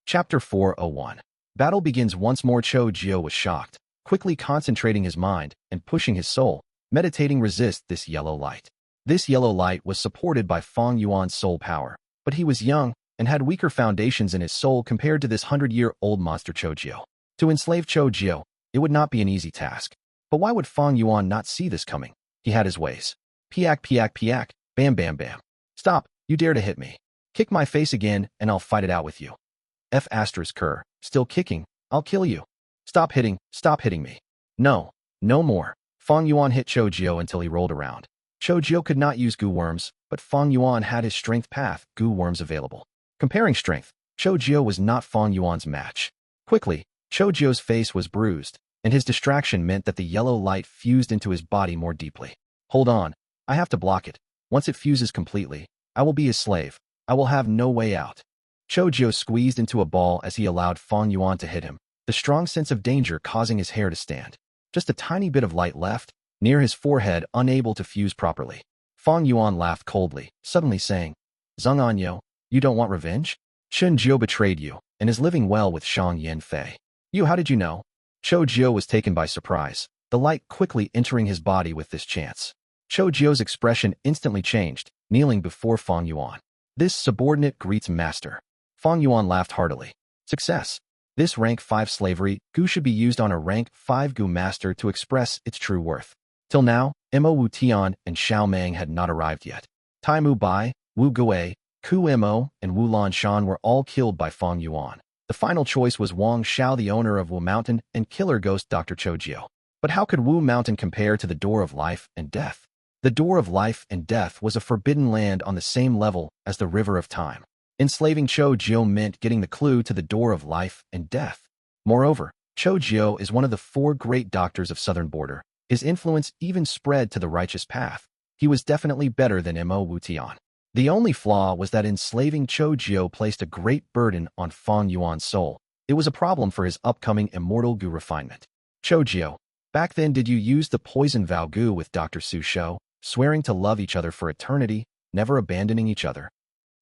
Chapter 401. Battle begins once more. Cho Jio was shocked, quickly concentrating his mind and pushing his soul, meditating resist this yellow light. This yellow light was supported by Fang Yuan's soul power, but he was young and had weaker foundations in his soul compared to this 100-year-old monster Cho Jio. To enslave Cho Jio, it would not be an easy task. But why would Fang Yuan not see this coming? He had his ways. Piak, piak, piak, bam, bam, bam. Stop, you dare to hit me. Kick my face again and I'll fight it out with you. F***, still kicking, I'll kill you. Stop hitting me. No, no more. Fang Yuan hit Cho Jio until he rolled around. Cho Jio could not use Gu worms, but Fang Yuan had his strength path, Gu worms available. Comparing strength, Cho Jio was not Fang Yuan's match. Quickly, Cho Jio's face was bruised, and his distraction meant that the yellow light fused into his body more deeply. Hold on, I have to block it. Once it fuses completely, I will be his slave. I will have no way out. Cho Jio squeezed into a ball as he allowed Fang Yuan to hit him, the strong sense of danger causing his hair to stand. Just a tiny bit of light left, near his forehead, unable to fuse properly. Fang Yuan laughed coldly, suddenly saying, Zheng Anyo, you don't want revenge? Chen Jiu betrayed you, and is living well with Shang Yin Fei. You, how did you know? Cho Jio was taken by surprise, the light quickly entering his body with this chance. Cho Jio's expression instantly changed, kneeling before Fang Yuan. This subordinate greets master. Fang Yuan laughed heartily. Success. This rank 5 slavery Gu should be used on a rank 5 Gu master to express its true worth. Till now, Mo Wu Tian and Xiao Meng had not arrived yet. Tai Mu Bai, Wu Gui, Ku Mo, and Wu Lan Shan were all killed by Fang Yuan. The final choice was Wang Xiao, the owner of Wu Mountain, and killer ghost Dr. Cho Jio. But how could Wu Mountain compare to the Door of Life and Death? The Door of Life and Death was a forbidden land on the same level as the River of Time. Enslaving Cho Jio meant getting the clue to the Door of Life and Death. Moreover, Cho Jio is one of the 4 great doctors of Southern Border. His influence even spread to the righteous path. He was definitely better than Mo Wu Tian. The only flaw was that enslaving Cho Jio placed a great burden on Fang Yuan's soul. It was a problem for his upcoming Immortal Gu refinement. Cho Jio, back then did you use the poison vow Gu with Dr. Su Shou, swearing to love each other for eternity, never abandoning each other?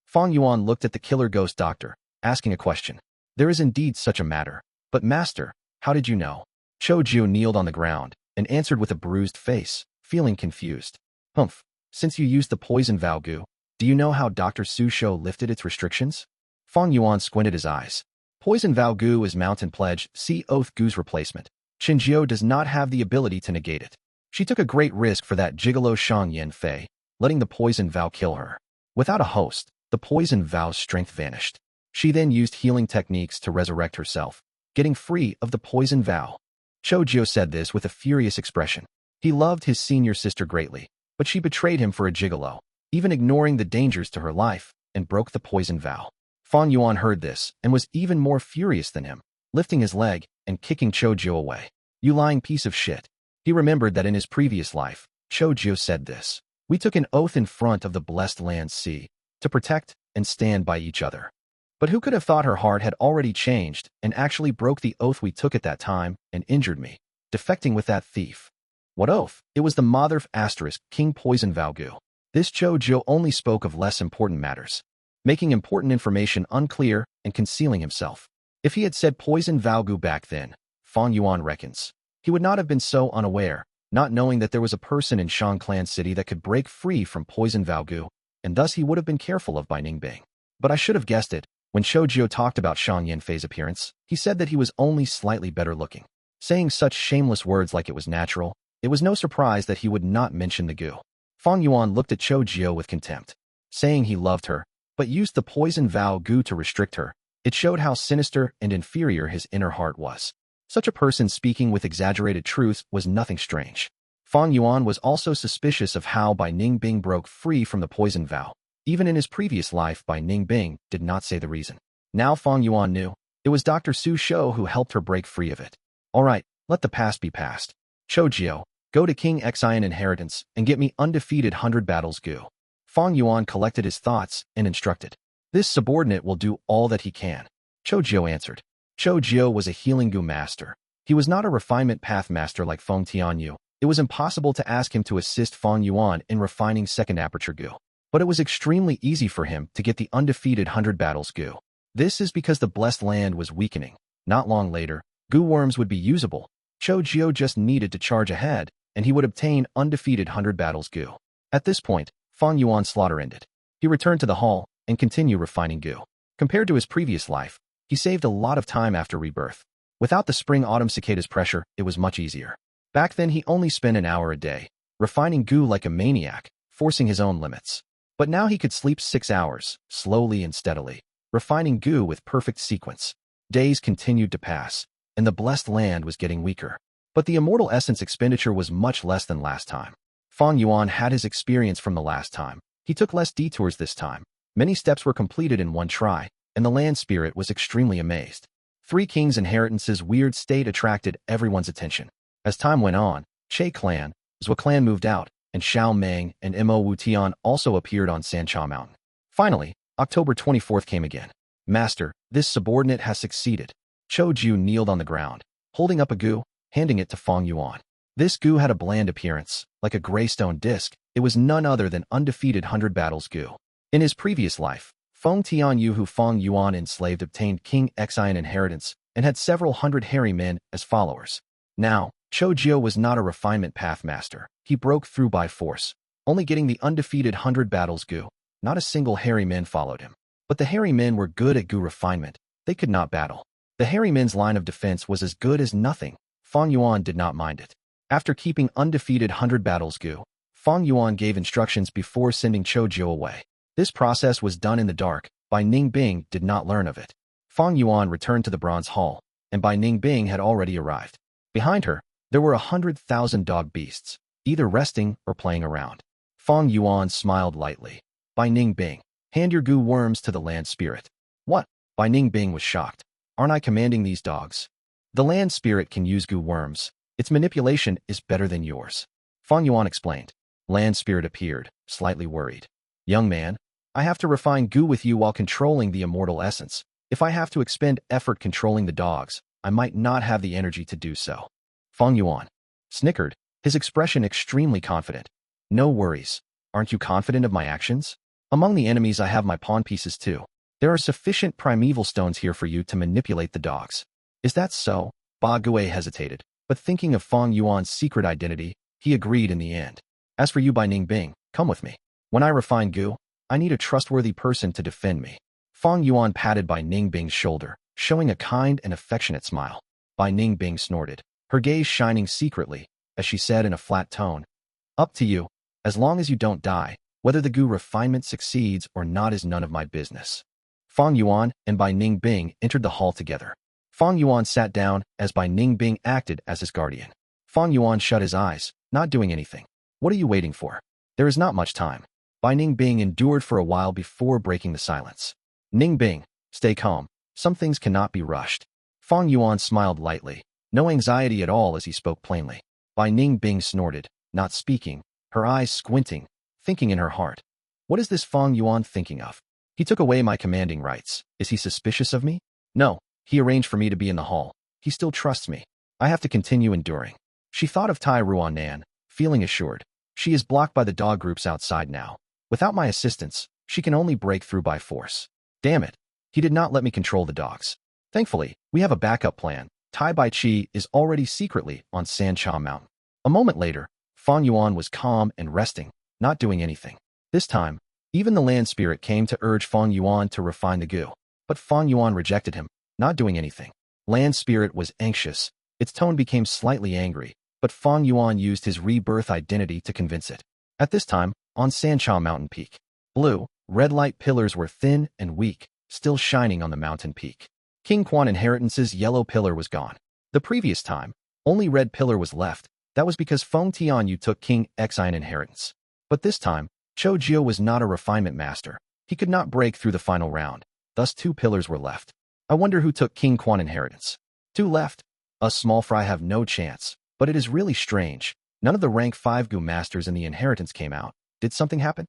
Fang Yuan looked at the killer ghost doctor, asking a question. There is indeed such a matter. But master, how did you know? Cho Jio kneeled on the ground and answered with a bruised face, feeling confused. Humph, since you used the poison vow Gu, do you know how Dr. Su Shou lifted its restrictions? Fang Yuan squinted his eyes. Poison vow Gu is Mountain Pledge, see Oath Gu's replacement. Qin Jiu does not have the ability to negate it. She took a great risk for that gigolo Shang Yin Fei, letting the poison vow kill her. Without a host, the poison vow's strength vanished. She then used healing techniques to resurrect herself, getting free of the poison vow. Cho Jio said this with a furious expression. He loved his senior sister greatly, but she betrayed him for a gigolo, even ignoring the dangers to her life, and broke the poison vow. Fang Yuan heard this and was even more furious than him, lifting his leg and kicking Cho Jio away. You lying piece of shit. He remembered that in his previous life, Cho Jio said this. We took an oath in front of the blessed land sea to protect and stand by each other. But who could have thought her heart had already changed and actually broke the oath we took at that time and injured me, defecting with that thief? What oath? It was the Mother ** King Poison Vow Gu. This Cho Jio only spoke of less important matters, making important information unclear and concealing himself. If he had said poison vow Gu back then, Fang Yuan reckons, he would not have been so unaware, not knowing that there was a person in Shang Clan City that could break free from poison vow Gu, and thus he would have been careful of Bai Ning Bing. But I should have guessed it. When Cho Jio talked about Shang Yin Fei's appearance, he said that he was only slightly better looking. Saying such shameless words like it was natural, it was no surprise that he would not mention the Gu. Fang Yuan looked at Cho Jio with contempt, saying he loved her, but used the poison vow Gu to restrict her. It showed how sinister and inferior his inner heart was. Such a person speaking with exaggerated truths was nothing strange. Fang Yuan was also suspicious of how Bai Ning Bing broke free from the poison vow. Even in his previous life, Bai Ning Bing did not say the reason. Now Fang Yuan knew. It was Dr. Su Shou who helped her break free of it. All right, let the past be past. Cho Jio, go to King Xian Inheritance and get me undefeated 100 battles Gu. Fang Yuan collected his thoughts and instructed. This subordinate will do all that he can. Cho Jio answered. Cho Jio was a healing Gu master. He was not a refinement path master like Feng Tianyu. It was impossible to ask him to assist Fang Yuan in refining second aperture Gu. But it was extremely easy for him to get the undefeated 100 battles Gu. This is because the blessed land was weakening. Not long later, Gu worms would be usable. Chou Jiu just needed to charge ahead, and he would obtain undefeated 100 battles Gu. At this point, Fang Yuan's slaughter ended. He returned to the hall and continued refining Gu. Compared to his previous life, he saved a lot of time after rebirth. Without the spring Autumn Cicada's pressure, it was much easier. Back then he only spent an hour a day, refining Gu like a maniac, forcing his own limits. But now he could sleep 6 hours, slowly and steadily, refining Gu with perfect sequence. Days continued to pass, and the blessed land was getting weaker. But the immortal essence expenditure was much less than last time. Fang Yuan had his experience from the last time. He took less detours this time. Many steps were completed in one try, and the land spirit was extremely amazed. Three Kings' inheritance's weird state attracted everyone's attention. As time went on, Che clan, Zhou clan moved out, and Xiao Meng and Mo Wutian also appeared on Sancha Mountain. Finally, October 24th came again. Master, this subordinate has succeeded. Chou Jiu kneeled on the ground, holding up a Gu, handing it to Fang Yuan. This Gu had a bland appearance, like a gray stone disc. It was none other than undefeated 100 battles Gu. In his previous life, Feng Tianyu who Fang Yuan enslaved obtained King Xian inheritance and had several hundred hairy men as followers. Now, Chou Jiu was not a refinement path master. He broke through by force, only getting the undefeated 100 battles Gu. Not a single hairy man followed him. But the hairy men were good at Gu refinement. They could not battle. The hairy men's line of defense was as good as nothing. Fang Yuan did not mind it. After keeping undefeated 100 battles Gu, Fang Yuan gave instructions before sending Chou Jiu away. This process was done in the dark. Bai Ning Bing did not learn of it. Fang Yuan returned to the Bronze Hall, and Bai Ning Bing had already arrived. Behind her, there were 100,000 dog beasts, either resting or playing around. Fang Yuan smiled lightly. Bai Ning Bing, hand your Gu worms to the land spirit. What? Bai Ning Bing was shocked. Aren't I commanding these dogs? The land spirit can use Gu worms. Its manipulation is better than yours. Fang Yuan explained. Land spirit appeared, slightly worried. Young man, I have to refine Gu with you while controlling the immortal essence. If I have to expend effort controlling the dogs, I might not have the energy to do so. Fang Yuan snickered, his expression extremely confident. No worries. Aren't you confident of my actions? Among the enemies I have my pawn pieces too. There are sufficient primeval stones here for you to manipulate the dogs. Is that so? Ba Gue hesitated, but thinking of Fang Yuan's secret identity, he agreed in the end. As for you Bai Ning Bing, come with me. When I refine Gu, I need a trustworthy person to defend me. Fang Yuan patted Bai Ning Bing's shoulder, showing a kind and affectionate smile. Bai Ning Bing snorted, her gaze shining secretly, as she said in a flat tone. Up to you. As long as you don't die, whether the Gu refinement succeeds or not is none of my business. Fang Yuan and Bai Ning Bing entered the hall together. Fang Yuan sat down as Bai Ning Bing acted as his guardian. Fang Yuan shut his eyes, not doing anything. What are you waiting for? There is not much time. Bai Ning Bing endured for a while before breaking the silence. Ning Bing, stay calm. Some things cannot be rushed. Fang Yuan smiled lightly, no anxiety at all as he spoke plainly. Bai Ning Bing snorted, not speaking, her eyes squinting, thinking in her heart. What is this Fang Yuan thinking of? He took away my commanding rights. Is he suspicious of me? No, he arranged for me to be in the hall. He still trusts me. I have to continue enduring. She thought of Tai Ruanan, feeling assured. She is blocked by the dog groups outside now. Without my assistance, she can only break through by force. Damn it. He did not let me control the dogs. Thankfully, we have a backup plan. Tai Bai Chi is already secretly on Sancha Mountain. A moment later, Fang Yuan was calm and resting, not doing anything. This time, even the land spirit came to urge Fang Yuan to refine the Gu. But Fang Yuan rejected him, not doing anything. Land spirit was anxious. Its tone became slightly angry, but Fang Yuan used his rebirth identity to convince it. At this time, on Sancha Mountain Peak, blue, red light pillars were thin and weak, still shining on the mountain peak. King Quan Inheritance's yellow pillar was gone. The previous time, only red pillar was left. That was because Feng Tianyu took King Xian inheritance. But this time, Chou Jiu was not a refinement master. He could not break through the final round. Thus 2 pillars were left. I wonder who took King Quan inheritance. 2 left. Us small fry have no chance. But it is really strange. None of the rank 5 Gu masters in the inheritance came out. Did something happen?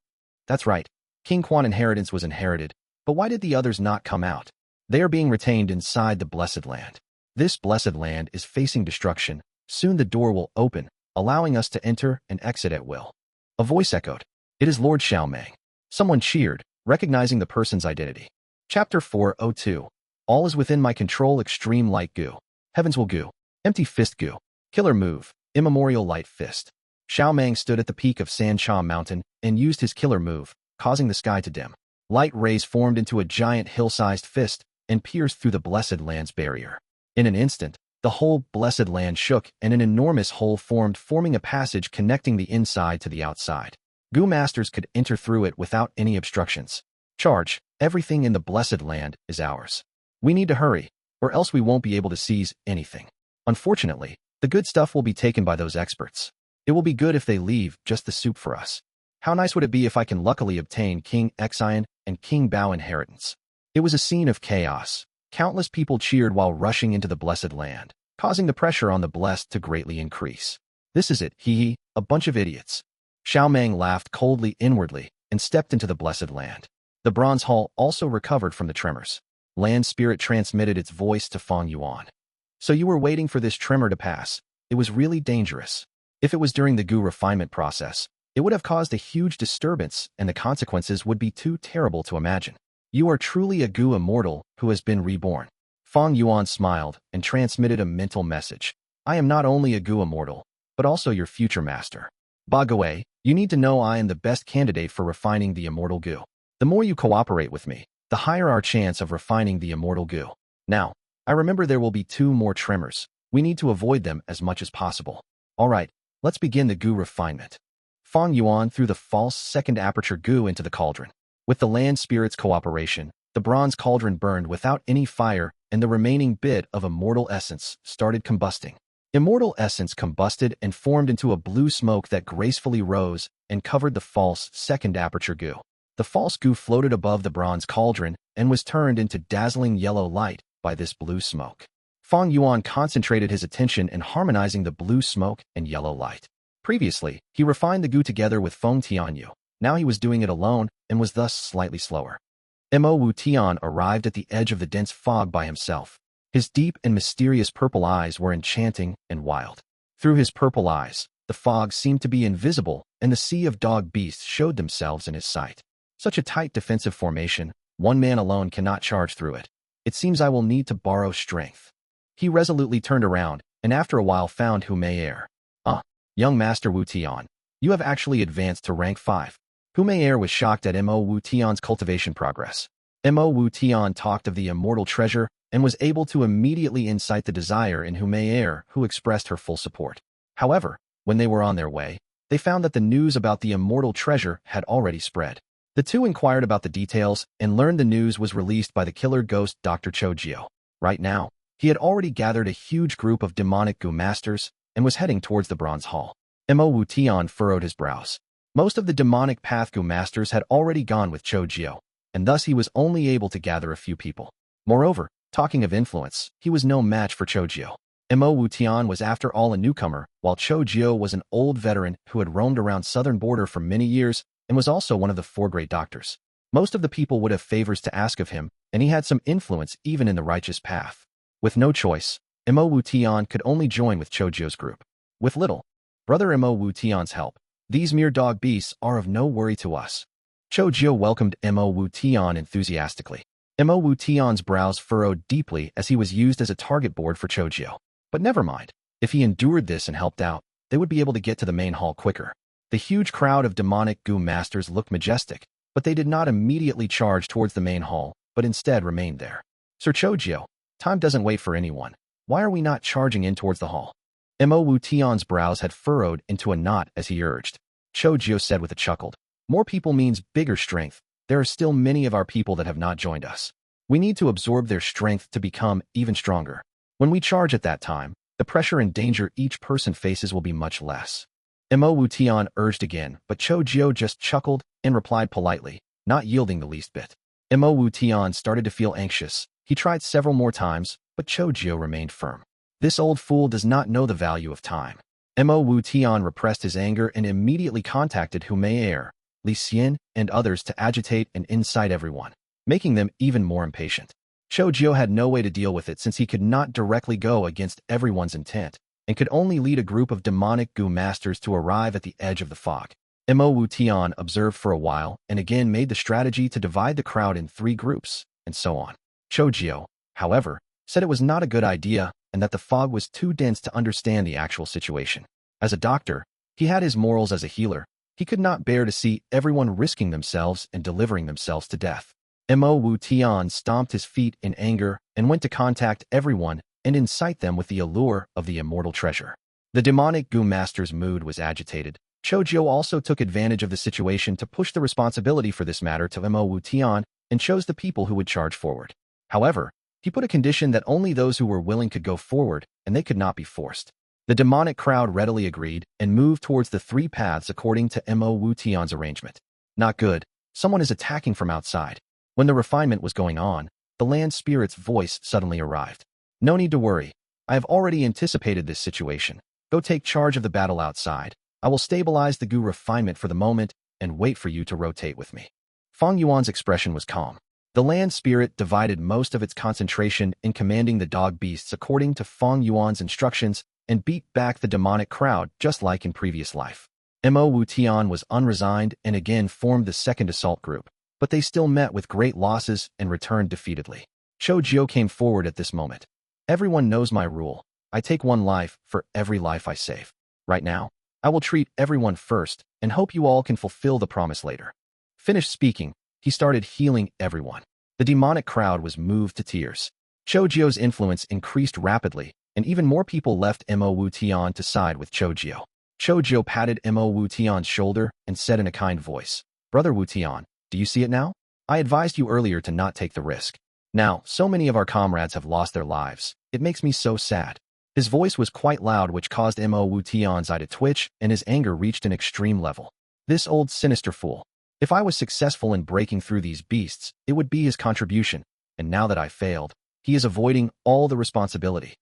That's right. King Quan inheritance was inherited. But why did the others not come out? They are being retained inside the Blessed Land. This Blessed Land is facing destruction. Soon the door will open, allowing us to enter and exit at will. A voice echoed. It is Lord Xiaomeng. Someone cheered, recognizing the person's identity. Chapter 402. All is within my control. Extreme Light Gu. Heavens will Gu. Empty Fist Gu. Killer Move. Immemorial Light Fist. Xiao Mang stood at the peak of San Cha Mountain and used his killer move, causing the sky to dim. Light rays formed into a giant hill-sized fist and pierced through the Blessed Land's barrier. In an instant, the whole Blessed Land shook and an enormous hole formed, forming a passage connecting the inside to the outside. Gu masters could enter through it without any obstructions. Charge, everything in the Blessed Land is ours. We need to hurry, or else we won't be able to seize anything. Unfortunately, the good stuff will be taken by those experts. It will be good if they leave just the soup for us. How nice would it be if I can luckily obtain King Xian and King Bao inheritance? It was a scene of chaos. Countless people cheered while rushing into the Blessed Land, causing the pressure on the blessed to greatly increase. This is it, hee, a bunch of idiots. Xiao Mang laughed coldly inwardly and stepped into the Blessed Land. The bronze hall also recovered from the tremors. Land Spirit transmitted its voice to Fang Yuan. So you were waiting for this tremor to pass. It was really dangerous. If it was during the Gu refinement process, it would have caused a huge disturbance and the consequences would be too terrible to imagine. You are truly a Gu immortal who has been reborn. Fang Yuan smiled and transmitted a mental message. I am not only a Gu immortal, but also your future master. Ba Gui, you need to know I am the best candidate for refining the Immortal Gu. The more you cooperate with me, the higher our chance of refining the Immortal Gu. Now, I remember there will be 2 more tremors. We need to avoid them as much as possible. Alright, let's begin the Gu refinement. Fang Yuan threw the false second aperture Gu into the cauldron. With the land spirit's cooperation, the bronze cauldron burned without any fire and the remaining bit of immortal essence started combusting. Immortal essence combusted and formed into a blue smoke that gracefully rose and covered the false second aperture Gu. The false Gu floated above the bronze cauldron and was turned into dazzling yellow light by this blue smoke. Fang Yuan concentrated his attention in harmonizing the blue smoke and yellow light. Previously, he refined the Gu together with Feng Tianyu. Now he was doing it alone and was thus slightly slower. Mo Wu Tian arrived at the edge of the dense fog by himself. His deep and mysterious purple eyes were enchanting and wild. Through his purple eyes, the fog seemed to be invisible and the sea of dog beasts showed themselves in his sight. Such a tight defensive formation, one man alone cannot charge through it. It seems I will need to borrow strength. He resolutely turned around and after a while found Hu Mei'er. Young Master Wu Tian, you have actually advanced to rank 5. Hu Mei'er was shocked at Mo Wu Tian's cultivation progress. Mo Wu Tian talked of the immortal treasure and was able to immediately incite the desire in Hu Mei'er, who expressed her full support. However, when they were on their way, they found that the news about the immortal treasure had already spread. The two inquired about the details and learned the news was released by the killer ghost Dr. Cho Jio. Right now, he had already gathered a huge group of demonic Gu masters and was heading towards the bronze hall. Mo Wu Tian furrowed his brows. Most of the demonic path Gu masters had already gone with Cho Jio, and thus he was only able to gather a few people. Moreover, talking of influence, he was no match for Cho Jio. Mo Wu Tian was after all a newcomer, while Cho Jio was an old veteran who had roamed around southern border for many years and was also one of the 4 great doctors. Most of the people would have favors to ask of him, and he had some influence even in the righteous path. With no choice, Mo Wu Tian could only join with Cho Jio's group. With little, brother Mo Wu Tian's help, these mere dog beasts are of no worry to us. Cho Jio welcomed Mo Wu Tian enthusiastically. Mo Wu Tian's brows furrowed deeply as he was used as a target board for Cho Jio. But never mind, if he endured this and helped out, they would be able to get to the main hall quicker. The huge crowd of demonic Gu masters looked majestic, but they did not immediately charge towards the main hall, but instead remained there. Sir Cho Jio, time doesn't wait for anyone. Why are we not charging in towards the hall? Mo Wu Tian's brows had furrowed into a knot as he urged. Cho Jio said with a chuckle, more people means bigger strength. There are still many of our people that have not joined us. We need to absorb their strength to become even stronger. When we charge at that time, the pressure and danger each person faces will be much less. Mo Wu Tian urged again, but Cho Jio just chuckled and replied politely, not yielding the least bit. Mo Wu Tian started to feel anxious. He tried several more times, but Cho Jio remained firm. This old fool does not know the value of time. Mo Wu Tian repressed his anger and immediately contacted Hu Mei'er, Li Xian, and others to agitate and incite everyone, making them even more impatient. Cho Jio had no way to deal with it since he could not directly go against everyone's intent, and could only lead a group of demonic Gu masters to arrive at the edge of the fog. Mo Wu Tian observed for a while and again made the strategy to divide the crowd in 3 groups, and so on. Chou Jiu, however, said it was not a good idea and that the fog was too dense to understand the actual situation. As a doctor, he had his morals as a healer. He could not bear to see everyone risking themselves and delivering themselves to death. Mo Wu Tian stomped his feet in anger and went to contact everyone and incite them with the allure of the immortal treasure. The demonic Gu master's mood was agitated. Chou Jiu also took advantage of the situation to push the responsibility for this matter to Mo Wu Tian and chose the people who would charge forward. However, he put a condition that only those who were willing could go forward, and they could not be forced. The demonic crowd readily agreed and moved towards the three paths according to Mo Wu Tian's arrangement. Not good. Someone is attacking from outside. When the refinement was going on, the land spirit's voice suddenly arrived. No need to worry. I have already anticipated this situation. Go take charge of the battle outside. I will stabilize the Gu refinement for the moment and wait for you to rotate with me. Fang Yuan's expression was calm. The land spirit divided most of its concentration in commanding the dog beasts according to Fang Yuan's instructions and beat back the demonic crowd just like in previous life. Mo Wu Tian was unresigned and again formed the second assault group, but they still met with great losses and returned defeatedly. Chou Jiu came forward at this moment. Everyone knows my rule. I take one life for every life I save. Right now, I will treat everyone first and hope you all can fulfill the promise later. Finished speaking, he started healing everyone. The demonic crowd was moved to tears. Chou Jiu's influence increased rapidly, and even more people left Mo Wu Tian to side with Chou Jiu. Chou Jiu patted Mo Wu Tian's shoulder and said in a kind voice, "Brother Wu Tian, do you see it now? I advised you earlier to not take the risk. Now, so many of our comrades have lost their lives. It makes me so sad." His voice was quite loud, which caused Mo Wu Tian's eye to twitch, and his anger reached an extreme level. This old sinister fool. If I was successful in breaking through these beasts, it would be his contribution, and now that I failed, he is avoiding all the responsibility.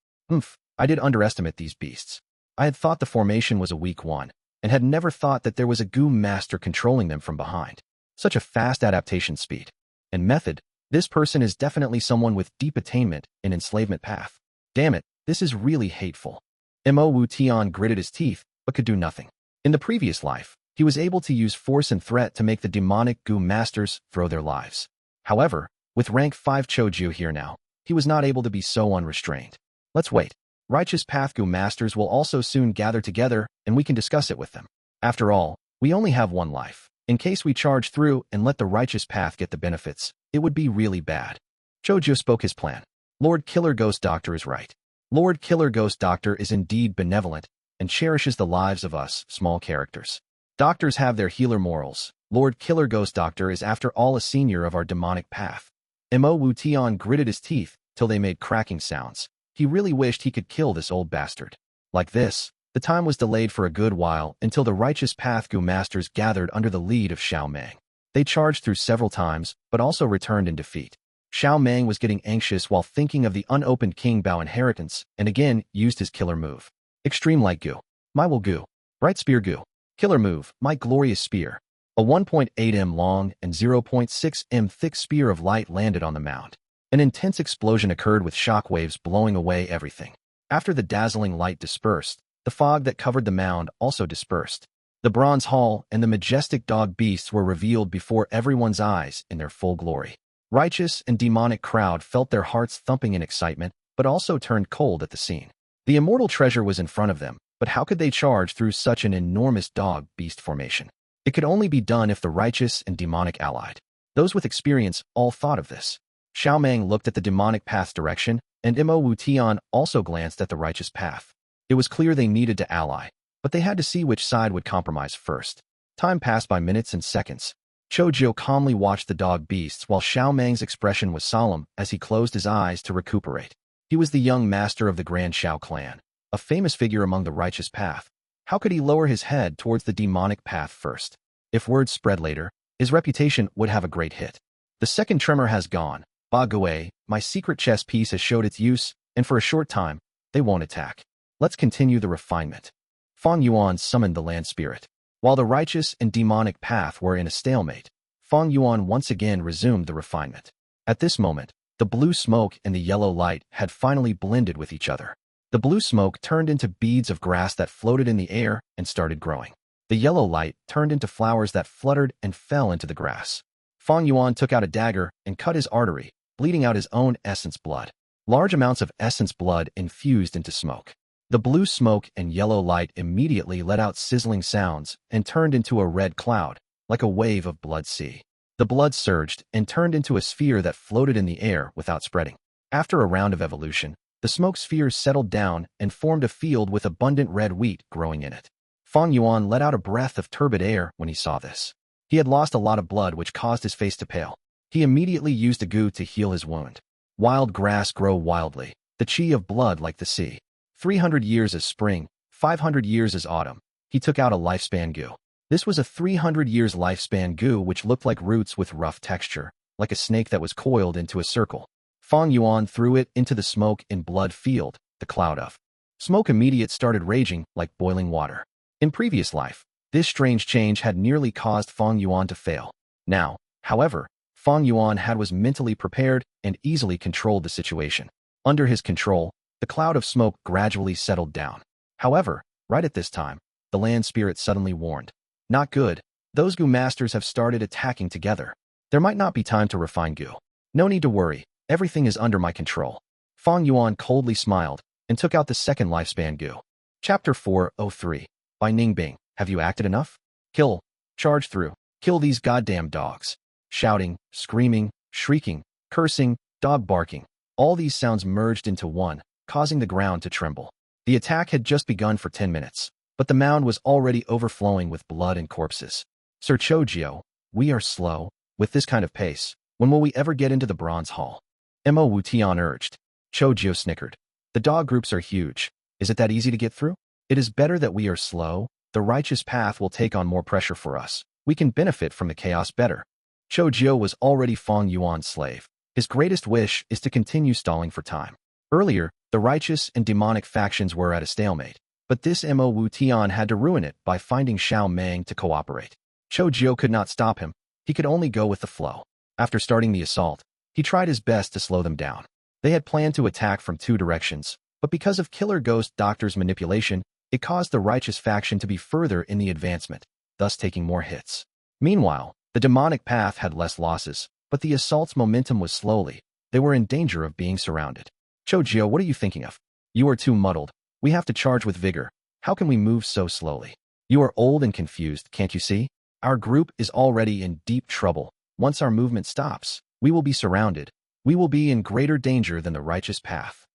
I did underestimate these beasts. I had thought the formation was a weak one, and had never thought that there was a Gu master controlling them from behind. Such a fast adaptation speed. And method, this person is definitely someone with deep attainment in enslavement path. Damn it, this is really hateful. Mo Wu Tian gritted his teeth, but could do nothing. In the previous life, he was able to use force and threat to make the demonic Gu masters throw their lives. However, with rank 5 Chou Jiu here now, he was not able to be so unrestrained. Let's wait. Righteous Path Gu masters will also soon gather together, and we can discuss it with them. After all, we only have one life. In case we charge through and let the righteous path get the benefits, it would be really bad. Chou Jiu spoke his plan. Lord Killer Ghost Doctor is right. Lord Killer Ghost Doctor is indeed benevolent and cherishes the lives of us, small characters. Doctors have their healer morals. Lord Killer Ghost Doctor is after all a senior of our demonic path. Mo Wu Tian gritted his teeth till they made cracking sounds. He really wished he could kill this old bastard. Like this, the time was delayed for a good while until the Righteous Path Gu masters gathered under the lead of Xiao Meng. They charged through several times, but also returned in defeat. Xiao Meng was getting anxious while thinking of the unopened King Bao inheritance and again used his killer move. Extreme Light Gu. My Will Gu. Bright Spear Gu. Killer move, My Glorious Spear. A 1.8 m long and 0.6 m thick spear of light landed on the mound. An intense explosion occurred with shockwaves blowing away everything. After the dazzling light dispersed, the fog that covered the mound also dispersed. The bronze hall and the majestic dog beasts were revealed before everyone's eyes in their full glory. Righteous and demonic crowd felt their hearts thumping in excitement, but also turned cold at the scene. The immortal treasure was in front of them, but how could they charge through such an enormous dog-beast formation? It could only be done if the righteous and demonic allied. Those with experience all thought of this. Xiao Meng looked at the demonic path's direction, and Mo Wu Tian also glanced at the righteous path. It was clear they needed to ally, but they had to see which side would compromise first. Time passed by minutes and seconds. Chou Jiu calmly watched the dog beasts while Xiao Meng's expression was solemn as he closed his eyes to recuperate. He was the young master of the Grand Xiao clan, a famous figure among the righteous path. How could he lower his head towards the demonic path first? If word spread later, his reputation would have a great hit. The second tremor has gone. Ba Gui, my secret chess piece has showed its use, and for a short time, they won't attack. Let's continue the refinement. Fang Yuan summoned the land spirit. While the righteous and demonic path were in a stalemate, Fang Yuan once again resumed the refinement. At this moment, the blue smoke and the yellow light had finally blended with each other. The blue smoke turned into beads of grass that floated in the air and started growing. The yellow light turned into flowers that fluttered and fell into the grass. Fang Yuan took out a dagger and cut his artery, bleeding out his own essence blood. Large amounts of essence blood infused into smoke. The blue smoke and yellow light immediately let out sizzling sounds and turned into a red cloud, like a wave of blood sea. The blood surged and turned into a sphere that floated in the air without spreading. After a round of evolution, the smoke spheres settled down and formed a field with abundant red wheat growing in it. Fang Yuan let out a breath of turbid air when he saw this. He had lost a lot of blood, which caused his face to pale. He immediately used a gu to heal his wound. Wild grass grow wildly, the chi of blood like the sea. 300 years is spring, 500 years is autumn. He took out a lifespan gu. This was a 300 years lifespan gu which looked like roots with rough texture, like a snake that was coiled into a circle. Fang Yuan threw it into the smoke in blood field, the cloud of smoke immediate started raging like boiling water. In previous life, this strange change had nearly caused Fang Yuan to fail. Now, however, Fang Yuan was mentally prepared and easily controlled the situation. Under his control, the cloud of smoke gradually settled down. However, right at this time, the land spirit suddenly warned. Not good. Those gu masters have started attacking together. There might not be time to refine gu. No need to worry. Everything is under my control. Fang Yuan coldly smiled and took out the second lifespan gu. Chapter 403. Bai Ning Bing. Have you acted enough? Kill. Charge through. Kill these goddamn dogs. Shouting, screaming, shrieking, cursing, dog barking. All these sounds merged into one, causing the ground to tremble. The attack had just begun for 10 minutes, but the mound was already overflowing with blood and corpses. Sir Chojio, we are slow. With this kind of pace, when will we ever get into the bronze hall? Mo Wutian urged. Chojio snickered. The dog groups are huge. Is it that easy to get through? It is better that we are slow. The righteous path will take on more pressure for us. We can benefit from the chaos better. Chojio was already Fang Yuan's slave. His greatest wish is to continue stalling for time. Earlier, the righteous and demonic factions were at a stalemate, but this Mo Wutian had to ruin it by finding Xiao Meng to cooperate. Chojio could not stop him. He could only go with the flow. After starting the assault, he tried his best to slow them down. They had planned to attack from 2 directions, but because of Killer Ghost Doctor's manipulation, it caused the righteous faction to be further in the advancement, thus taking more hits. Meanwhile, the demonic path had less losses, but the assault's momentum was slowly. They were in danger of being surrounded. Chojio, what are you thinking of? You are too muddled. We have to charge with vigor. How can we move so slowly? You are old and confused, can't you see? Our group is already in deep trouble. Once our movement stops, we will be surrounded. We will be in greater danger than the righteous path.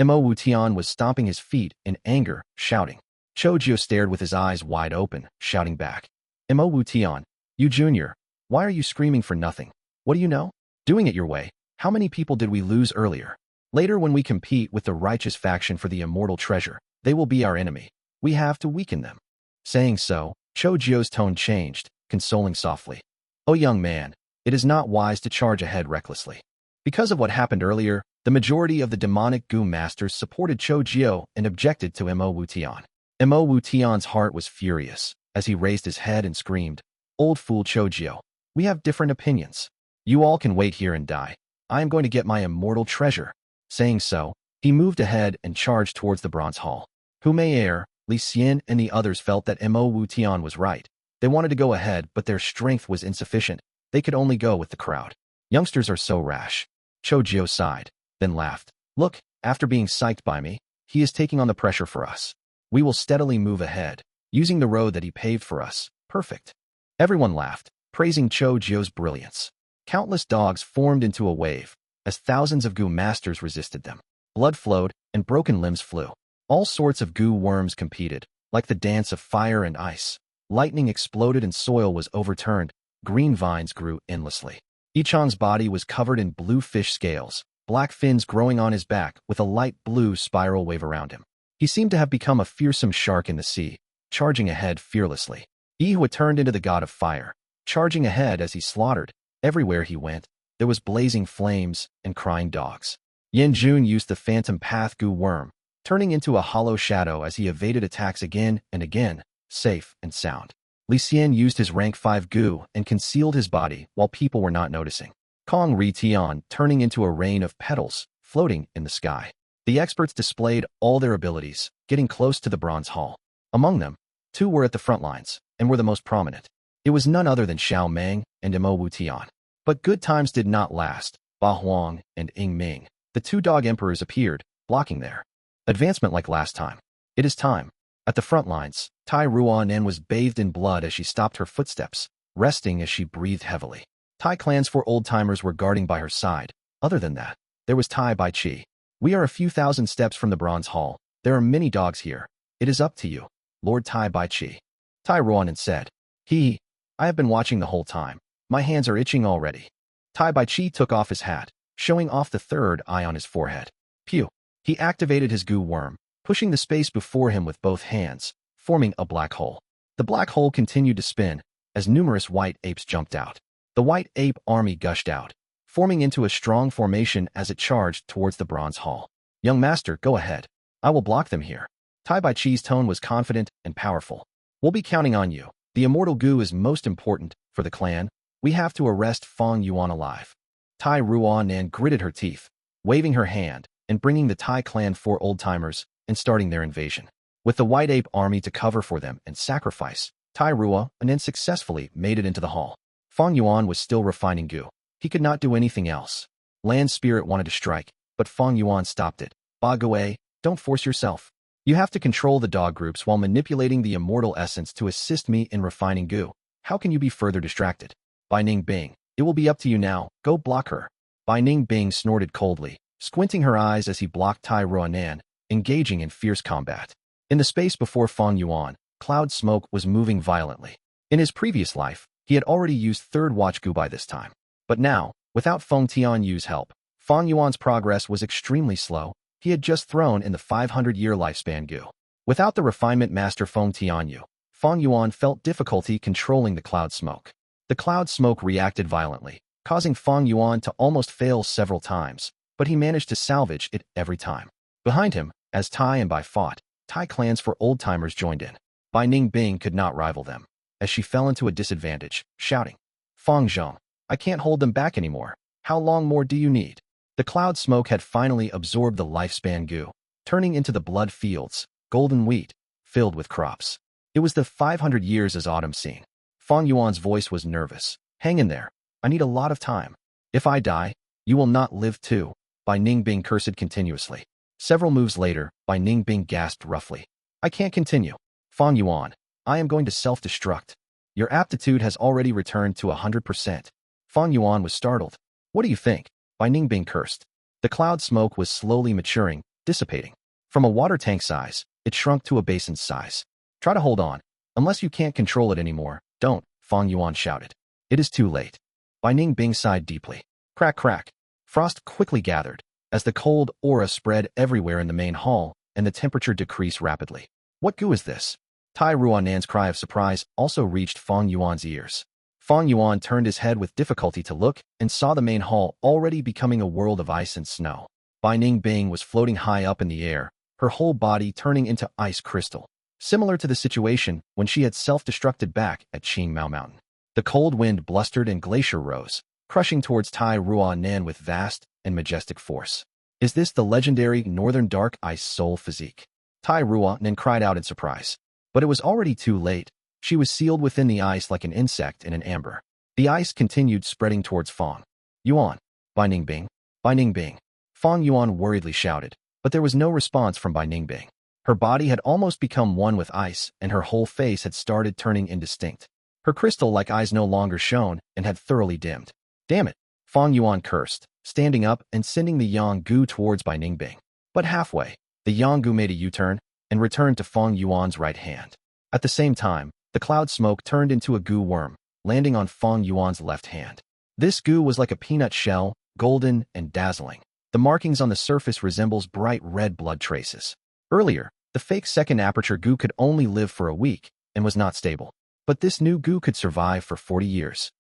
Mo Wutian was stomping his feet in anger, shouting. Chojio stared with his eyes wide open, shouting back. Mo Wutian, you junior, why are you screaming for nothing? What do you know? Doing it your way. How many people did we lose earlier? Later when we compete with the righteous faction for the immortal treasure, they will be our enemy. We have to weaken them. Saying so, Chojio's tone changed, consoling softly. Oh young man, it is not wise to charge ahead recklessly. Because of what happened earlier, the majority of the demonic gu masters supported Chojio and objected to Mo Wutian. Mo Wutian's heart was furious, as he raised his head and screamed, Old fool Chojio, we have different opinions. You all can wait here and die. I am going to get my immortal treasure. Saying so, he moved ahead and charged towards the bronze hall. Hu Meier, Li Xian and the others felt that Mo Wutian was right. They wanted to go ahead, but their strength was insufficient. They could only go with the crowd. Youngsters are so rash. Chojio sighed, then laughed. Look, after being psyched by me, he is taking on the pressure for us. We will steadily move ahead, using the road that he paved for us. Perfect. Everyone laughed, praising Chojio's brilliance. Countless dogs formed into a wave, as thousands of gu masters resisted them. Blood flowed, and broken limbs flew. All sorts of gu worms competed, like the dance of fire and ice. Lightning exploded and soil was overturned. Green vines grew endlessly. Ichang's body was covered in blue fish scales, black fins growing on his back with a light blue spiral wave around him. He seemed to have become a fearsome shark in the sea, charging ahead fearlessly. Ihua turned into the god of fire, charging ahead as he slaughtered. Everywhere he went, there was blazing flames and crying dogs. Yanjun used the phantom path gu worm, turning into a hollow shadow as he evaded attacks again and again, safe and sound. Li Xian used his rank 5 gu and concealed his body while people were not noticing. Kong Ri Tian turning into a rain of petals, floating in the sky. The experts displayed all their abilities, getting close to the bronze hall. Among them, 2 were at the front lines, and were the most prominent. It was none other than Xiao Meng and Mo Wutian. But good times did not last. Ba Huang and Ing Ming. The two dog emperors appeared, blocking their advancement like last time. It is time. At the front lines, Tai Ruanan was bathed in blood as she stopped her footsteps, resting as she breathed heavily. Tai clans for old-timers were guarding by her side. Other than that, there was Tai Bai Chi. We are a few thousand steps from the Bronze Hall. There are many dogs here. It is up to you, Lord Tai Bai Chi. Tai Ruanan said. I have been watching the whole time. My hands are itching already. Tai Bai Chi took off his hat, showing off the third eye on his forehead. Pew! He activated his Gu worm, pushing the space before him with both hands, forming a black hole. The black hole continued to spin, as numerous white apes jumped out. The white ape army gushed out, forming into a strong formation as it charged towards the Bronze Hall. Young master, go ahead. I will block them here. Tai Bai Chi's tone was confident and powerful. We'll be counting on you. The Immortal Gu is most important for the clan. We have to arrest Fang Yuan alive. Tai Ruanan gritted her teeth, waving her hand and bringing the Tai clan for old-timers and starting their invasion. With the white ape army to cover for them and sacrifice, Tai Ruanan successfully made it into the hall. Fang Yuan was still refining Gu. He could not do anything else. Land Spirit wanted to strike, but Fang Yuan stopped it. Ba Gue, don't force yourself. You have to control the dog groups while manipulating the immortal essence to assist me in refining Gu. How can you be further distracted? Bai Ning Bing, it will be up to you now. Go block her. Bai Ning Bing snorted coldly, squinting her eyes as he blocked Tai Ruanan, engaging in fierce combat. In the space before Fang Yuan, cloud smoke was moving violently. In his previous life, he had already used third watch Gu by this time. But now, without Feng Tianyu's help, Fang Yuan's progress was extremely slow. He had just thrown in the 500-year lifespan Gu. Without the refinement master Feng Tianyu, Fang Yuan felt difficulty controlling the cloud smoke. The cloud smoke reacted violently, causing Fang Yuan to almost fail several times, but he managed to salvage it every time. Behind him, as Tai and Bai fought, Tai clans for old-timers joined in. Bai Ning Bing could not rival them, as she fell into a disadvantage, shouting, Fang Zheng, I can't hold them back anymore. How long more do you need? The cloud smoke had finally absorbed the lifespan Gu, turning into the blood fields, golden wheat, filled with crops. It was the 500 years as Autumn scene. Fang Yuan's voice was nervous. Hang in there. I need a lot of time. If I die, you will not live too. Bai Ning Bing cursed continuously. Several moves later, Bai Ning Bing gasped roughly. I can't continue. Fang Yuan, I am going to self-destruct. Your aptitude has already returned to 100%. Fang Yuan was startled. What do you think? Bai Ning Bing cursed. The cloud smoke was slowly maturing, dissipating. From a water tank size, it shrunk to a basin's size. Try to hold on. Unless you can't control it anymore, don't, Fang Yuan shouted. It is too late. Bai Ning Bing sighed deeply. Crack, crack. Frost quickly gathered, as the cold aura spread everywhere in the main hall, and the temperature decreased rapidly. What Gu is this? Tai Ruanan's cry of surprise also reached Fang Yuan's ears. Fang Yuan turned his head with difficulty to look and saw the main hall already becoming a world of ice and snow. Bai Ning Bing was floating high up in the air, her whole body turning into ice crystal, similar to the situation when she had self-destructed back at Qingmao Mountain. The cold wind blustered and glacier rose, crushing towards Tai Ruanan with vast and majestic force. Is this the legendary Northern Dark Ice Soul physique? Tai Ruanan cried out in surprise. But it was already too late. She was sealed within the ice like an insect in an amber. The ice continued spreading towards Fang Yuan. Bai Ning Bing. Bai Ning Bing. Fang Yuan worriedly shouted, but there was no response from Bai Ning Bing. Her body had almost become one with ice, and her whole face had started turning indistinct. Her crystal-like eyes no longer shone and had thoroughly dimmed. Damn it! Fang Yuan cursed, standing up and sending the Yang Gu towards Bai Ning Bing. But halfway, the Yang Gu made a U-turn and returned to Fang Yuan's right hand. At the same time, the cloud smoke turned into a Gu worm, landing on Fang Yuan's left hand. This Gu was like a peanut shell, golden and dazzling. The markings on the surface resembles bright red blood traces. Earlier, the fake second aperture Gu could only live for a week and was not stable. But this new Gu could survive for 40 years.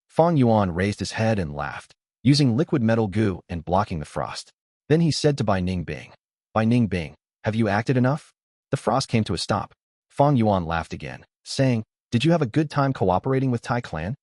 Fang Yuan raised his head and laughed, using liquid metal Gu and blocking the frost. Then he said to Bai Ning Bing, Bai Ning Bing, have you acted enough? The frost came to a stop. Fang Yuan laughed again, saying, did you have a good time cooperating with Tai clan?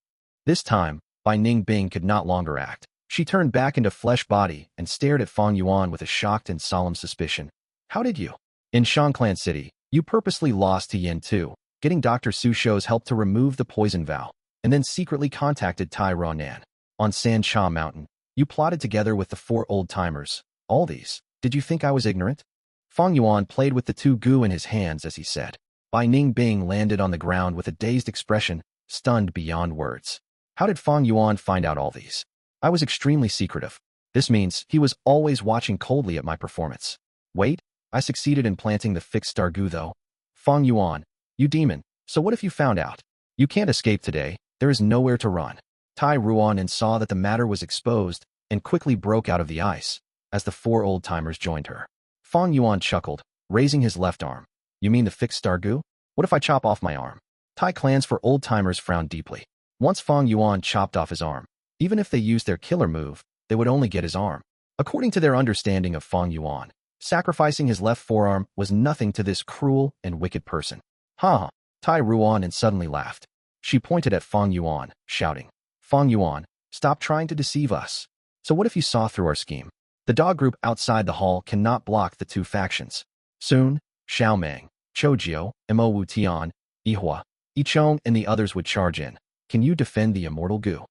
This time, Bai Ning Bing could not longer act. She turned back into flesh body and stared at Fang Yuan with a shocked and solemn suspicion. How did you? In Shangclan City, you purposely lost to Yin Tu, getting Dr. Su Shou's help to remove the poison vow, and then secretly contacted Tai Ruanan. On San Cha Mountain, You plotted together with the 4 old-timers. All these. Did you think I was ignorant? Fang Yuan played with the 2 gu in his hands as he said. Bai Ning Bing landed on the ground with a dazed expression, stunned beyond words. How did Fang Yuan find out all these? I was extremely secretive. This means he was always watching coldly at my performance. Wait, I succeeded in planting the fixed star gu though. Fang Yuan, you demon, so what if you found out? You can't escape today, there is nowhere to run. Tai Ruan saw that the matter was exposed and quickly broke out of the ice as the 4 old-timers joined her. Fang Yuan chuckled, raising his left arm. You mean the fixed star gu? What if I chop off my arm? Tai clans for old-timers frowned deeply. Once Fang Yuan chopped off his arm, even if they used their killer move, they would only get his arm. According to their understanding of Fang Yuan, sacrificing his left forearm was nothing to this cruel and wicked person. Ha! Tai Ruan suddenly laughed. She pointed at Fang Yuan, shouting, Fang Yuan, stop trying to deceive us. So what if you saw through our scheme? The dog group outside the hall cannot block the 2 factions. Soon, Xiaomeng, Choujiu, Mo Wu Tian, Yihua, Yichong and the others would charge in. Can you defend the Immortal Gu?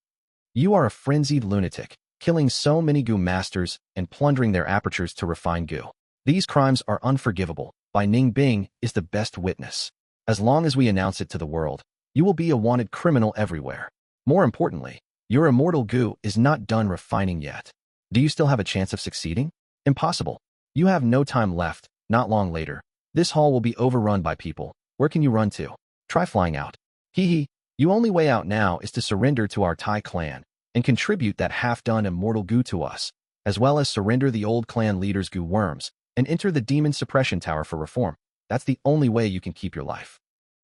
You are a frenzied lunatic, killing so many Gu masters and plundering their apertures to refine Gu. These crimes are unforgivable. Bai Ning Bing is the best witness. As long as we announce it to the world, you will be a wanted criminal everywhere. More importantly, your Immortal Gu is not done refining yet. Do you still have a chance of succeeding? Impossible. You have no time left. Not long later, this hall will be overrun by people. Where can you run to? Try flying out. Hee. Your only way out now is to surrender to our Tai clan and contribute that half-done Immortal Gu to us, as well as surrender the old clan leader's Gu worms and enter the Demon Suppression Tower for reform. That's the only way you can keep your life.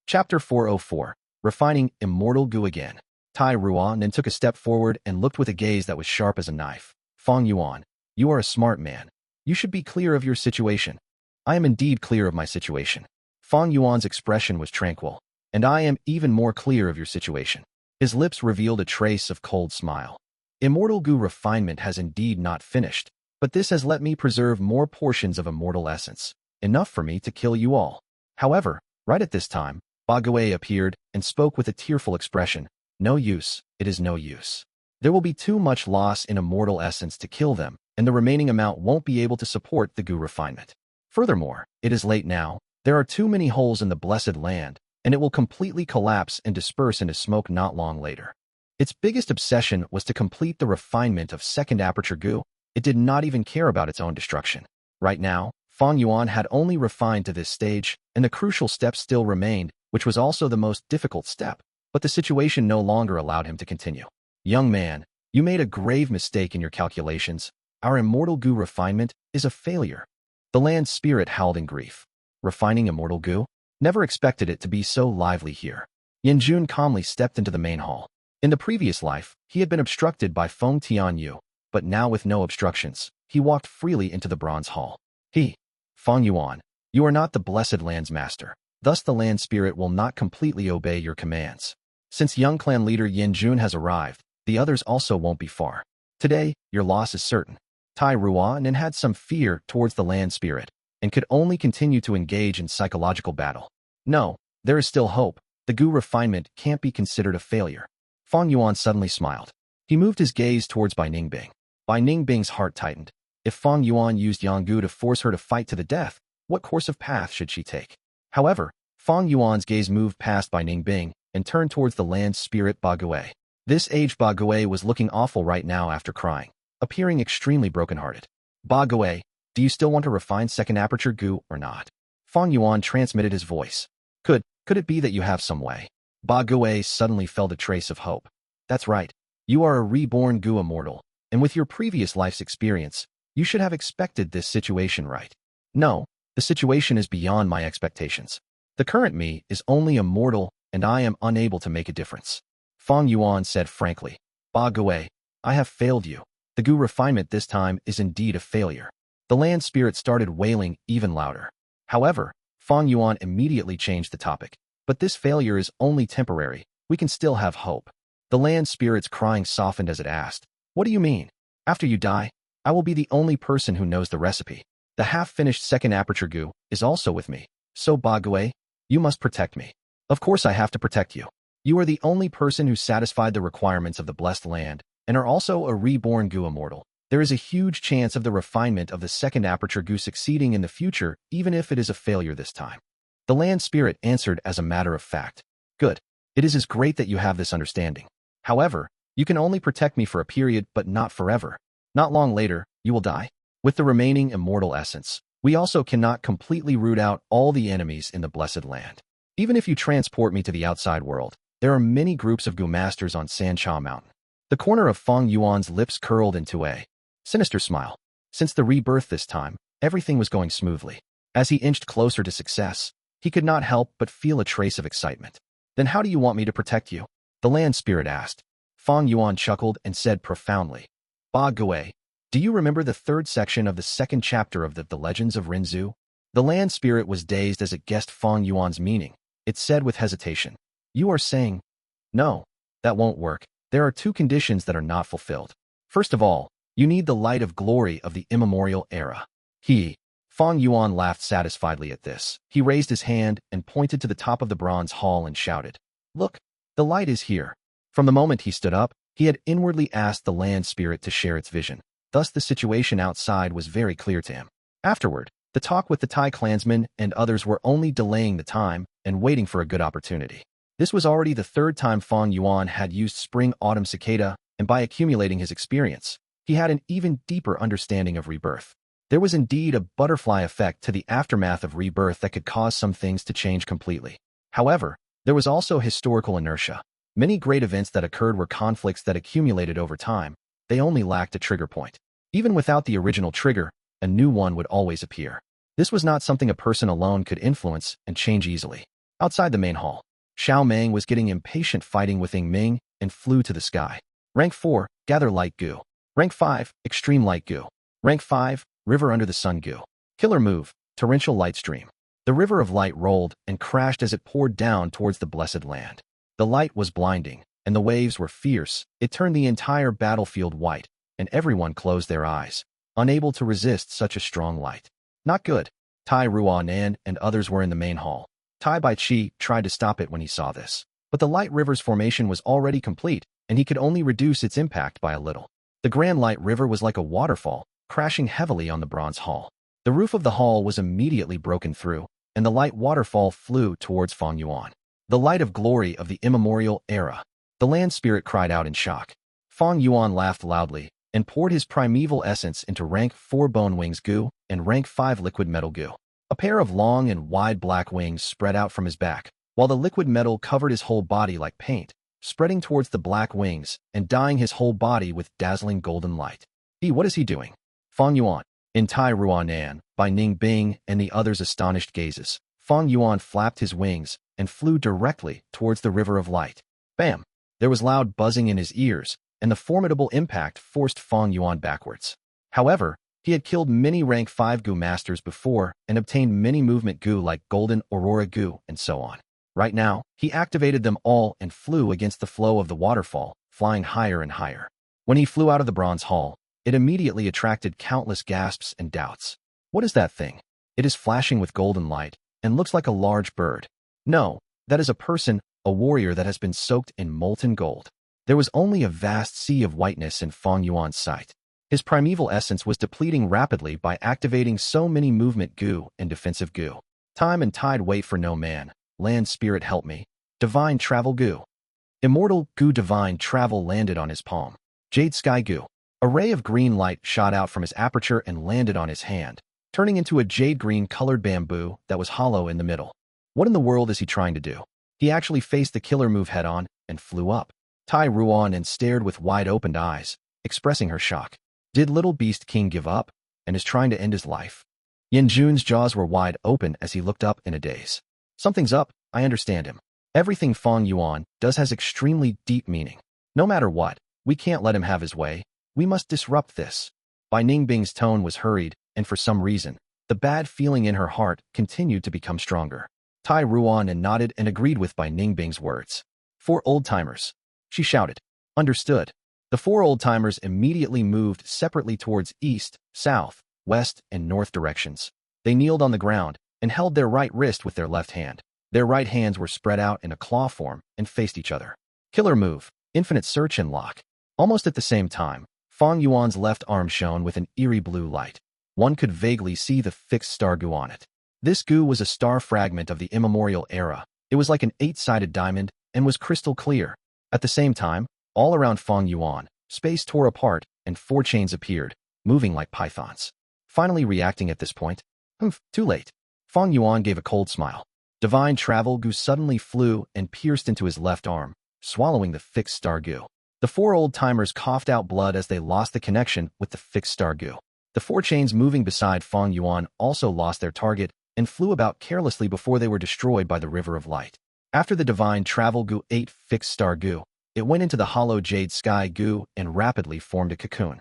Chapter 404. Refining Immortal Gu again. Tai Ruan then took a step forward and looked with a gaze that was sharp as a knife. Fang Yuan, you are a smart man. You should be clear of your situation. I am indeed clear of my situation. Fang Yuan's expression was tranquil. And I am even more clear of your situation. His lips revealed a trace of cold smile. Immortal Gu refinement has indeed not finished, but this has let me preserve more portions of immortal essence, enough for me to kill you all. However, right at this time, Ba Gue appeared and spoke with a tearful expression. No use, it is no use. There will be too much loss in immortal essence to kill them, and the remaining amount won't be able to support the Gu refinement. Furthermore, it is late now, there are too many holes in the blessed land, and it will completely collapse and disperse into smoke not long later. Its biggest obsession was to complete the refinement of second aperture Gu. It did not even care about its own destruction. Right now, Fang Yuan had only refined to this stage, and the crucial step still remained, which was also the most difficult step, but the situation no longer allowed him to continue. Young man, you made a grave mistake in your calculations. Our Immortal Gu refinement is a failure. The land spirit howled in grief. Refining Immortal Gu? Never expected it to be so lively here. Yanjun calmly stepped into the main hall. In the previous life, he had been obstructed by Feng Tianyu, but now with no obstructions, he walked freely into the bronze hall. Fang Yuan, you are not the blessed land's master. Thus the land spirit will not completely obey your commands. Since young clan leader Yanjun has arrived, the others also won't be far. Today, your loss is certain. Tai Ruan had some fear towards the land spirit, and could only continue to engage in psychological battle. No, there is still hope. The Gu refinement can't be considered a failure. Fang Yuan suddenly smiled. He moved his gaze towards Bai Ning Bing. Bai Ning Bing's heart tightened. If Fang Yuan used Yang Gu to force her to fight to the death, what course of path should she take? However, Fang Yuan's gaze moved past Bai Ning Bing and turned towards the land spirit Ba Gue. This aged Ba Gue was looking awful right now after crying, appearing extremely brokenhearted. Ba Gue, do you still want to refine second aperture Gu or not? Fang Yuan transmitted his voice. Could it be that you have some way? Ba Gue suddenly felt a trace of hope. That's right. You are a reborn Gu immortal, and with your previous life's experience, you should have expected this situation, right? No, the situation is beyond my expectations. The current me is only immortal, and I am unable to make a difference. Fang Yuan said frankly. Ba Gue, I have failed you. The Gu refinement this time is indeed a failure. The land spirit started wailing even louder. However, Fang Yuan immediately changed the topic. But this failure is only temporary. We can still have hope. The land spirit's crying softened as it asked, what do you mean? After you die, I will be the only person who knows the recipe. The half-finished second aperture Gu is also with me. So Ba Gue, you must protect me. Of course I have to protect you. You are the only person who satisfied the requirements of the blessed land, and are also a reborn Gu immortal. There is a huge chance of the refinement of the second aperture Gu succeeding in the future, even if it is a failure this time. The land spirit answered as a matter of fact. Good. It is great that you have this understanding. However, you can only protect me for a period, but not forever. Not long later, you will die. With the remaining immortal essence, we also cannot completely root out all the enemies in the blessed land. Even if you transport me to the outside world, there are many groups of Gu masters on Sancha Mountain. The corner of Fang Yuan's lips curled into a sinister smile. Since the rebirth this time, everything was going smoothly. As he inched closer to success, he could not help but feel a trace of excitement. Then how do you want me to protect you? The land spirit asked. Fang Yuan chuckled and said profoundly, Ba Gue, do you remember the third section of the second chapter of the Legends of Rinzu? The land spirit was dazed as it guessed Fang Yuan's meaning. It said with hesitation, You are saying, no, that won't work. There are two conditions that are not fulfilled. First of all, you need the light of glory of the immemorial era. Fang Yuan laughed satisfiedly at this. He raised his hand and pointed to the top of the bronze hall and shouted, Look, the light is here. From the moment he stood up, he had inwardly asked the land spirit to share its vision. Thus the situation outside was very clear to him. Afterward, the talk with the Thai clansmen and others were only delaying the time and waiting for a good opportunity. This was already the third time Fang Yuan had used Spring Autumn Cicada, and by accumulating his experience, he had an even deeper understanding of rebirth. There was indeed a butterfly effect to the aftermath of rebirth that could cause some things to change completely. However, there was also historical inertia. Many great events that occurred were conflicts that accumulated over time. They only lacked a trigger point. Even without the original trigger, a new one would always appear. This was not something a person alone could influence and change easily. Outside the main hall, Xiao Meng was getting impatient fighting with Ying Ming and flew to the sky. Rank 4, Gather Light Gu. Rank 5, Extreme Light Gu. Rank 5, River Under the Sun Gu. Killer Move, Torrential Light Stream. The river of light rolled and crashed as it poured down towards the blessed land. The light was blinding, and the waves were fierce. It turned the entire battlefield white, and everyone closed their eyes, unable to resist such a strong light. Not good. Tai Ruanan and others were in the main hall. Tai Baichi tried to stop it when he saw this, but the light river's formation was already complete, and he could only reduce its impact by a little. The Grand Light River was like a waterfall, crashing heavily on the bronze hall. The roof of the hall was immediately broken through, and the light waterfall flew towards Fang Yuan. The light of glory of the immemorial era. The land spirit cried out in shock. Fang Yuan laughed loudly and poured his primeval essence into rank 4 Bone Wings Gu and rank 5 Liquid Metal Gu. A pair of long and wide black wings spread out from his back, while the liquid metal covered his whole body like paint, spreading towards the black wings and dyeing his whole body with dazzling golden light. What is he doing? Fang Yuan. In Tai Ruanan, Bai Ning Bing and the others' astonished gazes, Fang Yuan flapped his wings and flew directly towards the river of light. Bam! There was loud buzzing in his ears, and the formidable impact forced Fang Yuan backwards. However, he had killed many rank 5 Gu masters before and obtained many movement Gu like Golden Aurora Gu and so on. Right now, he activated them all and flew against the flow of the waterfall, flying higher and higher. When he flew out of the bronze hall, it immediately attracted countless gasps and doubts. What is that thing? It is flashing with golden light and looks like a large bird. No, that is a person, a warrior that has been soaked in molten gold. There was only a vast sea of whiteness in Fang Yuan's sight. His primeval essence was depleting rapidly by activating so many movement Gu and defensive Gu. Time and tide wait for no man. Land spirit help me. Divine Travel Gu. Immortal Gu Divine Travel landed on his palm. Jade Sky Gu. A ray of green light shot out from his aperture and landed on his hand, turning into a jade green colored bamboo that was hollow in the middle. What in the world is he trying to do? He actually faced the killer move head-on and flew up. Tai Ruan and stared with wide-opened eyes, expressing her shock. Did Little Beast King give up and is trying to end his life? Yin Jun's jaws were wide open as he looked up in a daze. Something's up, I understand him. Everything Fang Yuan does has extremely deep meaning. No matter what, we can't let him have his way. We must disrupt this. Bai Ning Bing's tone was hurried, and for some reason, the bad feeling in her heart continued to become stronger. Tai Ruan nodded and agreed with Bai Ning Bing's words. 4 old-timers. She shouted. Understood. The 4 old-timers immediately moved separately towards east, south, west, and north directions. They kneeled on the ground and held their right wrist with their left hand. Their right hands were spread out in a claw form and faced each other. Killer move, infinite search and lock. Almost at the same time, Fang Yuan's left arm shone with an eerie blue light. One could vaguely see the fixed star Gu on it. This Gu was a star fragment of the immemorial era. It was like an 8-sided diamond and was crystal clear. At the same time, all around Fang Yuan, space tore apart and 4 chains appeared, moving like pythons. Finally reacting at this point, too late. Fang Yuan gave a cold smile. Divine Travel Gu suddenly flew and pierced into his left arm, swallowing the fixed star Gu. The 4 old-timers coughed out blood as they lost the connection with the fixed star Gu. The 4 chains moving beside Fang Yuan also lost their target and flew about carelessly before they were destroyed by the River of Light. After the Divine Travel Gu ate fixed star Gu, it went into the hollow jade sky Gu and rapidly formed a cocoon.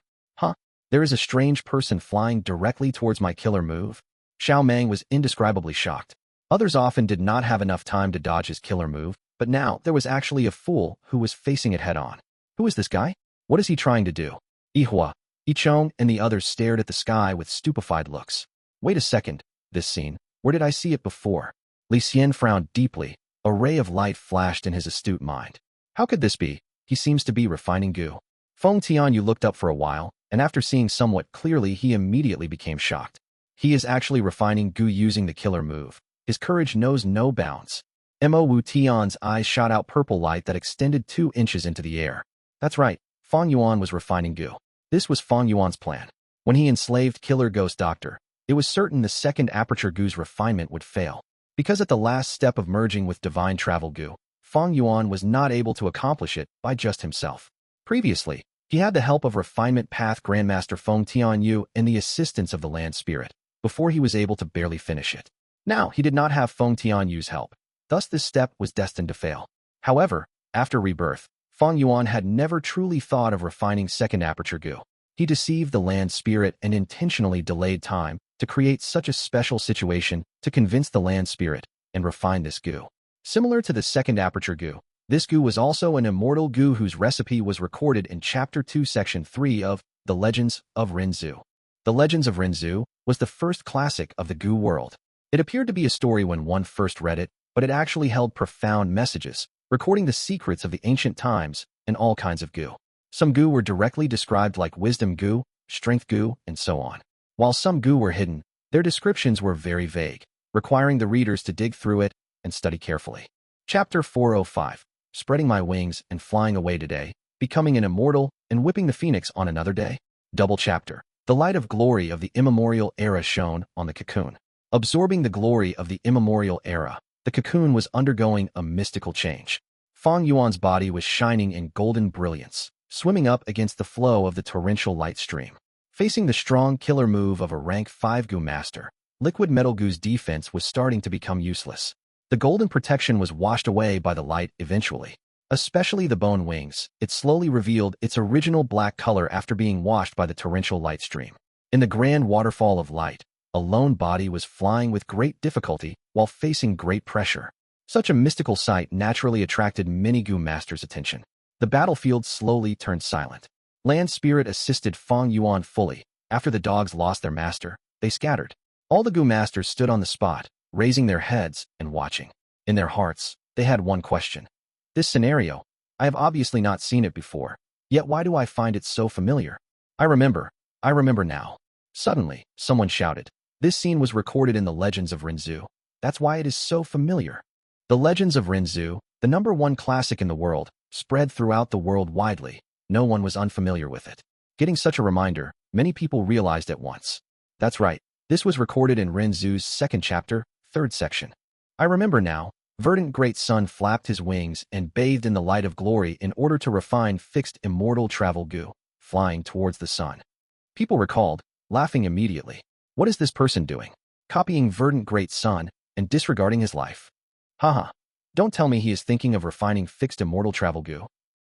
There is a strange person flying directly towards my killer move. Xiao Meng was indescribably shocked. Others often did not have enough time to dodge his killer move, but now there was actually a fool who was facing it head-on. Who is this guy? What is he trying to do? Yihua, Yichong, and the others stared at the sky with stupefied looks. Wait a second, this scene, where did I see it before? Li Xian frowned deeply. A ray of light flashed in his astute mind. How could this be? He seems to be refining Gu. Feng Tianyu looked up for a while, and after seeing somewhat clearly, he immediately became shocked. He is actually refining Gu using the killer move. His courage knows no bounds. Mo Wu Tian's eyes shot out purple light that extended 2 inches into the air. That's right, Fang Yuan was refining Gu. This was Fang Yuan's plan. When he enslaved Killer Ghost Doctor, it was certain the second aperture Gu's refinement would fail. Because at the last step of merging with Divine Travel Gu, Fang Yuan was not able to accomplish it by just himself. Previously, he had the help of Refinement Path Grandmaster Feng Tianyu and the assistance of the Land Spirit, before he was able to barely finish it. Now, he did not have Feng Tianyu's help. Thus, this step was destined to fail. However, after rebirth, Fang Yuan had never truly thought of refining second aperture Gu. He deceived the Land Spirit and intentionally delayed time to create such a special situation to convince the Land Spirit and refine this Gu. Similar to the second aperture Gu, this Gu was also an Immortal Gu whose recipe was recorded in Chapter 2, Section 3 of The Legends of Rinzhu. The Legends of Rinzhu was the first classic of the Gu world. It appeared to be a story when one first read it, but it actually held profound messages, recording the secrets of the ancient times and all kinds of Gu. Some Gu were directly described like Wisdom Gu, Strength Gu, and so on. While some Gu were hidden, their descriptions were very vague, requiring the readers to dig through it and study carefully. Chapter 405. Spreading my wings and flying away today, becoming an immortal and whipping the phoenix on another day. Double chapter. The light of glory of the immemorial era shone on the cocoon. Absorbing the glory of the immemorial era, the cocoon was undergoing a mystical change. Fang Yuan's body was shining in golden brilliance, swimming up against the flow of the torrential light stream. Facing the strong killer move of a rank 5 Gu master, Liquid Metal Gu's defense was starting to become useless. The golden protection was washed away by the light eventually. Especially the bone wings, it slowly revealed its original black color after being washed by the torrential light stream. In the grand waterfall of light, a lone body was flying with great difficulty while facing great pressure. Such a mystical sight naturally attracted many Gu masters' attention. The battlefield slowly turned silent. Land Spirit assisted Fang Yuan fully. After the dogs lost their master, they scattered. All the Gu masters stood on the spot, raising their heads and watching. In their hearts, they had one question. This scenario, I have obviously not seen it before, yet why do I find it so familiar? I remember now. Suddenly, someone shouted. This scene was recorded in the Legends of Rinzhu. That's why it is so familiar. The Legends of Rinzhu, the #1 classic in the world, spread throughout the world widely. No one was unfamiliar with it. Getting such a reminder, many people realized at once. That's right, this was recorded in Rinzhu's 2nd chapter, 3rd section. I remember now. Verdant Great Sun flapped his wings and bathed in the light of glory in order to refine fixed Immortal Travel Gu, flying towards the sun. People recalled, laughing immediately. What is this person doing? Copying Verdant Great Sun and disregarding his life? Haha. Don't tell me he is thinking of refining fixed Immortal Travel Gu.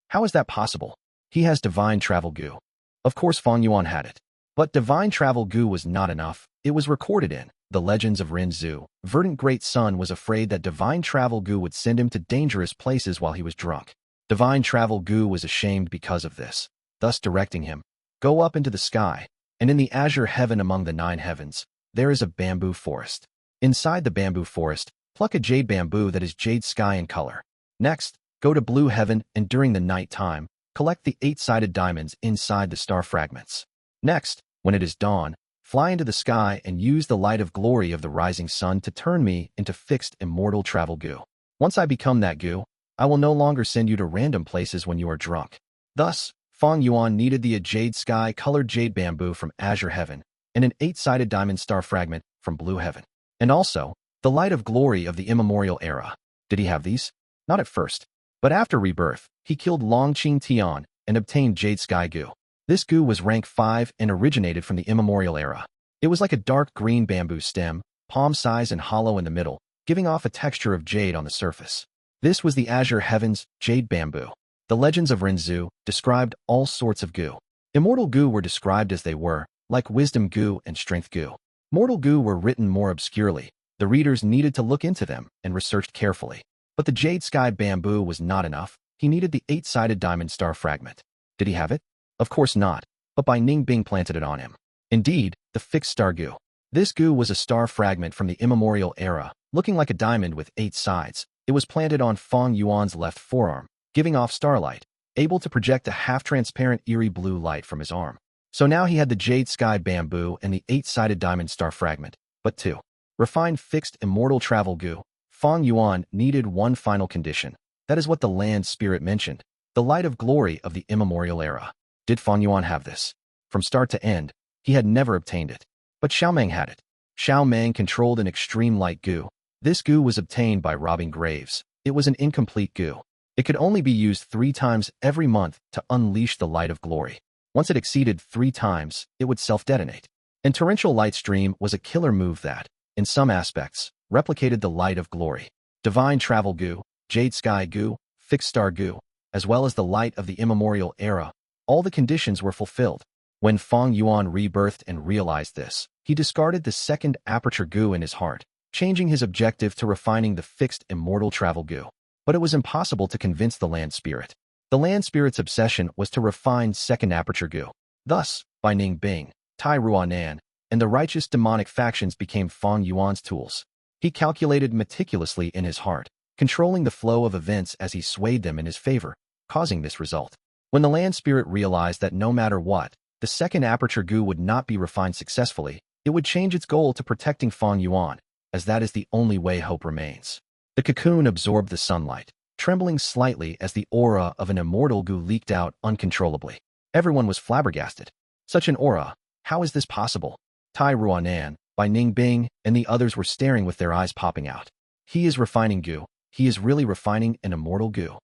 How is that possible? He has Divine Travel Gu. Of course Fang Yuan had it. But Divine Travel Gu was not enough. It was recorded in The Legends of Rinzhu. Verdant Great Sun was afraid that Divine Travel Gu would send him to dangerous places while he was drunk. Divine Travel Gu was ashamed because of this, thus directing him, go up into the sky, and in the azure heaven among the 9 heavens, there is a bamboo forest. Inside the bamboo forest, pluck a jade bamboo that is jade sky in color. Next, go to blue heaven and during the night time, collect the 8-sided diamonds inside the star fragments. Next, when it is dawn, fly into the sky and use the light of glory of the rising sun to turn me into fixed immortal travel Gu. Once I become that Gu, I will no longer send you to random places when you are drunk. Thus, Fang Yuan needed the jade sky-colored jade bamboo from azure heaven and an 8-sided diamond star fragment from blue heaven. And also, the light of glory of the immemorial era. Did he have these? Not at first. But after rebirth, he killed Longqing Tian and obtained Jade Sky Gu. This Gu was rank 5 and originated from the immemorial era. It was like a dark green bamboo stem, palm size and hollow in the middle, giving off a texture of jade on the surface. This was the azure heavens jade bamboo. The legends of Renzu described all sorts of Gu. Immortal Gu were described as they were, like Wisdom Gu and Strength Gu. Mortal Gu were written more obscurely. The readers needed to look into them and researched carefully. But the jade sky bamboo was not enough. He needed the 8-sided diamond star fragment. Did he have it? Of course not, but Bai Ning Bing planted it on him. Indeed, the fixed star Gu. This Gu was a star fragment from the immemorial era, looking like a diamond with 8 sides. It was planted on Fang Yuan's left forearm, giving off starlight, able to project a half-transparent eerie blue light from his arm. So now he had the jade sky bamboo and the 8-sided diamond star fragment. But to refine fixed immortal travel Gu, Fang Yuan needed one final condition. That is what the land spirit mentioned, the light of glory of the immemorial era. Did Fang Yuan have this? From start to end, he had never obtained it. But Xiaomeng had it. Xiaomeng controlled an extreme light Gu. This Gu was obtained by robbing graves. It was an incomplete Gu. It could only be used 3 times every month to unleash the light of glory. Once it exceeded 3 times, it would self-detonate. And torrential light stream was a killer move that, in some aspects, replicated the light of glory. Divine travel Gu, jade sky Gu, fixed star Gu, as well as the light of the immemorial era, all the conditions were fulfilled. When Fang Yuan rebirthed and realized this, he discarded the second aperture Gu in his heart, changing his objective to refining the fixed immortal travel Gu. But it was impossible to convince the land spirit. The land spirit's obsession was to refine second aperture Gu. Thus, Bai Ning Bing, Tai Ruanan, and the righteous demonic factions became Fang Yuan's tools. He calculated meticulously in his heart, controlling the flow of events as he swayed them in his favor, causing this result. When the land spirit realized that no matter what, the second aperture Gu would not be refined successfully, it would change its goal to protecting Fang Yuan, as that is the only way hope remains. The cocoon absorbed the sunlight, trembling slightly as the aura of an immortal Gu leaked out uncontrollably. Everyone was flabbergasted. Such an aura, how is this possible? Tai Ruanan, Bai Ning Bing, and the others were staring with their eyes popping out. He is refining Gu. He is really refining an immortal Gu.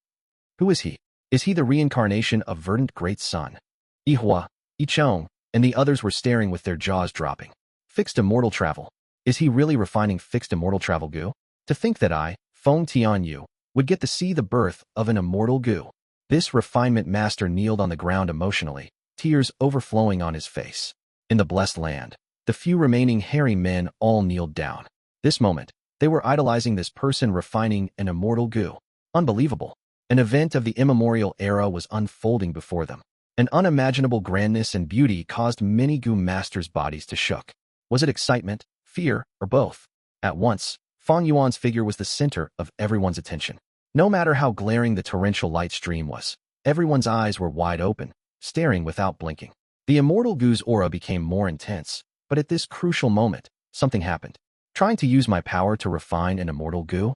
Who is he? Is he the reincarnation of verdant great sun? Yihua, Yichong, and the others were staring with their jaws dropping. Fixed immortal travel. Is he really refining fixed immortal travel Gu? To think that I, Feng Tianyu, would get to see the birth of an immortal Gu. This refinement master kneeled on the ground emotionally, tears overflowing on his face. In the blessed land, the few remaining hairy men all kneeled down. This moment, they were idolizing this person refining an immortal Gu. Unbelievable. An event of the immemorial era was unfolding before them. An unimaginable grandness and beauty caused many Gu masters' bodies to shook. Was it excitement, fear, or both? At once, Fang Yuan's figure was the center of everyone's attention. No matter how glaring the torrential light stream was, everyone's eyes were wide open, staring without blinking. The immortal Gu's aura became more intense, but at this crucial moment, something happened. Trying to use my power to refine an immortal Gu?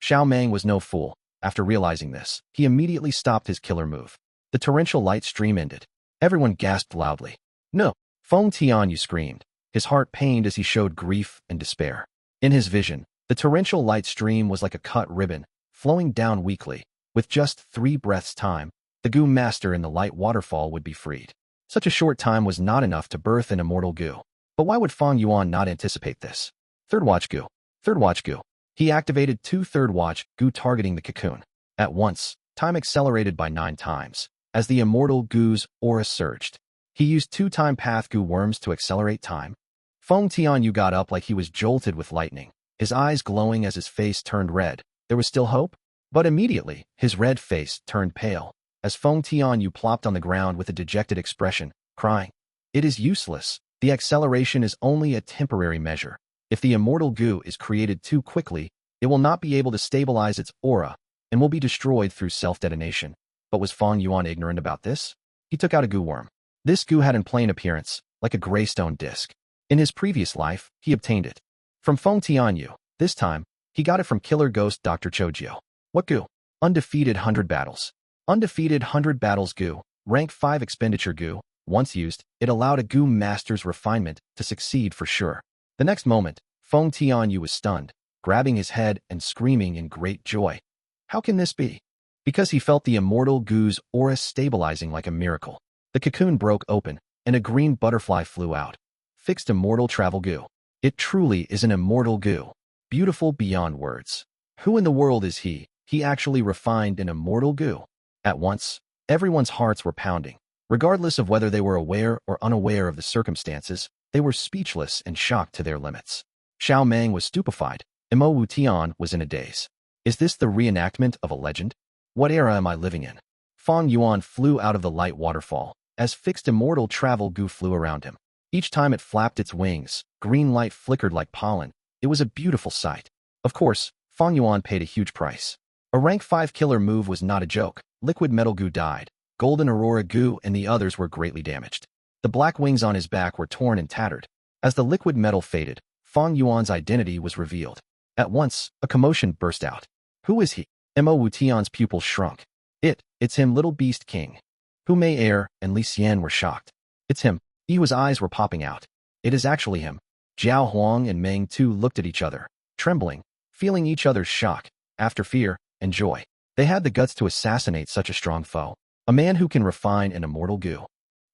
Xiaomeng was no fool. After realizing this, he immediately stopped his killer move. The torrential light stream ended. Everyone gasped loudly. No! Feng Tianyu screamed, his heart pained as he showed grief and despair. In his vision, the torrential light stream was like a cut ribbon, flowing down weakly. With just 3 breaths' time, the Gu master in the light waterfall would be freed. Such a short time was not enough to birth an immortal Gu. But why would Fang Yuan not anticipate this? Third watch Gu. Third watch Gu. He activated 2 third watch Gu targeting the cocoon. At once, time accelerated by 9 times. As the immortal Gu's aura surged, he used 2-time path Gu worms to accelerate time. Feng Tianyu got up like he was jolted with lightning, his eyes glowing as his face turned red. There was still hope? But immediately, his red face turned pale, as Feng Tianyu plopped on the ground with a dejected expression, crying. It is useless. The acceleration is only a temporary measure. If the immortal Gu is created too quickly, it will not be able to stabilize its aura and will be destroyed through self-detonation. But was Fang Yuan ignorant about this? He took out a gu worm. This gu had in plain appearance, like a gray stone disc. In his previous life, he obtained it from Feng Tianyu. This time, he got it from killer ghost Dr. Chojio. What gu? Undefeated 100 battles. Undefeated 100 battles gu, rank 5 expenditure gu. Once used, it allowed a gu master's refinement to succeed for sure. The next moment, Feng Tianyu was stunned, grabbing his head and screaming in great joy. How can this be? Because he felt the Immortal Gu's aura stabilizing like a miracle. The cocoon broke open, and a green butterfly flew out. Fixed Immortal Travel Gu. It truly is an Immortal Gu. Beautiful beyond words. Who in the world is he? He actually refined an Immortal Gu. At once, everyone's hearts were pounding. Regardless of whether they were aware or unaware of the circumstances, they were speechless and shocked to their limits. Xiao Meng was stupefied. Imo Wu Tian was in a daze. Is this the reenactment of a legend? What era am I living in? Fang Yuan flew out of the light waterfall, as fixed Immortal Travel Gu flew around him. Each time it flapped its wings, green light flickered like pollen. It was a beautiful sight. Of course, Fang Yuan paid a huge price. A rank 5 killer move was not a joke. Liquid Metal Gu died. Golden Aurora Gu and the others were greatly damaged. The black wings on his back were torn and tattered. As the liquid metal faded, Fang Yuan's identity was revealed. At once, a commotion burst out. Who is he? Mo Wu Tian's pupils shrunk. It's him, Little Beast King. Hu Mei Air and Li Xian were shocked. It's him. Yihu's eyes were popping out. It is actually him. Jiao Huang and Meng Tu looked at each other, trembling, feeling each other's shock, after fear, and joy. They had the guts to assassinate such a strong foe. A man who can refine an Immortal Gu.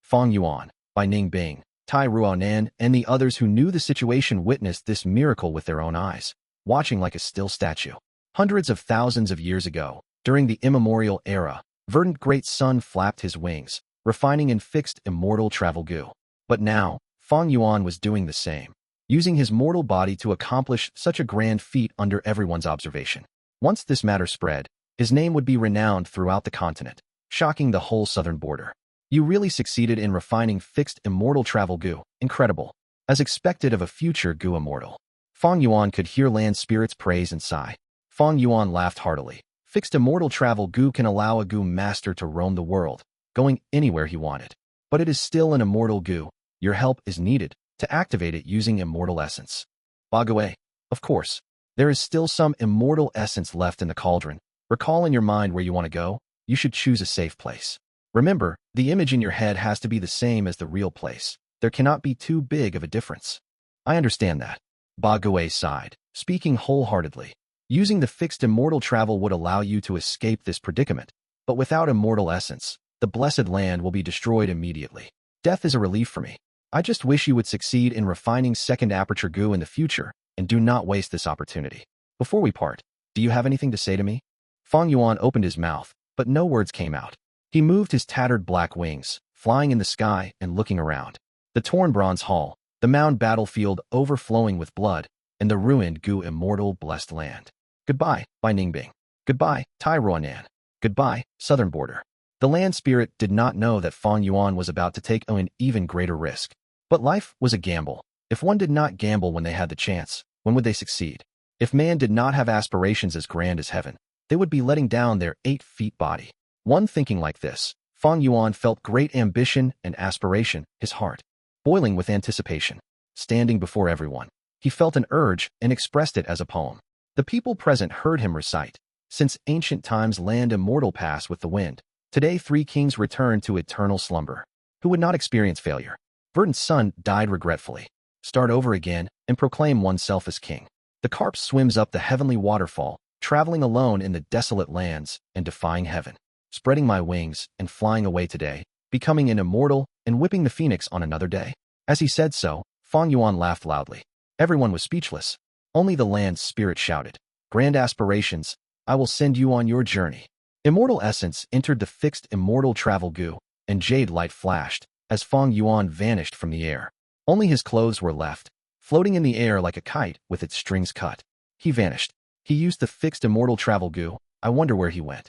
Fang Yuan, Bai Ning Bing, Tai Ruonan, and the others who knew the situation witnessed this miracle with their own eyes, watching like a still statue. Hundreds of thousands of years ago, during the immemorial era, verdant great sun flapped his wings, refining and fixed Immortal Travel Gu. But now, Fang Yuan was doing the same, using his mortal body to accomplish such a grand feat under everyone's observation. Once this matter spread, his name would be renowned throughout the continent, shocking the whole southern border. You really succeeded in refining fixed Immortal Travel Gu. Incredible. As expected of a future Gu Immortal. Fang Yuan could hear land spirits praise and sigh. Fang Yuan laughed heartily. Fixed Immortal Travel Gu can allow a Gu master to roam the world, going anywhere he wanted. But it is still an Immortal Gu. Your help is needed to activate it using Immortal Essence. Bague. Of course. There is still some Immortal Essence left in the cauldron. Recall in your mind where you want to go. You should choose a safe place. Remember, the image in your head has to be the same as the real place. There cannot be too big of a difference. I understand that. Bague sighed, speaking wholeheartedly. Using the fixed Immortal Travel would allow you to escape this predicament, but without Immortal Essence, the blessed land will be destroyed immediately. Death is a relief for me. I just wish you would succeed in refining Second Aperture Gu in the future, and do not waste this opportunity. Before we part, do you have anything to say to me? Fang Yuan opened his mouth, but no words came out. He moved his tattered black wings, flying in the sky and looking around. The torn bronze hall, the mound battlefield overflowing with blood, and the ruined Gu Immortal blessed land. Goodbye, Bai Ning Bing. Goodbye, Tai Ruonan. Goodbye, southern border. The land spirit did not know that Fang Yuan was about to take an even greater risk. But life was a gamble. If one did not gamble when they had the chance, when would they succeed? If man did not have aspirations as grand as heaven, they would be letting down their 8 feet body. One thinking like this, Fang Yuan felt great ambition and aspiration, his heart boiling with anticipation. Standing before everyone, he felt an urge and expressed it as a poem. The people present heard him recite. Since ancient times land immortal pass with the wind, today 3 kings return to eternal slumber. Who would not experience failure? Verdant's son died regretfully. Start over again and proclaim oneself as king. The carp swims up the heavenly waterfall, traveling alone in the desolate lands and defying heaven. Spreading my wings and flying away today, becoming an immortal and whipping the phoenix on another day. As he said so, Fang Yuan laughed loudly. Everyone was speechless. Only the land spirit shouted, "Grand aspirations, I will send you on your journey." Immortal Essence entered the fixed Immortal Travel Gu, and jade light flashed as Fang Yuan vanished from the air. Only his clothes were left, floating in the air like a kite with its strings cut. He vanished. He used the fixed Immortal Travel Gu. I wonder where he went.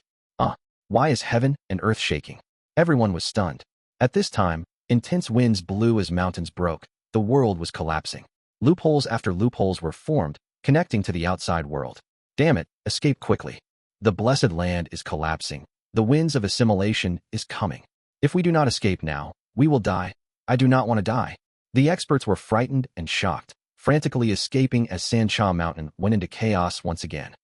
Why is heaven and earth shaking? Everyone was stunned. At this time, intense winds blew as mountains broke. The world was collapsing. Loopholes after loopholes were formed, connecting to the outside world. Damn it, escape quickly. The blessed land is collapsing. The winds of assimilation is coming. If we do not escape now, we will die. I do not want to die. The experts were frightened and shocked, frantically escaping as Sancha Mountain went into chaos once again.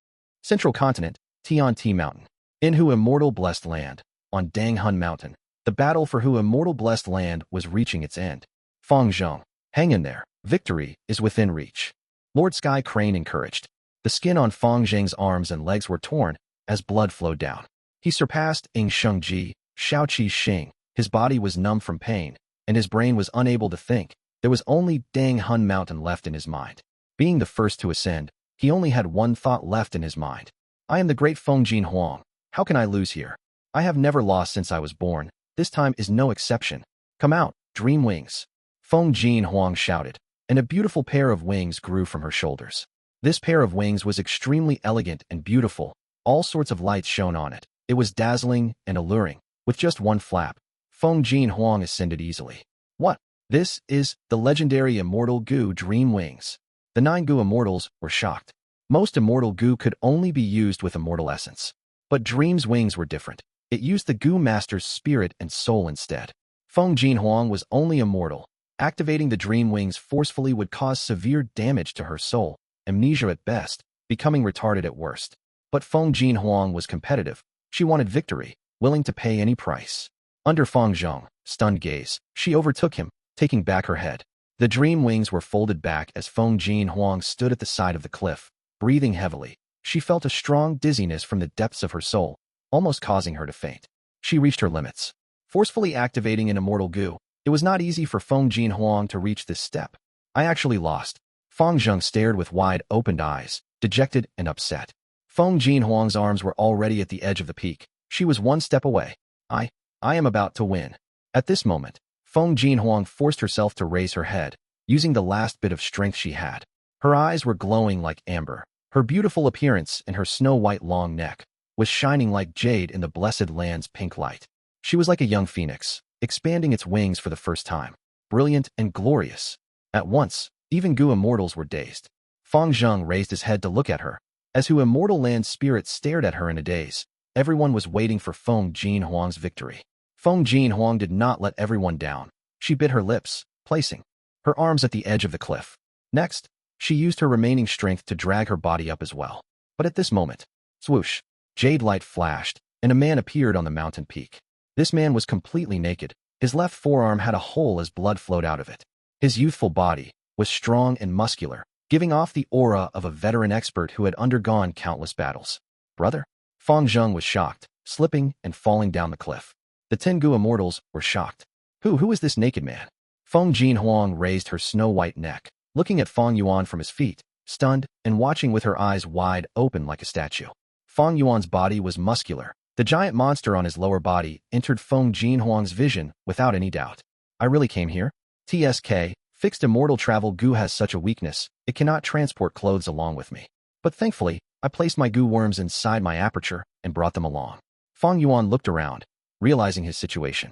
Central Continent, Tian Mountain. In Hu Immortal Blessed Land, on Dang Hun Mountain, the battle for Hu Immortal Blessed Land was reaching its end. Fang Zheng, hang in there. Victory is within reach. Lord Sky Crane encouraged. The skin on Fang Zheng's arms and legs were torn as blood flowed down. He surpassed Ing Shengji, Shaoqi Xing. His body was numb from pain, and his brain was unable to think. There was only Dang Hun Mountain left in his mind. Being the first to ascend, he only had one thought left in his mind. I am the great Feng Jin Huang. How can I lose here? I have never lost since I was born. This time is no exception. Come out, dream wings. Feng Jin Huang shouted, and a beautiful pair of wings grew from her shoulders. This pair of wings was extremely elegant and beautiful. All sorts of lights shone on it. It was dazzling and alluring. With just one flap, Feng Jin Huang ascended easily. What? This is the legendary Immortal Gu dream wings. The 9 Gu Immortals were shocked. Most Immortal Gu could only be used with immortal essence. But Dream's wings were different. It used the Gu Master's spirit and soul instead. Feng Jin Huang was only immortal. Activating the Dream wings forcefully would cause severe damage to her soul, amnesia at best, becoming retarded at worst. But Feng Jin Huang was competitive. She wanted victory, willing to pay any price. Under Fang Zheng's stunned gaze, she overtook him, taking back her head. The Dream wings were folded back as Feng Jin Huang stood at the side of the cliff, breathing heavily. She felt a strong dizziness from the depths of her soul, almost causing her to faint. She reached her limits. Forcefully activating an Immortal Gu, it was not easy for Feng Jin Huang to reach this step. I actually lost. Fang Zheng stared with wide-opened eyes, dejected and upset. Feng Jin Huang's arms were already at the edge of the peak. She was one step away. I am about to win. At this moment, Feng Jin Huang forced herself to raise her head, using the last bit of strength she had. Her eyes were glowing like amber. Her beautiful appearance and her snow-white long neck was shining like jade in the blessed land's pink light. She was like a young phoenix, expanding its wings for the first time, brilliant and glorious. At once, even Gu Immortals were dazed. Fang Zheng raised his head to look at her. As Hu Immortal Land's spirit stared at her in a daze, everyone was waiting for Feng Jin Huang's victory. Feng Jin Huang did not let everyone down. She bit her lips, placing her arms at the edge of the cliff. Next, she used her remaining strength to drag her body up as well. But at this moment, swoosh, jade light flashed, and a man appeared on the mountain peak. This man was completely naked. His left forearm had a hole as blood flowed out of it. His youthful body was strong and muscular, giving off the aura of a veteran expert who had undergone countless battles. Brother? Fang Zheng was shocked, slipping and falling down the cliff. The 10 Gu Immortals were shocked. Who is this naked man? Feng Jin Huang raised her snow-white neck, looking at Fang Yuan from his feet, stunned and watching with her eyes wide open like a statue. Fang Yuan's body was muscular. The giant monster on his lower body entered Feng Jin Huang's vision without any doubt. I really came here? TSK, fixed immortal travel Gu has such a weakness, it cannot transport clothes along with me. But thankfully, I placed my Gu worms inside my aperture and brought them along. Fang Yuan looked around, realizing his situation.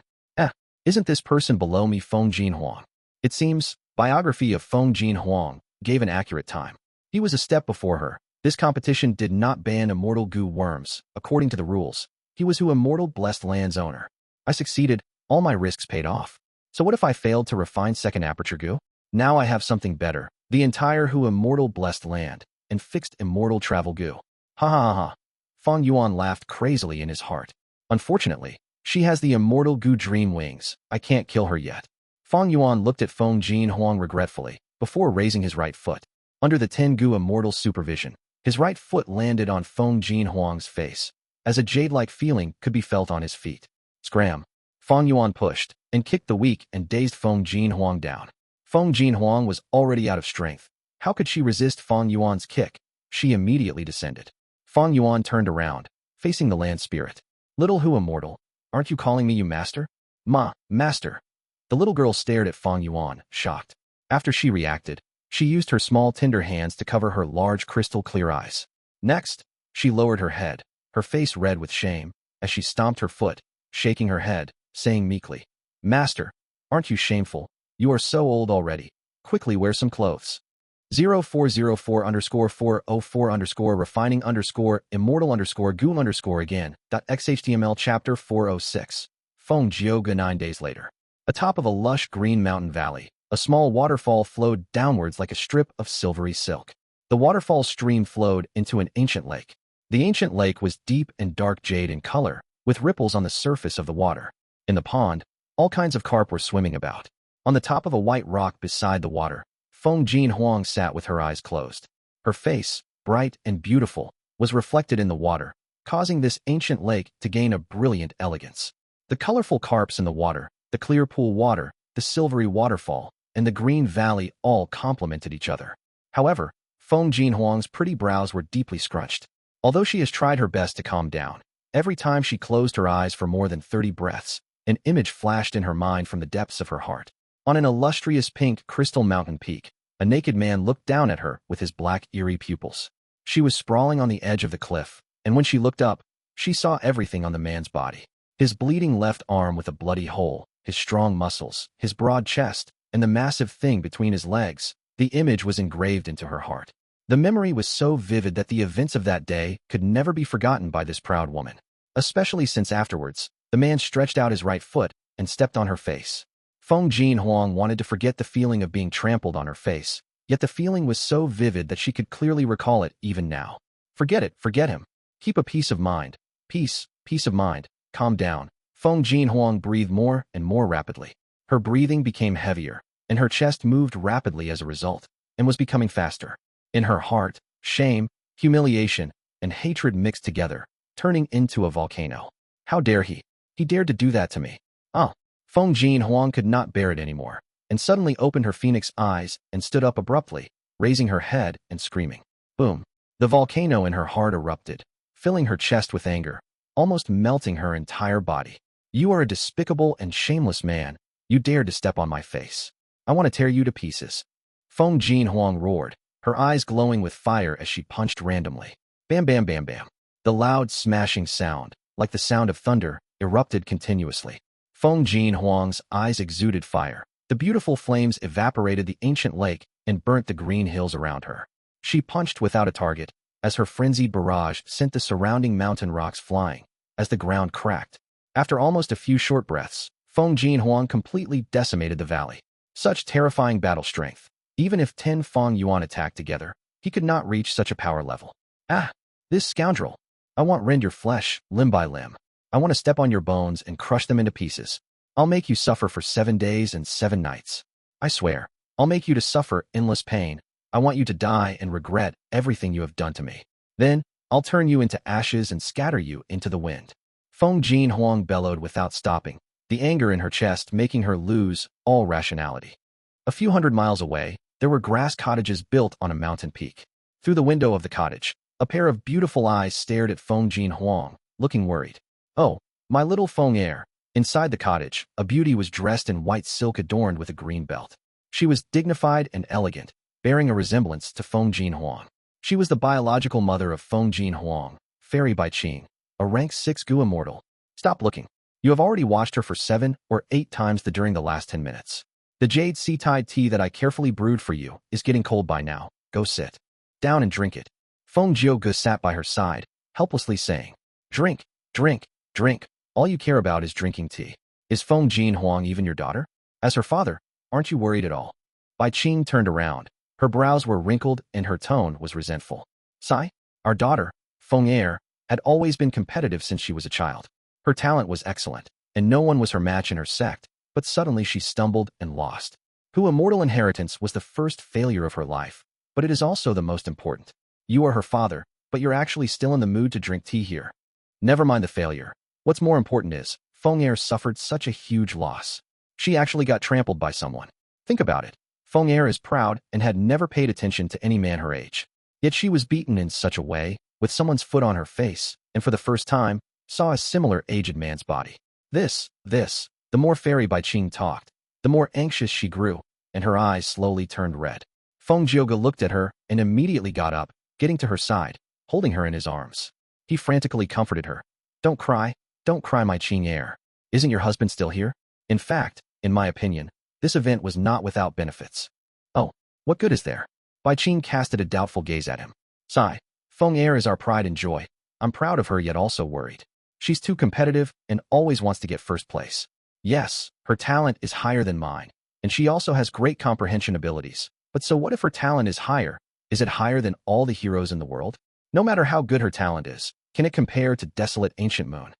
Isn't this person below me Feng Jin Huang? It seems, biography of Feng Jin Huang gave an accurate time. He was a step before her. This competition did not ban Immortal Gu worms, according to the rules. He was Hu Immortal Blessed Land's owner. I succeeded, all my risks paid off. So what if I failed to refine second aperture Gu? Now I have something better, the entire Hu Immortal Blessed Land, and fixed immortal travel Gu. Ha ha ha ha. Fang Yuan laughed crazily in his heart. Unfortunately, she has the Immortal Gu dream wings. I can't kill her yet. Fang Yuan looked at Feng Jin Huang regretfully, before raising his right foot. Under the 10 Gu Immortal's supervision, his right foot landed on Feng Jin Huang's face, as a jade-like feeling could be felt on his feet. Scram. Fang Yuan pushed, and kicked the weak and dazed Feng Jin Huang down. Feng Jin Huang was already out of strength. How could she resist Fang Yuan's kick? She immediately descended. Fang Yuan turned around, facing the land spirit. Little Hu Immortal, aren't you calling me you master? Master. The little girl stared at Fang Yuan, shocked. After she reacted, she used her small tender hands to cover her large crystal-clear eyes. Next, she lowered her head, her face red with shame, as she stomped her foot, shaking her head, saying meekly, Master, aren't you shameful? You are so old already. Quickly wear some clothes. 0404 underscore 404 underscore refining underscore immortal underscore gu underscore again. .xhtml chapter 406. Feng Jiu Ge 9 days later. Atop of a lush green mountain valley, a small waterfall flowed downwards like a strip of silvery silk. The waterfall stream flowed into an ancient lake. The ancient lake was deep and dark jade in color, with ripples on the surface of the water. In the pond, all kinds of carp were swimming about. On the top of a white rock beside the water, Feng Jiu sat with her eyes closed. Her face, bright and beautiful, was reflected in the water, causing this ancient lake to gain a brilliant elegance. The colorful carps in the water, the clear pool water, the silvery waterfall, and the green valley all complemented each other. However, Feng Jiu's pretty brows were deeply scrunched. Although she has tried her best to calm down, every time she closed her eyes for more than 30 breaths, an image flashed in her mind from the depths of her heart. On an illustrious pink crystal mountain peak, a naked man looked down at her with his black, eerie pupils. She was sprawling on the edge of the cliff, and when she looked up, she saw everything on the man's body. His bleeding left arm with a bloody hole, his strong muscles, his broad chest, and the massive thing between his legs. The image was engraved into her heart. The memory was so vivid that the events of that day could never be forgotten by this proud woman, especially since afterwards, the man stretched out his right foot and stepped on her face. Feng Jiu wanted to forget the feeling of being trampled on her face, yet the feeling was so vivid that she could clearly recall it even now. Forget it, forget him. Keep a peace of mind. Peace of mind. Calm down. Feng Jiu breathed more and more rapidly. Her breathing became heavier, and her chest moved rapidly as a result, and was becoming faster. In her heart, shame, humiliation, and hatred mixed together, turning into a volcano. How dare he? He dared to do that to me. Feng Jiu could not bear it anymore, and suddenly opened her phoenix eyes and stood up abruptly, raising her head and screaming. Boom! The volcano in her heart erupted, filling her chest with anger, almost melting her entire body. You are a despicable and shameless man. You dared to step on my face. I want to tear you to pieces. Feng Jiu roared, her eyes glowing with fire as she punched randomly. Bam, bam, bam, bam. The loud smashing sound, like the sound of thunder, erupted continuously. Feng Jiu's eyes exuded fire. The beautiful flames evaporated the ancient lake and burnt the green hills around her. She punched without a target, as her frenzied barrage sent the surrounding mountain rocks flying, as the ground cracked. After almost a few short breaths, Feng Jiu completely decimated the valley. Such terrifying battle strength. Even if 10 Fang Yuan attacked together, he could not reach such a power level. This scoundrel. I want rend your flesh, limb by limb. I want to step on your bones and crush them into pieces. I'll make you suffer for 7 days and 7 nights. I swear, I'll make you to suffer endless pain. I want you to die and regret everything you have done to me. Then, I'll turn you into ashes and scatter you into the wind. Feng Jiu bellowed without stopping, the anger in her chest making her lose all rationality. A few hundred miles away, there were grass cottages built on a mountain peak. Through the window of the cottage, a pair of beautiful eyes stared at Feng Jiu, looking worried. Oh, my little Feng heir. Inside the cottage, a beauty was dressed in white silk adorned with a green belt. She was dignified and elegant, bearing a resemblance to Feng Jiu. She was the biological mother of Feng Jiu, Fairy Bai Qing, a rank 6 Gu immortal. Stop looking. You have already watched her for 7 or 8 times during the last 10 minutes. The jade sea-tide tea that I carefully brewed for you is getting cold by now. Go sit down and drink it. Feng Jiu Ge sat by her side, helplessly saying, Drink, drink, drink. All you care about is drinking tea. Is Feng Jiu even your daughter? As her father, aren't you worried at all? Bai Qing turned around. Her brows were wrinkled and her tone was resentful. Sai, our daughter, Feng heir, had always been competitive since she was a child. Her talent was excellent, and no one was her match in her sect, but suddenly she stumbled and lost. Her immortal inheritance was the first failure of her life, but it is also the most important. You are her father, but you're actually still in the mood to drink tea here. Never mind the failure. What's more important is, Feng heir suffered such a huge loss. She actually got trampled by someone. Think about it. Feng heir is proud and had never paid attention to any man her age. Yet she was beaten in such a way, with someone's foot on her face, and for the first time, saw a similar aged man's body. The more Fairy Bai Qing talked, the more anxious she grew, and her eyes slowly turned red. Feng Jiu Ge looked at her and immediately got up, getting to her side, holding her in his arms. He frantically comforted her. Don't cry, my Qing heir. Isn't your husband still here? In fact, in my opinion, this event was not without benefits. Oh, what good is there? Bai Qing casted a doubtful gaze at him. Sigh. Feng Er is our pride and joy. I'm proud of her yet also worried. She's too competitive and always wants to get first place. Yes, her talent is higher than mine, and she also has great comprehension abilities. But so what if her talent is higher? Is it higher than all the heroes in the world? No matter how good her talent is, can it compare to desolate ancient moon?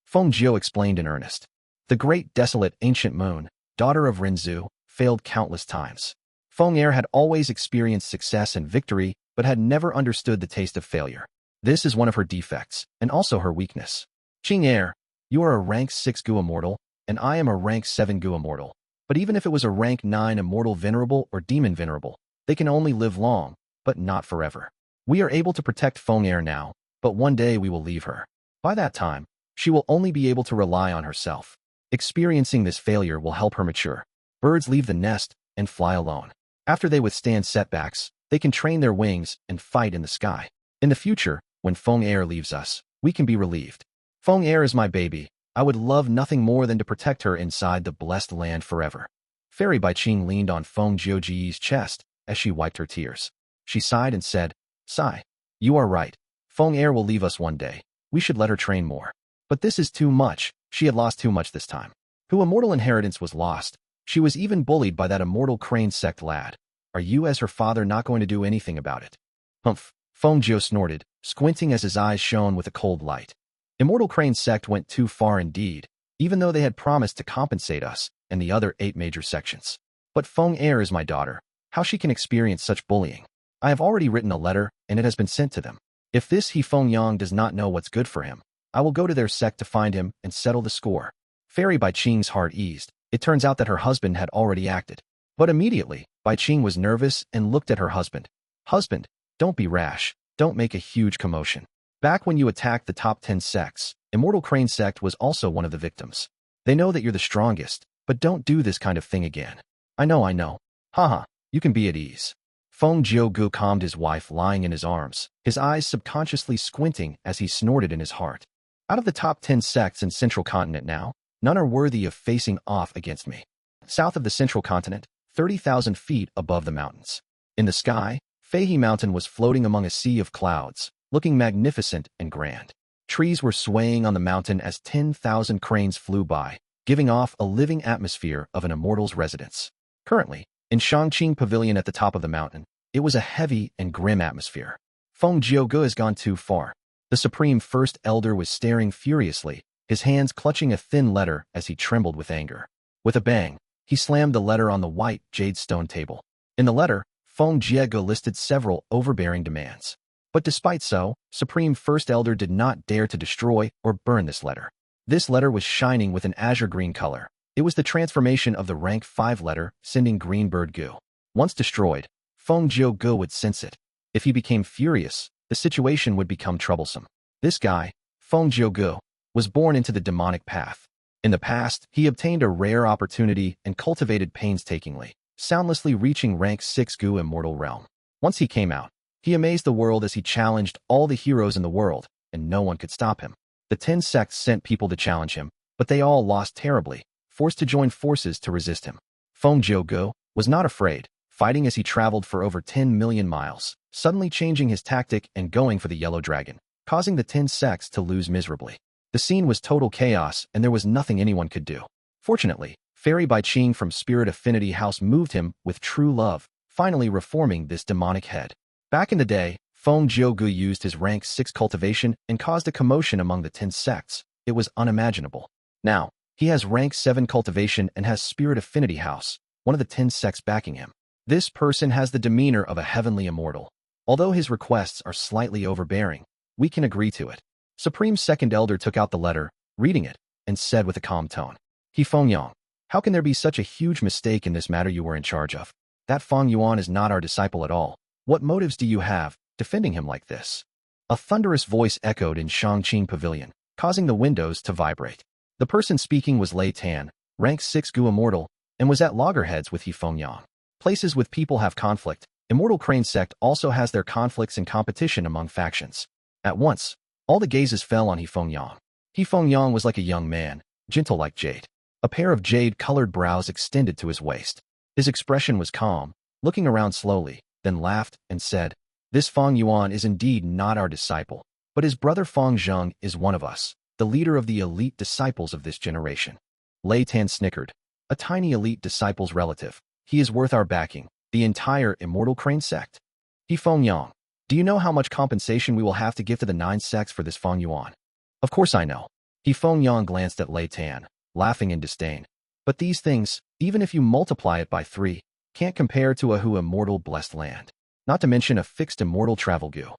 Feng Jiu explained in earnest. The great desolate ancient moon, daughter of Renzu, failed countless times. Feng Er had always experienced success and victory, but had never understood the taste of failure. This is one of her defects, and also her weakness. Qing Er, you are a rank 6 Gu immortal, and I am a rank 7 Gu immortal. But even if it was a rank 9 immortal venerable or demon venerable, they can only live long, but not forever. We are able to protect Feng Er now, but one day we will leave her. By that time, she will only be able to rely on herself. Experiencing this failure will help her mature. Birds leave the nest and fly alone. After they withstand setbacks, they can train their wings and fight in the sky. In the future, when Feng Er leaves us, we can be relieved. Feng Er is my baby. I would love nothing more than to protect her inside the blessed land forever. Fairy Bai Qing leaned on Feng Jiu Ge's chest as she wiped her tears. She sighed and said, Sigh. You are right. Feng Er will leave us one day. We should let her train more. But this is too much. She had lost too much this time. Her immortal inheritance was lost. She was even bullied by that immortal crane sect lad. Are you as her father not going to do anything about it? Humph. Feng Jiu snorted, squinting as his eyes shone with a cold light. Immortal Crane sect went too far indeed, even though they had promised to compensate us and the other 8 major sections. But Feng Er is my daughter. How she can experience such bullying? I have already written a letter, and it has been sent to them. If this He Feng Yang does not know what's good for him, I will go to their sect to find him and settle the score. Fairy Bai Qing's heart eased. It turns out that her husband had already acted. But immediately, Bai Qing was nervous and looked at her husband. Husband, don't be rash. Don't make a huge commotion. Back when you attacked the top 10 sects, Immortal Crane sect was also one of the victims. They know that you're the strongest, but don't do this kind of thing again. I know. Haha, you can be at ease. Feng Jiu Ge calmed his wife lying in his arms, his eyes subconsciously squinting as he snorted in his heart. Out of the top 10 sects in Central Continent now, none are worthy of facing off against me. South of the Central Continent, 30,000 feet above the mountains. In the sky, Feihe Mountain was floating among a sea of clouds, looking magnificent and grand. Trees were swaying on the mountain as 10,000 cranes flew by, giving off a living atmosphere of an immortal's residence. Currently, in Shangqing Pavilion at the top of the mountain, it was a heavy and grim atmosphere. Feng Jiu Ge has gone too far. The Supreme First Elder was staring furiously, his hands clutching a thin letter as he trembled with anger. With a bang, he slammed the letter on the white jade stone table. In the letter, Feng Jiu Ge listed several overbearing demands. But despite so, Supreme First Elder did not dare to destroy or burn this letter. This letter was shining with an azure green color. It was the transformation of the rank 5 letter, sending green bird Gu. Once destroyed, Feng Jiu Ge would sense it. If he became furious, the situation would become troublesome. This guy, Feng Jiu Ge, was born into the demonic path. In the past, he obtained a rare opportunity and cultivated painstakingly, soundlessly reaching rank 6 Gu immortal realm. Once he came out, he amazed the world as he challenged all the heroes in the world, and no one could stop him. The 10 sects sent people to challenge him, but they all lost terribly, forced to join forces to resist him. Feng Jiu Ge was not afraid, fighting as he traveled for over 10 million miles, suddenly changing his tactic and going for the yellow dragon, causing the 10 sects to lose miserably. The scene was total chaos, and there was nothing anyone could do. Fortunately, Fairy Bai Qing from Spirit Affinity House moved him with true love, finally reforming this demonic head. Back in the day, Feng Jiu Ge used his rank 6 cultivation and caused a commotion among the 10 sects. It was unimaginable. Now, he has rank 7 cultivation and has Spirit Affinity House, one of the 10 sects backing him. This person has the demeanor of a heavenly immortal. Although his requests are slightly overbearing, we can agree to it. Supreme Second Elder took out the letter, reading it, and said with a calm tone, He Feng Yang, how can there be such a huge mistake in this matter you were in charge of? That Fang Yuan is not our disciple at all. What motives do you have, defending him like this? A thunderous voice echoed in Shangqing Pavilion, causing the windows to vibrate. The person speaking was Lei Tan, rank 6 Gu immortal, and was at loggerheads with He Feng Yang. Places with people have conflict. Immortal Crane sect also has their conflicts and competition among factions. At once, all the gazes fell on He Feng Yang. He Feng Yang was like a young man, gentle like jade. A pair of jade-colored brows extended to his waist. His expression was calm, looking around slowly, then laughed and said, "This Fang Yuan is indeed not our disciple, but his brother Fang Zheng is one of us, the leader of the elite disciples of this generation." Lei Tan snickered. "A tiny elite disciple's relative. He is worth our backing, the entire Immortal Crane sect." He Feng Yang, "Do you know how much compensation we will have to give to the 9 sects for this Fang Yuan?" "Of course I know." He Feng Yang glanced at Lei Tan, laughing in disdain. "But these things, even if you multiply it by 3, can't compare to a Hu immortal blessed land. Not to mention a fixed immortal travel Gu."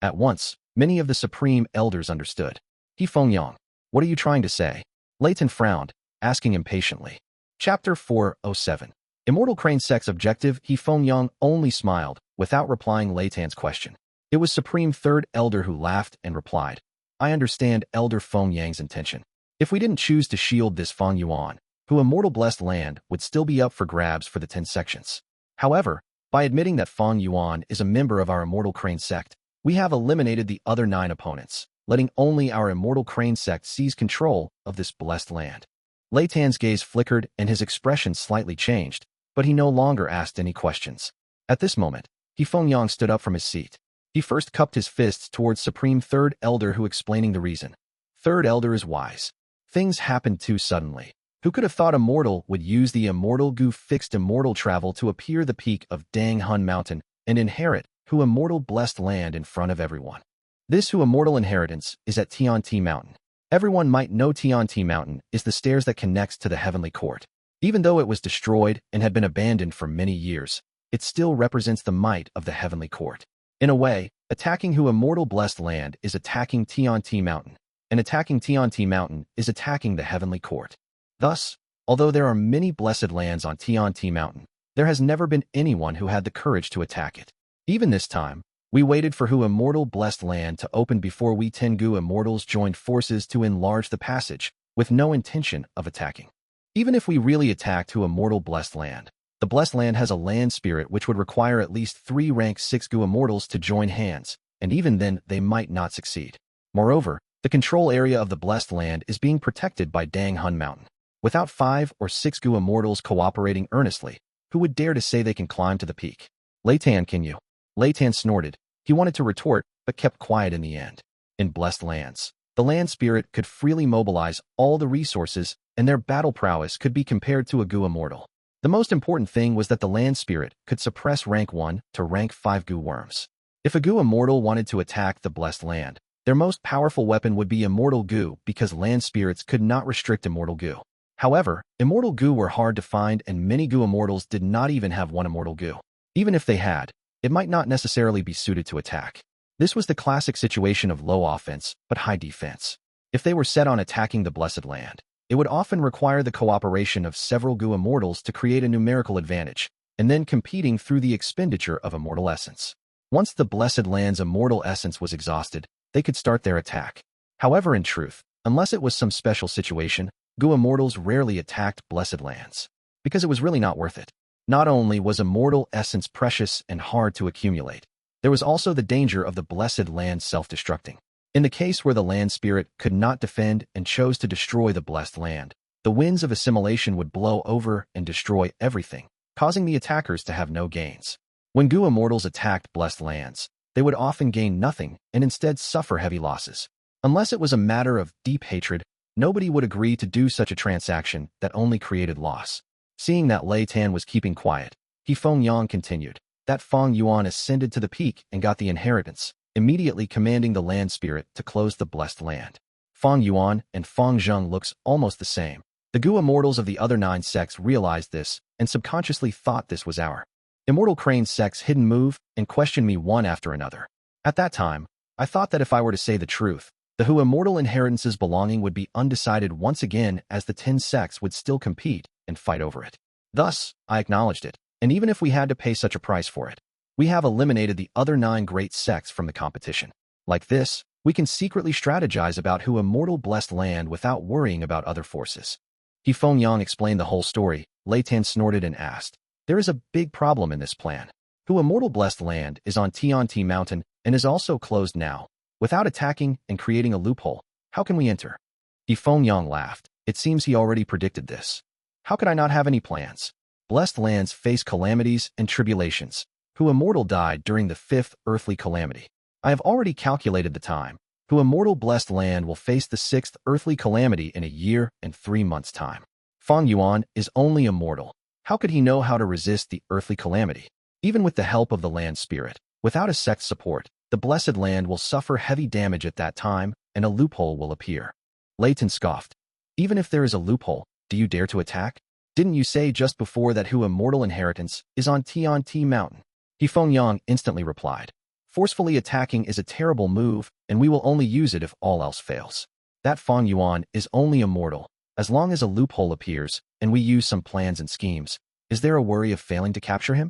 At once, many of the supreme elders understood. He Feng Yang, "What are you trying to say?" Lei Tan frowned, asking impatiently. Chapter 407. Immortal Crane Sect's objective. He Feng Yang only smiled, without replying Lei Tan's question. It was Supreme Third Elder who laughed and replied, "I understand Elder Feng Yang's intention. If we didn't choose to shield this Fang Yuan, Hu immortal blessed land would still be up for grabs for the 10 sections. However, by admitting that Fang Yuan is a member of our Immortal Crane sect, we have eliminated the other 9 opponents, letting only our Immortal Crane sect seize control of this blessed land." Lei Tan's gaze flickered and his expression slightly changed, but he no longer asked any questions. At this moment, He Feng Yang stood up from his seat. He first cupped his fists towards Supreme Third Elder who explaining the reason. Third Elder is wise. Things happened too suddenly. Who could have thought a mortal would use the Immortal Gu fixed immortal travel to appear the peak of Dang Hun Mountain and inherit Hu immortal blessed land in front of everyone? This Hu immortal inheritance is at Tianti Mountain. Everyone might know Tianti Mountain is the stairs that connects to the Heavenly Court. Even though it was destroyed and had been abandoned for many years, it still represents the might of the Heavenly Court. In a way, attacking Hu immortal blessed land is attacking Tianti Mountain, and attacking Tianti Mountain is attacking the Heavenly Court. Thus, although there are many blessed lands on Tianti Mountain, there has never been anyone who had the courage to attack it. Even this time, we waited for Hu immortal blessed land to open before we Tengu immortals joined forces to enlarge the passage, with no intention of attacking. Even if we really attacked Hu immortal blessed land, the blessed land has a land spirit which would require at least 3 rank 6 Gu immortals to join hands, and even then they might not succeed. Moreover, the control area of the blessed land is being protected by Dang Hun Mountain. Without 5 or 6 Gu immortals cooperating earnestly, who would dare to say they can climb to the peak? Lei Tan, can you? Lei Tan snorted. He wanted to retort, but kept quiet in the end. In blessed lands, the land spirit could freely mobilize all the resources, and their battle prowess could be compared to a Gu immortal. The most important thing was that the land spirit could suppress rank 1 to rank 5 Gu worms. If a Gu immortal wanted to attack the blessed land, their most powerful weapon would be Immortal Gu because land spirits could not restrict Immortal Gu. However, Immortal Gu were hard to find and many Gu immortals did not even have one Immortal Gu. Even if they had, it might not necessarily be suited to attack. This was the classic situation of low offense but high defense. If they were set on attacking the blessed land, it would often require the cooperation of several Gu immortals to create a numerical advantage, and then competing through the expenditure of immortal essence. Once the blessed land's immortal essence was exhausted, they could start their attack. However, in truth, unless it was some special situation, Gu immortals rarely attacked blessed lands, because it was really not worth it. Not only was immortal essence precious and hard to accumulate, there was also the danger of the blessed land self-destructing. In the case where the land spirit could not defend and chose to destroy the blessed land, the winds of assimilation would blow over and destroy everything, causing the attackers to have no gains. When Gu immortals attacked blessed lands, they would often gain nothing and instead suffer heavy losses. Unless it was a matter of deep hatred, nobody would agree to do such a transaction that only created loss. Seeing that Lei Tan was keeping quiet, He Feng Yang continued. That Fang Yuan ascended to the peak and got the inheritance, immediately commanding the land spirit to close the blessed land. Fang Yuan and Fang Zheng looks almost the same. The Gu immortals of the other 9 sects realized this and subconsciously thought this was our Immortal Crane sect's hidden move and questioned me one after another. At that time, I thought that if I were to say the truth, the Hu immortal inheritance's belonging would be undecided once again as the 10 sects would still compete and fight over it. Thus, I acknowledged it, and even if we had to pay such a price for it, we have eliminated the other 9 great sects from the competition. Like this, we can secretly strategize about Hu immortal blessed land without worrying about other forces. He Feng Yang explained the whole story. Lei Tan snorted and asked, "There is a big problem in this plan. Hu immortal blessed land is on Tianti Mountain and is also closed now. Without attacking and creating a loophole, how can we enter?" He Feng Yang laughed. It seems he already predicted this. How could I not have any plans? Blessed lands face calamities and tribulations. Hu Immortal died during the 5th earthly calamity. I have already calculated the time. Hu Immortal blessed land will face the 6th earthly calamity in a year and 3 months' time. Fang Yuan is only immortal. How could he know how to resist the earthly calamity? Even with the help of the land spirit, without a sect's support, the blessed land will suffer heavy damage at that time, and a loophole will appear. Leighton scoffed. Even if there is a loophole, do you dare to attack? Didn't you say just before that Hu Immortal inheritance is on Tianti Mountain? He Feng Yang instantly replied. Forcefully attacking is a terrible move, and we will only use it if all else fails. That Fang Yuan is only immortal. As long as a loophole appears, and we use some plans and schemes, is there a worry of failing to capture him?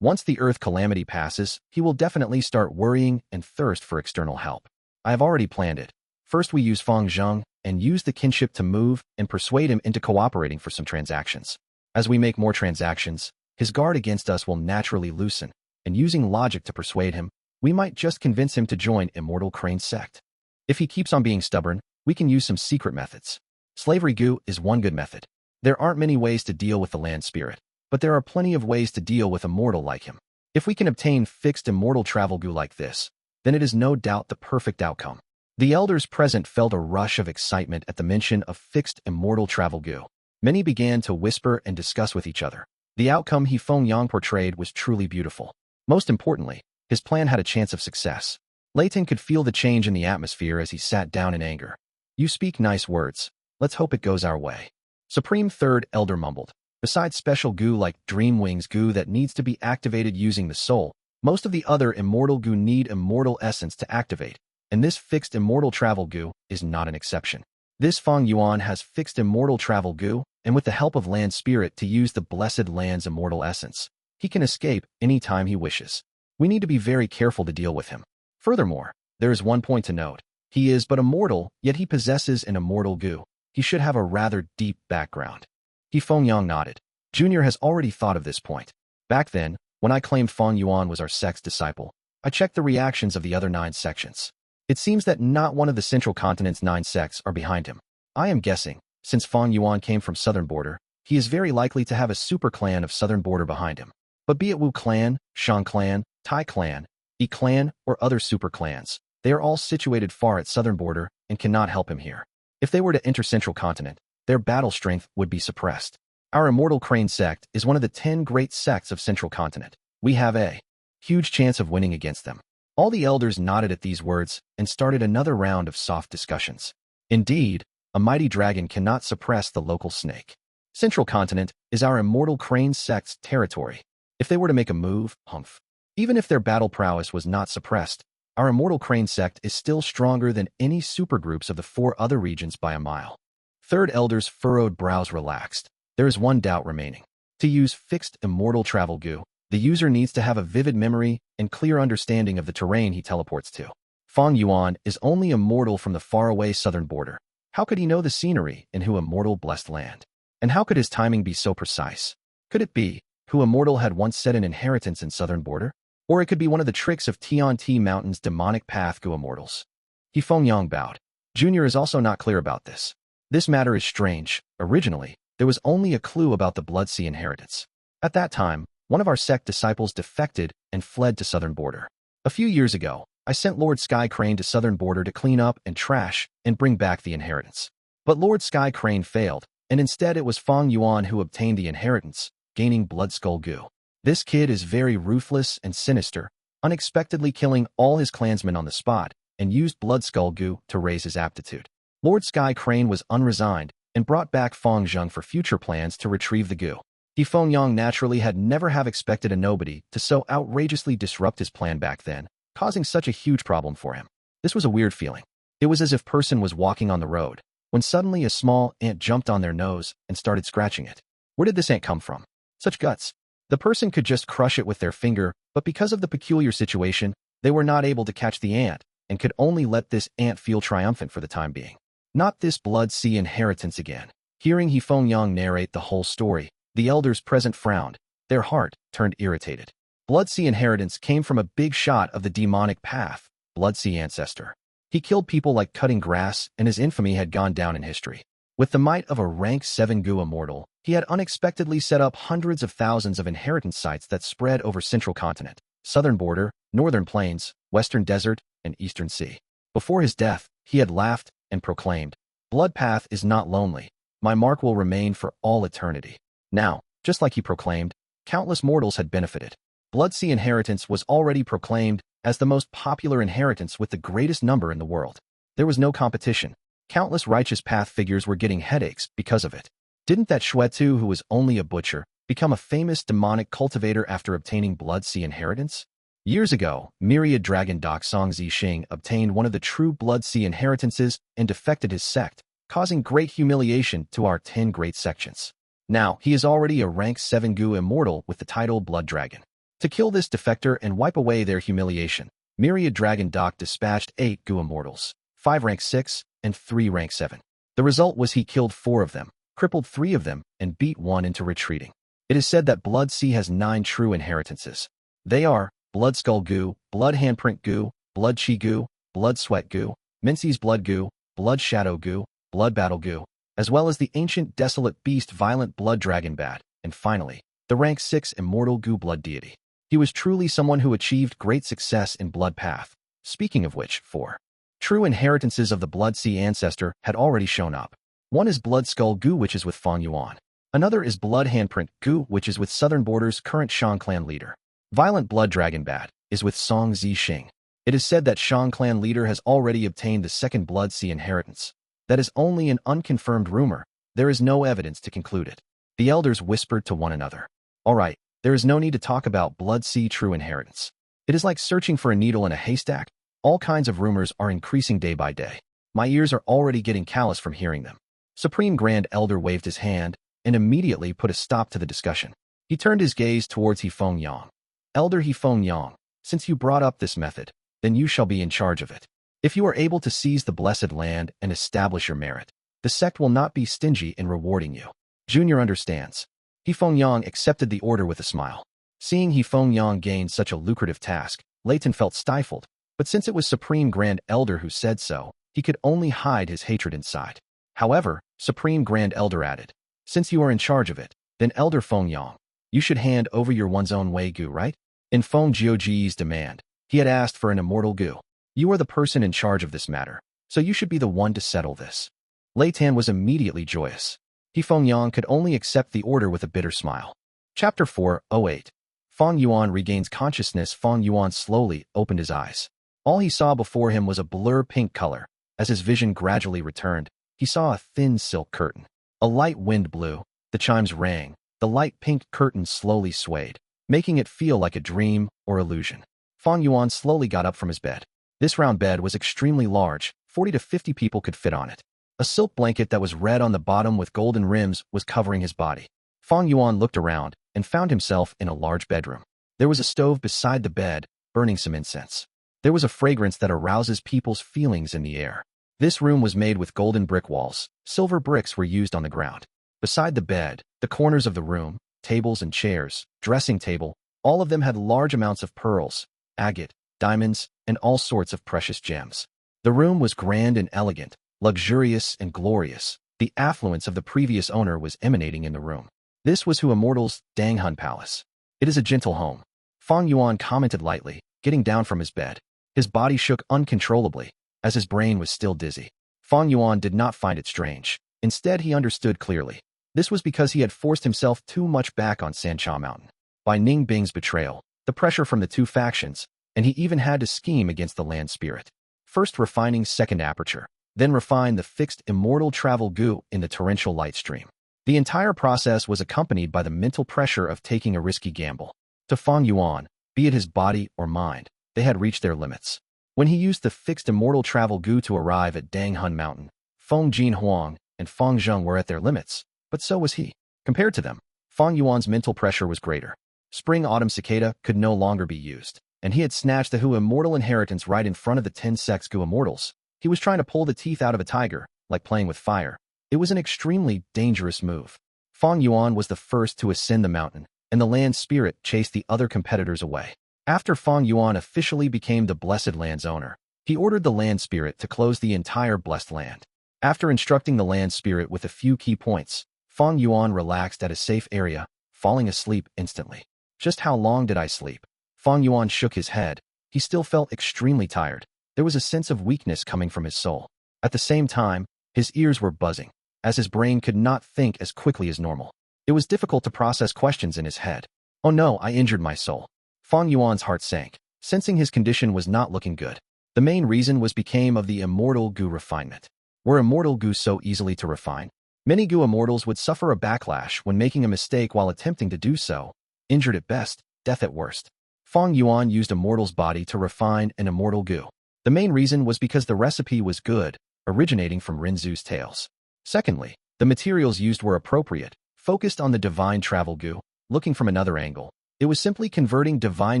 Once the Earth calamity passes, he will definitely start worrying and thirst for external help. I have already planned it. First we use Fang Zheng and use the kinship to move and persuade him into cooperating for some transactions. As we make more transactions, his guard against us will naturally loosen, and using logic to persuade him, we might just convince him to join Immortal Crane's sect. If he keeps on being stubborn, we can use some secret methods. Slavery Gu is one good method. There aren't many ways to deal with the land spirit, but there are plenty of ways to deal with a mortal like him. If we can obtain fixed immortal travel Gu like this, then it is no doubt the perfect outcome. The elders present felt a rush of excitement at the mention of fixed immortal travel Gu. Many began to whisper and discuss with each other. The outcome He Feng Yang portrayed was truly beautiful. Most importantly, his plan had a chance of success. Leighton could feel the change in the atmosphere as he sat down in anger. You speak nice words. Let's hope it goes our way. Supreme Third Elder mumbled. Besides special Gu like Dream Wings Gu that needs to be activated using the soul, most of the other Immortal Gu need immortal essence to activate, and this fixed immortal travel Gu is not an exception. This Fang Yuan has fixed immortal travel Gu, and with the help of land spirit to use the blessed land's immortal essence, he can escape any time he wishes. We need to be very careful to deal with him. Furthermore, there is one point to note. He is but a mortal, yet he possesses an immortal Gu. He should have a rather deep background. He Feng Yang nodded. Junior has already thought of this point. Back then, when I claimed Fang Yuan was our sect's disciple, I checked the reactions of the other 9 sections. It seems that not one of the Central Continent's 9 sects are behind him. I am guessing, since Fang Yuan came from Southern Border, he is very likely to have a super clan of Southern Border behind him. But be it Wu clan, Shan clan, Tai clan, Yi clan, or other super clans, they are all situated far at Southern Border and cannot help him here. If they were to enter Central Continent, their battle strength would be suppressed. Our Immortal Crane sect is one of the 10 great sects of Central Continent. We have a huge chance of winning against them. All the elders nodded at these words and started another round of soft discussions. Indeed, a mighty dragon cannot suppress the local snake. Central Continent is our Immortal Crane sect's territory. If they were to make a move, humph. Even if their battle prowess was not suppressed, our Immortal Crane sect is still stronger than any supergroups of the 4 other regions by a mile. Third Elder's furrowed brows relaxed. There is one doubt remaining. To use fixed immortal travel Gu, the user needs to have a vivid memory and clear understanding of the terrain he teleports to. Fang Yuan is only immortal from the faraway Southern Border. How could he know the scenery in Hu Immortal blessed land? And how could his timing be so precise? Could it be Hu Immortal had once set an inheritance in Southern Border? Or it could be one of the tricks of Tianti Mountain's demonic path Gu Immortals. He Feng Yang bowed. Junior is also not clear about this. This matter is strange. Originally, there was only a clue about the Blood Sea inheritance. At that time, one of our sect disciples defected and fled to Southern Border. A few years ago, I sent Lord Sky Crane to Southern Border to clean up and trash and bring back the inheritance. But Lord Sky Crane failed, and instead it was Fang Yuan who obtained the inheritance, gaining Blood Skull Gu. This kid is very ruthless and sinister, unexpectedly killing all his clansmen on the spot, and used Blood Skull Gu to raise his aptitude. Lord Sky Crane was unresigned and brought back Fang Zheng for future plans to retrieve the Gu. He Feng Yang naturally had never have expected a nobody to so outrageously disrupt his plan back then, causing such a huge problem for him. This was a weird feeling. It was as if person was walking on the road, when suddenly a small ant jumped on their nose and started scratching it. Where did this ant come from? Such guts. The person could just crush it with their finger, but because of the peculiar situation, they were not able to catch the ant, and could only let this ant feel triumphant for the time being. Not this Blood Sea inheritance again. Hearing He Feng Yang narrate the whole story, the elders present frowned. Their heart turned irritated. Blood Sea inheritance came from a big shot of the demonic path, Blood Sea ancestor. He killed people like cutting grass, and his infamy had gone down in history. With the might of a rank 7 Gu immortal, he had unexpectedly set up hundreds of thousands of inheritance sites that spread over Central Continent, Southern Border, Northern Plains, Western Desert, and Eastern Sea. Before his death, he had laughed and proclaimed, "Blood path is not lonely. My mark will remain for all eternity." Now, just like he proclaimed, countless mortals had benefited. Blood Sea inheritance was already proclaimed as the most popular inheritance with the greatest number in the world. There was no competition. Countless righteous path figures were getting headaches because of it. Didn't that Xuetu, who was only a butcher, become a famous demonic cultivator after obtaining Blood Sea inheritance? Years ago, myriad dragon Doc Song Zixing obtained one of the true Blood Sea inheritances and defected his sect, causing great humiliation to our 10 great sections. Now, he is already a rank 7 Gu immortal with the title Blood Dragon. To kill this defector and wipe away their humiliation, myriad dragon Doc dispatched 8 Gu immortals, 5 rank 6, and 3 rank 7. The result was he killed 4 of them, crippled 3 of them, and beat 1 into retreating. It is said that Blood Sea has 9 true inheritances. They are Blood Skull Gu, Blood Handprint Gu, Blood Chi Gu, Blood Sweat Gu, Mincy's Blood Gu, Blood Shadow Gu, Blood Battle Gu, as well as the ancient desolate beast Violent Blood Dragon Bat, and finally, the rank 6 Immortal Gu Blood Deity. He was truly someone who achieved great success in Blood Path. Speaking of which, 4 true inheritances of the Blood Sea ancestor had already shown up. One is Blood Skull Gu, which is with Fang Yuan. Another is Blood Handprint Gu, which is with Southern Border's current Shang clan leader. Violent Blood Dragon Bat is with Song Zixing. It is said that Shang clan leader has already obtained the second Blood Sea inheritance. That is only an unconfirmed rumor. There is no evidence to conclude it. The elders whispered to one another. All right, there is no need to talk about Blood Sea true inheritance. It is like searching for a needle in a haystack. All kinds of rumors are increasing day by day. My ears are already getting callous from hearing them. Supreme Grand Elder waved his hand and immediately put a stop to the discussion. He turned his gaze towards Feng Yang. Elder Feng Yang, since you brought up this method, then you shall be in charge of it. If you are able to seize the blessed land and establish your merit, the sect will not be stingy in rewarding you. Junior understands. Feng Yang accepted the order with a smile. Seeing Feng Yang gain such a lucrative task, Leighton felt stifled, but since it was Supreme Grand Elder who said so, he could only hide his hatred inside. However, Supreme Grand Elder added, since you are in charge of it, then Elder Feng Yang, you should hand over your one's own Wei Gu, right? In Feng Jiu Ge's demand, he had asked for an Immortal Gu. You are the person in charge of this matter, so you should be the one to settle this. Lei Tan was immediately joyous. Feng Yang could only accept the order with a bitter smile. Chapter 4:08. Fang Yuan regains consciousness. Fang Yuan slowly opened his eyes. All he saw before him was a blur pink color. As his vision gradually returned, he saw a thin silk curtain. A light wind blew, the chimes rang, the light pink curtain slowly swayed, making it feel like a dream or illusion. Fang Yuan slowly got up from his bed. This round bed was extremely large, 40 to 50 people could fit on it. A silk blanket that was red on the bottom with golden rims was covering his body. Fang Yuan looked around and found himself in a large bedroom. There was a stove beside the bed, burning some incense. There was a fragrance that arouses people's feelings in the air. This room was made with golden brick walls. Silver bricks were used on the ground. Beside the bed, the corners of the room, tables and chairs, dressing table, all of them had large amounts of pearls, agate, diamonds, and all sorts of precious gems. The room was grand and elegant, luxurious and glorious. The affluence of the previous owner was emanating in the room. This was Hu Immortal's Danghun Palace. It is a gentle home. Fang Yuan commented lightly, getting down from his bed. His body shook uncontrollably, as his brain was still dizzy. Fang Yuan did not find it strange. Instead, he understood clearly. This was because he had forced himself too much back on Sancha Mountain. Bai Ning Bing's betrayal, the pressure from the two factions, and he even had to scheme against the land spirit. First refining second aperture, then refine the fixed immortal travel Gu in the torrential light stream. The entire process was accompanied by the mental pressure of taking a risky gamble. To Fang Yuan, be it his body or mind, they had reached their limits. When he used the fixed immortal travel Gu to arrive at Danghun Mountain, Feng Jin Huang and Fang Zheng were at their limits, but so was he. Compared to them, Fang Yuan's mental pressure was greater. Spring Autumn Cicada could no longer be used, and he had snatched the Hu Immortal inheritance right in front of the 10 Sects Gu Immortals. He was trying to pull the teeth out of a tiger, like playing with fire. It was an extremely dangerous move. Fang Yuan was the first to ascend the mountain, and the land spirit chased the other competitors away. After Fang Yuan officially became the blessed land's owner, he ordered the land spirit to close the entire blessed land. After instructing the land spirit with a few key points, Fang Yuan relaxed at a safe area, falling asleep instantly. Just how long did I sleep? Fang Yuan shook his head. He still felt extremely tired. There was a sense of weakness coming from his soul. At the same time, his ears were buzzing, as his brain could not think as quickly as normal. It was difficult to process questions in his head. Oh no, I injured my soul. Fang Yuan's heart sank, sensing his condition was not looking good. The main reason was became of the Immortal Gu refinement. Were Immortal Gu so easily to refine? Many Gu immortals would suffer a backlash when making a mistake while attempting to do so, injured at best, death at worst. Fang Yuan used a mortal's body to refine an Immortal Gu. The main reason was because the recipe was good, originating from Rinzu's tales. Secondly, the materials used were appropriate, focused on the divine travel Gu. Looking from another angle, it was simply converting divine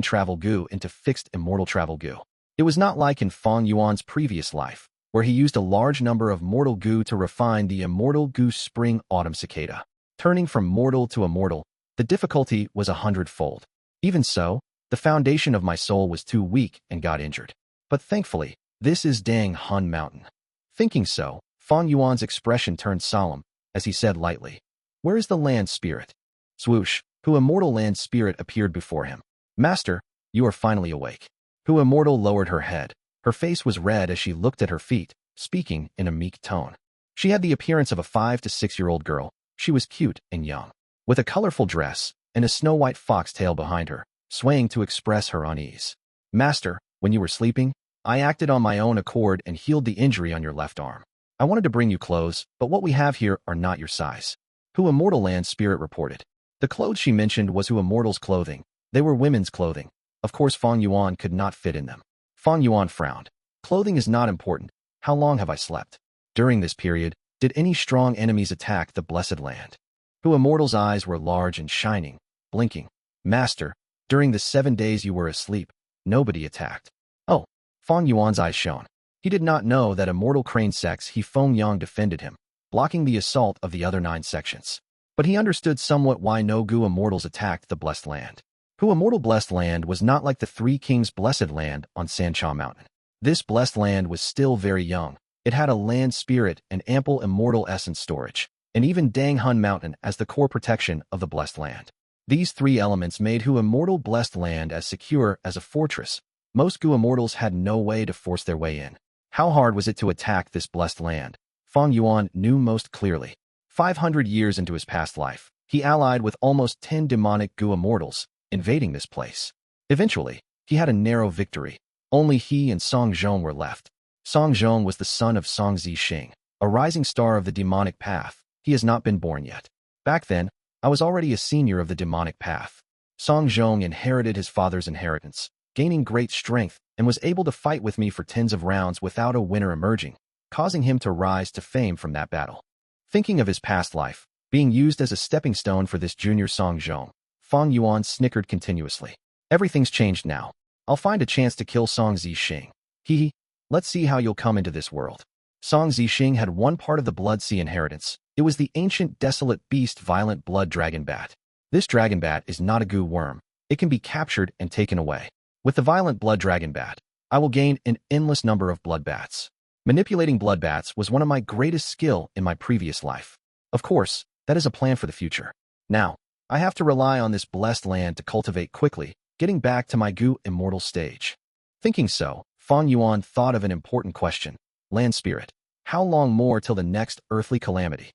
travel Gu into fixed immortal travel Gu. It was not like in Fang Yuan's previous life, where he used a large number of mortal Gu to refine the Immortal Gu spring Autumn Cicada. Turning from mortal to immortal, the difficulty was 100-fold. Even so, the foundation of my soul was too weak and got injured. But thankfully, this is Dang Hun Mountain. Thinking so, Fang Yuan's expression turned solemn, as he said lightly, "Where is the land spirit?" Swoosh, Hu Immortal Land Spirit appeared before him. "Master, you are finally awake." Hu Immortal lowered her head. Her face was red as she looked at her feet, speaking in a meek tone. She had the appearance of a 5 to 6-year-old girl. She was cute and young, with a colorful dress and a snow-white foxtail behind her, swaying to express her unease. "Master, when you were sleeping, I acted on my own accord and healed the injury on your left arm. I wanted to bring you clothes, but what we have here are not your size." Hu Immortal Land Spirit reported. The clothes she mentioned was Hu Immortal's clothing. They were women's clothing. Of course, Fang Yuan could not fit in them. Fang Yuan frowned. "Clothing is not important. How long have I slept?" During this period, did any strong enemies attack the blessed land? Hu Immortal's eyes were large and shining, blinking. "Master, during the 7 days you were asleep, nobody attacked." Oh, Fang Yuan's eyes shone. He did not know that Immortal Crane Sects he Feng Yang defended him, blocking the assault of the other 9 sections. But he understood somewhat why no Gu immortals attacked the blessed land. Hu Immortal Blessed Land was not like the 3 Kings' blessed land on Sancha Mountain. This blessed land was still very young. It had a land spirit and ample immortal essence storage, and even Dang Hun Mountain as the core protection of the blessed land. These 3 elements made Hu Immortal Blessed Land as secure as a fortress. Most Gu immortals had no way to force their way in. How hard was it to attack this blessed land? Fang Yuan knew most clearly. 500 years into his past life, he allied with almost 10 demonic Gu immortals, invading this place. Eventually, he had a narrow victory. Only he and Song Zhong were left. Song Zhong was the son of Song Zixing, a rising star of the demonic path. He has not been born yet. Back then, I was already a senior of the demonic path. Song Zhong inherited his father's inheritance, gaining great strength, and was able to fight with me for tens of rounds without a winner emerging, causing him to rise to fame from that battle. Thinking of his past life, being used as a stepping stone for this junior Song Zhong, Fang Yuan snickered continuously. Everything's changed now. I'll find a chance to kill Song Zixing. Hee. Let's see how you'll come into this world. Song Zixing had one part of the Blood Sea inheritance. It was the ancient desolate beast violent blood dragon bat. This dragon bat is not a Gu worm. It can be captured and taken away. With the violent blood dragon bat, I will gain an endless number of blood bats. Manipulating blood bats was one of my greatest skill in my previous life. Of course, that is a plan for the future. Now, I have to rely on this blessed land to cultivate quickly, getting back to my Gu immortal stage. Thinking so, Fang Yuan thought of an important question. Land spirit, how long more till the next earthly calamity?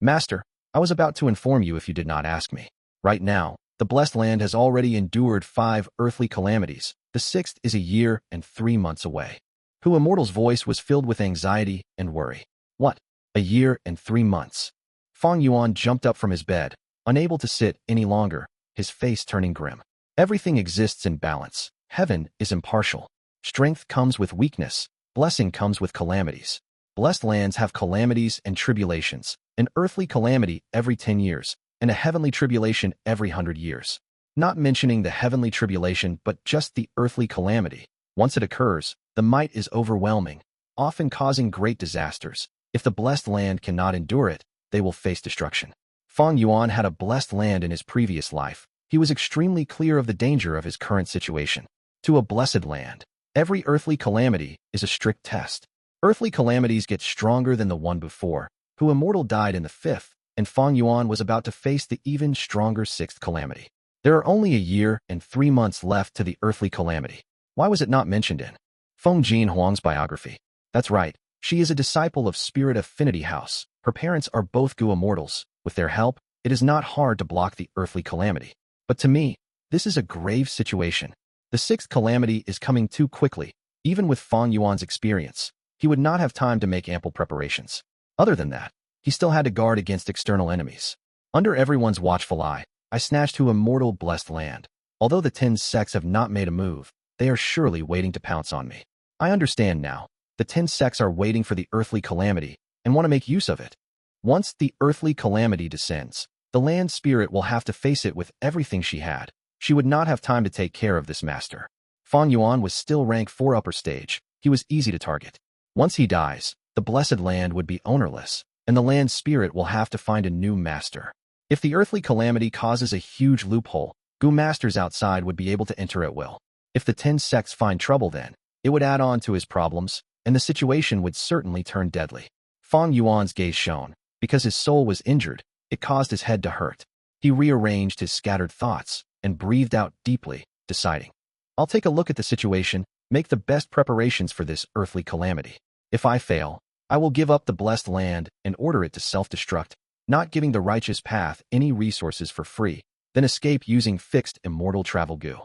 Master, I was about to inform you if you did not ask me. Right now, the blessed land has already endured 5 earthly calamities. The 6th is a year and 3 months away. Hu Immortal's voice was filled with anxiety and worry. What? A year and 3 months? Fang Yuan jumped up from his bed, unable to sit any longer, his face turning grim. Everything exists in balance. Heaven is impartial. Strength comes with weakness. Blessing comes with calamities. Blessed lands have calamities and tribulations, an earthly calamity every 10 years, and a heavenly tribulation every 100 years. Not mentioning the heavenly tribulation, but just the earthly calamity. Once it occurs, the might is overwhelming, often causing great disasters. If the blessed land cannot endure it, they will face destruction. Fang Yuan had a blessed land in his previous life. He was extremely clear of the danger of his current situation. To a blessed land, every earthly calamity is a strict test. Earthly calamities get stronger than the one before, who Immortal died in the 5th, and Fang Yuan was about to face the even stronger 6th calamity. There are only a year and 3 months left to the earthly calamity. Why was it not mentioned in Feng Jin Huang's biography? That's right, she is a disciple of Spirit Affinity House. Her parents are both Gu immortals. With their help, it is not hard to block the earthly calamity. But to me, this is a grave situation. The 6th calamity is coming too quickly. Even with Fang Yuan's experience, he would not have time to make ample preparations. Other than that, he still had to guard against external enemies. Under everyone's watchful eye, I snatched to Immortal Blessed Land. Although the 10 sects have not made a move, they are surely waiting to pounce on me. I understand now. The 10 sects are waiting for the earthly calamity and want to make use of it. Once the earthly calamity descends, the land spirit will have to face it with everything she had. She would not have time to take care of this master. Fang Yuan was still rank 4 upper stage. He was easy to target. Once he dies, the blessed land would be ownerless, and the land spirit will have to find a new master. If the earthly calamity causes a huge loophole, Gu masters outside would be able to enter at will. If the 10 sects find trouble then, it would add on to his problems, and the situation would certainly turn deadly. Fang Yuan's gaze shone. Because his soul was injured, it caused his head to hurt. He rearranged his scattered thoughts and breathed out deeply, deciding, I'll take a look at the situation, make the best preparations for this earthly calamity. If I fail, I will give up the blessed land and order it to self-destruct, not giving the righteous path any resources for free, then escape using fixed immortal travel Gu.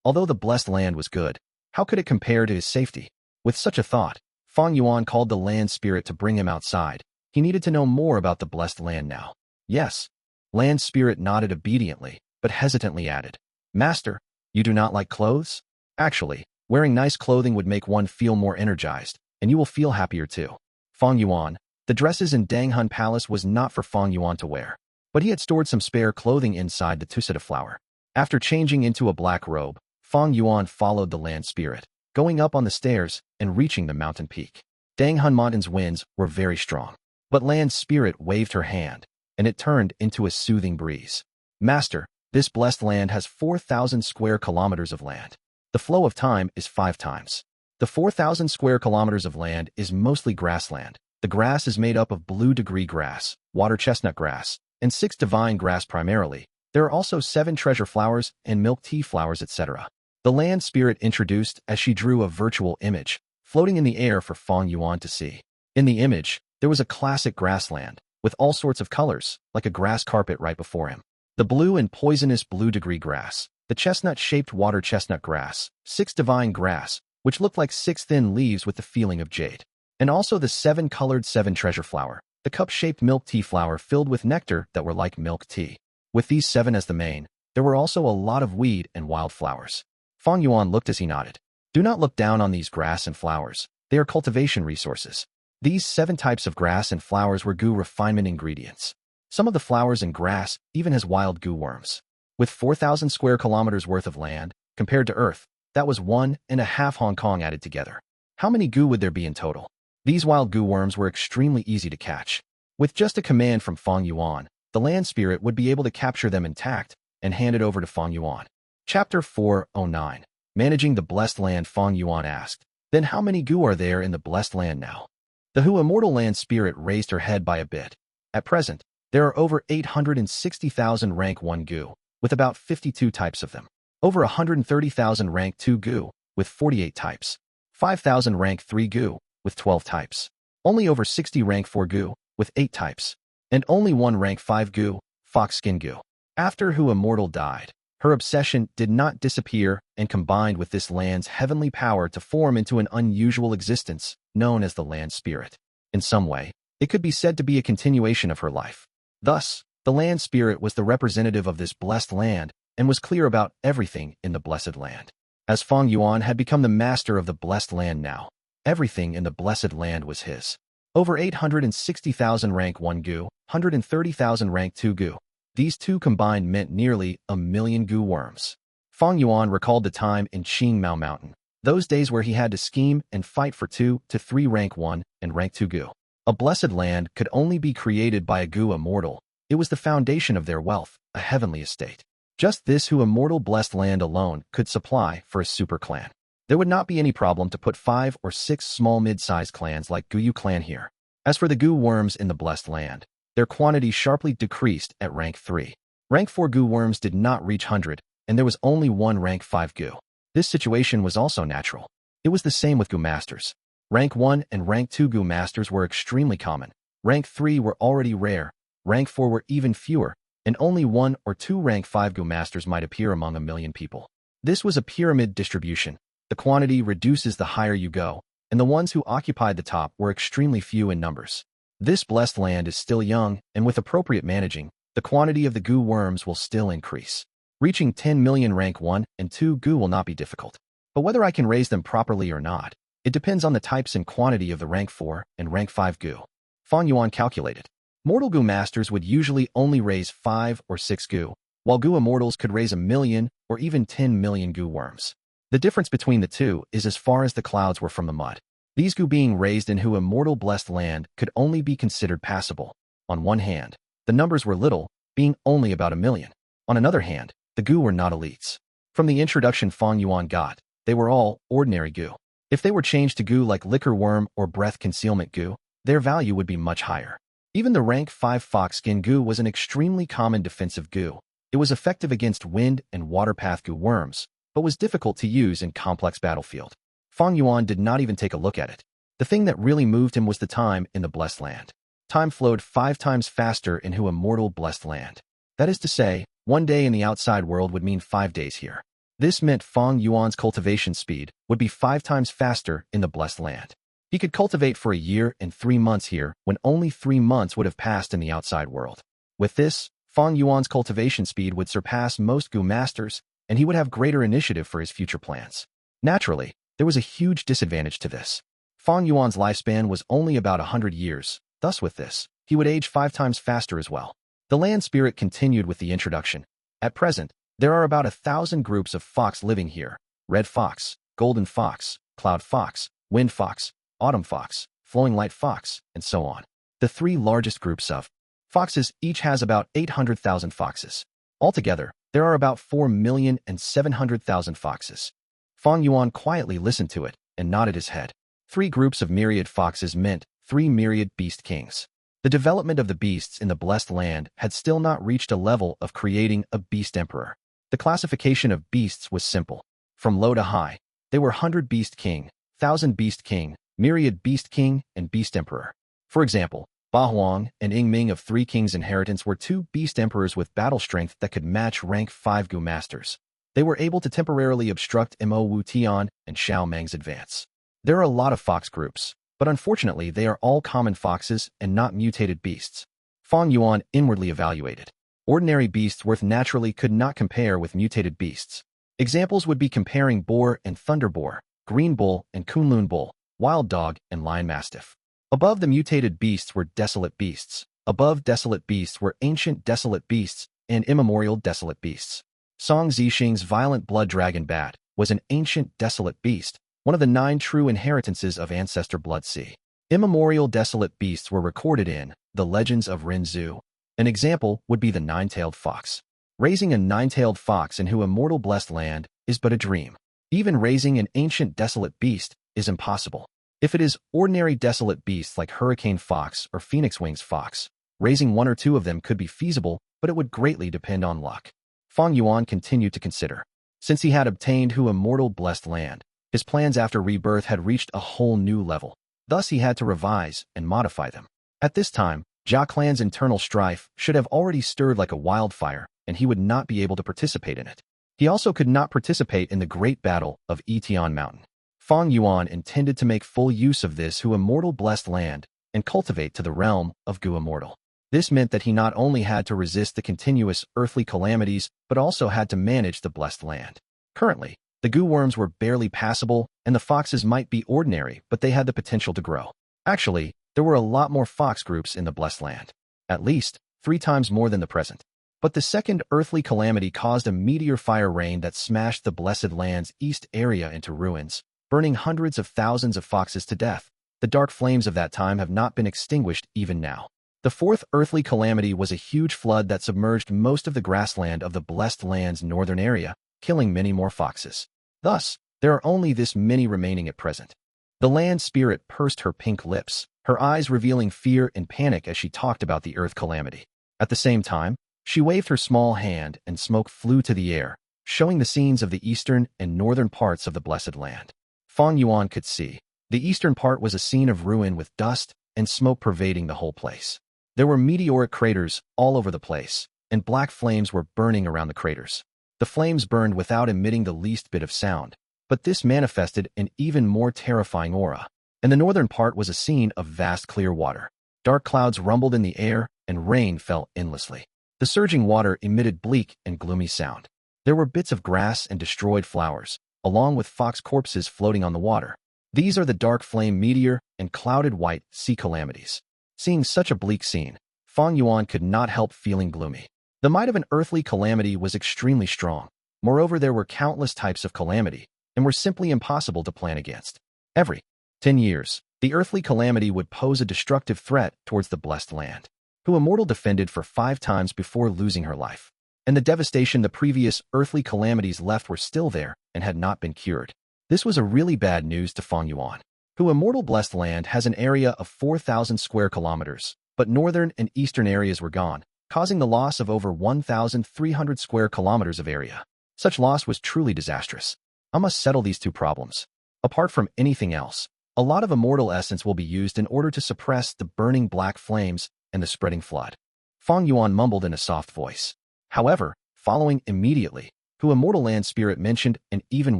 Although the blessed land was good, how could it compare to his safety? With such a thought, Fang Yuan called the land spirit to bring him outside. He needed to know more about the blessed land now. Yes. Land spirit nodded obediently, but hesitantly added, Master, you do not like clothes? Actually, wearing nice clothing would make one feel more energized, and you will feel happier too. Fang Yuan, the dresses in Danghun Palace was not for Fang Yuan to wear, but he had stored some spare clothing inside the Tusita flower. After changing into a black robe, Fang Yuan followed the land spirit, going up on the stairs and reaching the mountain peak. Danghun Mountain's winds were very strong. But land spirit waved her hand, and it turned into a soothing breeze. Master, this blessed land has 4,000 square kilometers of land. The flow of time is 5 times. The 4,000 square kilometers of land is mostly grassland. The grass is made up of blue degree grass, water chestnut grass, and 6 divine grass primarily. There are also 7 treasure flowers and milk tea flowers, etc. The land spirit introduced as she drew a virtual image, floating in the air for Fang Yuan to see. In the image, there was a classic grassland, with all sorts of colors, like a grass carpet right before him. The blue and poisonous blue degree grass, the chestnut-shaped water chestnut grass, 6 divine grass, which looked like 6 thin leaves with the feeling of jade, and also the 7-colored 7 treasure flower, the cup-shaped milk tea flower filled with nectar that were like milk tea. With these 7 as the main, there were also a lot of weed and wildflowers. Fang Yuan looked as he nodded. Do not look down on these grass and flowers. They are cultivation resources. These 7 types of grass and flowers were Gu refinement ingredients. Some of the flowers and grass even has wild Gu worms. With 4,000 square kilometers worth of land, compared to Earth, that was 1.5 Hong Kong added together. How many Gu would there be in total? These wild Gu worms were extremely easy to catch. With just a command from Fang Yuan, the land spirit would be able to capture them intact and hand it over to Fang Yuan. Chapter 409. Managing the Blessed Land. Fang Yuan asked, Then how many Gu are there in the Blessed Land now? The Hu Immortal Land Spirit raised her head by a bit. At present, there are over 860,000 rank 1 Gu, with about 52 types of them. Over 130,000 rank 2 Gu, with 48 types. 5,000 rank 3 Gu, with 12 types. Only over 60 rank 4 Gu, with 8 types. And only 1 rank 5 Gu, Fox Skin Gu. After Hu Immortal died, her obsession did not disappear and combined with this land's heavenly power to form into an unusual existence known as the land spirit. In some way, it could be said to be a continuation of her life. Thus, the land spirit was the representative of this blessed land and was clear about everything in the blessed land. As Fang Yuan had become the master of the blessed land now, everything in the blessed land was his. Over 860,000 rank 1 Gu, 130,000 rank 2 Gu. These two combined meant nearly 1,000,000 Gu worms. Fang Yuan recalled the time in Qingmao Mountain, those days where he had to scheme and fight for 2 to 3 rank 1 and rank 2 Gu. A blessed land could only be created by a Gu immortal. It was the foundation of their wealth, a heavenly estate. Just this Hu immortal blessed land alone could supply for a super clan. There would not be any problem to put 5 or 6 small mid-sized clans like Gu clan here. As for the Gu worms in the Blessed Land, their quantity sharply decreased at rank 3. Rank 4 Gu worms did not reach 100, and there was only one rank 5 Gu. This situation was also natural. It was the same with Gu masters. Rank 1 and rank 2 Gu masters were extremely common. Rank 3 were already rare, rank 4 were even fewer, and only 1 or 2 rank 5 Gu masters might appear among a million people. This was a pyramid distribution. The quantity reduces the higher you go, and the ones who occupied the top were extremely few in numbers. This blessed land is still young, and with appropriate managing, the quantity of the Gu worms will still increase. Reaching 10 million rank 1 and 2 Gu will not be difficult. But whether I can raise them properly or not, it depends on the types and quantity of the rank 4 and rank 5 Gu. Fang Yuan calculated. Mortal Gu masters would usually only raise 5 or 6 Gu, while Gu immortals could raise 1 million or even 10 million Gu worms. The difference between the two is as far as the clouds were from the mud. These Gu being raised in Hu immortal blessed land could only be considered passable. On one hand, the numbers were little, being only about 1 million. On another hand, the Gu were not elites. From the introduction Fang Yuan got, they were all ordinary Gu. If they were changed to Gu like Liquor Worm or Breath Concealment Gu, their value would be much higher. Even the rank 5 Fox Skin Gu was an extremely common defensive Gu. It was effective against wind and water path Gu worms, but was difficult to use in complex battlefield. Fang Yuan did not even take a look at it. The thing that really moved him was the time in the Blessed Land. Time flowed 5 times faster in Hu immortal Blessed Land. That is to say, 1 day in the outside world would mean 5 days here. This meant Fang Yuan's cultivation speed would be 5 times faster in the Blessed Land. He could cultivate for a year and 3 months here when only 3 months would have passed in the outside world. With this, Fang Yuan's cultivation speed would surpass most Gu masters, and he would have greater initiative for his future plans. Naturally, there was a huge disadvantage to this. Fang Yuan's lifespan was only about 100 years, thus with this, he would age 5 times faster as well. The land spirit continued with the introduction. At present, there are about 1,000 groups of fox living here: red fox, golden fox, cloud fox, wind fox, autumn fox, flowing light fox, and so on. The 3 largest groups of foxes each has about 800,000 foxes. Altogether, there are about 4,700,000 foxes. Fang Yuan quietly listened to it and nodded his head. 3 groups of myriad foxes meant 3 myriad beast kings. The development of the beasts in the Blessed Land had still not reached a level of creating a beast emperor. The classification of beasts was simple. From low to high, they were 100 beast king, 1,000 beast king, myriad beast king, and beast emperor. For example, Ba Huang and Ing Ming of 3 Kings' inheritance were 2 beast emperors with battle strength that could match rank 5 Gu masters. They were able to temporarily obstruct Mo Wu Tian and Xiao Meng's advance. There are a lot of fox groups, but unfortunately they are all common foxes and not mutated beasts. Fang Yuan inwardly evaluated. Ordinary beasts worth naturally could not compare with mutated beasts. Examples would be comparing boar and thunder boar, green bull and Kunlun bull, wild dog and lion mastiff. Above the mutated beasts were desolate beasts. Above desolate beasts were ancient desolate beasts and immemorial desolate beasts. Song Zixing's violent blood dragon bat was an ancient desolate beast, one of the 9 true inheritances of ancestor blood sea. Immemorial desolate beasts were recorded in the legends of Ren Zhu. An example would be the 9-tailed fox. Raising a 9-tailed fox in Hu immortal blessed land is but a dream. Even raising an ancient desolate beast is impossible. If it is ordinary desolate beasts like hurricane fox or phoenix wings fox, raising 1 or 2 of them could be feasible, but it would greatly depend on luck. Fang Yuan continued to consider. Since he had obtained Hu immortal blessed land, his plans after rebirth had reached a whole new level. Thus he had to revise and modify them. At this time, Jia clan's internal strife should have already stirred like a wildfire, and he would not be able to participate in it. He also could not participate in the great battle of Yitian Mountain. Fang Yuan intended to make full use of this Hu immortal blessed land and cultivate to the realm of Gu immortal. This meant that he not only had to resist the continuous earthly calamities, but also had to manage the blessed land. Currently, the Gu worms were barely passable, and the foxes might be ordinary, but they had the potential to grow. Actually, there were a lot more fox groups in the Blessed Land. At least 3 times more than the present. But the second earthly calamity caused a meteor fire rain that smashed the Blessed Land's east area into ruins, burning hundreds of thousands of foxes to death. The dark flames of that time have not been extinguished even now. The 4th earthly calamity was a huge flood that submerged most of the grassland of the Blessed Land's northern area, killing many more foxes. Thus, There are only this many remaining at present. The land spirit pursed her pink lips, her eyes revealing fear and panic as she talked about the earth calamity. At the same time, she waved her small hand and smoke flew to the air, showing the scenes of the eastern and northern parts of the Blessed Land. Fang Yuan could see. The eastern part was a scene of ruin with dust and smoke pervading the whole place. There were meteoric craters all over the place, and black flames were burning around the craters. The flames burned without emitting the least bit of sound, but this manifested an even more terrifying aura. And the northern part was a scene of vast clear water. Dark clouds rumbled in the air, and rain fell endlessly. The surging water emitted bleak and gloomy sound. There were bits of grass and destroyed flowers, along with fox corpses floating on the water. These are the dark flame meteor and clouded white sea calamities. Seeing such a bleak scene, Fang Yuan could not help feeling gloomy. The might of an earthly calamity was extremely strong. Moreover, there were countless types of calamity, and were simply impossible to plan against. Every 10 years, the earthly calamity would pose a destructive threat towards the blessed land. Who Immortal defended for 5 times before losing her life. And the devastation the previous earthly calamities left were still there and had not been cured. This was a really bad news to Fang Yuan. Who Immortal blessed land has an area of 4,000 square kilometers, but northern and eastern areas were gone, causing the loss of over 1,300 square kilometers of area. Such loss was truly disastrous. I must settle these 2 problems. Apart from anything else, a lot of immortal essence will be used in order to suppress the burning black flames and the spreading flood. Fang Yuan mumbled in a soft voice. However, following immediately, Who Immortal Land Spirit mentioned an even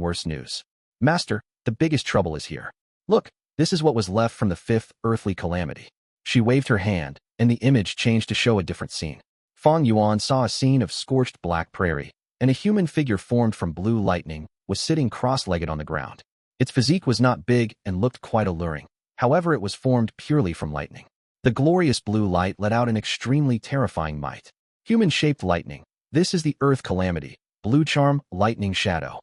worse news. Master, the biggest trouble is here. Look, this is what was left from the 5th earthly calamity. She waved her hand, and the image changed to show a different scene. Fang Yuan saw a scene of scorched black prairie, and a human figure formed from blue lightning was sitting cross-legged on the ground. Its physique was not big and looked quite alluring. However, it was formed purely from lightning. The glorious blue light let out an extremely terrifying might. Human-shaped lightning. This is the earth calamity. Blue charm, lightning shadow.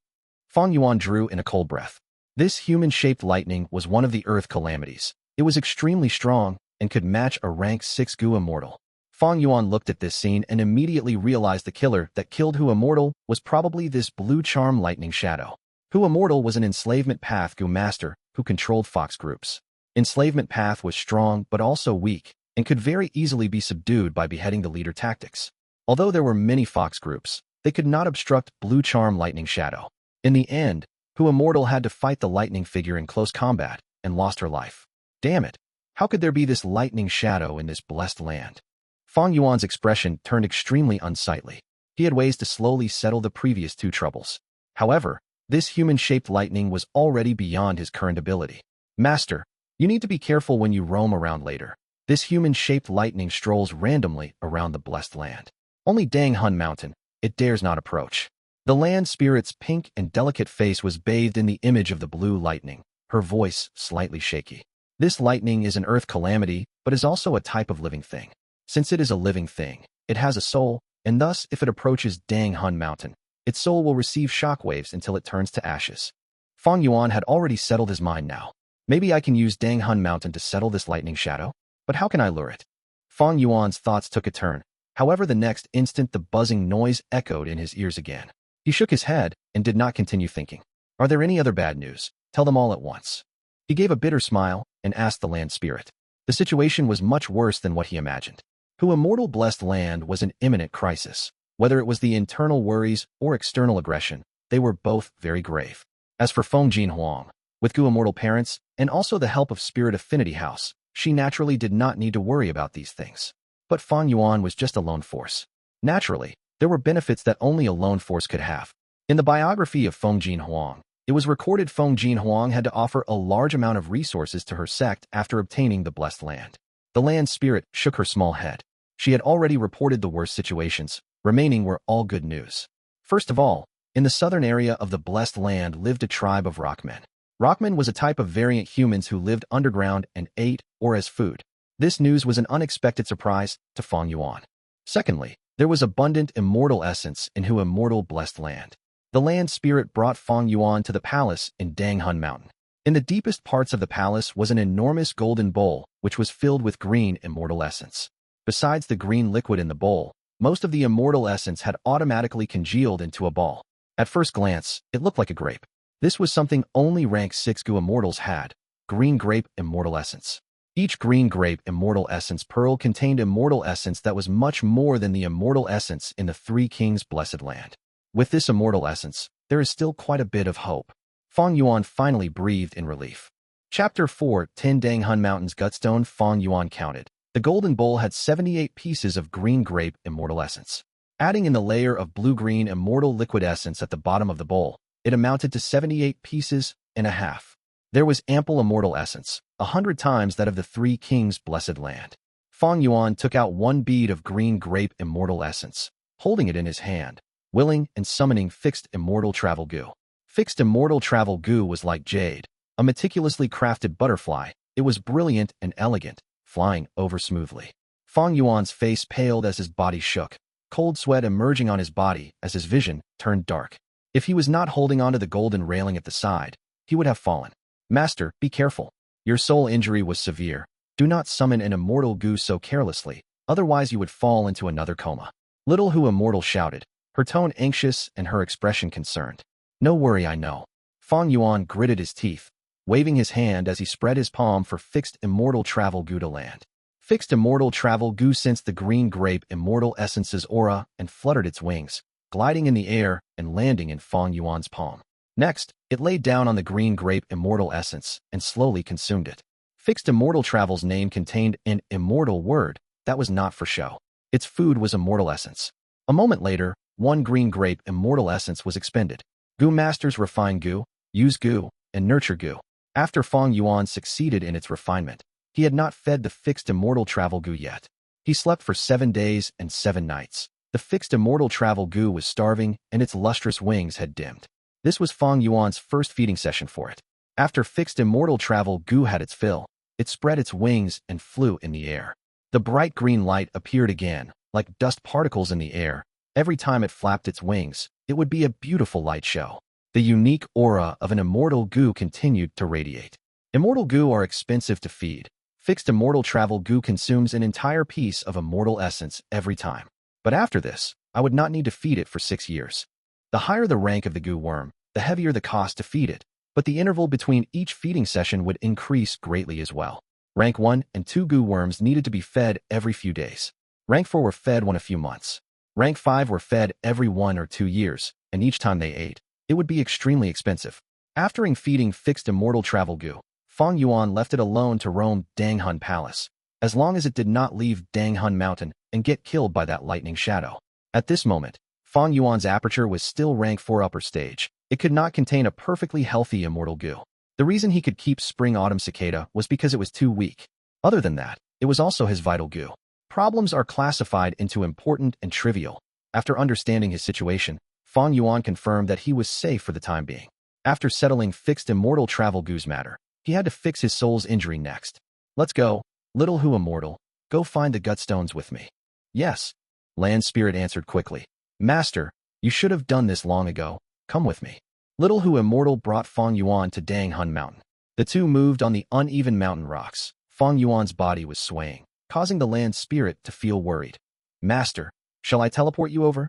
Fang Yuan drew in a cold breath. This human-shaped lightning was one of the earth calamities. It was extremely strong and could match a rank 6 Gu immortal. Fang Yuan looked at this scene and immediately realized the killer that killed Hu Immortal was probably this blue charm lightning shadow. Hu Immortal was an enslavement path Gu master who controlled fox groups. Enslavement path was strong but also weak and could very easily be subdued by beheading the leader tactics. Although there were many fox groups, they could not obstruct blue charm lightning shadow. In the end, Hu Immortal had to fight the lightning figure in close combat and lost her life. Damn it! How could there be this lightning shadow in this blessed land? Fang Yuan's expression turned extremely unsightly. He had ways to slowly settle the previous 2 troubles. However, this human-shaped lightning was already beyond his current ability. Master, you need to be careful when you roam around later. This human-shaped lightning strolls randomly around the blessed land. Only Dang Hun Mountain, it dares not approach. The land spirit's pink and delicate face was bathed in the image of the blue lightning, her voice slightly shaky. This lightning is an earth calamity, but is also a type of living thing. Since it is a living thing, it has a soul, and thus if it approaches Dang Hun Mountain, its soul will receive shockwaves until it turns to ashes. Fang Yuan had already settled his mind now. Maybe I can use Dang Hun Mountain to settle this lightning shadow? But how can I lure it? Fang Yuan's thoughts took a turn. However, the next instant the buzzing noise echoed in his ears again. He shook his head and did not continue thinking. Are there any other bad news? Tell them all at once. He gave a bitter smile and asked the land spirit. The situation was much worse than what he imagined. Who Immortal blessed land was in imminent crisis. Whether it was the internal worries or external aggression, they were both very grave. As for Feng Jiu Ge, with Gu Immortal parents and also the help of Spirit Affinity House, she naturally did not need to worry about these things. But Fang Yuan was just a lone force. Naturally, there were benefits that only a lone force could have. In the biography of Feng Jiu Ge, it was recorded Feng Jiu Ge had to offer a large amount of resources to her sect after obtaining the blessed land. The land spirit shook her small head. She had already reported the worst situations. Remaining were all good news. First of all, in the southern area of the blessed land lived a tribe of Rockmen. Rockmen was a type of variant humans who lived underground and ate or as food. This news was an unexpected surprise to Fang Yuan. Secondly, there was abundant immortal essence in Hu Immortal blessed land. The land spirit brought Fang Yuan to the palace in Dang Hun Mountain. In the deepest parts of the palace was an enormous golden bowl, which was filled with green immortal essence. Besides the green liquid in the bowl, most of the immortal essence had automatically congealed into a ball. At first glance, it looked like a grape. This was something only rank 6 Gu immortals had: green grape immortal essence. Each green grape immortal essence pearl contained immortal essence that was much more than the immortal essence in the Three Kings' blessed land. With this immortal essence, there is still quite a bit of hope. Fang Yuan finally breathed in relief. Chapter 4, 10 Dang Hun Mountains. Gutstone. Fang Yuan counted. The golden bowl had 78 pieces of green grape immortal essence. Adding in the layer of blue-green immortal liquid essence at the bottom of the bowl, it amounted to 78 pieces and a half. There was ample immortal essence, 100 times that of the Three Kings' blessed land. Fang Yuan took out one bead of green grape immortal essence, holding it in his hand, willing and summoning Fixed Immortal Gu. Fixed Immortal Gu was like jade, a meticulously crafted butterfly. It was brilliant and elegant, flying over smoothly. Fang Yuan's face paled as his body shook, cold sweat emerging on his body as his vision turned dark. If he was not holding onto the golden railing at the side, he would have fallen. Master, be careful. Your soul injury was severe. Do not summon an Immortal Gu so carelessly, otherwise you would fall into another coma. Little Hu Immortal shouted, her tone anxious and her expression concerned. No worry, I know. Fang Yuan gritted his teeth, waving his hand as he spread his palm for Fixed Immortal Gu to land. Fixed Immortal Gu sensed the green grape immortal essence's aura and fluttered its wings, gliding in the air and landing in Fang Yuan's palm. Next, it laid down on the green grape immortal essence and slowly consumed it. Fixed Immortal Travel's name contained an immortal word that was not for show. Its food was immortal essence. A moment later, one green grape immortal essence was expended. Gu masters refine Gu, use Gu, and nurture Gu. After Fang Yuan succeeded in its refinement, he had not fed the Fixed Immortal Gu yet. He slept for 7 days and 7 nights. The Fixed Immortal Gu was starving and its lustrous wings had dimmed. This was Fang Yuan's first feeding session for it. After Fixed Immortal Gu had its fill, it spread its wings and flew in the air. The bright green light appeared again, like dust particles in the air. Every time it flapped its wings, it would be a beautiful light show. The unique aura of an Immortal Gu continued to radiate. Immortal Gu are expensive to feed. Fixed Immortal Gu consumes an entire piece of immortal essence every time. But after this, I would not need to feed it for 6 years. The higher the rank of the Gu worm, the heavier the cost to feed it, but the interval between each feeding session would increase greatly as well. Rank 1 and 2 Gu worms needed to be fed every few days. Rank 4 were fed one a few months. Rank 5 were fed every 1 or 2 years, and each time they ate, it would be extremely expensive. After feeding Fixed Immortal Gu, Fang Yuan left it alone to roam Dang Hun Palace, as long as it did not leave Dang Hun Mountain and get killed by that lightning shadow. At this moment, Fang Yuan's aperture was still rank 4 upper stage. It could not contain a perfectly healthy Immortal Gu. The reason he could keep Spring Autumn Cicada was because it was too weak. Other than that, it was also his vital Gu. Problems are classified into important and trivial. After understanding his situation, Fang Yuan confirmed that he was safe for the time being. After settling Fixed Immortal Gu's matter, he had to fix his soul's injury next. Let's go, Little Hu Immortal. Go find the Gutstones with me. Yes, Land Spirit answered quickly. Master, you should have done this long ago. Come with me. Little Hu Immortal brought Fang Yuan to Dang Hun Mountain. The two moved on the uneven mountain rocks. Fang Yuan's body was swaying, causing the Land Spirit to feel worried. Master, shall I teleport you over?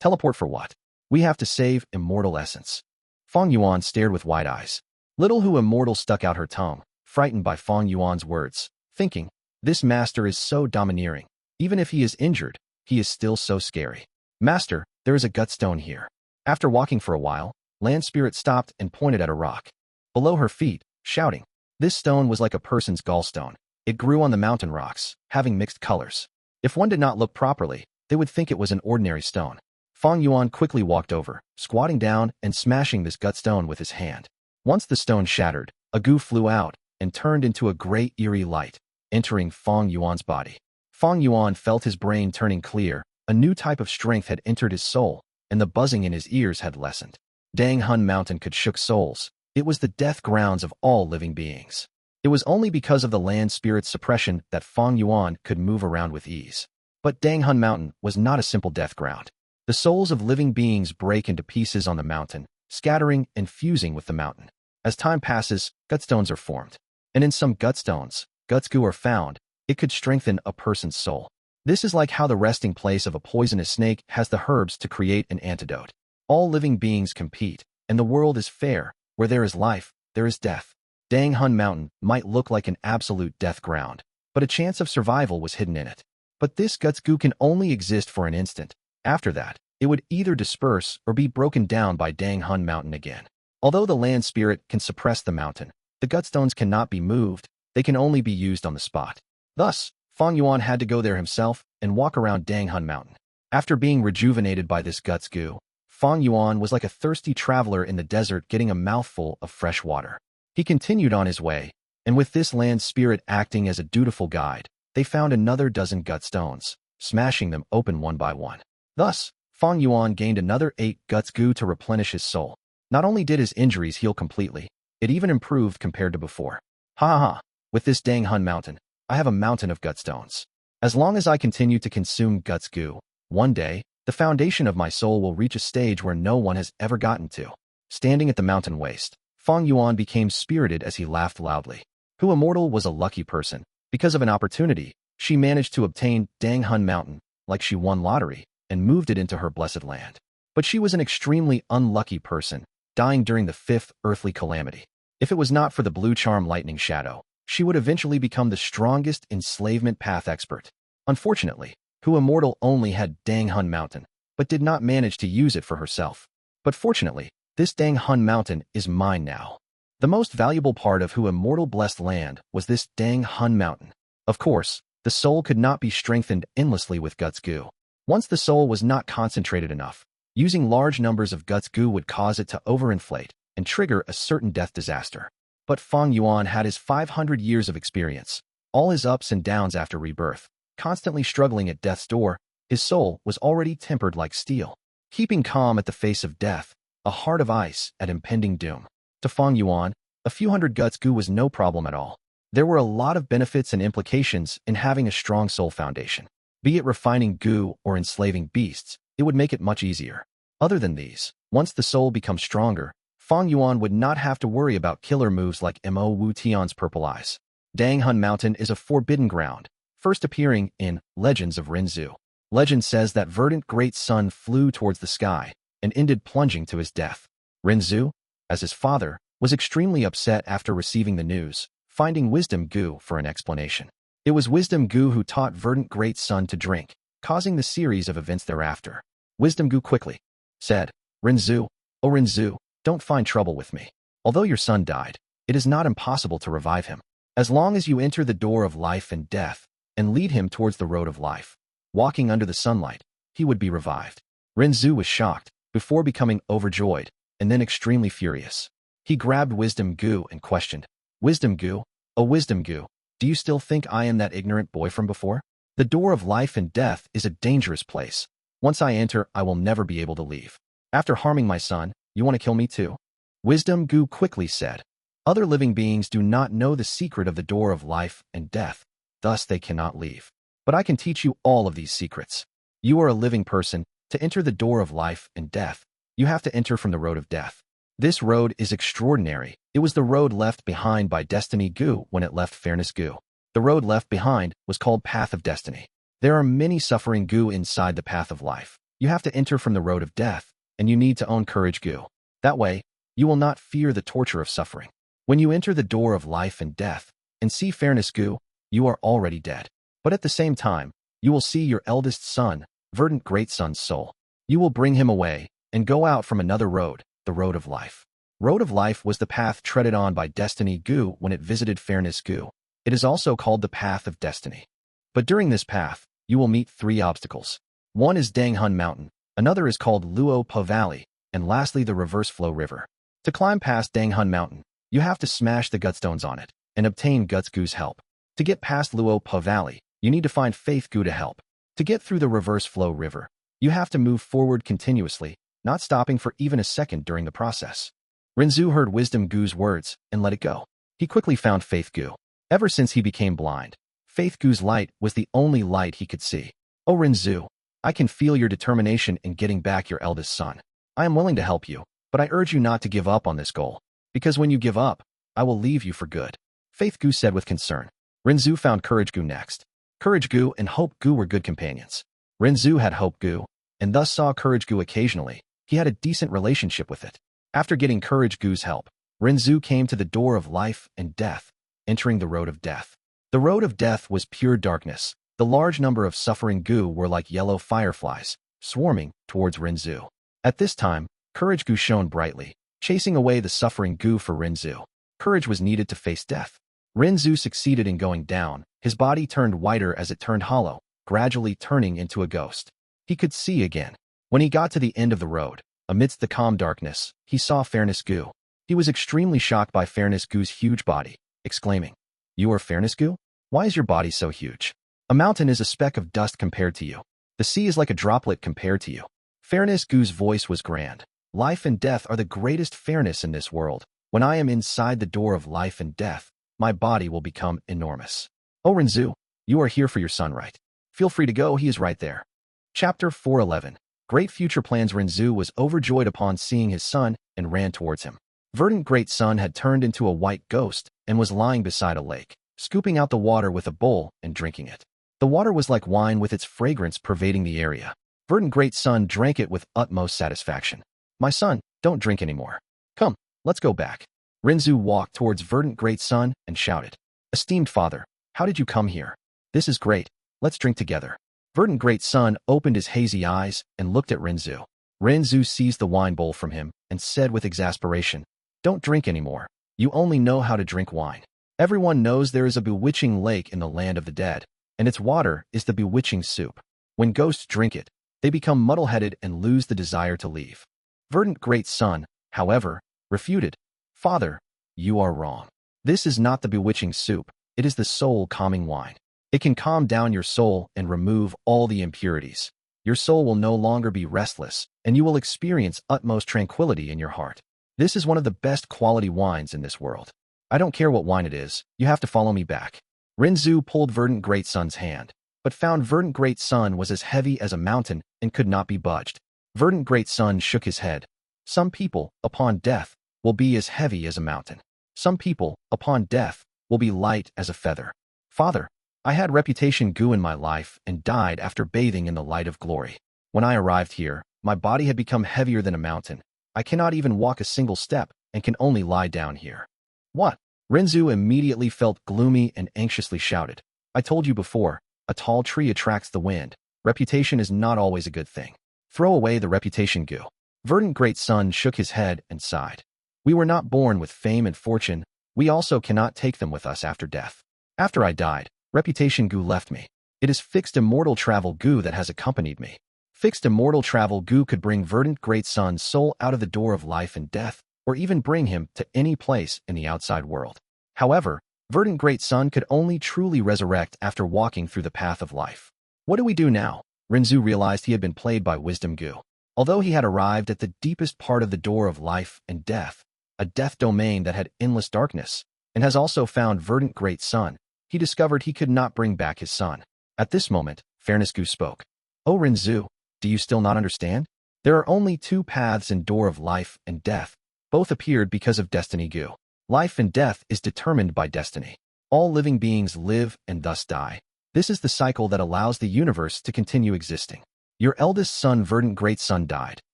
Teleport for what? We have to save immortal essence. Fang Yuan stared with wide eyes. Little Hu Immortal stuck out her tongue, frightened by Fang Yuan's words, thinking, this master is so domineering. Even if he is injured, he is still so scary. Master, there is a Gutstone here. After walking for a while, Land Spirit stopped and pointed at a rock below her feet, shouting. This stone was like a person's gallstone. It grew on the mountain rocks, having mixed colors. If one did not look properly, they would think it was an ordinary stone. Fang Yuan quickly walked over, squatting down and smashing this Gutstone with his hand. Once the stone shattered, a Gu flew out and turned into a gray eerie light, entering Fang Yuan's body. Fang Yuan felt his brain turning clear. A new type of strength had entered his soul, and the buzzing in his ears had lessened. Dang Hun Mountain could shook souls. It was the death grounds of all living beings. It was only because of the Land Spirit's suppression that Fang Yuan could move around with ease. But Dang Hun Mountain was not a simple death ground. The souls of living beings break into pieces on the mountain, scattering and fusing with the mountain. As time passes, Gutstones are formed. And in some Gutstones, Gu are found. It could strengthen a person's soul. This is like how the resting place of a poisonous snake has the herbs to create an antidote. All living beings compete, and the world is fair, Where there is life, there is death. Dang Hun Mountain might look like an absolute death ground, but a chance of survival was hidden in it. But this Guts Gu can only exist for an instant. After that, it would either disperse or be broken down by Dang Hun Mountain again. Although the land spirit can suppress the mountain, the Gutstones cannot be moved, they can only be used on the spot. Thus, Fang Yuan had to go there himself and walk around Dang Hun Mountain. After being rejuvenated by this Guts Gu, Fang Yuan was like a thirsty traveler in the desert getting a mouthful of fresh water. He continued on his way, and with this land spirit acting as a dutiful guide, they found another dozen Gutstones, smashing them open one by one. Thus, Fang Yuan gained another 8 Guts Gu to replenish his soul. Not only did his injuries heal completely, it even improved compared to before. Ha ha ha, with this Dang Hun Mountain, I have a mountain of Gutstones. As long as I continue to consume Guts Gu, one day, the foundation of my soul will reach a stage where no one has ever gotten to. Standing at the mountain waste, Fang Yuan became spirited as he laughed loudly. Hu Immortal was a lucky person. Because of an opportunity, she managed to obtain Dang Hun Mountain, like she won lottery, and moved it into her blessed land. But she was an extremely unlucky person, dying during the 5th earthly calamity. If it was not for the blue charm lightning shadow, she would eventually become the strongest enslavement path expert. Unfortunately, Hu Immortal only had Dang Hun Mountain, but did not manage to use it for herself. But fortunately, this Dang Hun Mountain is mine now. The most valuable part of Hu Immortal blessed land was this Dang Hun Mountain. Of course, the soul could not be strengthened endlessly with Guts Gu. Once the soul was not concentrated enough, using large numbers of Guts Gu would cause it to overinflate and trigger a certain death disaster. But Fang Yuan had his 500 years of experience, all his ups and downs after rebirth, constantly struggling at death's door. His soul was already tempered like steel, keeping calm at the face of death, a heart of ice at impending doom. To Fang Yuan, a few hundred Guts Gu was no problem at all. There were a lot of benefits and implications in having a strong soul foundation. Be it refining Gu or enslaving beasts, it would make it much easier. Other than these, once the soul becomes stronger, Fang Yuan would not have to worry about killer moves like Mo Wu Tian's purple eyes. Dang Hun Mountain is a forbidden ground, first appearing in Legends of Renzu. Legend says that verdant great sun flew towards the sky and ended plunging to his death. Renzu, as his father, was extremely upset after receiving the news, finding Wisdom Gu for an explanation. It was Wisdom Gu who taught verdant great sun to drink, causing the series of events thereafter. Wisdom Gu quickly said, Renzu, oh Renzu, don't find trouble with me. Although your son died, it is not impossible to revive him. As long as you enter the door of life and death, and lead him towards the road of life, walking under the sunlight, he would be revived. Renzu was shocked, before becoming overjoyed, and then extremely furious. He grabbed Wisdom Gu and questioned, Wisdom Gu, oh Wisdom Gu, do you still think I am that ignorant boy from before? The door of life and death is a dangerous place. Once I enter, I will never be able to leave. After harming my son, you want to kill me too? Wisdom Gu quickly said, other living beings do not know the secret of the door of life and death, thus they cannot leave. But I can teach you all of these secrets. You are a living person. To enter the door of life and death, you have to enter from the road of death. This road is extraordinary. It was the road left behind by Destiny Gu when it left Fairness Gu. The road left behind was called Path of Destiny. There are many suffering Gu inside the path of life. You have to enter from the road of death, and you need to own courage Gu. That way, you will not fear the torture of suffering. When you enter the door of life and death, and see Fairness Gu, you are already dead. But at the same time, you will see your eldest son, Verdant Great Sun's soul. You will bring him away, and go out from another road, the road of life. Road of life was the path treaded on by Destiny Gu when it visited Fairness Gu. It is also called the Path of Destiny. But during this path, you will meet 3 obstacles. One is Dang Hun Mountain, another is called Luo Po Valley, and lastly the Reverse Flow River. To climb past Dang Hun Mountain, you have to smash the Gutstones on it, and obtain Guts Gu's help. To get past Luo Po Valley, you need to find Faith Gu to help. To get through the Reverse Flow River, you have to move forward continuously, not stopping for even a second during the process. Renzu heard Wisdom Gu's words and let it go. He quickly found Faith Gu. Ever since he became blind, Faith Gu's light was the only light he could see. Oh Renzu, I can feel your determination in getting back your eldest son. I am willing to help you, but I urge you not to give up on this goal, because when you give up, I will leave you for good. Faith Gu said with concern. Renzu found Courage Gu next. Courage Gu and Hope Gu were good companions. Renzu had Hope Gu, and thus saw Courage Gu occasionally. He had a decent relationship with it. After getting Courage Gu's help, Renzu came to the door of life and death, entering the road of death. The road of death was pure darkness. The large number of suffering Gu were like yellow fireflies, swarming towards Renzu. At this time, Courage Gu shone brightly, chasing away the suffering Gu for Renzu. Courage was needed to face death. Renzu succeeded in going down. His body turned whiter as it turned hollow, gradually turning into a ghost. He could see again. When he got to the end of the road, amidst the calm darkness, he saw Fairness Gu. He was extremely shocked by Fairness Gu's huge body, exclaiming, "You are Fairness Gu? Why is your body so huge? A mountain is a speck of dust compared to you. The sea is like a droplet compared to you." Fairness Gu's voice was grand. "Life and death are the greatest fairness in this world. When I am inside the door of life and death, my body will become enormous. Oh Renzu, you are here for your son, right? Feel free to go, he is right there." Chapter 411. Great future plans. Renzu was overjoyed upon seeing his son and ran towards him. Verdant Great Sun had turned into a white ghost and was lying beside a lake, scooping out the water with a bowl and drinking it. The water was like wine with its fragrance pervading the area. Verdant Great Sun drank it with utmost satisfaction. "My son, don't drink anymore. Come, let's go back." Renzu walked towards Verdant Great Sun and shouted, "Esteemed father, how did you come here? This is great. Let's drink together." Verdant Great Sun opened his hazy eyes and looked at Renzu. Renzu seized the wine bowl from him and said with exasperation, "Don't drink anymore. You only know how to drink wine. Everyone knows there is a bewitching lake in the land of the dead, and its water is the bewitching soup. When ghosts drink it, they become muddle-headed and lose the desire to leave." Verdant Great Sun, however, refuted, "Father, you are wrong. This is not the bewitching soup, it is the soul-calming wine. It can calm down your soul and remove all the impurities. Your soul will no longer be restless, and you will experience utmost tranquility in your heart. This is one of the best quality wines in this world. I don't care what wine it is, you have to follow me back." Renzu pulled Verdant Great Sun's hand, but found Verdant Great Sun was as heavy as a mountain and could not be budged. Verdant Great Sun shook his head. "Some people, upon death, will be as heavy as a mountain. Some people, upon death, will be light as a feather. Father, I had reputation Gu in my life and died after bathing in the light of glory. When I arrived here, my body had become heavier than a mountain. I cannot even walk a single step and can only lie down here." "What?" Renzu immediately felt gloomy and anxiously shouted, "I told you before, a tall tree attracts the wind. Reputation is not always a good thing. Throw away the reputation Gu." Verdant Great Sun shook his head and sighed. "We were not born with fame and fortune. We also cannot take them with us after death. After I died, reputation Gu left me. It is fixed immortal travel Gu that has accompanied me. Fixed immortal travel Gu could bring Verdant Great Sun's soul out of the door of life and death, or even bring him to any place in the outside world. However, Verdant Great Sun could only truly resurrect after walking through the path of life. What do we do now?" Renzu realized he had been played by Wisdom Gu. Although he had arrived at the deepest part of the door of life and death, a death domain that had endless darkness, and has also found Verdant Great Sun, he discovered he could not bring back his son. At this moment, Fairness Gu spoke. "Oh Renzu, do you still not understand? There are only two paths in door of life and death. Both appeared because of destiny Gu. Life and death is determined by destiny. All living beings live and thus die. This is the cycle that allows the universe to continue existing. Your eldest son Verdant Great Sun died.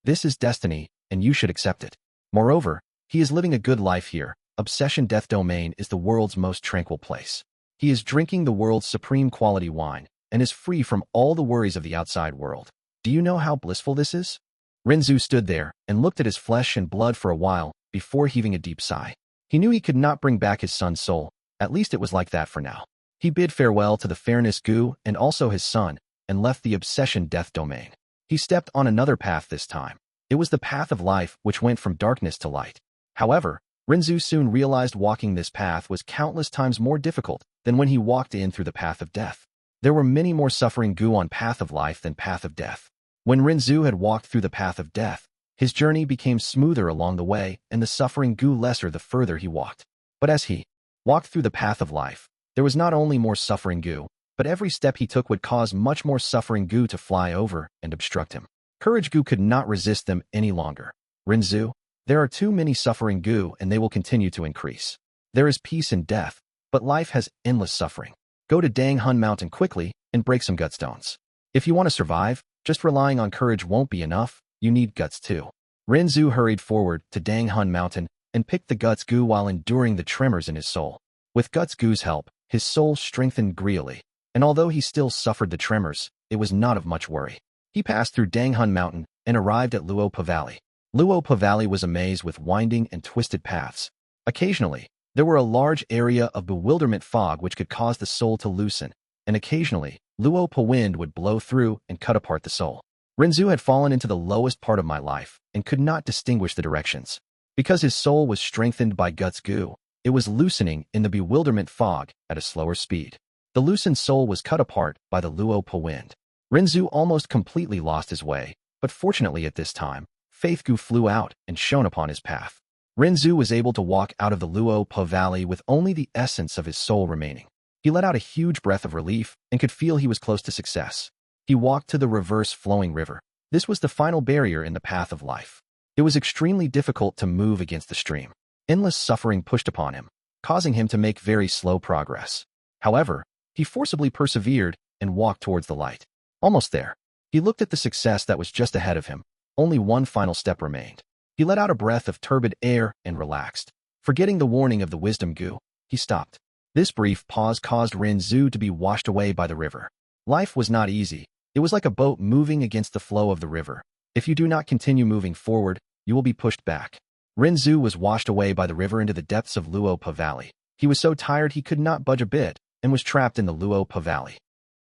This is destiny, and you should accept it. Moreover, he is living a good life here. Obsession Death Domain is the world's most tranquil place. He is drinking the world's supreme quality wine, and is free from all the worries of the outside world. Do you know how blissful this is?" Renzu stood there and looked at his flesh and blood for a while before heaving a deep sigh. He knew he could not bring back his son's soul, at least it was like that for now. He bid farewell to the Fairness Gu and also his son, and left the Obsession Death Domain. He stepped on another path this time. It was the path of life which went from darkness to light. However, Renzu soon realized walking this path was countless times more difficult than when he walked in through the path of death. There were many more suffering Gu on path of life than path of death. When Renzu had walked through the path of death, his journey became smoother along the way and the suffering Gu lesser the further he walked. But as he walked through the path of life, there was not only more suffering Gu, but every step he took would cause much more suffering Gu to fly over and obstruct him. Courage Gu could not resist them any longer. "Renzu, there are too many suffering Gu and they will continue to increase. There is peace in death, but life has endless suffering. Go to Dang Hun Mountain quickly and break some Gutstones. If you want to survive, just relying on courage won't be enough, you need guts too." Renzu hurried forward to Dang Hun Mountain and picked the Guts Gu while enduring the tremors in his soul. With Guts Gu's help, his soul strengthened greedily, and although he still suffered the tremors, it was not of much worry. He passed through Danghun Mountain and arrived at Luopa Valley. Luopa Valley was a maze with winding and twisted paths. Occasionally, there were a large area of bewilderment fog which could cause the soul to loosen, and occasionally, Luopa wind would blow through and cut apart the soul. Renzu had fallen into the lowest part of my life and could not distinguish the directions. Because his soul was strengthened by Guts Gu, it was loosening in the bewilderment fog at a slower speed. The loosened soul was cut apart by the Luopa wind. Renzu almost completely lost his way, but fortunately at this time, Faith Gu flew out and shone upon his path. Renzu was able to walk out of the Luopa Valley with only the essence of his soul remaining. He let out a huge breath of relief and could feel he was close to success. He walked to the reverse-flowing river. This was the final barrier in the path of life. It was extremely difficult to move against the stream. Endless suffering pushed upon him, causing him to make very slow progress. However, he forcibly persevered and walked towards the light. Almost there, he looked at the success that was just ahead of him. Only one final step remained. He let out a breath of turbid air and relaxed. Forgetting the warning of the Wisdom Gu, he stopped. This brief pause caused Renzu to be washed away by the river. Life was not easy. It was like a boat moving against the flow of the river. If you do not continue moving forward, you will be pushed back. Renzu was washed away by the river into the depths of Luopa Valley. He was so tired he could not budge a bit and was trapped in the Luopa Valley.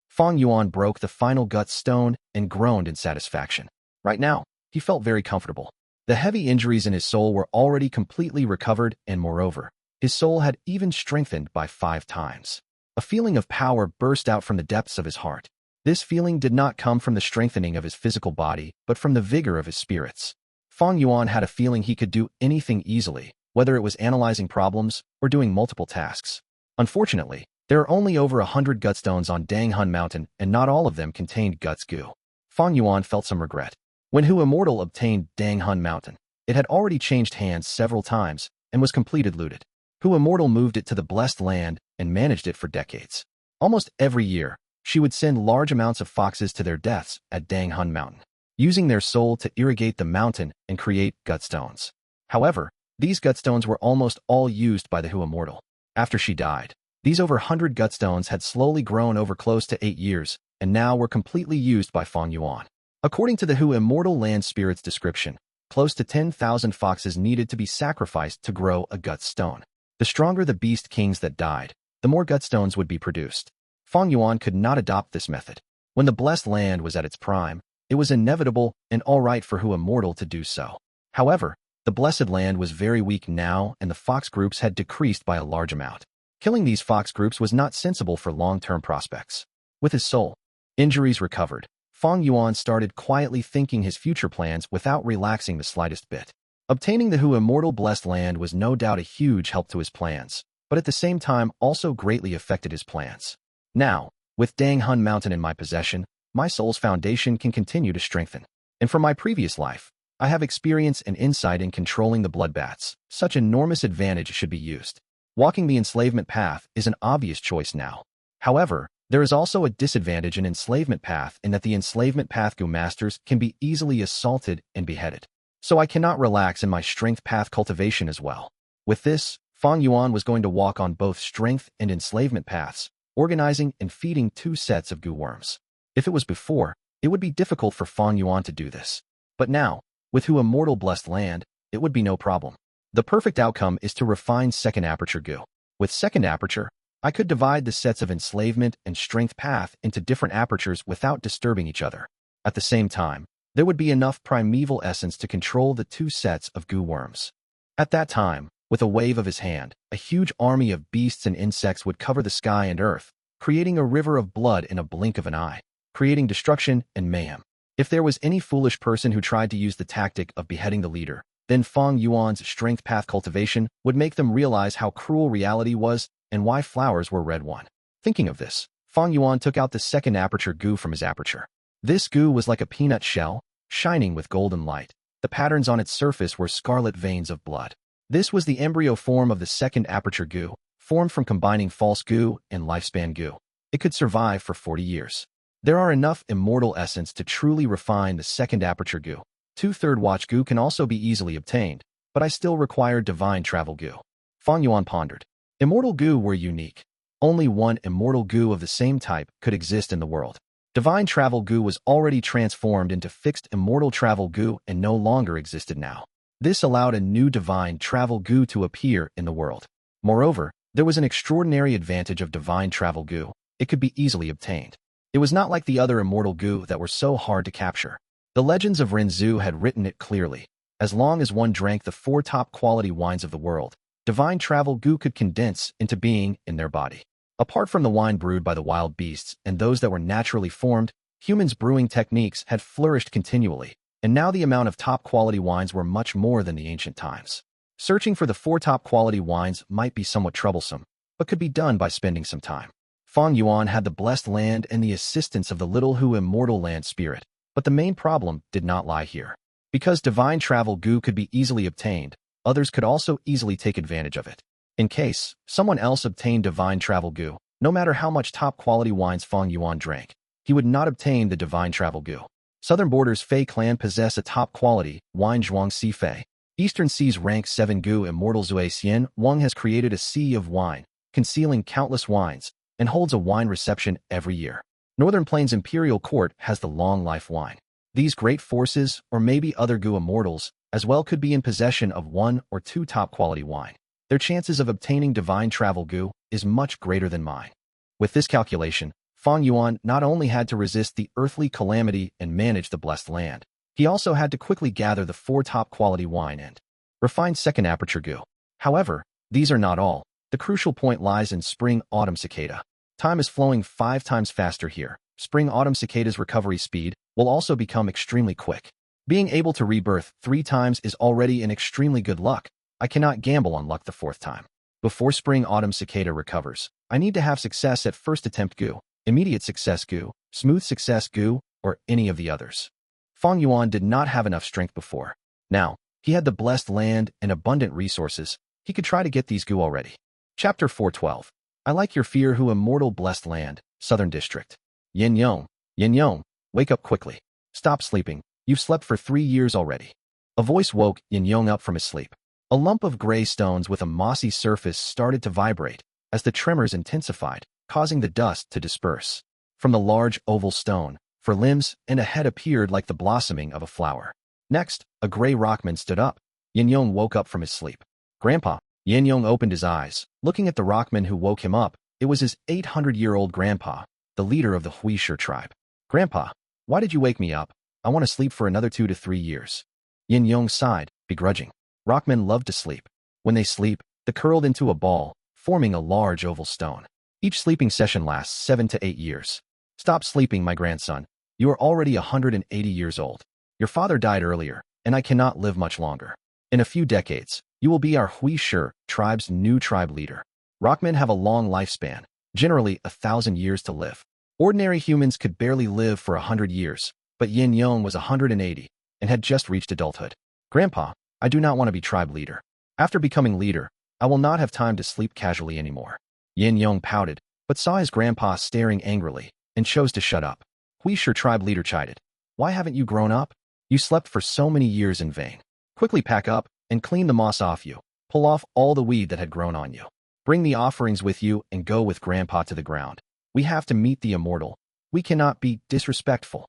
Fang Yuan broke the final Gutstone and groaned in satisfaction. Right now, he felt very comfortable. The heavy injuries in his soul were already completely recovered, and moreover, his soul had even strengthened by 5 times. A feeling of power burst out from the depths of his heart. This feeling did not come from the strengthening of his physical body, but from the vigor of his spirits. Fang Yuan had a feeling he could do anything easily, whether it was analyzing problems or doing multiple tasks. Unfortunately, there are only over 100 Gutstones on Danghun Mountain, and not all of them contained Guts Gu. Fang Yuan felt some regret. When Hu Immortal obtained Danghun Mountain, it had already changed hands several times and was completely looted. Hu Immortal moved it to the Blessed Land and managed it for decades. Almost every year, she would send large amounts of foxes to their deaths at Danghun Mountain, using their soul to irrigate the mountain and create Gutstones. However, these Gutstones were almost all used by the Hu Immortal. After she died, these over 100 Gutstones had slowly grown over close to 8 years and now were completely used by Fang Yuan. According to the Hu Immortal Land Spirit's description, close to 10,000 foxes needed to be sacrificed to grow a Gutstone. The stronger the beast kings that died, the more Gutstones would be produced. Fang Yuan could not adopt this method. When the Blessed Land was at its prime, it was inevitable and all right for Hu Immortal to do so. However, the Blessed Land was very weak now and the fox groups had decreased by a large amount. Killing these fox groups was not sensible for long-term prospects. With his soul injuries recovered, Fang Yuan started quietly thinking his future plans without relaxing the slightest bit. Obtaining the Hu Immortal Blessed Land was no doubt a huge help to his plans, but at the same time also greatly affected his plans. Now, with Danghun Mountain in my possession, my soul's foundation can continue to strengthen. And from my previous life, I have experience and insight in controlling the bloodbaths. Such enormous advantage should be used. Walking the enslavement path is an obvious choice now. However, there is also a disadvantage in enslavement path in that the enslavement path Gu masters can be easily assaulted and beheaded. So I cannot relax in my strength path cultivation as well. With this, Fang Yuan was going to walk on both strength and enslavement paths, organizing and feeding 2 sets of Gu worms. If it was before, it would be difficult for Fang Yuan to do this. But now, with Hu Immortal Blessed Land, it would be no problem. The perfect outcome is to refine Second Aperture Gu. With Second Aperture, I could divide the sets of enslavement and strength path into different apertures without disturbing each other. At the same time, there would be enough primeval essence to control the 2 sets of Gu worms. At that time, with a wave of his hand, a huge army of beasts and insects would cover the sky and earth, creating a river of blood in a blink of an eye, creating destruction and mayhem. If there was any foolish person who tried to use the tactic of beheading the leader, then Fang Yuan's strength path cultivation would make them realize how cruel reality was and why flowers were red one. Thinking of this, Fang Yuan took out the Second Aperture Gu from his aperture. This Gu was like a peanut shell, shining with golden light. The patterns on its surface were scarlet veins of blood. This was the embryo form of the Second Aperture Gu, formed from combining False Gu and Lifespan Gu. It could survive for 40 years. There are enough immortal essence to truly refine the Second Aperture Gu. 2/3 Watch Gu can also be easily obtained, but I still required divine travel Gu. Fang Yuan pondered. Immortal Gu were unique. Only one Immortal Gu of the same type could exist in the world. Divine Travel Gu was already transformed into fixed Immortal Travel Gu and no longer existed now. This allowed a new Divine Travel Gu to appear in the world. Moreover, there was an extraordinary advantage of Divine Travel Gu. It could be easily obtained. It was not like the other Immortal Gu that were so hard to capture. The legends of Renzu had written it clearly. As long as one drank the 4 top quality wines of the world, Divine Travel Gu could condense into being in their body. Apart from the wine brewed by the wild beasts and those that were naturally formed, humans' brewing techniques had flourished continually, and now the amount of top-quality wines were much more than the ancient times. Searching for the 4 top-quality wines might be somewhat troublesome, but could be done by spending some time. Fang Yuan had the blessed land and the assistance of the little Hu immortal land spirit, but the main problem did not lie here. Because Divine Travel Gu could be easily obtained, others could also easily take advantage of it. In case someone else obtained Divine Travel Gu, no matter how much top-quality wines Fang Yuan drank, he would not obtain the Divine Travel Gu. Southern Borders Fei clan possess a top-quality wine Zhuang Si Fei. Eastern Seas rank 7 Gu Immortal Zui Xian Wang has created a sea of wine, concealing countless wines, and holds a wine reception every year. Northern Plains Imperial Court has the Long Life wine. These great forces, or maybe other Gu immortals, as well could be in possession of 1 or 2 top-quality wine. Their chances of obtaining Divine Travel Gu is much greater than mine. With this calculation, Fang Yuan not only had to resist the earthly calamity and manage the blessed land, he also had to quickly gather the 4 top-quality wine and refine second aperture Gu. However, these are not all. The crucial point lies in spring Autumn Cicada. Time is flowing 5 times faster here. Spring Autumn Cicada's recovery speed will also become extremely quick. Being able to rebirth 3 times is already an extremely good luck. I cannot gamble on luck the 4th time. Before Spring Autumn Cicada recovers, I need to have success at first attempt Gu, immediate success Gu, smooth success Gu, or any of the others. Fang Yuan did not have enough strength before. Now, he had the blessed land and abundant resources. He could try to get these Gu already. Chapter 412. I like your fear who immortal blessed land, Southern District. Yin Yong, wake up quickly. Stop sleeping. You've slept for 3 years already. A voice woke Yin Yong up from his sleep. A lump of gray stones with a mossy surface started to vibrate as the tremors intensified, causing the dust to disperse. From the large oval stone, for limbs and a head appeared like the blossoming of a flower. Next, a gray Rockman stood up. Yin Yong woke up from his sleep. Grandpa. Yin Yong opened his eyes, looking at the Rockman who woke him up. It was his 800-year-old grandpa, the leader of the Huishur tribe. Grandpa, why did you wake me up? I want to sleep for another 2 to 3 years. Yin Yong sighed, begrudging. Rockmen love to sleep. When they sleep, they curled into a ball, forming a large oval stone. Each sleeping session lasts 7 to 8 years. Stop sleeping, my grandson. You are already 180 years old. Your father died earlier, and I cannot live much longer. In a few decades, you will be our Huishur tribe's new tribe leader. Rockmen have a long lifespan, generally 1,000 years to live. Ordinary humans could barely live for 100 years, but Yin Yong was 180 and had just reached adulthood. Grandpa, I do not want to be tribe leader. After becoming leader, I will not have time to sleep casually anymore. Yin Yong pouted, but saw his grandpa staring angrily and chose to shut up. Huishur tribe leader chided. Why haven't you grown up? You slept for so many years in vain. Quickly pack up and clean the moss off you. Pull off all the weed that had grown on you. Bring the offerings with you and go with grandpa to the ground. We have to meet the immortal. We cannot be disrespectful.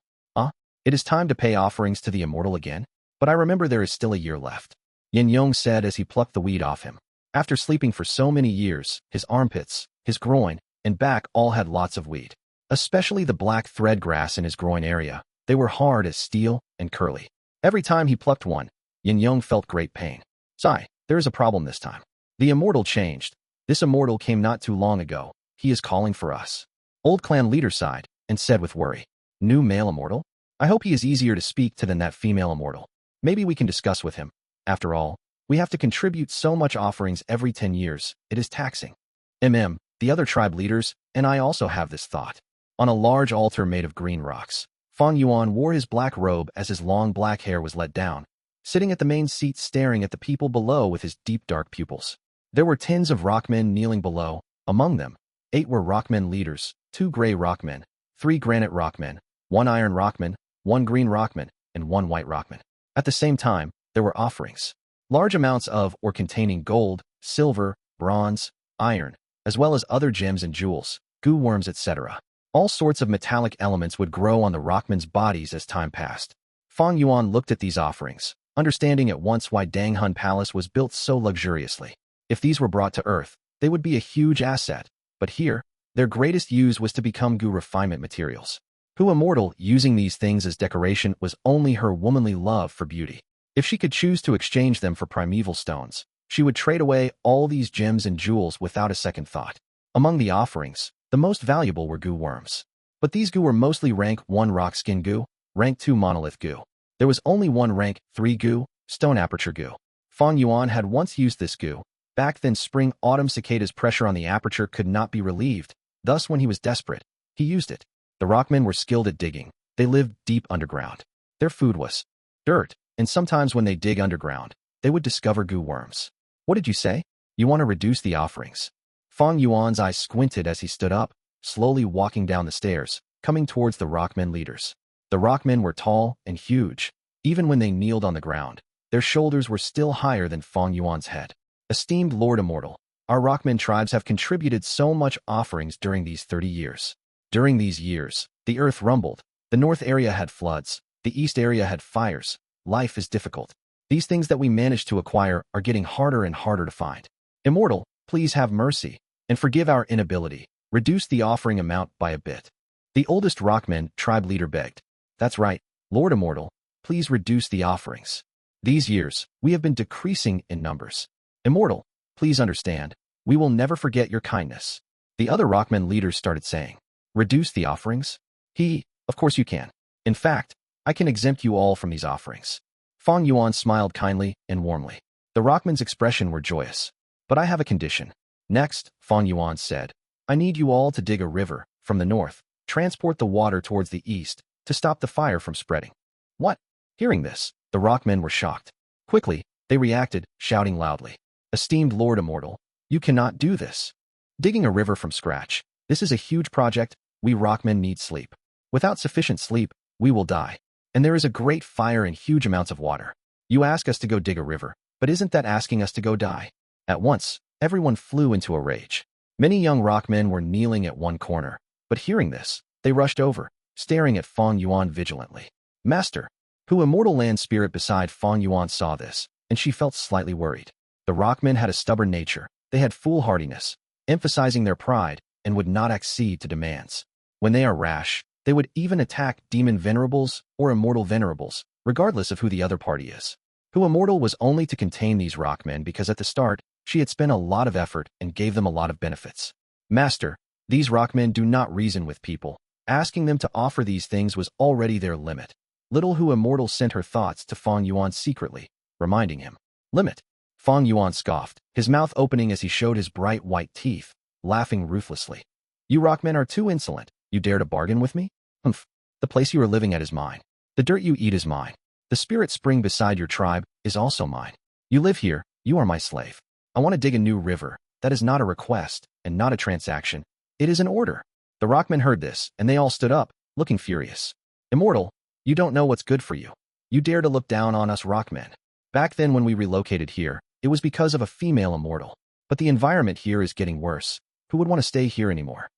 It is time to pay offerings to the immortal again? But I remember there is still a year left. Yin Yong said as he plucked the weed off him. After sleeping for so many years, his armpits, his groin, and back all had lots of weed. Especially the black thread grass in his groin area. They were hard as steel and curly. Every time he plucked one, Yin Yong felt great pain. Sigh, there is a problem this time. The immortal changed. This immortal came not too long ago. He is calling for us. Old clan leader sighed and said with worry. New male immortal? I hope he is easier to speak to than that female immortal. Maybe we can discuss with him. After all, we have to contribute so much offerings every 10 years. It is taxing. The other tribe leaders, and I also have this thought. On a large altar made of green rocks, Fang Yuan wore his black robe as his long black hair was let down, sitting at the main seat staring at the people below with his deep dark pupils. There were tens of Rockmen kneeling below. Among them, 8 were Rockmen leaders, 2 gray Rockmen, 3 granite Rockmen, 1 iron Rockman, 1 green Rockman, and 1 white Rockman. At the same time, there were offerings. Large amounts of or containing gold, silver, bronze, iron, as well as other gems and jewels, goo worms, etc. All sorts of metallic elements would grow on the Rockmen's bodies as time passed. Fang Yuan looked at these offerings, understanding at once why Danghun Palace was built so luxuriously. If these were brought to Earth, they would be a huge asset, but here, their greatest use was to become goo refinement materials. Gu Immortal using these things as decoration was only her womanly love for beauty. If she could choose to exchange them for primeval stones, she would trade away all these gems and jewels without a second thought. Among the offerings, the most valuable were goo worms. But these goo were mostly rank 1 rock skin goo, rank 2 monolith goo. There was only one rank 3 goo, stone aperture goo. Fang Yuan had once used this goo. Back then spring Autumn Cicada's pressure on the aperture could not be relieved, thus when he was desperate, he used it. The Rockmen were skilled at digging. They lived deep underground. Their food was dirt, and sometimes when they dig underground, they would discover goo worms. What did you say? You want to reduce the offerings? Fang Yuan's eyes squinted as he stood up, slowly walking down the stairs, coming towards the Rockmen leaders. The Rockmen were tall and huge. Even when they kneeled on the ground, their shoulders were still higher than Fang Yuan's head. Esteemed Lord Immortal, our Rockmen tribes have contributed so much offerings during these 30 years. During these years, the earth rumbled. The north area had floods. The east area had fires. Life is difficult. These things that we managed to acquire are getting harder and harder to find. Immortal, please have mercy and forgive our inability. Reduce the offering amount by a bit. The oldest Rockmen tribe leader begged. That's right, Lord Immortal, please reduce the offerings. These years, we have been decreasing in numbers. Immortal, please understand, we will never forget your kindness. The other Rockmen leaders started saying, reduce the offerings? Of course you can. In fact, I can exempt you all from these offerings. Fang Yuan smiled kindly and warmly. The Rockmen's expression were joyous. But I have a condition. Next, Fang Yuan said, I need you all to dig a river from the north, transport the water towards the east, to stop the fire from spreading. What? Hearing this, the Rockmen were shocked. Quickly, they reacted, shouting loudly. Esteemed Lord Immortal, you cannot do this. Digging a river from scratch. This is a huge project. We Rockmen need sleep. Without sufficient sleep, we will die. And there is a great fire and huge amounts of water. You ask us to go dig a river, but isn't that asking us to go die? At once, everyone flew into a rage. Many young Rockmen were kneeling at one corner, but hearing this, they rushed over, staring at Fang Yuan vigilantly. Master, Gu Immortal Land Spirit beside Fang Yuan saw this, and she felt slightly worried. The Rockmen had a stubborn nature. They had foolhardiness, emphasizing their pride, and would not accede to demands. When they are rash, they would even attack demon venerables or immortal venerables, regardless of who the other party is. Gu Immortal was only to contain these Rockmen because at the start, she had spent a lot of effort and gave them a lot of benefits. Master, these Rockmen do not reason with people. Asking them to offer these things was already their limit. Little Gu Immortal sent her thoughts to Fang Yuan secretly, reminding him. Limit. Fang Yuan scoffed, his mouth opening as he showed his bright white teeth, laughing ruthlessly. You Rockmen are too insolent. You dare to bargain with me? Humph. The place you are living at is mine. The dirt you eat is mine. The spirit spring beside your tribe is also mine. You live here, you are my slave. I want to dig a new river. That is not a request, and not a transaction. It is an order. The Rockmen heard this, and they all stood up, looking furious. Immortal, you don't know what's good for you. You dare to look down on us Rockmen. Back then when we relocated here, it was because of a female immortal. But the environment here is getting worse. Who would want to stay here anymore?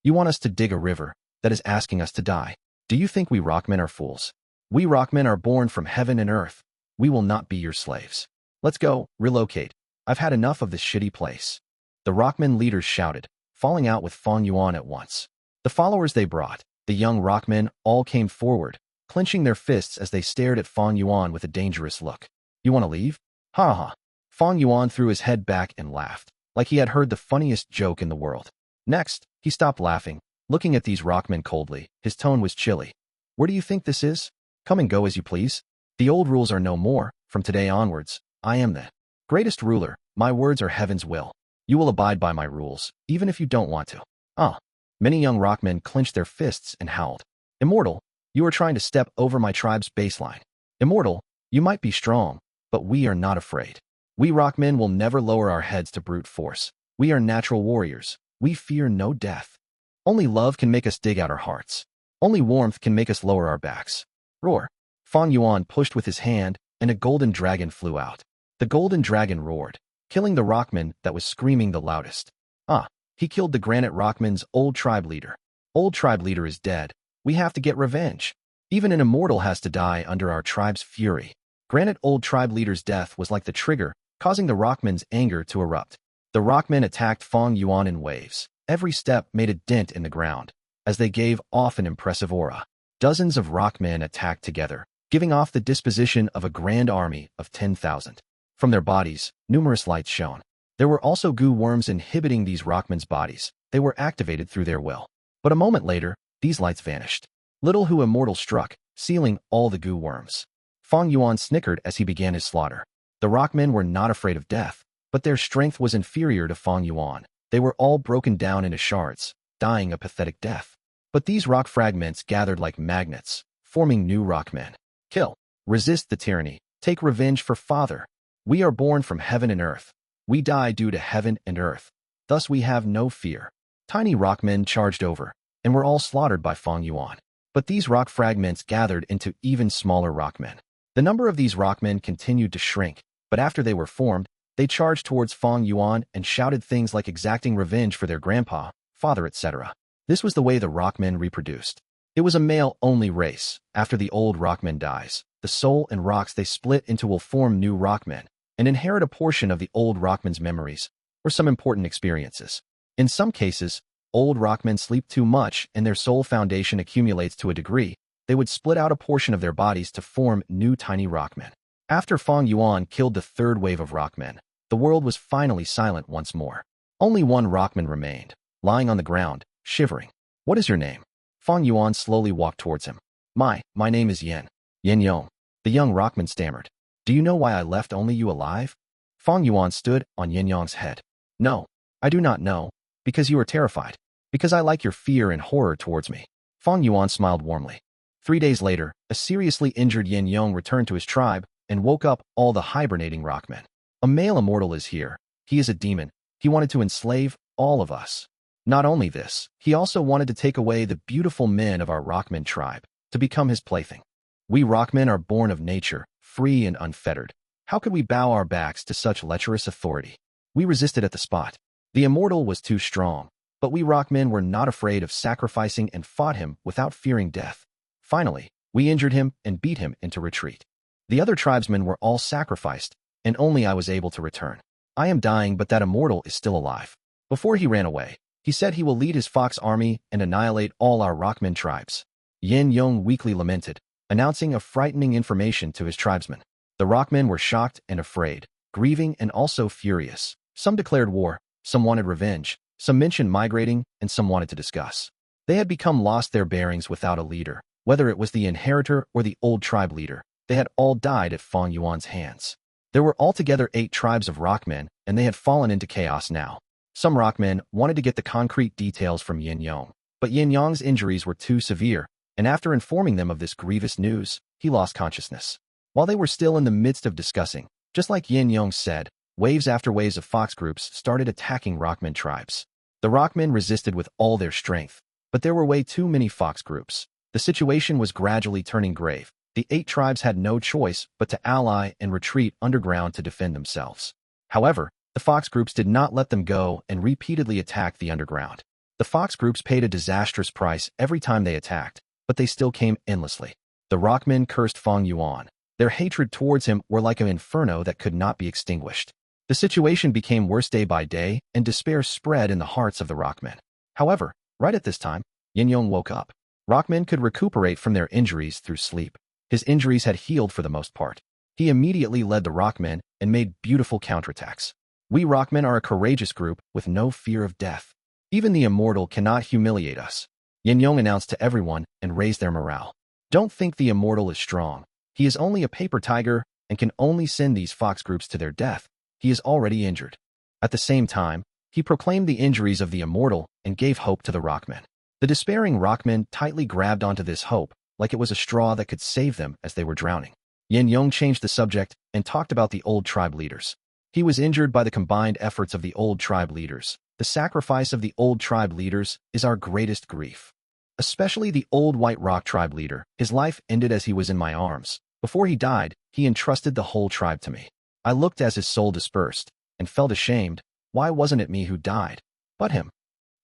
You want us to dig a river that is asking us to die. Do you think we Rockmen are fools? We Rockmen are born from heaven and earth. We will not be your slaves. Let's go, relocate. I've had enough of this shitty place. The Rockmen leaders shouted, falling out with Fang Yuan at once. The followers they brought, the young Rockmen, all came forward, clenching their fists as they stared at Fang Yuan with a dangerous look. You want to leave? Ha ha. Fang Yuan threw his head back and laughed, like he had heard the funniest joke in the world. Next, he stopped laughing, looking at these Rockmen coldly. His tone was chilly. Where do you think this is? Come and go as you please. The old rules are no more. From today onwards, I am the greatest ruler. My words are heaven's will. You will abide by my rules, even if you don't want to. Many young Rockmen clenched their fists and howled. Immortal, you are trying to step over my tribe's baseline. Immortal, you might be strong, but we are not afraid. We Rockmen will never lower our heads to brute force. We are natural warriors. We fear no death. Only love can make us dig out our hearts. Only warmth can make us lower our backs. Roar. Fang Yuan pushed with his hand, and a golden dragon flew out. The golden dragon roared, killing the Rockman that was screaming the loudest. Ah, he killed the Granite Rockman's old tribe leader. Old tribe leader is dead. We have to get revenge. Even an immortal has to die under our tribe's fury. Granite old tribe leader's death was like the trigger, causing the Rockman's anger to erupt. The Rockmen attacked Fang Yuan in waves. Every step made a dent in the ground, as they gave off an impressive aura. Dozens of Rockmen attacked together, giving off the disposition of a grand army of 10,000. From their bodies, numerous lights shone. There were also Gu worms inhibiting these Rockmen's bodies. They were activated through their will. But a moment later, these lights vanished. Little Hu Immortal struck, sealing all the Gu worms. Fang Yuan snickered as he began his slaughter. The Rockmen were not afraid of death, but their strength was inferior to Fang Yuan. They were all broken down into shards, dying a pathetic death. But these rock fragments gathered like magnets, forming new Rockmen. Kill. Resist the tyranny. Take revenge for Father. We are born from heaven and earth. We die due to heaven and earth. Thus we have no fear. Tiny Rockmen charged over, and were all slaughtered by Fang Yuan. But these rock fragments gathered into even smaller Rockmen. The number of these Rockmen continued to shrink, but after they were formed, they charged towards Fang Yuan and shouted things like exacting revenge for their grandpa, father, etc. This was the way the Rockmen reproduced. It was a male-only race. After the old Rockmen dies, the soul and rocks they split into will form new Rockmen and inherit a portion of the old Rockmen's memories or some important experiences. In some cases, old Rockmen sleep too much and their soul foundation accumulates to a degree. They would split out a portion of their bodies to form new tiny Rockmen. After Fang Yuan killed the third wave of Rockmen, the world was finally silent once more. Only one Rockman remained, lying on the ground, shivering. What is your name? Fang Yuan slowly walked towards him. My name is Yen Yong. The young Rockman stammered. Do you know why I left only you alive? Fang Yuan stood on Yen Yong's head. No, I do not know. Because you are terrified. Because I like your fear and horror towards me. Fang Yuan smiled warmly. 3 days later, a seriously injured Yen Yong returned to his tribe and woke up all the hibernating Rockmen. A male immortal is here. He is a demon. He wanted to enslave all of us. Not only this, he also wanted to take away the beautiful men of our Rockmen tribe to become his plaything. We Rockmen are born of nature, free and unfettered. How could we bow our backs to such lecherous authority? We resisted at the spot. The immortal was too strong, but we Rockmen were not afraid of sacrificing and fought him without fearing death. Finally, we injured him and beat him into retreat. The other tribesmen were all sacrificed, and only I was able to return. I am dying, but that immortal is still alive. Before he ran away, he said he will lead his fox army and annihilate all our Rockmen tribes. Yen Yong weakly lamented, announcing a frightening information to his tribesmen. The Rockmen were shocked and afraid, grieving and also furious. Some declared war, some wanted revenge, some mentioned migrating, and some wanted to discuss. They had become lost their bearings without a leader. Whether it was the inheritor or the old tribe leader, they had all died at Fang Yuan's hands. There were altogether 8 tribes of Rockmen, and they had fallen into chaos now. Some Rockmen wanted to get the concrete details from Yen Yong, but Yen Yong's injuries were too severe, and after informing them of this grievous news, he lost consciousness. While they were still in the midst of discussing, just like Yen Yong said, waves after waves of fox groups started attacking Rockmen tribes. The Rockmen resisted with all their strength, but there were way too many fox groups. The situation was gradually turning grave. The 8 tribes had no choice but to ally and retreat underground to defend themselves. However, the fox groups did not let them go and repeatedly attacked the underground. The fox groups paid a disastrous price every time they attacked, but they still came endlessly. The Rockmen cursed Fang Yuan. Their hatred towards him were like an inferno that could not be extinguished. The situation became worse day by day, and despair spread in the hearts of the Rockmen. However, right at this time, Yen Yong woke up. Rockmen could recuperate from their injuries through sleep. His injuries had healed for the most part. He immediately led the Rockmen and made beautiful counterattacks. We Rockmen are a courageous group with no fear of death. Even the immortal cannot humiliate us. Yen Yong announced to everyone and raised their morale. Don't think the immortal is strong. He is only a paper tiger and can only send these fox groups to their death. He is already injured. At the same time, he proclaimed the injuries of the immortal and gave hope to the Rockmen. The despairing Rockmen tightly grabbed onto this hope, like it was a straw that could save them as they were drowning. Yen Yong changed the subject and talked about the old tribe leaders. He was injured by the combined efforts of the old tribe leaders. The sacrifice of the old tribe leaders is our greatest grief. Especially the old White Rock tribe leader. His life ended as he was in my arms. Before he died, he entrusted the whole tribe to me. I looked as his soul dispersed, and felt ashamed. Why wasn't it me who died, but him?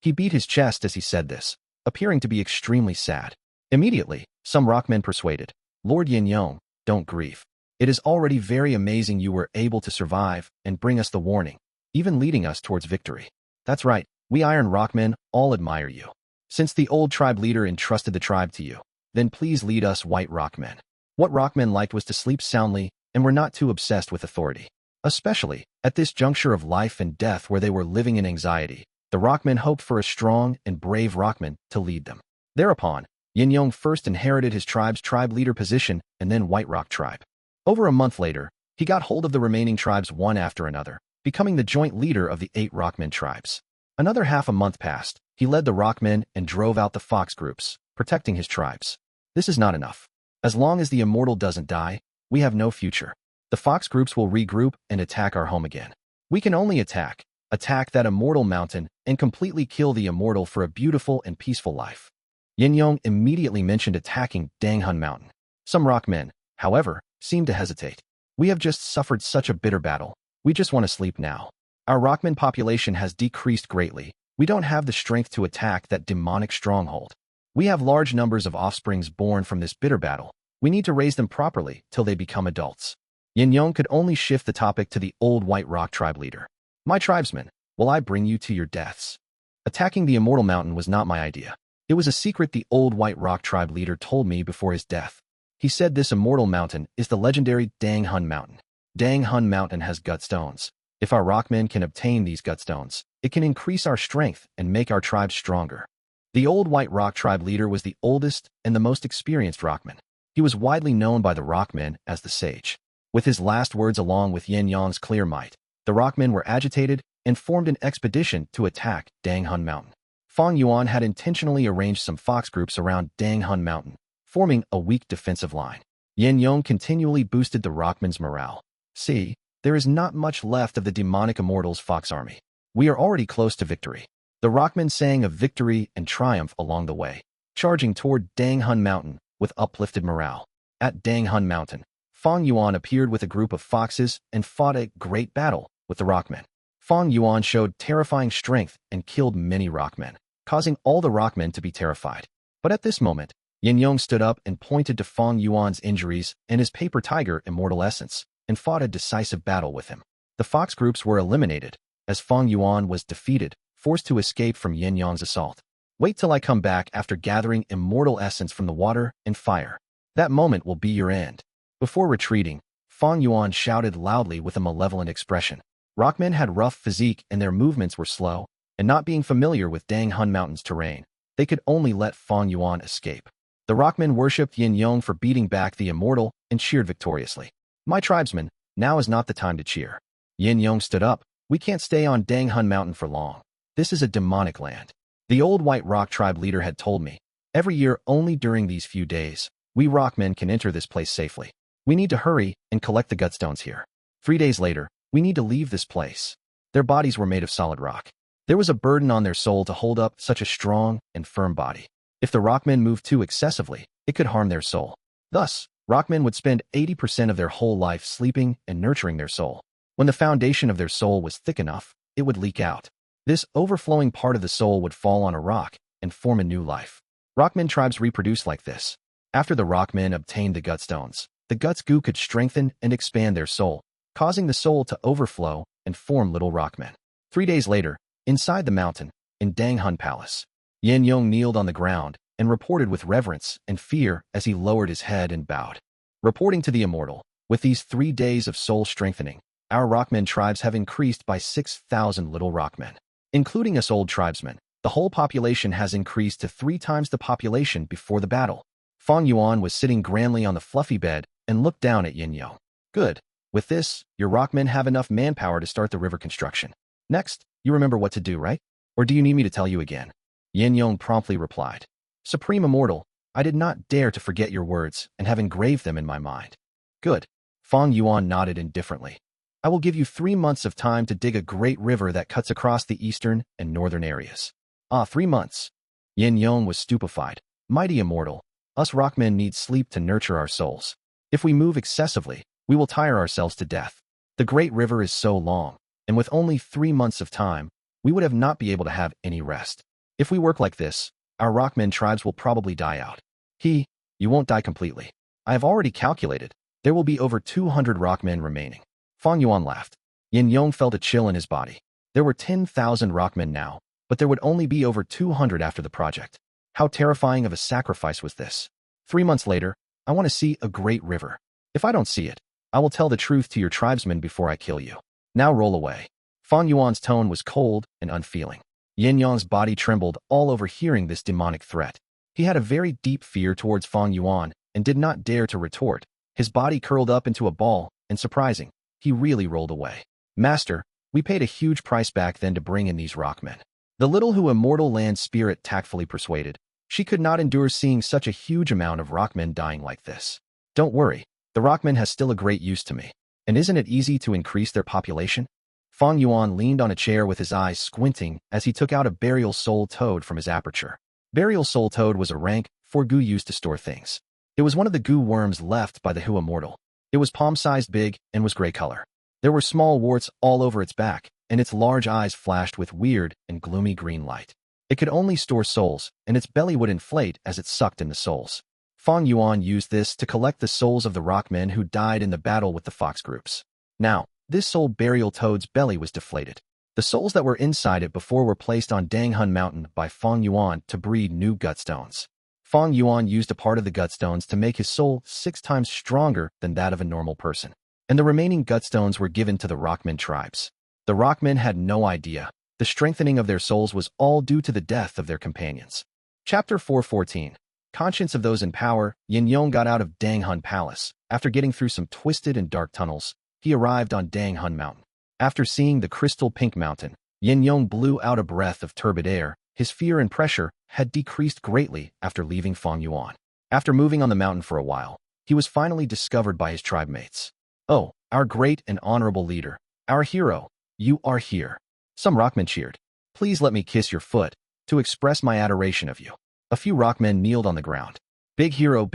He beat his chest as he said this, appearing to be extremely sad. Immediately, some Rockmen persuaded, Lord Yin Yong, don't grieve. It is already very amazing you were able to survive and bring us the warning, even leading us towards victory. That's right, we Iron Rockmen all admire you. Since the old tribe leader entrusted the tribe to you, then please lead us White Rockmen. What Rockmen liked was to sleep soundly and were not too obsessed with authority. Especially, at this juncture of life and death where they were living in anxiety, the Rockmen hoped for a strong and brave Rockman to lead them. Thereupon, Yin Yong first inherited his tribe's tribe leader position and then White Rock tribe. Over a month later, he got hold of the remaining tribes one after another, becoming the joint leader of the 8 Rockmen tribes. Another half a month passed, he led the Rockmen and drove out the Fox groups, protecting his tribes. This is not enough. As long as the Immortal doesn't die, we have no future. The Fox groups will regroup and attack our home again. We can only attack that Immortal mountain and completely kill the Immortal for a beautiful and peaceful life. Yin Yong immediately mentioned attacking Danghun Mountain. Some Rockmen, however, seemed to hesitate. We have just suffered such a bitter battle. We just want to sleep now. Our Rockmen population has decreased greatly. We don't have the strength to attack that demonic stronghold. We have large numbers of offsprings born from this bitter battle. We need to raise them properly till they become adults. Yin Yong could only shift the topic to the old White Rock tribe leader. My tribesmen, will I bring you to your deaths? Attacking the Immortal Mountain was not my idea. It was a secret the old White Rock tribe leader told me before his death. He said this Immortal Mountain is the legendary Danghun Mountain. Danghun Mountain has Gutstones. If our Rockmen can obtain these Gutstones, it can increase our strength and make our tribes stronger. The old White Rock tribe leader was the oldest and the most experienced Rockman. He was widely known by the Rockmen as the Sage. With his last words along with Yin Yong's clear might, the Rockmen were agitated and formed an expedition to attack Danghun Mountain. Fang Yuan had intentionally arranged some fox groups around Danghun Mountain, forming a weak defensive line. Yin Yong continually boosted the Rockmen's morale. See, there is not much left of the demonic Immortals' fox army. We are already close to victory. The Rockmen sang of victory and triumph along the way, charging toward Danghun Mountain with uplifted morale. At Danghun Mountain, Fang Yuan appeared with a group of foxes and fought a great battle with the Rockmen. Fang Yuan showed terrifying strength and killed many Rockmen, causing all the Rockmen to be terrified. But at this moment, Yin Yong stood up and pointed to Fang Yuan's injuries and his paper tiger immortal essence, and fought a decisive battle with him. The fox groups were eliminated, as Fang Yuan was defeated, forced to escape from Yin Yong's assault. Wait till I come back after gathering immortal essence from the water and fire. That moment will be your end. Before retreating, Fang Yuan shouted loudly with a malevolent expression. Rockmen had rough physique and their movements were slow, and not being familiar with Danghun Mountain's terrain, they could only let Fang Yuan escape. The Rockmen worshipped Yin Yong for beating back the immortal and cheered victoriously. My tribesmen, now is not the time to cheer. Yin Yong stood up. We can't stay on Danghun Mountain for long. This is a demonic land. The old White Rock tribe leader had told me, every year only during these few days, we Rockmen can enter this place safely. We need to hurry and collect the Gutstones here. 3 days later, we need to leave this place. Their bodies were made of solid rock. There was a burden on their soul to hold up such a strong and firm body. If the Rockmen moved too excessively, it could harm their soul. Thus, Rockmen would spend 80% of their whole life sleeping and nurturing their soul. When the foundation of their soul was thick enough, it would leak out. This overflowing part of the soul would fall on a rock and form a new life. Rockmen tribes reproduced like this. After the Rockmen obtained the Gutstones, the Guts Gu could strengthen and expand their soul, causing the soul to overflow and form little Rockmen. 3 days later, inside the mountain, in Danghun Palace, Yin Yong kneeled on the ground and reported with reverence and fear as he lowered his head and bowed. Reporting to the Immortal, with these 3 days of soul strengthening, our Rockmen tribes have increased by 6,000 little Rockmen. Including us old tribesmen, the whole population has increased to 3 times the population before the battle. Fang Yuan was sitting grandly on the fluffy bed and looked down at Yin Yong. Good. With this, your Rockmen have enough manpower to start the river construction. Next, you remember what to do, right? Or do you need me to tell you again? Yin Yong promptly replied. Supreme Immortal, I did not dare to forget your words and have engraved them in my mind. Good. Fang Yuan nodded indifferently. I will give you 3 months of time to dig a great river that cuts across the eastern and northern areas. 3 months. Yin Yong was stupefied. Mighty Immortal, us Rockmen need sleep to nurture our souls. If we move excessively, we will tire ourselves to death. The Great River is so long, and with only 3 months of time, we would have not be able to have any rest. If we work like this, our Rockmen tribes will probably die out. You won't die completely. I have already calculated. There will be over 200 Rockmen remaining. Fang Yuan laughed. Yin Yong felt a chill in his body. There were 10,000 Rockmen now, but there would only be over 200 after the project. How terrifying of a sacrifice was this? 3 months later, I want to see a great river. If I don't see it, I will tell the truth to your tribesmen before I kill you. Now roll away. Fang Yuan's tone was cold and unfeeling. Yin Yong's body trembled all over hearing this demonic threat. He had a very deep fear towards Fang Yuan and did not dare to retort. His body curled up into a ball, and surprising, he really rolled away. Master, we paid a huge price back then to bring in these Rockmen. The little who Immortal Land spirit tactfully persuaded. She could not endure seeing such a huge amount of Rockmen dying like this. Don't worry, the Rockmen has still a great use to me. And isn't it easy to increase their population? Fang Yuan leaned on a chair with his eyes squinting as he took out a burial soul toad from his aperture. Burial soul toad was a rank for Gu used to store things. It was one of the Gu worms left by the Hu Immortal. It was palm-sized big and was gray color. There were small warts all over its back, and its large eyes flashed with weird and gloomy green light. It could only store souls, and its belly would inflate as it sucked in the souls. Fang Yuan used this to collect the souls of the Rockmen who died in the battle with the fox groups. Now, this soul burial toad's belly was deflated. The souls that were inside it before were placed on Danghun Mountain by Fang Yuan to breed new Gutstones. Fang Yuan used a part of the Gutstones to make his soul 6 times stronger than that of a normal person. And the remaining Gutstones were given to the Rockmen tribes. The Rockmen had no idea. The strengthening of their souls was all due to the death of their companions. Chapter 414. Conscience of those in power. Yin Yong got out of Danghun Palace. After getting through some twisted and dark tunnels, he arrived on Danghun Mountain. After seeing the crystal pink mountain, Yin Yong blew out a breath of turbid air. His fear and pressure had decreased greatly after leaving Fang Yuan. After moving on the mountain for a while, he was finally discovered by his tribe mates. Oh, our great and honorable leader, our hero, you are here. Some Rockmen cheered. Please let me kiss your foot, to express my adoration of you. A few Rockmen kneeled on the ground. Big hero,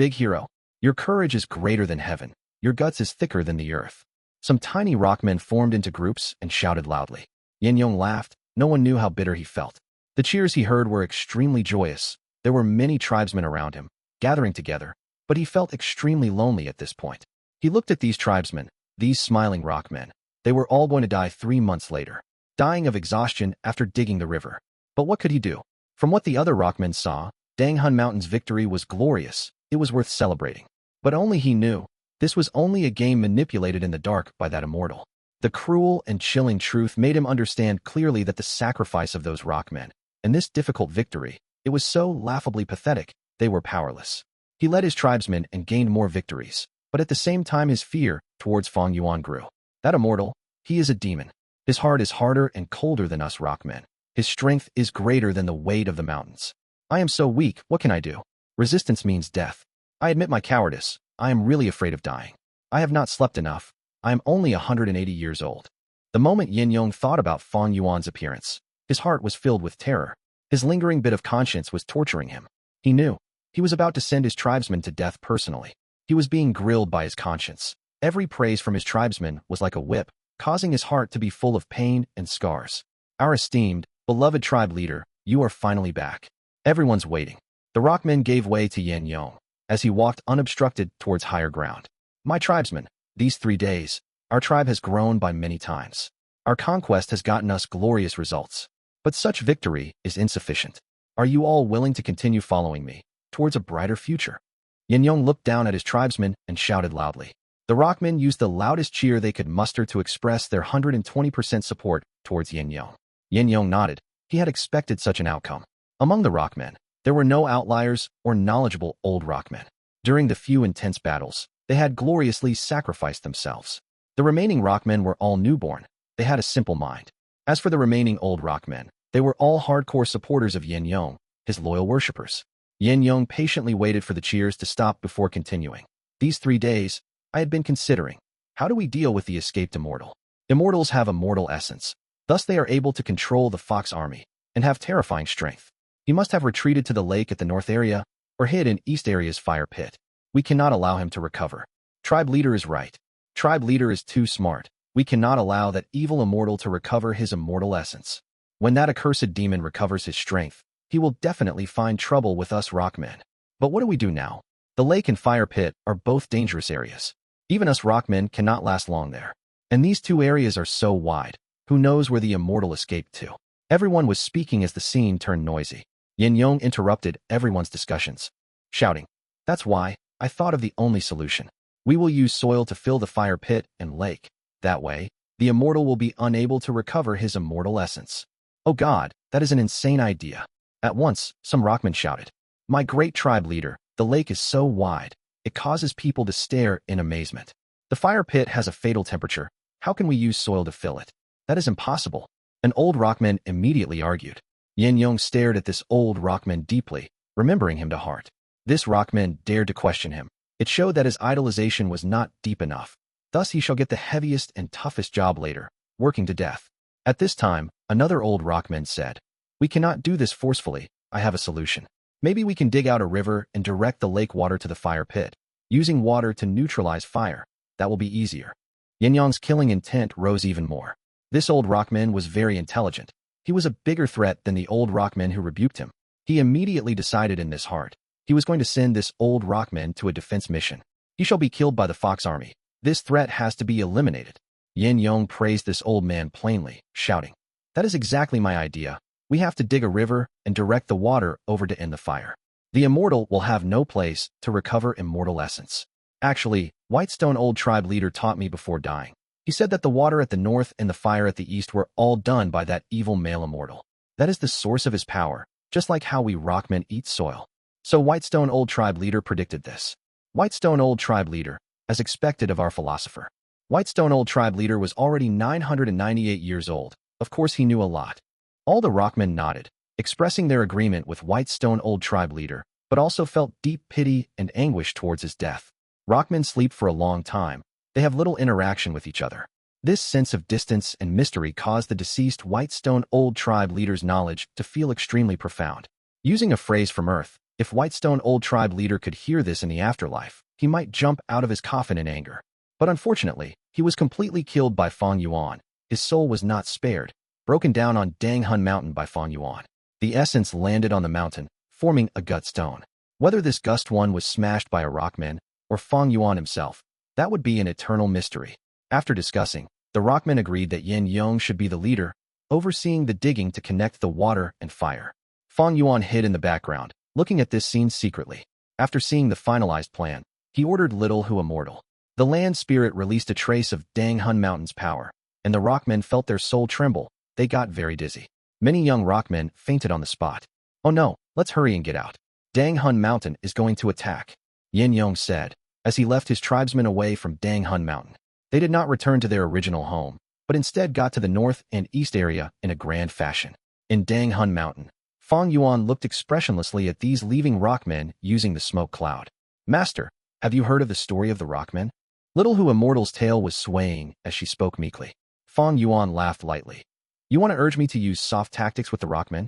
your courage is greater than heaven. Your guts is thicker than the earth. Some tiny Rockmen formed into groups and shouted loudly. Yin Yong laughed. No one knew how bitter he felt. The cheers he heard were extremely joyous. There were many tribesmen around him, gathering together, but he felt extremely lonely at this point. He looked at these tribesmen, these smiling Rockmen. They were all going to die 3 months later, dying of exhaustion after digging the river. But what could he do? From what the other Rockmen saw, Danghun Mountain's victory was glorious. It was worth celebrating. But only he knew. This was only a game manipulated in the dark by that immortal. The cruel and chilling truth made him understand clearly that the sacrifice of those Rockmen, and this difficult victory, it was so laughably pathetic, they were powerless. He led his tribesmen and gained more victories, but at the same time his fear towards Fang Yuan grew. That immortal, he is a demon. His heart is harder and colder than us Rockmen. His strength is greater than the weight of the mountains. I am so weak, what can I do? Resistance means death. I admit my cowardice. I am really afraid of dying. I have not slept enough. I am only 180 years old. The moment Yin Yong thought about Fang Yuan's appearance, his heart was filled with terror. His lingering bit of conscience was torturing him. He knew. He was about to send his tribesmen to death personally. He was being grilled by his conscience. Every praise from his tribesmen was like a whip, causing his heart to be full of pain and scars. Our esteemed, beloved tribe leader, you are finally back. Everyone's waiting. The Rockmen gave way to Yin Yong as he walked unobstructed towards higher ground. My tribesmen, these 3 days, our tribe has grown by many times. Our conquest has gotten us glorious results. But such victory is insufficient. Are you all willing to continue following me towards a brighter future? Yin Yong looked down at his tribesmen and shouted loudly. The Rockmen used the loudest cheer they could muster to express their 120% support towards Yin Yong. Yin Yong nodded. He had expected such an outcome. Among the Rockmen, there were no outliers or knowledgeable old Rockmen. During the few intense battles, they had gloriously sacrificed themselves. The remaining Rockmen were all newborn. They had a simple mind. As for the remaining old Rockmen, they were all hardcore supporters of Yin Yong, his loyal worshippers. Yin Yong patiently waited for the cheers to stop before continuing. These 3 days, I had been considering, how do we deal with the escaped immortal? Immortals have a mortal essence. Thus they are able to control the Fox army and have terrifying strength. He must have retreated to the lake at the north area or hid in east area's fire pit. We cannot allow him to recover. Tribe leader is right. Tribe leader is too smart. We cannot allow that evil immortal to recover his immortal essence. When that accursed demon recovers his strength, he will definitely find trouble with us Rockmen. But what do we do now? The lake and fire pit are both dangerous areas. Even us Rockmen cannot last long there. And these two areas are so wide. Who knows where the immortal escaped to? Everyone was speaking as the scene turned noisy. Yin Yong interrupted everyone's discussions, shouting, "That's why I thought of the only solution. We will use soil to fill the fire pit and lake. That way, the immortal will be unable to recover his immortal essence." "Oh God, that is an insane idea." At once, some Rockmen shouted, "My great tribe leader, the lake is so wide, it causes people to stare in amazement. The fire pit has a fatal temperature. How can we use soil to fill it? That is impossible." An old Rockman immediately argued. Yin Yong stared at this old Rockman deeply, remembering him to heart. This Rockman dared to question him. It showed that his idolization was not deep enough. Thus he shall get the heaviest and toughest job later, working to death. At this time, another old Rockman said, "We cannot do this forcefully. I have a solution. Maybe we can dig out a river and direct the lake water to the fire pit, using water to neutralize fire. That will be easier." Yin Yong's killing intent rose even more. This old Rockman was very intelligent. He was a bigger threat than the old Rockman who rebuked him. He immediately decided in his heart. He was going to send this old Rockman to a defense mission. He shall be killed by the Fox army. This threat has to be eliminated. Yin Yong praised this old man plainly, shouting, "That is exactly my idea. We have to dig a river and direct the water over to end the fire. The immortal will have no place to recover immortal essence. Actually, Whitestone old tribe leader taught me before dying. He said that the water at the north and the fire at the east were all done by that evil male immortal. That is the source of his power, just like how we Rockmen eat soil." So Whitestone old tribe leader predicted this. Whitestone old tribe leader, as expected of our philosopher. Whitestone old tribe leader was already 998 years old. Of course he knew a lot. All the Rockmen nodded, expressing their agreement with Whitestone old tribe leader, but also felt deep pity and anguish towards his death. Rockmen sleep for a long time. They have little interaction with each other. This sense of distance and mystery caused the deceased Whitestone old tribe leader's knowledge to feel extremely profound. Using a phrase from Earth, if Whitestone old tribe leader could hear this in the afterlife, he might jump out of his coffin in anger. But unfortunately, he was completely killed by Fang Yuan. His soul was not spared, broken down on Dang Hun Mountain by Fang Yuan. The essence landed on the mountain, forming a Gutstone. Whether this Gutstone was smashed by a Rockman or Fang Yuan himself, that would be an eternal mystery. After discussing, the Rockmen agreed that Yin Yong should be the leader, overseeing the digging to connect the water and fire. Fang Yuan hid in the background, looking at this scene secretly. After seeing the finalized plan, he ordered Little Gu Immortal. The land spirit released a trace of Dang Hun Mountain's power, and the Rockmen felt their soul tremble. They got very dizzy. Many young Rockmen fainted on the spot. "Oh no, let's hurry and get out. Dang Hun Mountain is going to attack," Yin Yong said, as he left his tribesmen away from Dang Hun Mountain. They did not return to their original home, but instead got to the north and east area in a grand fashion. In Dang Hun Mountain, Fang Yuan looked expressionlessly at these leaving Rockmen using the smoke cloud. "Master, have you heard of the story of the Rockmen?" Little Gu Immortal's tail was swaying as she spoke meekly. Fang Yuan laughed lightly. "You want to urge me to use soft tactics with the Rockmen?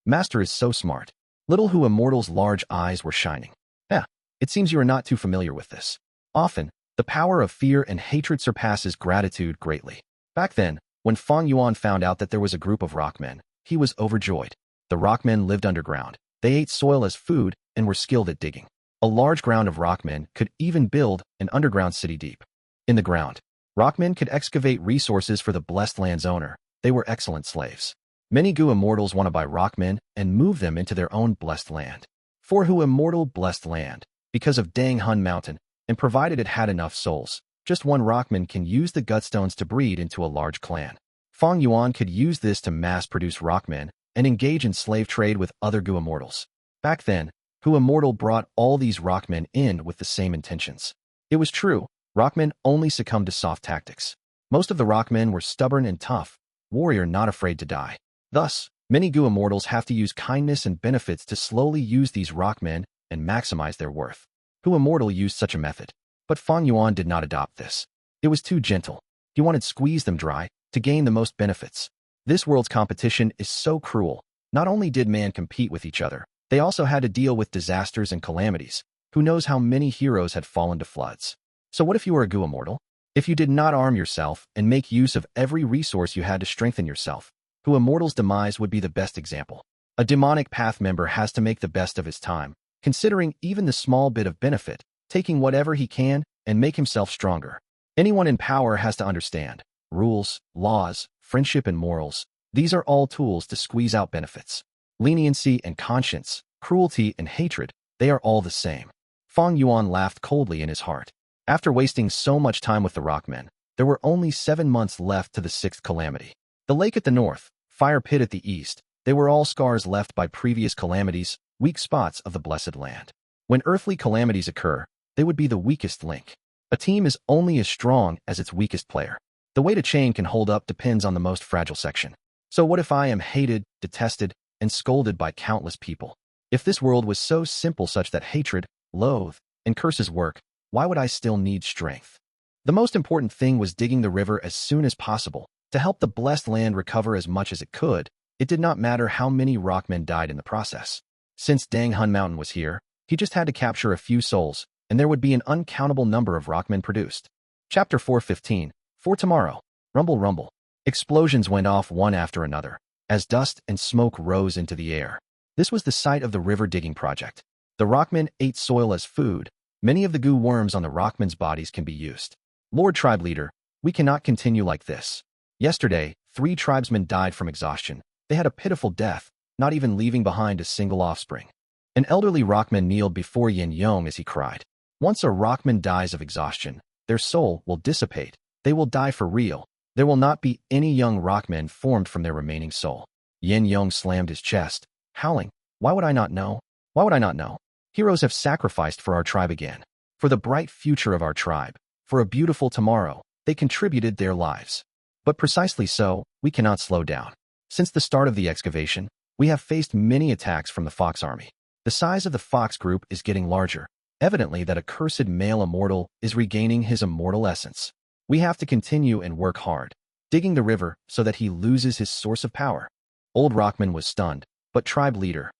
Master is so smart." Little Gu Immortal's large eyes were shining. It seems you are not too familiar with this. Often, the power of fear and hatred surpasses gratitude greatly. Back then, when Fang Yuan found out that there was a group of Rockmen, he was overjoyed. The Rockmen lived underground. They ate soil as food and were skilled at digging. A large ground of Rockmen could even build an underground city deep. In the ground, Rockmen could excavate resources for the blessed land's owner. They were excellent slaves. Many Gu Immortals want to buy Rockmen and move them into their own blessed land. For Gu Immortal blessed land, because of Dang Hun Mountain, and provided it had enough souls, just one Rockman can use the Gutstones to breed into a large clan. Fang Yuan could use this to mass-produce Rockmen and engage in slave trade with other Gu Immortals. Back then, Gu Immortal brought all these Rockmen in with the same intentions. It was true, Rockmen only succumbed to soft tactics. Most of the Rockmen were stubborn and tough, warrior not afraid to die. Thus, many Gu Immortals have to use kindness and benefits to slowly use these Rockmen and maximize their worth. Gu Immortal used such a method, but Fang Yuan did not adopt this. It was too gentle. He wanted to squeeze them dry to gain the most benefits. This world's competition is so cruel. Not only did man compete with each other, they also had to deal with disasters and calamities. Who knows how many heroes had fallen to floods. So what if you were a Gu Immortal? If you did not arm yourself and make use of every resource you had to strengthen yourself, who Immortal's demise would be the best example. A demonic path member has to make the best of his time, considering even the small bit of benefit, taking whatever he can and make himself stronger. Anyone in power has to understand rules, laws, friendship, and morals. These are all tools to squeeze out benefits. Leniency and conscience, cruelty and hatred, they are all the same. Fang Yuan laughed coldly in his heart. After wasting so much time with the Rockmen, there were only 7 months left to the 6th Calamity. The lake at the north, fire pit at the east, they were all scars left by previous calamities, weak spots of the blessed land. When earthly calamities occur, they would be the weakest link. A team is only as strong as its weakest player. The weight a chain can hold up depends on the most fragile section. So what if I am hated, detested, and scolded by countless people? If this world was so simple such that hatred, loathe, and curses work, why would I still need strength? The most important thing was digging the river as soon as possible, to help the blessed land recover as much as it could. It did not matter how many Rockmen died in the process. Since Dang Hun Mountain was here, he just had to capture a few souls, and there would be an uncountable number of Rockmen produced. Chapter 4:15. For tomorrow. Rumble, rumble. Explosions went off one after another, as dust and smoke rose into the air. This was the site of the river digging project. The Rockmen ate soil as food. Many of the goo worms on the Rockmen's bodies can be used. Lord Tribe Leader, we cannot continue like this. Yesterday, 3 tribesmen died from exhaustion. They had a pitiful death, not even leaving behind a single offspring. An elderly Rockman kneeled before Yin Yong as he cried. Once a Rockman dies of exhaustion, their soul will dissipate. They will die for real. There will not be any young Rockmen formed from their remaining soul. Yin Yong slammed his chest, howling, "Why would I not know? Why would I not know? Heroes have sacrificed for our tribe again. For the bright future of our tribe. For a beautiful tomorrow, they contributed their lives. But precisely so, we cannot slow down. Since the start of the excavation, we have faced many attacks from the Fox army. The size of the Fox group is getting larger. Evidently that accursed male immortal is regaining his immortal essence. We have to continue and work hard, digging the river so that he loses his source of power." Old Rockman was stunned, but tribe leader.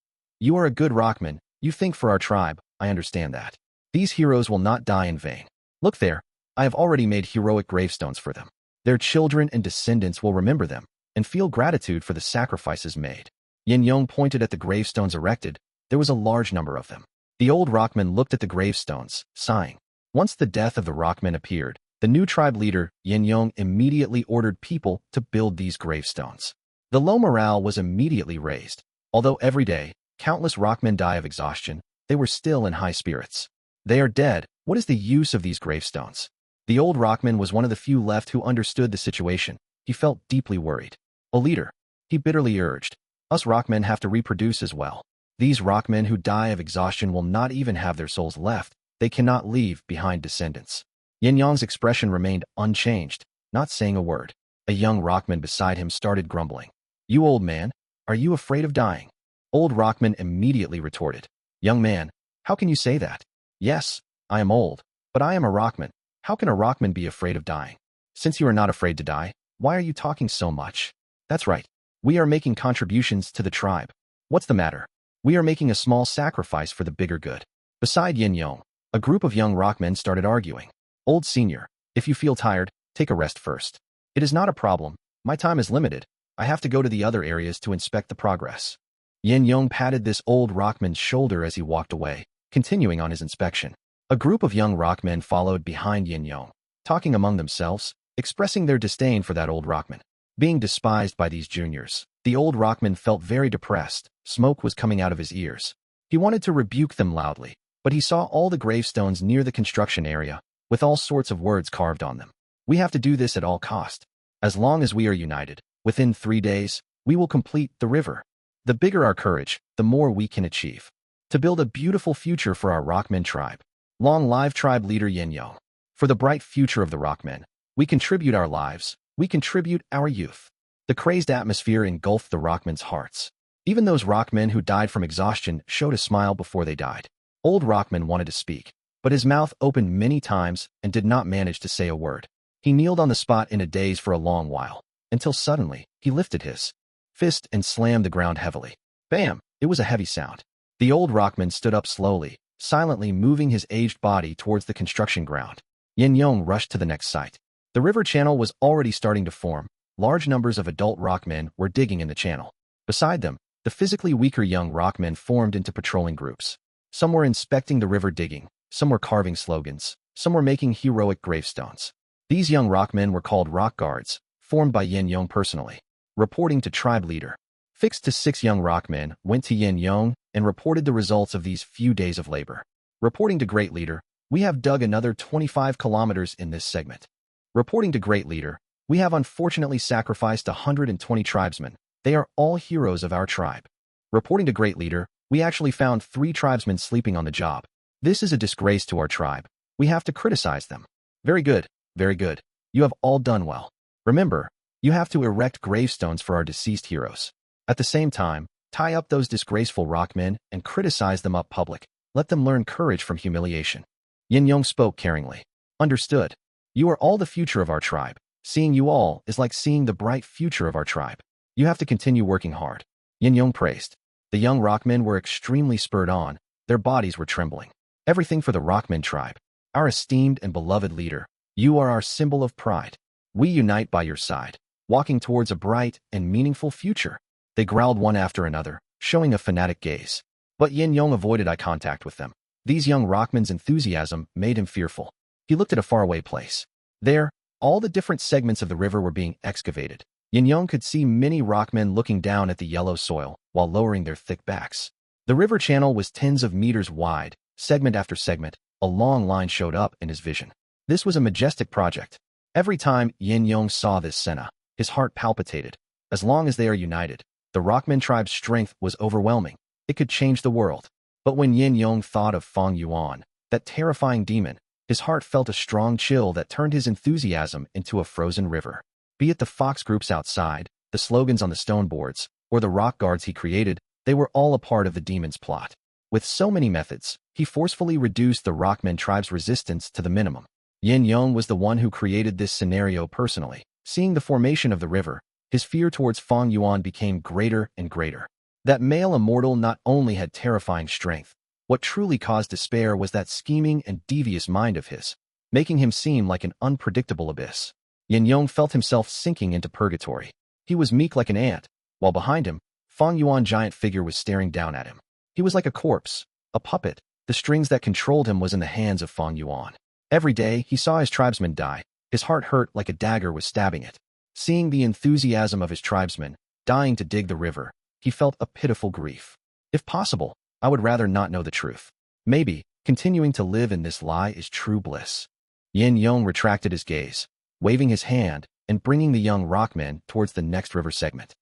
"You are a good Rockman, you think for our tribe, I understand that. These heroes will not die in vain. Look there, I have already made heroic gravestones for them. Their children and descendants will remember them, and feel gratitude for the sacrifices made." Yin Yong pointed at the gravestones erected. There was a large number of them. The old Rockman looked at the gravestones, sighing. Once the death of the Rockmen appeared, the new tribe leader, Yin Yong, immediately ordered people to build these gravestones. The low morale was immediately raised. Although every day, countless Rockmen die of exhaustion, they were still in high spirits. They are dead. What is the use of these gravestones? The old Rockman was one of the few left who understood the situation. He felt deeply worried. "A leader," he bitterly urged. "Us Rockmen have to reproduce as well. These Rockmen who die of exhaustion will not even have their souls left. They cannot leave behind descendants." Yin Yong's expression remained unchanged, not saying a word. A young Rockman beside him started grumbling. "You old man, are you afraid of dying?" Old Rockman immediately retorted. "Young man, how can you say that? Yes, I am old, but I am a Rockman. How can a Rockman be afraid of dying? Since you are not afraid to die, why are you talking so much? That's right. We are making contributions to the tribe. What's the matter? We are making a small sacrifice for the bigger good." Beside Yin Yong, a group of young Rockmen started arguing. "Old senior, if you feel tired, take a rest first. It is not a problem. My time is limited. I have to go to the other areas to inspect the progress." Yin Yong patted this old Rockman's shoulder as he walked away, continuing on his inspection. A group of young Rockmen followed behind Yin Yong, talking among themselves, expressing their disdain for that old Rockman. Being despised by these juniors, the old Rockman felt very depressed. Smoke was coming out of his ears. He wanted to rebuke them loudly, but he saw all the gravestones near the construction area, with all sorts of words carved on them. "We have to do this at all cost. As long as we are united, within 3 days, we will complete the river. The bigger our courage, the more we can achieve. To build a beautiful future for our Rockmen tribe. Long live tribe leader Yin Yong. For the bright future of the Rockmen, we contribute our lives, we contribute our youth." The crazed atmosphere engulfed the Rockmen's hearts. Even those Rockmen who died from exhaustion showed a smile before they died. Old Rockman wanted to speak, but his mouth opened many times and did not manage to say a word. He kneeled on the spot in a daze for a long while, until suddenly, he lifted his fist and slammed the ground heavily. Bam! It was a heavy sound. The old Rockman stood up slowly, silently moving his aged body towards the construction ground. Yin Yong rushed to the next site. The river channel was already starting to form. Large numbers of adult rockmen were digging in the channel. Beside them, the physically weaker young rockmen formed into patrolling groups. Some were inspecting the river digging, some were carving slogans, some were making heroic gravestones. These young rockmen were called rock guards, formed by Yin Yong personally. Reporting to tribe leader. Fixed to 6 young rockmen went to Yin Yong and reported the results of these few days of labor. Reporting to great leader, we have dug another 25 kilometers in this segment. Reporting to great leader, we have unfortunately sacrificed 120 tribesmen. They are all heroes of our tribe. Reporting to great leader, we actually found 3 tribesmen sleeping on the job. This is a disgrace to our tribe. We have to criticize them. Very good, very good. You have all done well. Remember, you have to erect gravestones for our deceased heroes. At the same time, tie up those disgraceful rockmen and criticize them up public. Let them learn courage from humiliation. Yin Yong spoke caringly. Understood. You are all the future of our tribe. Seeing you all is like seeing the bright future of our tribe. You have to continue working hard. Yin Yong praised. The young rockmen were extremely spurred on. Their bodies were trembling. Everything for the Rockmen tribe. Our esteemed and beloved leader. You are our symbol of pride. We unite by your side, walking towards a bright and meaningful future. They growled one after another, showing a fanatic gaze. But Yin Yong avoided eye contact with them. These young rockmen's enthusiasm made him fearful. He looked at a faraway place. There, all the different segments of the river were being excavated. Yin Yong could see many rockmen looking down at the yellow soil while lowering their thick backs. The river channel was tens of meters wide. Segment after segment, a long line showed up in his vision. This was a majestic project. Every time Yin Yong saw this scena, his heart palpitated. As long as they are united, the Rockmen tribe's strength was overwhelming. It could change the world. But when Yin Yong thought of Fang Yuan, that terrifying demon, his heart felt a strong chill that turned his enthusiasm into a frozen river. Be it the fox groups outside, the slogans on the stone boards, or the rock guards he created, they were all a part of the demon's plot. With so many methods, he forcefully reduced the Rockmen tribe's resistance to the minimum. Yin Yong was the one who created this scenario personally. Seeing the formation of the river, his fear towards Fang Yuan became greater and greater. That male immortal not only had terrifying strength, what truly caused despair was that scheming and devious mind of his, making him seem like an unpredictable abyss. Yin Yong felt himself sinking into purgatory. He was meek like an ant, while behind him, Fang Yuan's giant figure was staring down at him. He was like a corpse, a puppet. The strings that controlled him was in the hands of Fang Yuan. Every day, he saw his tribesmen die. His heart hurt like a dagger was stabbing it. Seeing the enthusiasm of his tribesmen, dying to dig the river, he felt a pitiful grief. If possible, I would rather not know the truth. Maybe, continuing to live in this lie is true bliss. Yin Yong retracted his gaze, waving his hand and bringing the young rockmen towards the next river segment.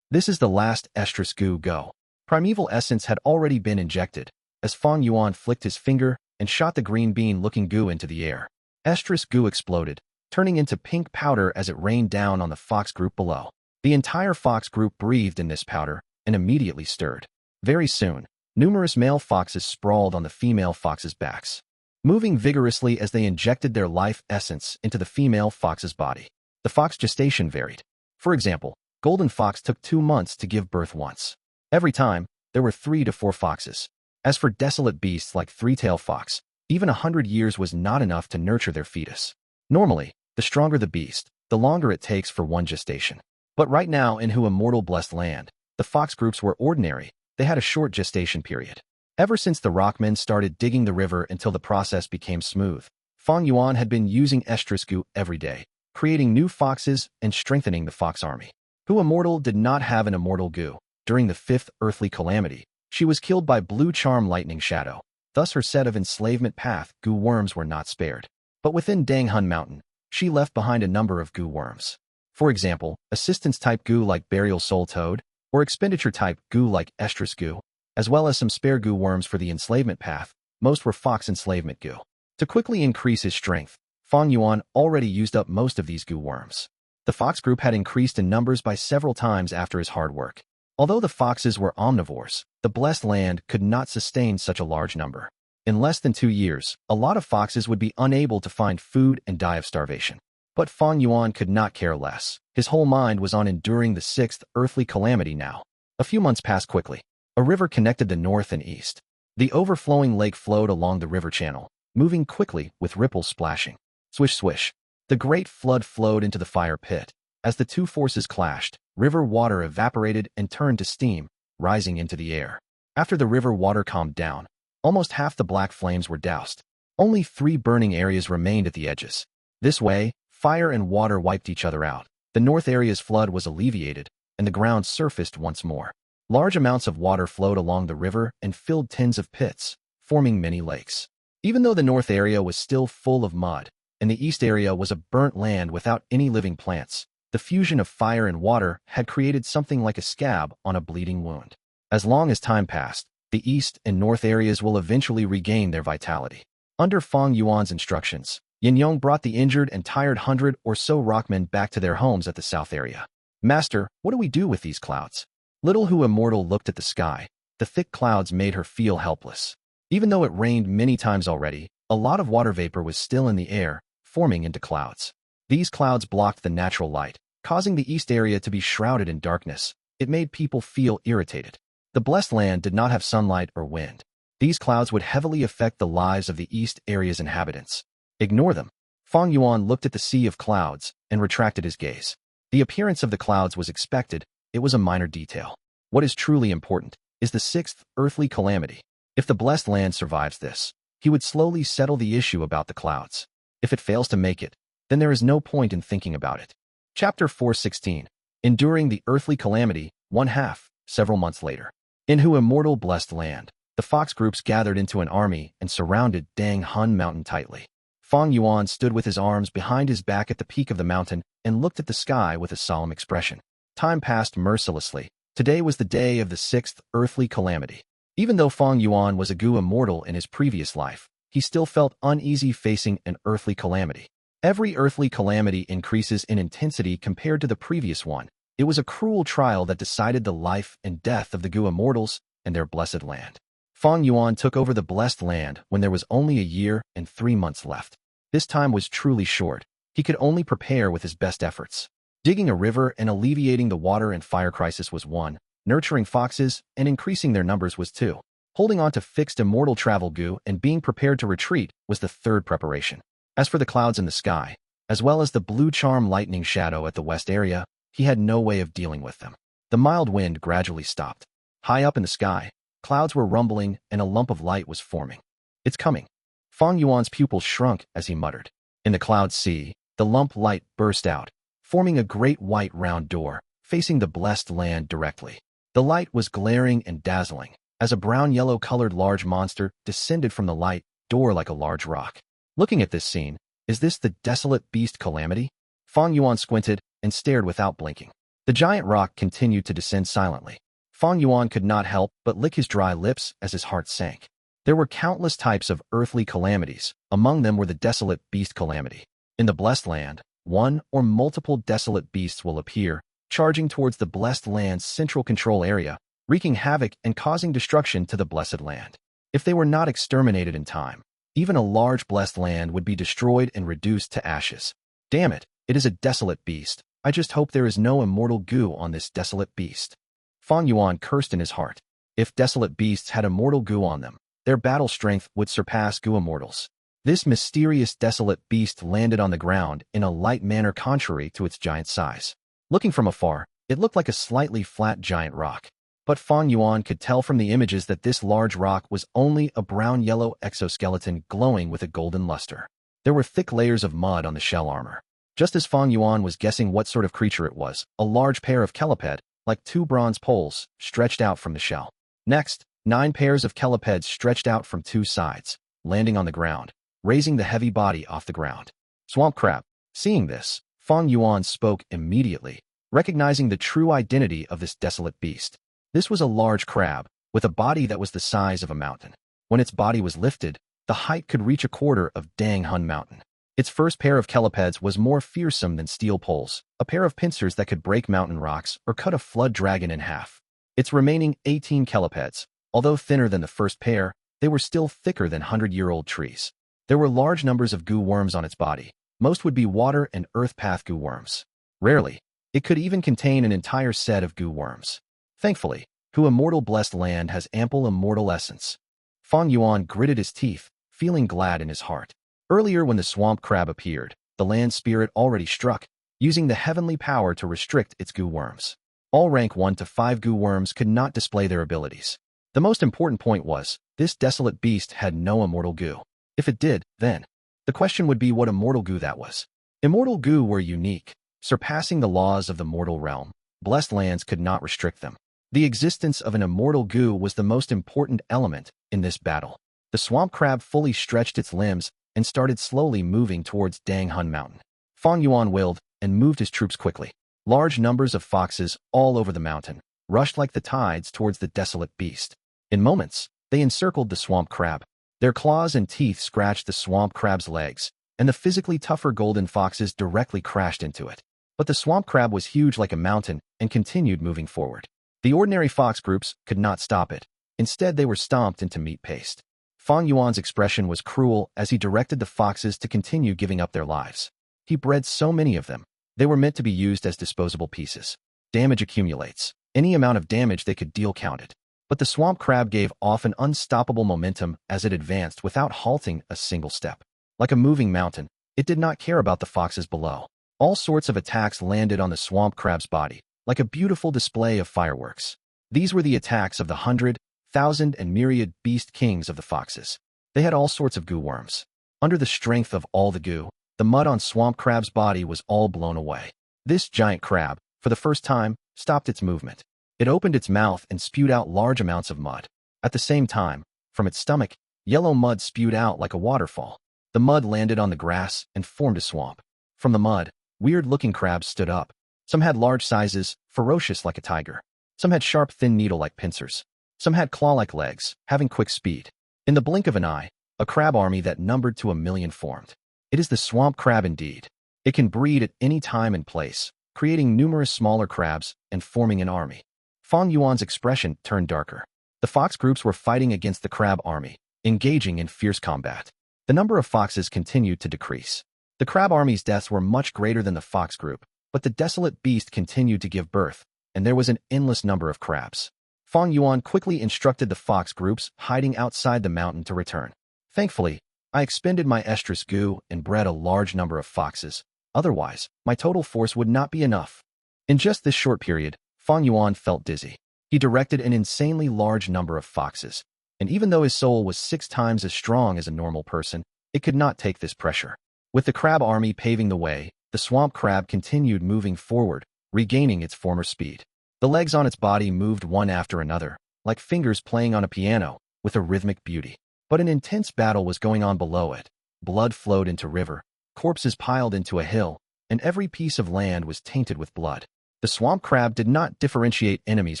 This is the last Estrus Gu Go. Primeval essence had already been injected, as Fang Yuan flicked his finger and shot the green bean-looking goo into the air. Estrus Gu exploded, turning into pink powder as it rained down on the fox group below. The entire fox group breathed in this powder and immediately stirred. Very soon, numerous male foxes sprawled on the female foxes' backs, moving vigorously as they injected their life essence into the female fox's body. The fox gestation varied. For example, golden fox took 2 months to give birth once. Every time, there were 3 to 4 foxes. As for desolate beasts like three-tailed fox, even 100 years was not enough to nurture their fetus. Normally, the stronger the beast, the longer it takes for one gestation. But right now in Hu Immortal Blessed Land, the fox groups were ordinary. They had a short gestation period. Ever since the Rockmen started digging the river until the process became smooth, Fang Yuan had been using Estrus Gu every day, creating new foxes and strengthening the fox army. Hu Immortal did not have an Immortal Gu. During the 5th earthly calamity, she was killed by Blue Charm Lightning Shadow. Thus her set of enslavement path Gu worms were not spared. But within Dang Hun Mountain, she left behind a number of Gu worms. For example, assistance-type Gu like Burial Soul Toad, or expenditure-type Gu like Estrus Gu, as well as some spare Gu worms for the enslavement path. Most were fox enslavement Gu. To quickly increase his strength, Fang Yuan already used up most of these Gu worms. The fox group had increased in numbers by several times after his hard work. Although the foxes were omnivores, the blessed land could not sustain such a large number. In less than 2 years, a lot of foxes would be unable to find food and die of starvation. But Fang Yuan could not care less. His whole mind was on enduring the 6th earthly calamity now. A few months passed quickly. A river connected the north and east. The overflowing lake flowed along the river channel, moving quickly with ripples splashing. Swish swish. The great flood flowed into the fire pit. As the two forces clashed, river water evaporated and turned to steam, rising into the air. After the river water calmed down, almost half the black flames were doused. Only 3 burning areas remained at the edges. This way, fire and water wiped each other out. The north area's flood was alleviated, and the ground surfaced once more. Large amounts of water flowed along the river and filled tens of pits, forming many lakes. Even though the north area was still full of mud, and the east area was a burnt land without any living plants, the fusion of fire and water had created something like a scab on a bleeding wound. As long as time passed, the east and north areas will eventually regain their vitality. Under Fang Yuan's instructions, Yin Yong brought the injured and tired 100 or so Rockmen back to their homes at the south area. Master, what do we do with these clouds? Little Hu Immortal looked at the sky. The thick clouds made her feel helpless. Even though it rained many times already, a lot of water vapor was still in the air, forming into clouds. These clouds blocked the natural light, causing the east area to be shrouded in darkness. It made people feel irritated. The blessed land did not have sunlight or wind. These clouds would heavily affect the lives of the east area's inhabitants. Ignore them. Fang Yuan looked at the sea of clouds and retracted his gaze. The appearance of the clouds was expected. It was a minor detail. What is truly important is the 6th earthly calamity. If the blessed land survives this, he would slowly settle the issue about the clouds. If it fails to make it, then there is no point in thinking about it. Chapter 4:16. Enduring the earthly calamity, 1/2, several months later. In Hu Immortal blessed land, the fox groups gathered into an army and surrounded Dang Hun Mountain tightly. Fang Yuan stood with his arms behind his back at the peak of the mountain and looked at the sky with a solemn expression. Time passed mercilessly. Today was the day of the 6th earthly calamity. Even though Fang Yuan was a Gu immortal in his previous life, he still felt uneasy facing an earthly calamity. Every earthly calamity increases in intensity compared to the previous one. It was a cruel trial that decided the life and death of the Gu immortals and their blessed land. Fang Yuan took over the blessed land when there was only a year and 3 months left. This time was truly short. He could only prepare with his best efforts. Digging a river and alleviating the water and fire crisis was 1. Nurturing foxes and increasing their numbers was 2. Holding on to fixed immortal travel Gu and being prepared to retreat was the 3rd preparation. As for the clouds in the sky, as well as the blue charm lightning shadow at the west area, he had no way of dealing with them. The mild wind gradually stopped. High up in the sky, clouds were rumbling and a lump of light was forming. It's coming. Fang Yuan's pupils shrunk as he muttered. In the cloud sea, the lump light burst out, forming a great white round door, facing the blessed land directly. The light was glaring and dazzling, as a brown-yellow-colored large monster descended from the light door like a large rock. Looking at this scene, is this the desolate beast Calamity? Fang Yuan squinted and stared without blinking. The giant rock continued to descend silently. Fang Yuan could not help but lick his dry lips as his heart sank. There were countless types of earthly calamities. Among them were the desolate beast Calamity. In the blessed land, one or multiple desolate beasts will appear, charging towards the blessed land's central control area, wreaking havoc and causing destruction to the blessed land. If they were not exterminated in time, even a large blessed land would be destroyed and reduced to ashes. Damn it, it is a desolate beast. I just hope there is no Immortal Gu on this desolate beast. Fang Yuan cursed in his heart. If desolate beasts had Immortal Gu on them, their battle strength would surpass Gu immortals. This mysterious desolate beast landed on the ground in a light manner contrary to its giant size. Looking from afar, it looked like a slightly flat giant rock. But Fang Yuan could tell from the images that this large rock was only a brown-yellow exoskeleton glowing with a golden luster. There were thick layers of mud on the shell armor. Just as Fang Yuan was guessing what sort of creature it was, a large pair of keliped, like 2 bronze poles, stretched out from the shell. Next, 9 pairs of kelipeds stretched out from 2 sides, landing on the ground, raising the heavy body off the ground. Swamp crab. Seeing this, Fang Yuan spoke immediately, recognizing the true identity of this desolate beast. This was a large crab, with a body that was the size of a mountain. When its body was lifted, the height could reach a quarter of Dang Hun Mountain. Its first pair of kelipeds was more fearsome than steel poles, a pair of pincers that could break mountain rocks or cut a flood dragon in half. Its remaining 18 kelipeds, although thinner than the first pair, they were still thicker than 100-year-old trees. There were large numbers of Gu worms on its body. Most would be water and earth path Gu worms. Rarely, it could even contain an entire set of Gu worms. Thankfully, Hu Immortal blessed land has ample immortal essence. Fang Yuan gritted his teeth, feeling glad in his heart. Earlier when the swamp crab appeared, the land spirit already struck, using the heavenly power to restrict its Gu worms. All rank 1 to 5 Gu worms could not display their abilities. The most important point was, this desolate beast had no Immortal Gu. If it did, then the question would be what Immortal Gu that was. Immortal Gu were unique, surpassing the laws of the mortal realm. Blessed lands could not restrict them. The existence of an Immortal Gu was the most important element in this battle. The swamp crab fully stretched its limbs and started slowly moving towards Danghun Mountain. Fang Yuan willed and moved his troops quickly. Large numbers of foxes all over the mountain rushed like the tides towards the desolate beast. In moments, they encircled the swamp crab. Their claws and teeth scratched the swamp crab's legs, and the physically tougher golden foxes directly crashed into it. But the swamp crab was huge like a mountain and continued moving forward. The ordinary fox groups could not stop it. Instead, they were stomped into meat paste. Fang Yuan's expression was cruel as he directed the foxes to continue giving up their lives. He bred so many of them. They were meant to be used as disposable pieces. Damage accumulates. Any amount of damage they could deal counted. But the swamp crab gave off an unstoppable momentum as it advanced without halting a single step. Like a moving mountain, it did not care about the foxes below. All sorts of attacks landed on the swamp crab's body, like a beautiful display of fireworks. These were the attacks of the 100, 1,000, and myriad beast kings of the foxes. They had all sorts of Gu worms. Under the strength of all the Gu, the mud on swamp crab's body was all blown away. This giant crab, for the first time, stopped its movement. It opened its mouth and spewed out large amounts of mud. At the same time, from its stomach, yellow mud spewed out like a waterfall. The mud landed on the grass and formed a swamp. From the mud, weird-looking crabs stood up. Some had large sizes, ferocious like a tiger. Some had sharp, thin needle-like pincers. Some had claw-like legs, having quick speed. In the blink of an eye, a crab army that numbered to 1,000,000 formed. It is the swamp crab indeed. It can breed at any time and place, creating numerous smaller crabs and forming an army. Fang Yuan's expression turned darker. The fox groups were fighting against the crab army, engaging in fierce combat. The number of foxes continued to decrease. The crab army's deaths were much greater than the fox group, but the desolate beast continued to give birth, and there was an endless number of crabs. Fang Yuan quickly instructed the fox groups hiding outside the mountain to return. Thankfully, I expended my estrus Gu and bred a large number of foxes. Otherwise, my total force would not be enough. In just this short period, Fang Yuan felt dizzy. He directed an insanely large number of foxes, and even though his soul was 6 times as strong as a normal person, it could not take this pressure. With the crab army paving the way, the swamp crab continued moving forward, regaining its former speed. The legs on its body moved one after another, like fingers playing on a piano, with a rhythmic beauty. But an intense battle was going on below it. Blood flowed into river, corpses piled into a hill, and every piece of land was tainted with blood. The swamp crab did not differentiate enemies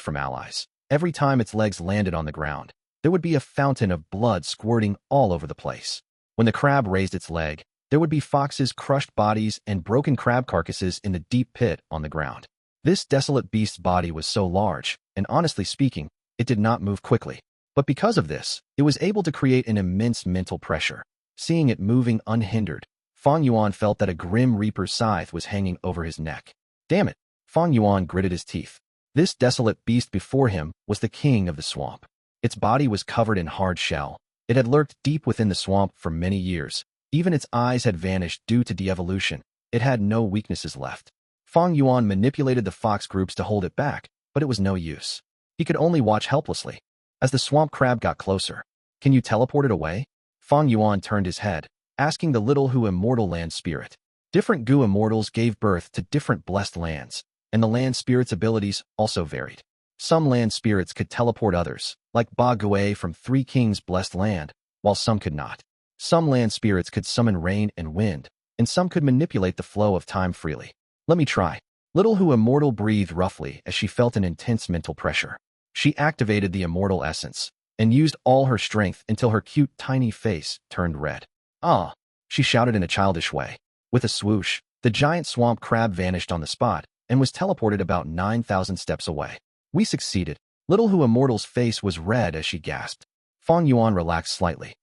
from allies. Every time its legs landed on the ground, there would be a fountain of blood squirting all over the place. When the crab raised its leg, there would be foxes' crushed bodies and broken crab carcasses in the deep pit on the ground. This desolate beast's body was so large, and honestly speaking, it did not move quickly. But because of this, it was able to create an immense mental pressure. Seeing it moving unhindered, Fang Yuan felt that a grim reaper's scythe was hanging over his neck. Damn it! Fang Yuan gritted his teeth. This desolate beast before him was the king of the swamp. Its body was covered in hard shell. It had lurked deep within the swamp for many years. Even its eyes had vanished due to de-evolution. It had no weaknesses left. Fang Yuan manipulated the fox groups to hold it back, but it was no use. He could only watch helplessly. As the swamp crab got closer, "Can you teleport it away?" Fang Yuan turned his head, asking the little Hu immortal land spirit. Different Gu immortals gave birth to different blessed lands, and the land spirit's abilities also varied. Some land spirits could teleport others, like Ba Gue from 3 Kings' blessed land, while some could not. Some land spirits could summon rain and wind, and some could manipulate the flow of time freely. "Let me try." Little Hu immortal breathed roughly as she felt an intense mental pressure. She activated the immortal essence, and used all her strength until her cute tiny face turned red. "Ah!" she shouted in a childish way. With a swoosh, the giant swamp crab vanished on the spot, and was teleported about 9,000 steps away. "We succeeded." Little Hu immortal's face was red as she gasped. Fang Yuan relaxed slightly.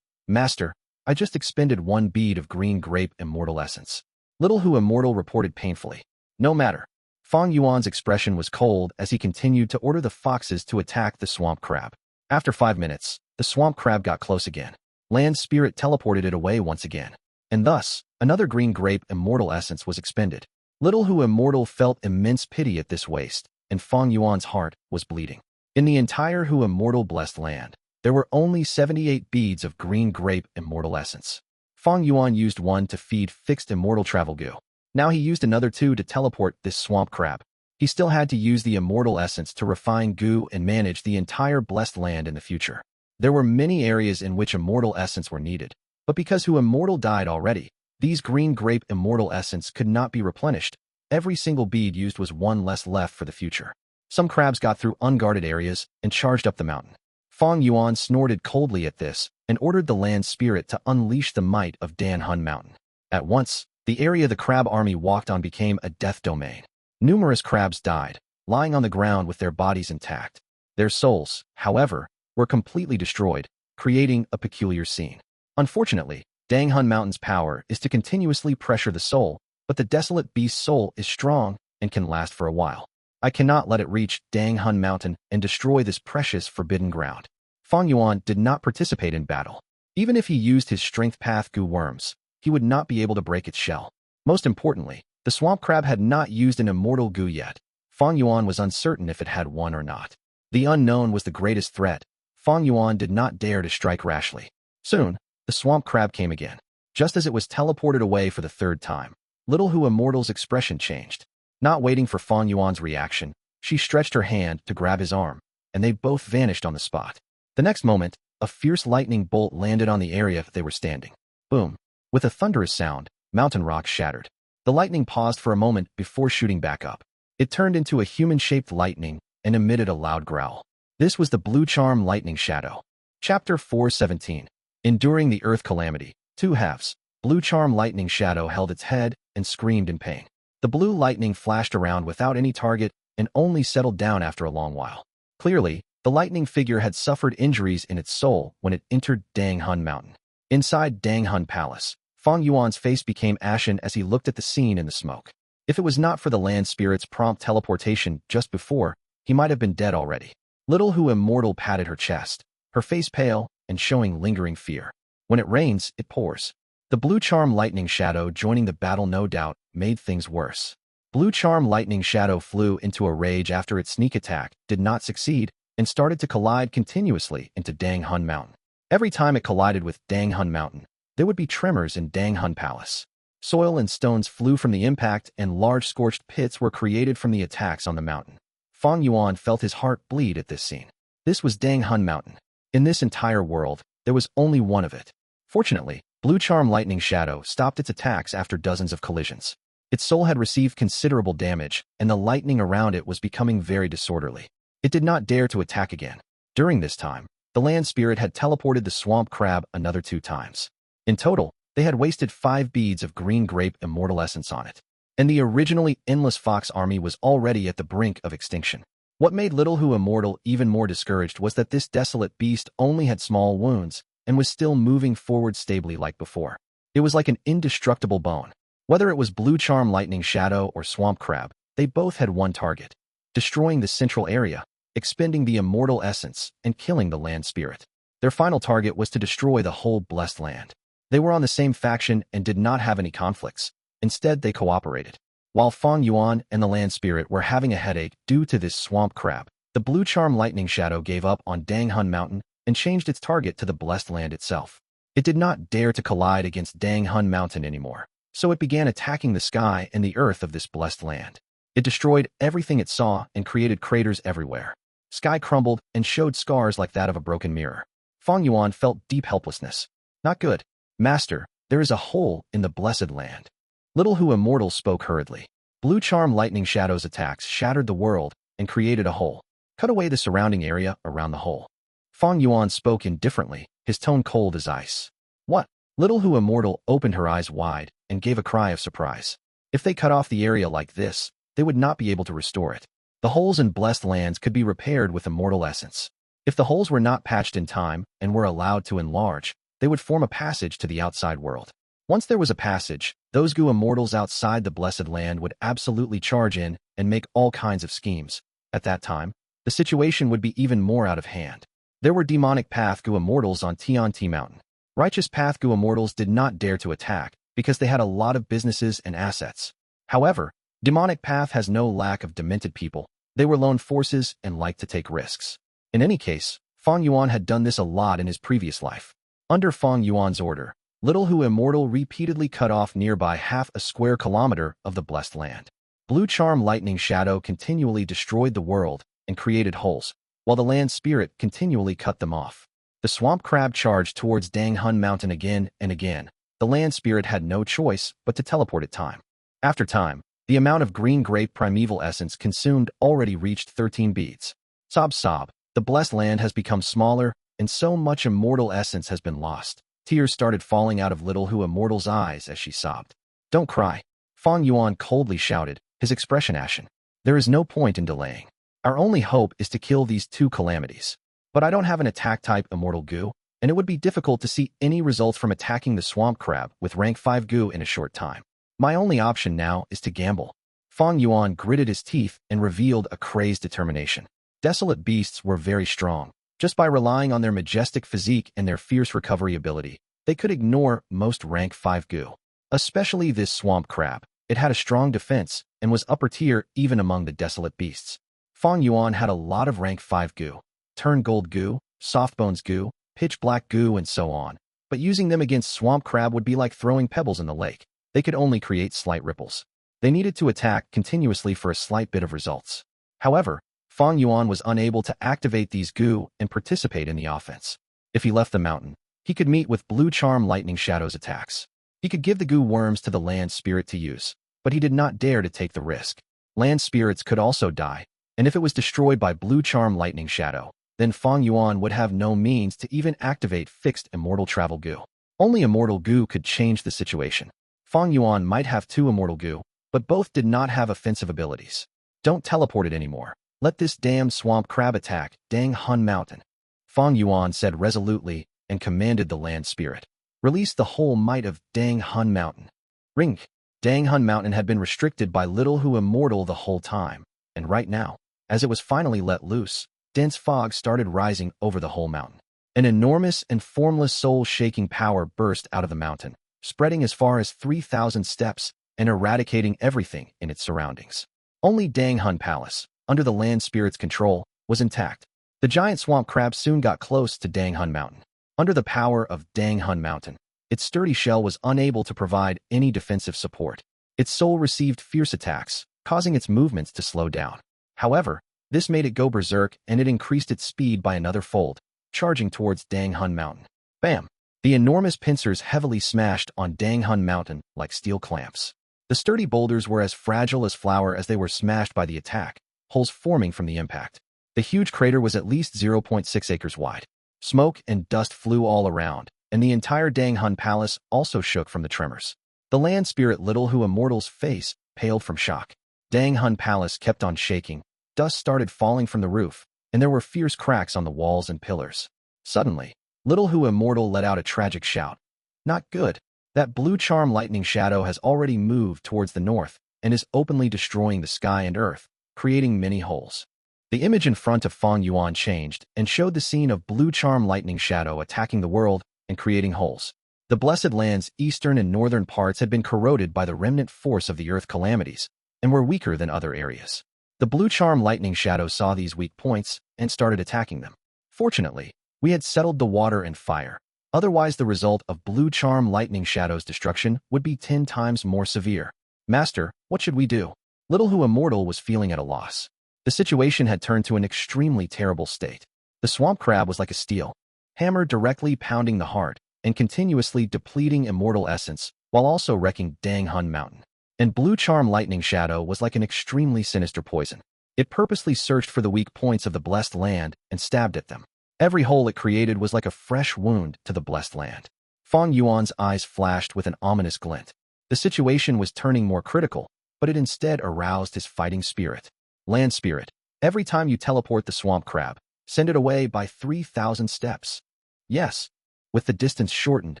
Master, I just expended 1 bead of green grape immortal essence." Little Hu immortal reported painfully. "No matter." Fang Yuan's expression was cold as he continued to order the foxes to attack the swamp crab. After 5 minutes, the swamp crab got close again. Land spirit teleported it away once again. and thus, another green grape immortal essence was expended. Little Hu Immortal felt immense pity at this waste, and Fang Yuan's heart was bleeding. In the entire Hu Immortal blessed land, there were only 78 beads of green grape immortal essence. Fang Yuan used one to feed fixed immortal travel Gu. Now he used another two to teleport this swamp crab. He still had to use the immortal essence to refine Gu and manage the entire blessed land in the future. There were many areas in which immortal essence were needed, but because Hu Immortal died already, these green grape immortal essence could not be replenished. Every single bead used was one less left for the future. Some crabs got through unguarded areas and charged up the mountain. Fang Yuan snorted coldly at this and ordered the land spirit to unleash the might of Dan Hun Mountain. At once, the area the crab army walked on became a death domain. Numerous crabs died, lying on the ground with their bodies intact. Their souls, however, were completely destroyed, creating a peculiar scene. Unfortunately, Dang Hun Mountain's power is to continuously pressure the soul, but the desolate beast's soul is strong and can last for a while. I cannot let it reach Dang Hun Mountain and destroy this precious forbidden ground. Fang Yuan did not participate in battle. Even if he used his strength path Gu worms, he would not be able to break its shell. Most importantly, the swamp crab had not used an immortal Gu yet. Fang Yuan was uncertain if it had one or not. The unknown was the greatest threat. Fang Yuan did not dare to strike rashly. Soon, the swamp crab came again. Just as it was teleported away for the third time, Little Hu Immortal's expression changed. Not waiting for Fang Yuan's reaction, she stretched her hand to grab his arm, and they both vanished on the spot. The next moment, a fierce lightning bolt landed on the area they were standing. Boom! With a thunderous sound, mountain rocks shattered. The lightning paused for a moment before shooting back up. It turned into a human-shaped lightning and emitted a loud growl. This was the Blue Charm Lightning Shadow. Chapter 417. Enduring the Earth Calamity. 2 halves. Blue Charm Lightning Shadow held its head and screamed in pain. The blue lightning flashed around without any target and only settled down after a long while. Clearly, the lightning figure had suffered injuries in its soul when it entered Dang Hun Mountain. Inside Dang Hun Palace, Fang Yuan's face became ashen as he looked at the scene in the smoke. If it was not for the land spirit's prompt teleportation just before, he might have been dead already. Little Hu Immortal patted her chest, her face pale and showing lingering fear. When it rains, it pours. The Blue Charm Lightning Shadow joining the battle no doubt made things worse. Blue Charm Lightning Shadow flew into a rage after its sneak attack did not succeed and started to collide continuously into Dang Hun Mountain. Every time it collided with Dang Hun Mountain, there would be tremors in Dang Hun Palace. Soil and stones flew from the impact and large scorched pits were created from the attacks on the mountain. Fang Yuan felt his heart bleed at this scene. This was Dang Hun Mountain. In this entire world, there was only one of it. Fortunately, Blue Charm Lightning Shadow stopped its attacks after dozens of collisions. Its soul had received considerable damage, and the lightning around it was becoming very disorderly. It did not dare to attack again. During this time, the land spirit had teleported the swamp crab another 2 times. In total, they had wasted 5 beads of green grape immortal essence on it. And the originally endless fox army was already at the brink of extinction. What made Little Hu Immortal even more discouraged was that this desolate beast only had small wounds and was still moving forward stably like before. It was like an indestructible bone. Whether it was Blue Charm Lightning Shadow or Swamp Crab, they both had one target: destroying the central area, expending the immortal essence, and killing the land spirit. Their final target was to destroy the whole blessed land. They were on the same faction and did not have any conflicts. Instead, they cooperated. While Fang Yuan and the land spirit were having a headache due to this swamp crab, the Blue Charm Lightning Shadow gave up on Dang Hun Mountain and changed its target to the blessed land itself. It did not dare to collide against Dang Hun Mountain anymore, so it began attacking the sky and the earth of this blessed land. It destroyed everything it saw and created craters everywhere. Sky crumbled and showed scars like that of a broken mirror. Fang Yuan felt deep helplessness. Not good. Master, there is a hole in the blessed land. Little Hu Immortal spoke hurriedly. Blue Charm Lightning Shadow's attacks shattered the world and created a hole. Cut away the surrounding area around the hole. Fang Yuan spoke indifferently, his tone cold as ice. What? Little Hu Immortal opened her eyes wide and gave a cry of surprise. If they cut off the area like this, they would not be able to restore it. The holes in blessed lands could be repaired with immortal essence. If the holes were not patched in time and were allowed to enlarge, they would form a passage to the outside world. Once there was a passage, those Gu immortals outside the blessed land would absolutely charge in and make all kinds of schemes. At that time, the situation would be even more out of hand. There were demonic path Gu immortals on Tianti Mountain. Righteous Path Gu immortals did not dare to attack because they had a lot of businesses and assets. However, Demonic Path has no lack of demented people. They were lone forces and liked to take risks. In any case, Fang Yuan had done this a lot in his previous life. Under Fang Yuan's order, Little Hu Immortal repeatedly cut off nearby half a square kilometer of the blessed land. Blue Charm Lightning Shadow continually destroyed the world and created holes, while the land spirit continually cut them off. The swamp crab charged towards Dang Hun Mountain again and again. The land spirit had no choice but to teleport it time. After time, the amount of green grape primeval essence consumed already reached 13 beads. Sob sob, the blessed land has become smaller, and so much immortal essence has been lost. Tears started falling out of Little Hu Immortal's eyes as she sobbed. Don't cry, Fang Yuan coldly shouted, his expression ashen. There is no point in delaying. Our only hope is to kill these two calamities. But I don't have an attack-type Immortal Gu, and it would be difficult to see any results from attacking the swamp crab with rank 5 Gu in a short time. My only option now is to gamble. Fang Yuan gritted his teeth and revealed a crazed determination. Desolate beasts were very strong. Just by relying on their majestic physique and their fierce recovery ability, they could ignore most rank 5 Gu. Especially this swamp crab. It had a strong defense and was upper tier even among the desolate beasts. Fang Yuan had a lot of rank 5 Gu. Turn Gold Gu, Softbones Gu, Pitch Black Gu, and so on. But using them against swamp crab would be like throwing pebbles in the lake. They could only create slight ripples. They needed to attack continuously for a slight bit of results. However, Fang Yuan was unable to activate these Gu and participate in the offense. If he left the mountain, he could meet with Blue Charm Lightning Shadow's attacks. He could give the Gu worms to the land spirit to use, but he did not dare to take the risk. Land spirits could also die, and if it was destroyed by Blue Charm Lightning Shadow, then Fang Yuan would have no means to even activate fixed Immortal Travel Gu. Only Immortal Gu could change the situation. Fang Yuan might have 2 Immortal Gu, but both did not have offensive abilities. Don't teleport it anymore. Let this damn swamp crab attack Dang Hun Mountain. Fang Yuan said resolutely and commanded the land spirit. Release the whole might of Dang Hun Mountain. Ring. Dang Hun Mountain had been restricted by Little Hu Immortal the whole time, and right now, as it was finally let loose, dense fog started rising over the whole mountain. An enormous and formless soul-shaking power burst out of the mountain, spreading as far as 3,000 steps and eradicating everything in its surroundings. Only Dang Hun Palace, under the land spirit's control, was intact. The giant swamp crab soon got close to Dang Hun Mountain. Under the power of Dang Hun Mountain, its sturdy shell was unable to provide any defensive support. Its soul received fierce attacks, causing its movements to slow down. However, this made it go berserk and it increased its speed by another fold, charging towards Dang Hun Mountain. Bam! The enormous pincers heavily smashed on Dang Hun Mountain like steel clamps. The sturdy boulders were as fragile as flour as they were smashed by the attack, holes forming from the impact. The huge crater was at least 0.6 acres wide. Smoke and dust flew all around, and the entire Dang Hun Palace also shook from the tremors. The land spirit Little Hu Immortal's face paled from shock. Dang Hun Palace kept on shaking. Dust started falling from the roof, and there were fierce cracks on the walls and pillars. Suddenly, Little Hu Immortal let out a tragic shout. Not good. That Blue Charm Lightning Shadow has already moved towards the north and is openly destroying the sky and earth, creating many holes. The image in front of Fang Yuan changed and showed the scene of Blue Charm Lightning Shadow attacking the world and creating holes. The Blessed Land's eastern and northern parts had been corroded by the remnant force of the earth calamities and were weaker than other areas. The Blue Charm Lightning Shadow saw these weak points and started attacking them. Fortunately, we had settled the water and fire. Otherwise, the result of Blue Charm Lightning Shadow's destruction would be 10 times more severe. Master, what should we do? Little Hu Immortal was feeling at a loss. The situation had turned to an extremely terrible state. The swamp crab was like a steel hammer directly pounding the heart and continuously depleting immortal essence while also wrecking Dang Hun Mountain. And Blue Charm Lightning Shadow was like an extremely sinister poison. It purposely searched for the weak points of the blessed land and stabbed at them. Every hole it created was like a fresh wound to the blessed land. Fang Yuan's eyes flashed with an ominous glint. The situation was turning more critical, but it instead aroused his fighting spirit. Land spirit, every time you teleport the swamp crab, send it away by 3,000 steps. Yes, with the distance shortened,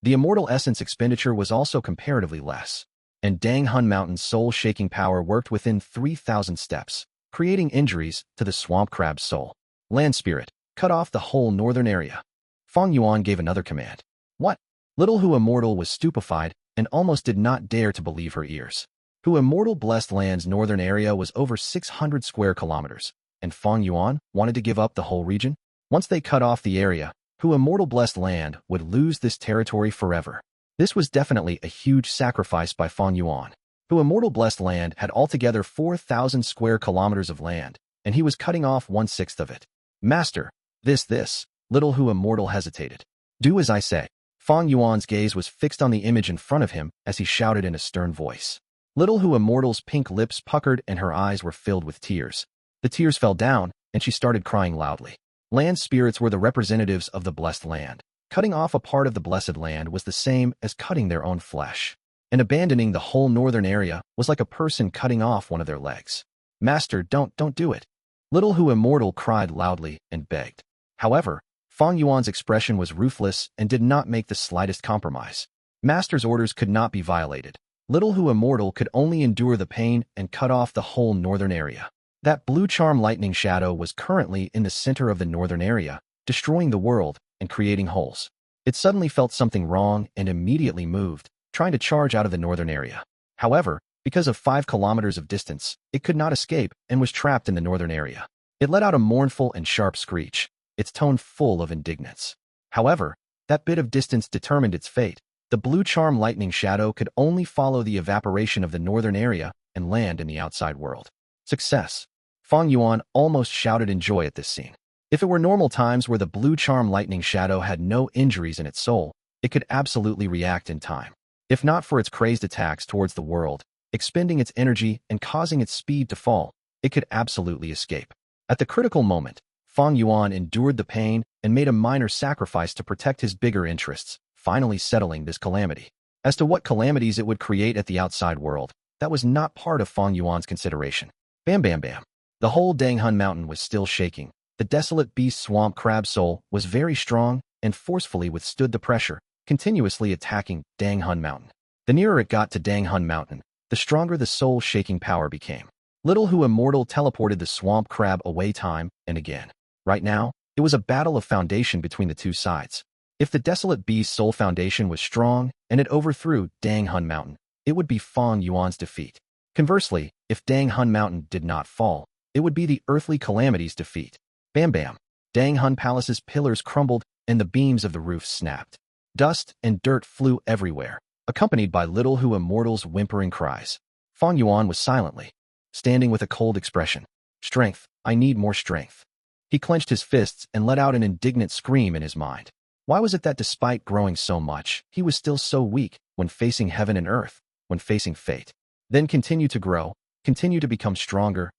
the immortal essence expenditure was also comparatively less. And Dang Hun Mountain's soul-shaking power worked within 3,000 steps, creating injuries to the swamp crab's soul. Land spirit, cut off the whole northern area. Fang Yuan gave another command. What? Little Hu Immortal was stupefied and almost did not dare to believe her ears. Hu Immortal Blessed Land's northern area was over 600 square kilometers, and Fang Yuan wanted to give up the whole region? Once they cut off the area, Hu Immortal Blessed Land would lose this territory forever. This was definitely a huge sacrifice by Fang Yuan. Hu Immortal Blessed Land had altogether 4,000 square kilometers of land, and he was cutting off 1/6 of it. Master, this. Little Hu Immortal hesitated. Do as I say. Fang Yuan's gaze was fixed on the image in front of him as he shouted in a stern voice. Little Hu Immortal's pink lips puckered and her eyes were filled with tears. The tears fell down, and she started crying loudly. Land spirits were the representatives of the blessed land. Cutting off a part of the blessed land was the same as cutting their own flesh. And abandoning the whole northern area was like a person cutting off one of their legs. Master, don't do it. Little Hu Immortal cried loudly and begged. However, Fang Yuan's expression was ruthless and did not make the slightest compromise. Master's orders could not be violated. Little Hu Immortal could only endure the pain and cut off the whole northern area. That blue charm lightning shadow was currently in the center of the northern area, destroying the world and creating holes. It suddenly felt something wrong and immediately moved, trying to charge out of the northern area. However, because of 5 kilometers of distance, it could not escape and was trapped in the northern area. It let out a mournful and sharp screech, its tone full of indignance. However, that bit of distance determined its fate. The blue charm lightning shadow could only follow the evaporation of the northern area and land in the outside world. Success! Fang Yuan almost shouted in joy at this scene. If it were normal times where the blue charm lightning shadow had no injuries in its soul, it could absolutely react in time. If not for its crazed attacks towards the world, expending its energy and causing its speed to fall, it could absolutely escape. At the critical moment, Fang Yuan endured the pain and made a minor sacrifice to protect his bigger interests, finally settling this calamity. As to what calamities it would create at the outside world, that was not part of Fang Yuan's consideration. Bam bam bam. The whole Danghun Mountain was still shaking. The desolate beast swamp crab soul was very strong and forcefully withstood the pressure, continuously attacking Danghun Mountain. The nearer it got to Danghun Mountain, the stronger the soul-shaking power became. Little Hu Immortal teleported the swamp crab away time and again. Right now, it was a battle of foundation between the two sides. If the desolate beast's soul foundation was strong and it overthrew Danghun Mountain, it would be Fang Yuan's defeat. Conversely, if Danghun Mountain did not fall, it would be the earthly calamity's defeat. Bam bam. Danghun Palace's pillars crumbled and the beams of the roof snapped. Dust and dirt flew everywhere, accompanied by Little Hu Immortal's whimpering cries. Fang Yuan was silently standing with a cold expression. Strength, I need more strength. He clenched his fists and let out an indignant scream in his mind. Why was it that despite growing so much, he was still so weak when facing heaven and earth, when facing fate? Then continue to grow, continue to become stronger,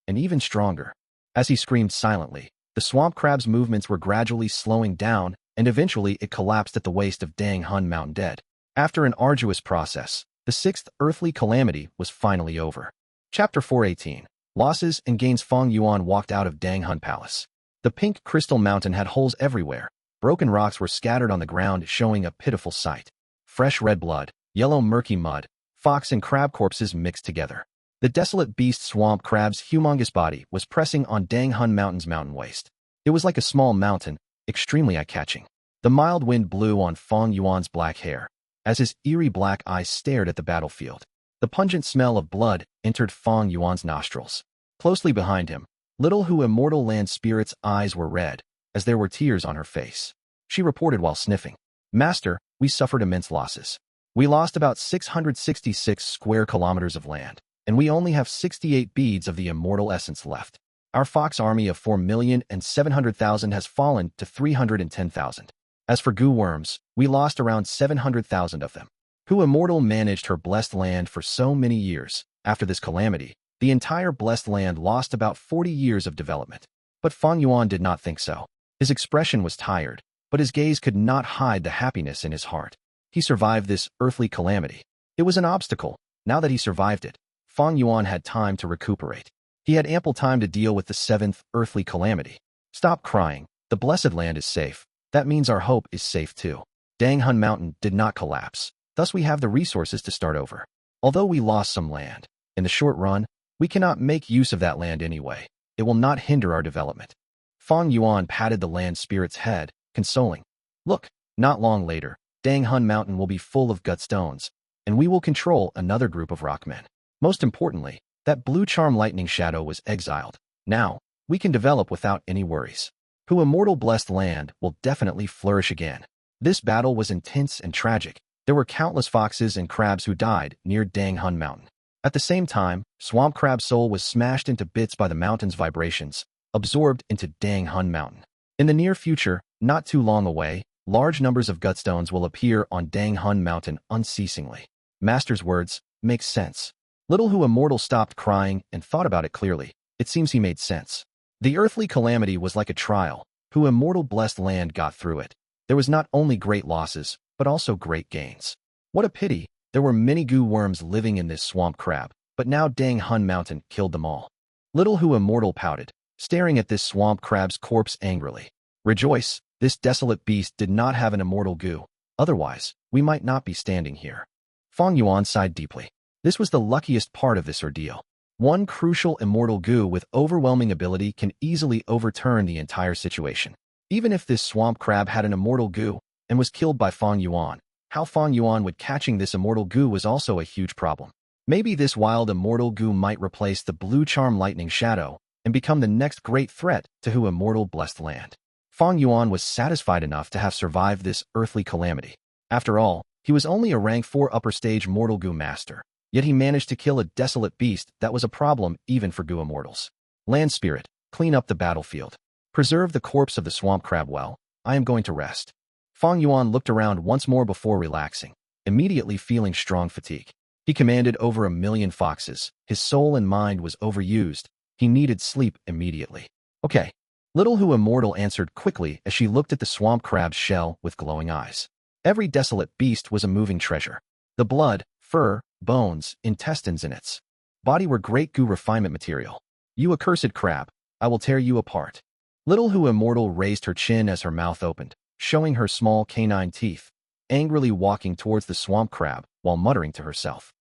and even stronger. As he screamed silently, the swamp crab's movements were gradually slowing down, and eventually it collapsed at the waist of Danghun Mountain dead. After an arduous process, the 6th earthly calamity was finally over. Chapter 418. Losses and Gains. Fang Yuan walked out of Danghun Palace. The pink crystal mountain had holes everywhere. Broken rocks were scattered on the ground, showing a pitiful sight. Fresh red blood, yellow murky mud, fox and crab corpses mixed together. The desolate beast swamp crab's humongous body was pressing on Danghun Mountain's mountain waste. It was like a small mountain, extremely eye-catching. The mild wind blew on Fang Yuan's black hair, as his eerie black eyes stared at the battlefield. The pungent smell of blood entered Fang Yuan's nostrils. Closely behind him, Little Hu Immortal Land Spirit's eyes were red, as there were tears on her face. She reported while sniffing. Master, we suffered immense losses. We lost about 666 square kilometers of land, and we only have 68 beads of the immortal essence left. Our fox army of 4,700,000 has fallen to 310,000. As for Gu worms, we lost around 700,000 of them. Hu Immortal managed her blessed land for so many years. After this calamity, the entire blessed land lost about 40 years of development. But Fang Yuan did not think so. His expression was tired, but his gaze could not hide the happiness in his heart. He survived this earthly calamity. It was an obstacle. Now that he survived it, Fang Yuan had time to recuperate. He had ample time to deal with the 7th earthly calamity. Stop crying. The blessed land is safe. That means our hope is safe too. Danghun Mountain did not collapse. Thus we have the resources to start over. Although we lost some land, in the short run, we cannot make use of that land anyway. It will not hinder our development. Fang Yuan patted the land spirit's head, consoling. Look, Not long later, Dang Hun Mountain will be full of Gutstones, and we will control another group of Rockmen. Most importantly, that blue charm lightning shadow was exiled. Now, we can develop without any worries. Hu Immortal Blessed Land will definitely flourish again. This battle was intense and tragic. There were countless foxes and crabs who died near Dang Hun Mountain. At the same time, Swamp Crab's soul was smashed into bits by the mountain's vibrations, absorbed into Dang Hun Mountain. In the near future, not too long away, large numbers of Gutstones will appear on Dang Hun Mountain unceasingly. Master's words make sense. Little Hu Immortal stopped crying and thought about it clearly. It seems he made sense. The earthly calamity was like a trial. Hu Immortal Blessed Land got through it. There was not only great losses, but also great gains. What a pity, there were many Gu worms living in this swamp crab, but now Dang Hun Mountain killed them all. Little Hu Immortal pouted, staring at this swamp crab's corpse angrily. Rejoice, this desolate beast did not have an Immortal Gu. Otherwise, we might not be standing here. Fang Yuan sighed deeply. This was the luckiest part of this ordeal. One crucial Immortal Gu with overwhelming ability can easily overturn the entire situation. Even if this swamp crab had an Immortal Gu and was killed by Fang Yuan, how Fang Yuan would catching this Immortal Gu was also a huge problem. Maybe this wild Immortal Gu might replace the blue charm lightning shadow and become the next great threat to Hu Immortal Blessed Land. Fang Yuan was satisfied enough to have survived this earthly calamity. After all, he was only a rank 4 upper stage Mortal Gu master, yet he managed to kill a desolate beast that was a problem even for Gu Immortals. Land Spirit, clean up the battlefield. Preserve the corpse of the swamp crab well. I am going to rest. Fang Yuan looked around once more before relaxing, immediately feeling strong fatigue. He commanded over 1,000,000 foxes. His soul and mind was overused. He needed sleep immediately. Okay. Little Hu Immortal answered quickly as she looked at the swamp crab's shell with glowing eyes. Every desolate beast was a moving treasure. The blood, fur, bones, intestines in its body were great Gu refinement material. You accursed crab, I will tear you apart. Little Hu Immortal raised her chin as her mouth opened, showing her small canine teeth, angrily walking towards the swamp crab while muttering to herself.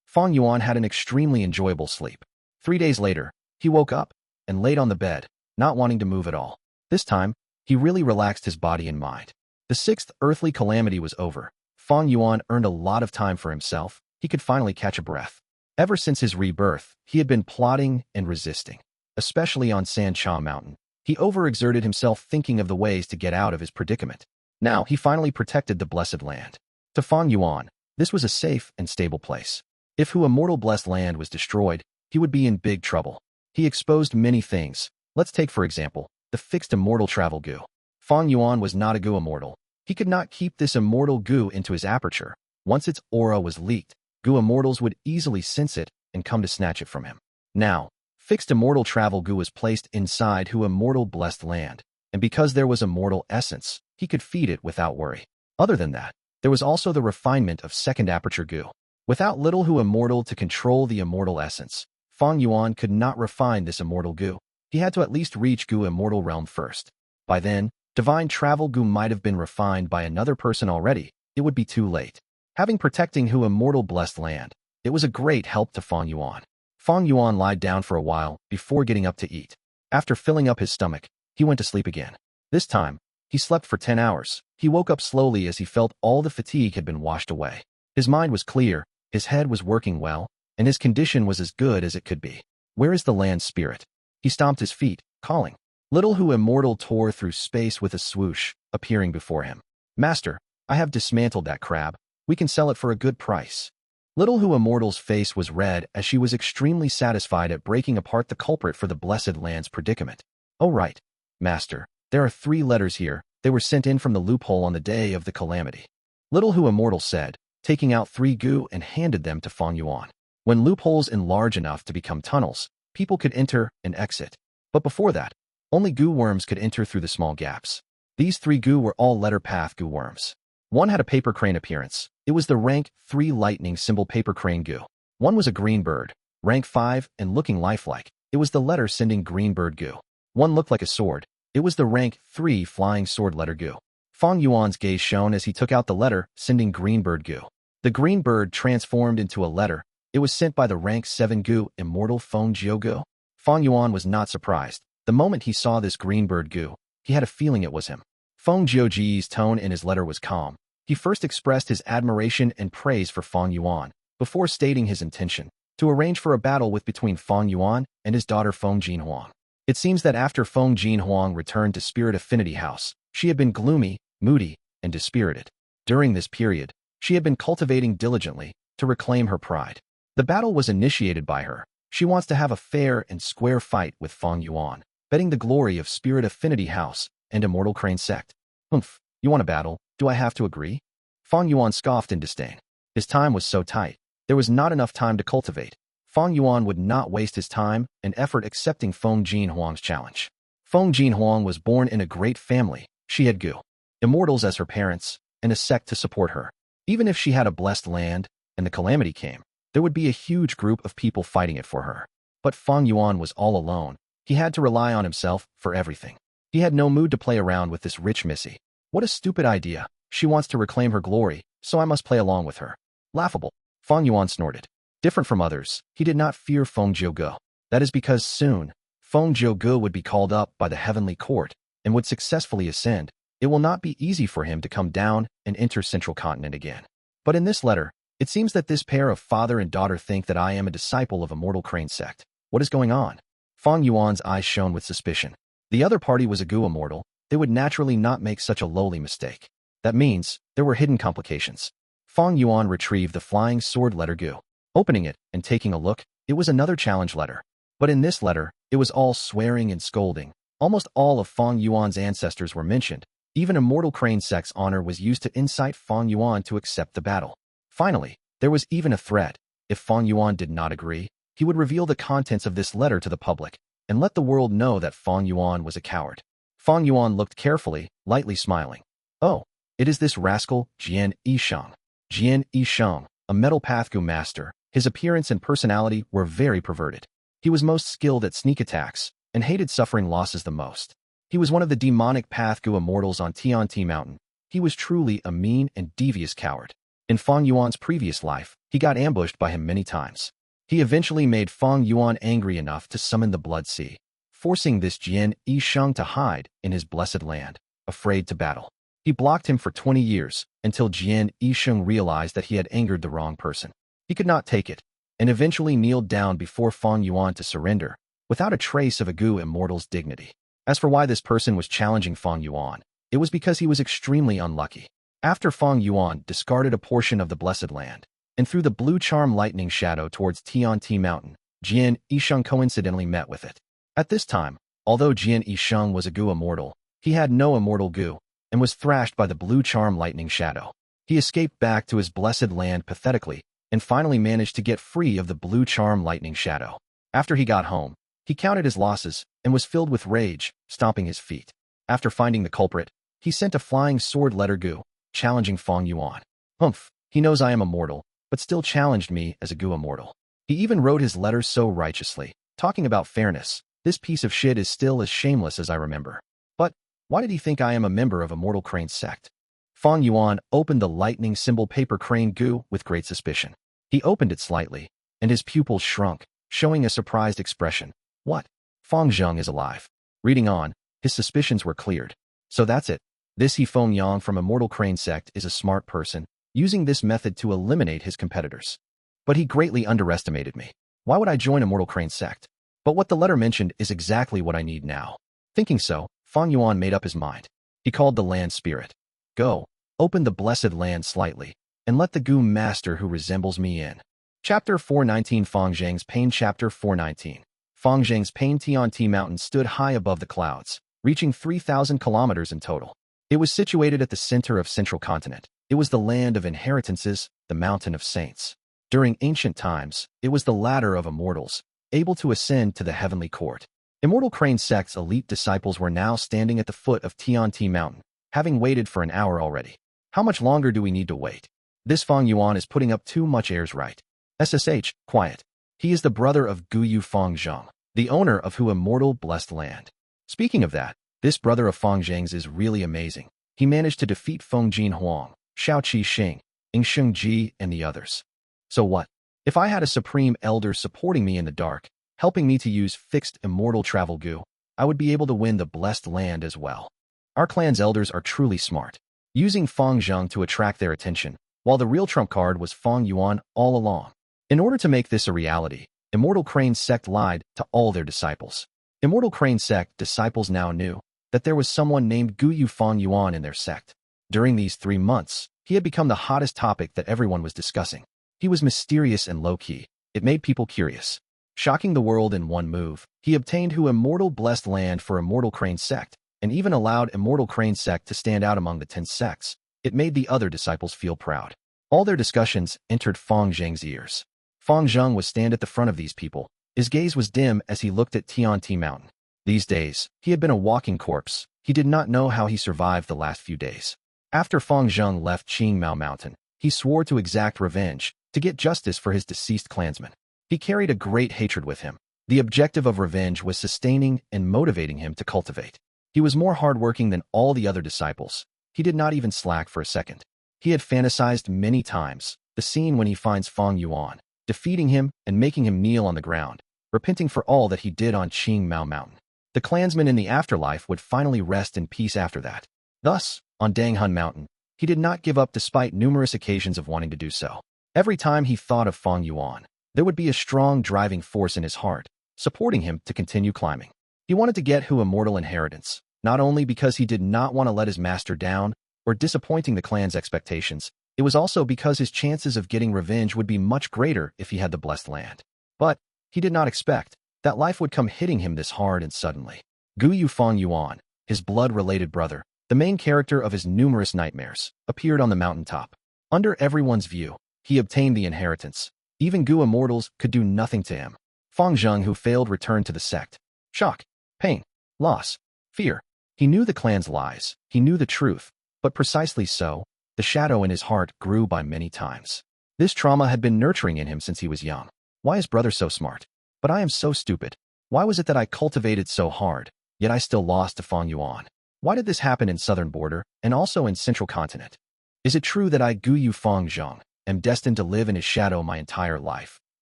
Fang Yuan had an extremely enjoyable sleep. 3 days later, he woke up and laid on the bed, not wanting to move at all. This time, he really relaxed his body and mind. The 6th earthly calamity was over. Fang Yuan earned a lot of time for himself. He could finally catch a breath. Ever since his rebirth, he had been plotting and resisting, especially on San Cha Mountain. He overexerted himself thinking of the ways to get out of his predicament. Now he finally protected the blessed land. To Fang Yuan, this was a safe and stable place. If Hu Immortal Blessed Land was destroyed, he would be in big trouble. He exposed many things. Let's take, for example, the fixed Immortal Travel Gu. Fang Yuan was not a Gu Immortal. He could not keep this Immortal Gu into his aperture. Once its aura was leaked, Gu Immortals would easily sense it and come to snatch it from him. Now, fixed Immortal Travel Gu was placed inside Hu Immortal Blessed Land, and because there was Immortal Essence, he could feed it without worry. Other than that, there was also the refinement of Second Aperture Gu. Without Little Hu Immortal to control the Immortal Essence, Fang Yuan could not refine this Immortal Gu. He had to at least reach Gu Immortal Realm first. By then, Divine Travel Gu might have been refined by another person already. It would be too late. Having protecting Hu Immortal Blessed Land, it was a great help to Fang Yuan. Fang Yuan lied down for a while before getting up to eat. After filling up his stomach, he went to sleep again. This time, he slept for 10 hours. He woke up slowly as he felt all the fatigue had been washed away. His mind was clear, his head was working well, and his condition was as good as it could be. Where is the land spirit? He stomped his feet, calling. Little Hu Immortal tore through space with a swoosh, appearing before him. Master, I have dismantled that crab. We can sell it for a good price. Little Hu Immortal's face was red as she was extremely satisfied at breaking apart the culprit for the Blessed Land's predicament. Oh right, Master, there are 3 letters here. They were sent in from the loophole on the day of the calamity. Little Hu Immortal said, taking out 3 Gu and handed them to Fang Yuan. When loopholes enlarge enough to become tunnels, people could enter and exit. But before that, only Gu worms could enter through the small gaps. These 3 Gu were all letter path Gu worms. One had a paper crane appearance. It was the rank 3 lightning symbol paper crane Gu. One was a green bird, rank 5 and looking lifelike. It was the letter sending green bird Gu. One looked like a sword. It was the rank 3 flying sword letter Gu. Fang Yuan's gaze shone as he took out the letter sending green bird Gu. The green bird transformed into a letter. It was sent by the rank 7 Gu Immortal Feng Jiu Ge. Fang Yuan was not surprised. The moment he saw this green bird Gu, he had a feeling it was him. Feng Jiu Ge's tone in his letter was calm. He first expressed his admiration and praise for Fang Yuan, before stating his intention to arrange for a battle between Fang Yuan and his daughter Feng Jinhuang. It seems that after Feng Jinhuang returned to Spirit Affinity House, she had been gloomy, moody, and dispirited. During this period, she had been cultivating diligently to reclaim her pride. The battle was initiated by her. She wants to have a fair and square fight with Fang Yuan, betting the glory of Spirit Affinity House and Immortal Crane Sect. Humph, you want a battle? Do I have to agree? Fang Yuan scoffed in disdain. His time was so tight. There was not enough time to cultivate. Fang Yuan would not waste his time and effort accepting Feng Jinhuang's challenge. Feng Jinhuang was born in a great family. She had Gu, immortals as her parents, and a sect to support her. Even if she had a blessed land and the Calamity came, there would be a huge group of people fighting it for her. But Fang Yuan was all alone. He had to rely on himself for everything. He had no mood to play around with this rich missy. What a stupid idea. She wants to reclaim her glory, so I must play along with her. Laughable. Fang Yuan snorted. Different from others, he did not fear Feng Jiu Ge. That is because soon, Feng Jiu Ge would be called up by the heavenly court and would successfully ascend. It will not be easy for him to come down and enter Central Continent again. But in this letter, it seems that this pair of father and daughter think that I am a disciple of Immortal Crane Sect. What is going on? Fang Yuan's eyes shone with suspicion. The other party was a Gu immortal. They would naturally not make such a lowly mistake. That means there were hidden complications. Fang Yuan retrieved the flying sword letter Gu. Opening it and taking a look, it was another challenge letter. But in this letter, it was all swearing and scolding. Almost all of Fang Yuan's ancestors were mentioned. Even Immortal Crane Sect's honor was used to incite Fang Yuan to accept the battle. Finally, there was even a threat. If Fang Yuan did not agree, he would reveal the contents of this letter to the public and let the world know that Fang Yuan was a coward. Fang Yuan looked carefully, lightly smiling. Oh, it is this rascal, Jian Yisheng. Jian Yisheng, a metal path Gu master. His appearance and personality were very perverted. He was most skilled at sneak attacks and hated suffering losses the most. He was one of the demonic path Gu immortals on Tianti Mountain. He was truly a mean and devious coward. In Fang Yuan's previous life, he got ambushed by him many times. He eventually made Fang Yuan angry enough to summon the Blood Sea, forcing this Jian Yisheng to hide in his blessed land, afraid to battle. He blocked him for 20 years, until Jian Yisheng realized that he had angered the wrong person. He could not take it, and eventually kneeled down before Fang Yuan to surrender, without a trace of a Gu immortal's dignity. As for why this person was challenging Fang Yuan, it was because he was extremely unlucky. After Fang Yuan discarded a portion of the blessed land, and threw the blue charm lightning shadow towards Tianti Mountain, Jian Yisheng coincidentally met with it. At this time, although Jian Yisheng was a Gu immortal, he had no immortal Gu, and was thrashed by the blue charm lightning shadow. He escaped back to his blessed land pathetically, and finally managed to get free of the blue charm lightning shadow. After he got home, he counted his losses, and was filled with rage, stomping his feet. After finding the culprit, he sent a flying sword letter Gu, challenging Fang Yuan. Humph, he knows I am immortal, but still challenged me as a Gu immortal. He even wrote his letter so righteously, talking about fairness. This piece of shit is still as shameless as I remember. But why did he think I am a member of Immortal Crane Sect? Fang Yuan opened the lightning symbol paper crane Gu with great suspicion. He opened it slightly, and his pupils shrunk, showing a surprised expression. What? Fang Zhengs is alive. Reading on, his suspicions were cleared. So that's it. This Feng Yang from Immortal Crane Sect is a smart person, using this method to eliminate his competitors. But he greatly underestimated me. Why would I join Immortal Crane Sect? But what the letter mentioned is exactly what I need now. Thinking so, Fang Yuan made up his mind. He called the land spirit. Go, open the blessed land slightly, and let the Gu master who resembles me in. Chapter 419 Fang Zhengs Pain Chapter 419 Fang Zhengs Pain Tianti Mountain stood high above the clouds, reaching 3,000 kilometers in total. It was situated at the center of Central Continent. It was the land of inheritances, the mountain of saints. During ancient times, it was the ladder of immortals, able to ascend to the heavenly court. Immortal Crane Sect's elite disciples were now standing at the foot of Tianti Mountain, having waited for an hour already. How much longer do we need to wait? This Fang Yuan is putting up too much airs, right? SSH, quiet. He is the brother of Guyu Fang Zheng, the owner of who immortal blessed land. Speaking of that, this brother of Fang Zhengs is really amazing. He managed to defeat Feng Jinhuang, Shao Qi Xing, Yingsheng Ji, and the others. So what? If I had a supreme elder supporting me in the dark, helping me to use fixed immortal travel Gu, I would be able to win the blessed land as well. Our clan's elders are truly smart, using Fang Zheng to attract their attention, while the real trump card was Fang Yuan all along. In order to make this a reality, Immortal Crane's sect lied to all their disciples. Immortal Crane's sect disciples now knew that there was someone named Gu Fang Yuan in their sect. During these 3 months, he had become the hottest topic that everyone was discussing. He was mysterious and low-key. It made people curious. Shocking the world in one move, he obtained Hu Immortal blessed land for Immortal Crane's sect, and even allowed Immortal Crane's sect to stand out among the 10 sects. It made the other disciples feel proud. All their discussions entered Fang Zheng's ears. Fang Zheng was stand at the front of these people. His gaze was dim as he looked at Tianti Mountain. These days, he had been a walking corpse. He did not know how he survived the last few days. After Fang Zheng left Qingmao Mountain, he swore to exact revenge, to get justice for his deceased clansmen. He carried a great hatred with him. The objective of revenge was sustaining and motivating him to cultivate. He was more hardworking than all the other disciples. He did not even slack for a second. He had fantasized many times the scene when he finds Fang Yuan, defeating him and making him kneel on the ground, repenting for all that he did on Qingmao Mountain. The clansmen in the afterlife would finally rest in peace after that. Thus, on Danghun Mountain, he did not give up despite numerous occasions of wanting to do so. Every time he thought of Fang Yuan, there would be a strong driving force in his heart, supporting him to continue climbing. He wanted to get Hu Immortal inheritance, not only because he did not want to let his master down or disappointing the clan's expectations, it was also because his chances of getting revenge would be much greater if he had the blessed land. But he did not expect that life would come hitting him this hard and suddenly. Gu Fang Yuan, his blood-related brother, the main character of his numerous nightmares, appeared on the mountaintop. Under everyone's view, he obtained the inheritance. Even Gu Immortals could do nothing to him. Fang Zheng, who failed, returned to the sect. Shock, pain, loss, fear. He knew the clan's lies. He knew the truth. But precisely so, the shadow in his heart grew by many times. This trauma had been nurturing in him since he was young. Why is brother so smart? But I am so stupid. Why was it that I cultivated so hard, yet I still lost to Fang Yuan? Why did this happen in southern border and also in central continent? Is it true that I, Gu Fang Zheng, am destined to live in his shadow my entire life,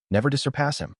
never to surpass him?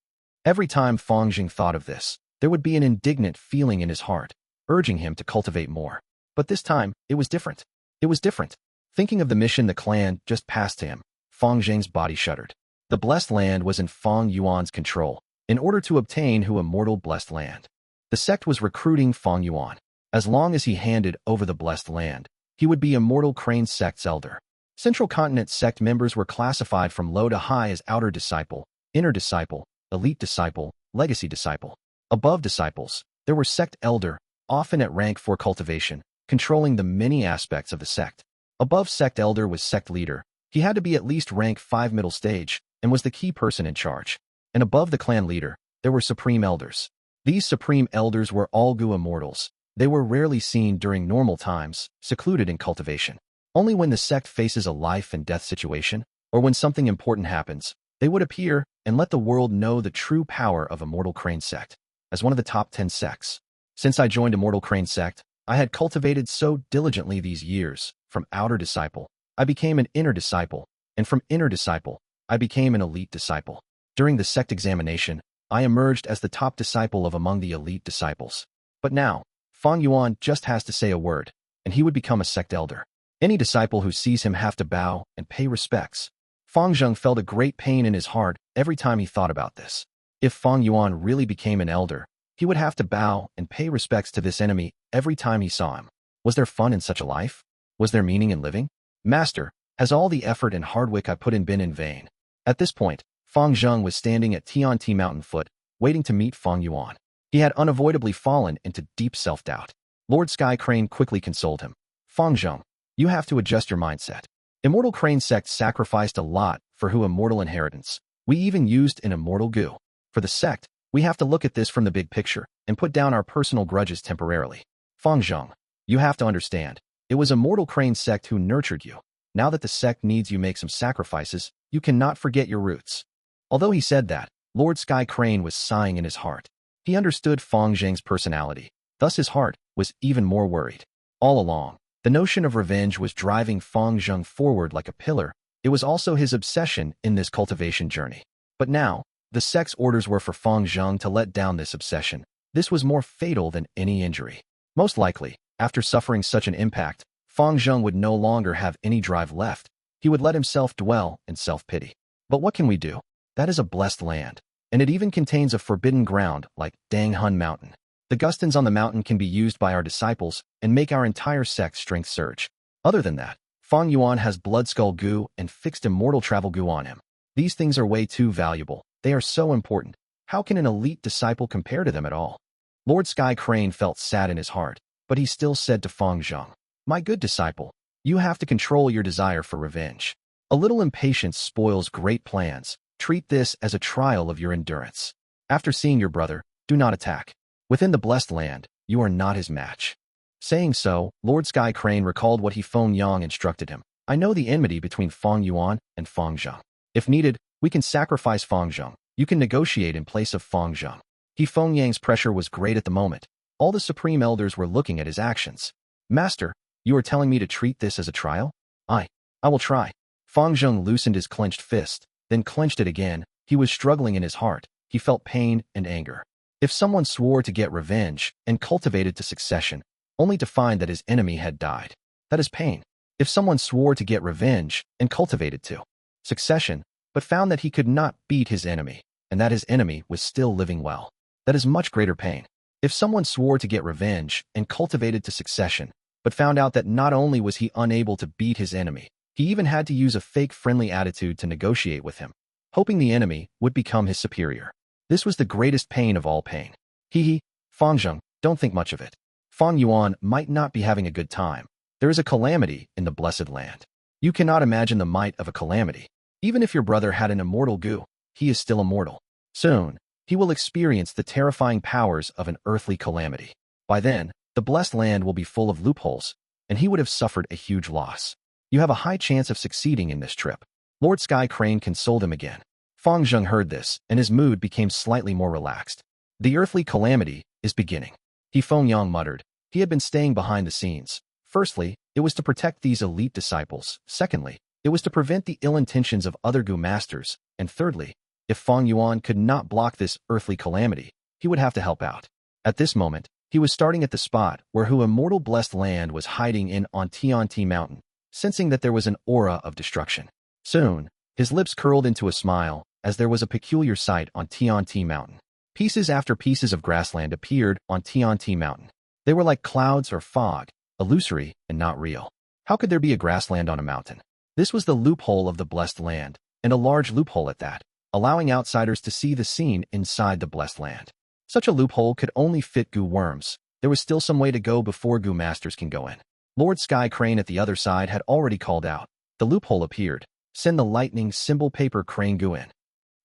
Every time Fang Zheng thought of this, there would be an indignant feeling in his heart, urging him to cultivate more. But this time, it was different. It was different. Thinking of the mission the clan just passed to him, Fang Zheng's body shuddered. The blessed land was in Fang Yuan's control. In order to obtain Hu Immortal blessed land, the sect was recruiting Fang Yuan. As long as he handed over the blessed land, he would be Immortal Crane's sect's elder. Central Continent sect members were classified from low to high as outer disciple, inner disciple, elite disciple, legacy disciple. Above disciples, there were sect elder, often at rank 4 cultivation, controlling the many aspects of the sect. Above sect elder was sect leader. He had to be at least rank 5 middle stage and was the key person in charge. And above the clan leader, there were supreme elders. These supreme elders were all Gu Immortals. They were rarely seen during normal times, secluded in cultivation. Only when the sect faces a life and death situation, or when something important happens, they would appear and let the world know the true power of Immortal Crane sect. As one of the top 10 sects. Since I joined Immortal Crane sect, I had cultivated so diligently these years. From outer disciple, I became an inner disciple, and from inner disciple, I became an elite disciple. During the sect examination, I emerged as the top disciple of among the elite disciples. But now, Fang Yuan just has to say a word, and he would become a sect elder. Any disciple who sees him have to bow and pay respects. Fang Zheng felt a great pain in his heart every time he thought about this. If Fang Yuan really became an elder, he would have to bow and pay respects to this enemy every time he saw him. Was there fun in such a life? Was there meaning in living? Master, has all the effort and hard work I put in been in vain? At this point, Fang Zheng was standing at Tianti Mountain foot, waiting to meet Fang Yuan. He had unavoidably fallen into deep self-doubt. Lord Sky Crane quickly consoled him. Fang Zheng, you have to adjust your mindset. Immortal Crane sect sacrificed a lot for Hu Immortal inheritance. We even used an Immortal Gu. For the sect, we have to look at this from the big picture and put down our personal grudges temporarily. Fang Zheng, you have to understand, it was Immortal Crane sect who nurtured you. Now that the sect needs you make some sacrifices, you cannot forget your roots. Although he said that, Lord Sky Crane was sighing in his heart. He understood Fang Zheng's personality, thus his heart was even more worried. All along, the notion of revenge was driving Fang Zheng forward like a pillar. It was also his obsession in this cultivation journey. But now, the sect's orders were for Fang Zheng to let down this obsession. This was more fatal than any injury. Most likely, After suffering such an impact, Fang Zheng would no longer have any drive left. He would let himself dwell in self-pity. But what can we do? That is a blessed land, and it even contains a forbidden ground like Dang Hun Mountain. The Gutstones on the mountain can be used by our disciples and make our entire sect's strength surge. Other than that, Fang Yuan has Blood Skull Gu and fixed Immortal Travel Gu on him. These things are way too valuable. They are so important. How can an elite disciple compare to them at all? Lord Sky Crane felt sad in his heart, but he still said to Fang Zheng, "My good disciple, you have to control your desire for revenge. A little impatience spoils great plans. Treat this as a trial of your endurance. After seeing your brother, do not attack. Within the blessed land, you are not his match." Saying so, Lord Sky Crane recalled what Feng Yang instructed him. "I know the enmity between Fang Yuan and Fang Zheng. If needed, we can sacrifice Fang Zheng. You can negotiate in place of Fang Zheng." Feng Yang's pressure was great at the moment. All the Supreme Elders were looking at his actions. "Master, you are telling me to treat this as a trial?" I will try." Fang Zheng loosened his clenched fist, then clenched it again. He was struggling in his heart. He felt pain and anger. If someone swore to get revenge and cultivated to succession, only to find that his enemy had died, that is pain. If someone swore to get revenge and cultivated to succession, but found that he could not beat his enemy, and that his enemy was still living well, that is much greater pain. If someone swore to get revenge and cultivated to succession, but found out that not only was he unable to beat his enemy, he even had to use a fake friendly attitude to negotiate with him, hoping the enemy would become his superior. This was the greatest pain of all pain. Fang Zheng, don't think much of it. Fang Yuan might not be having a good time. There is a calamity in the blessed land. You cannot imagine the might of a calamity. Even if your brother had an Immortal Gu, he is still immortal. Soon, he will experience the terrifying powers of an earthly calamity. By then, the blessed land will be full of loopholes, and he would have suffered a huge loss. You have a high chance of succeeding in this trip." Lord Sky Crane consoled him again. Fang Zheng heard this, and his mood became slightly more relaxed. "The earthly calamity is beginning," Feng Yang muttered. He had been staying behind the scenes. Firstly, it was to protect these elite disciples. Secondly, it was to prevent the ill intentions of other Gu masters. And thirdly, if Fang Yuan could not block this earthly calamity, he would have to help out. At this moment, he was starting at the spot where Immortal Blessed Land was hiding in on Tianti Mountain, sensing that there was an aura of destruction. Soon, his lips curled into a smile as there was a peculiar sight on Tianti Mountain. Pieces after pieces of grassland appeared on Tianti Mountain. They were like clouds or fog, illusory and not real. How could there be a grassland on a mountain? This was the loophole of the blessed land, and a large loophole at that, allowing outsiders to see the scene inside the blessed land. Such a loophole could only fit Gu worms. There was still some way to go before Gu masters can go in. Lord Sky Crane at the other side had already called out. The loophole appeared. "Send the lightning symbol paper Crane Gu in."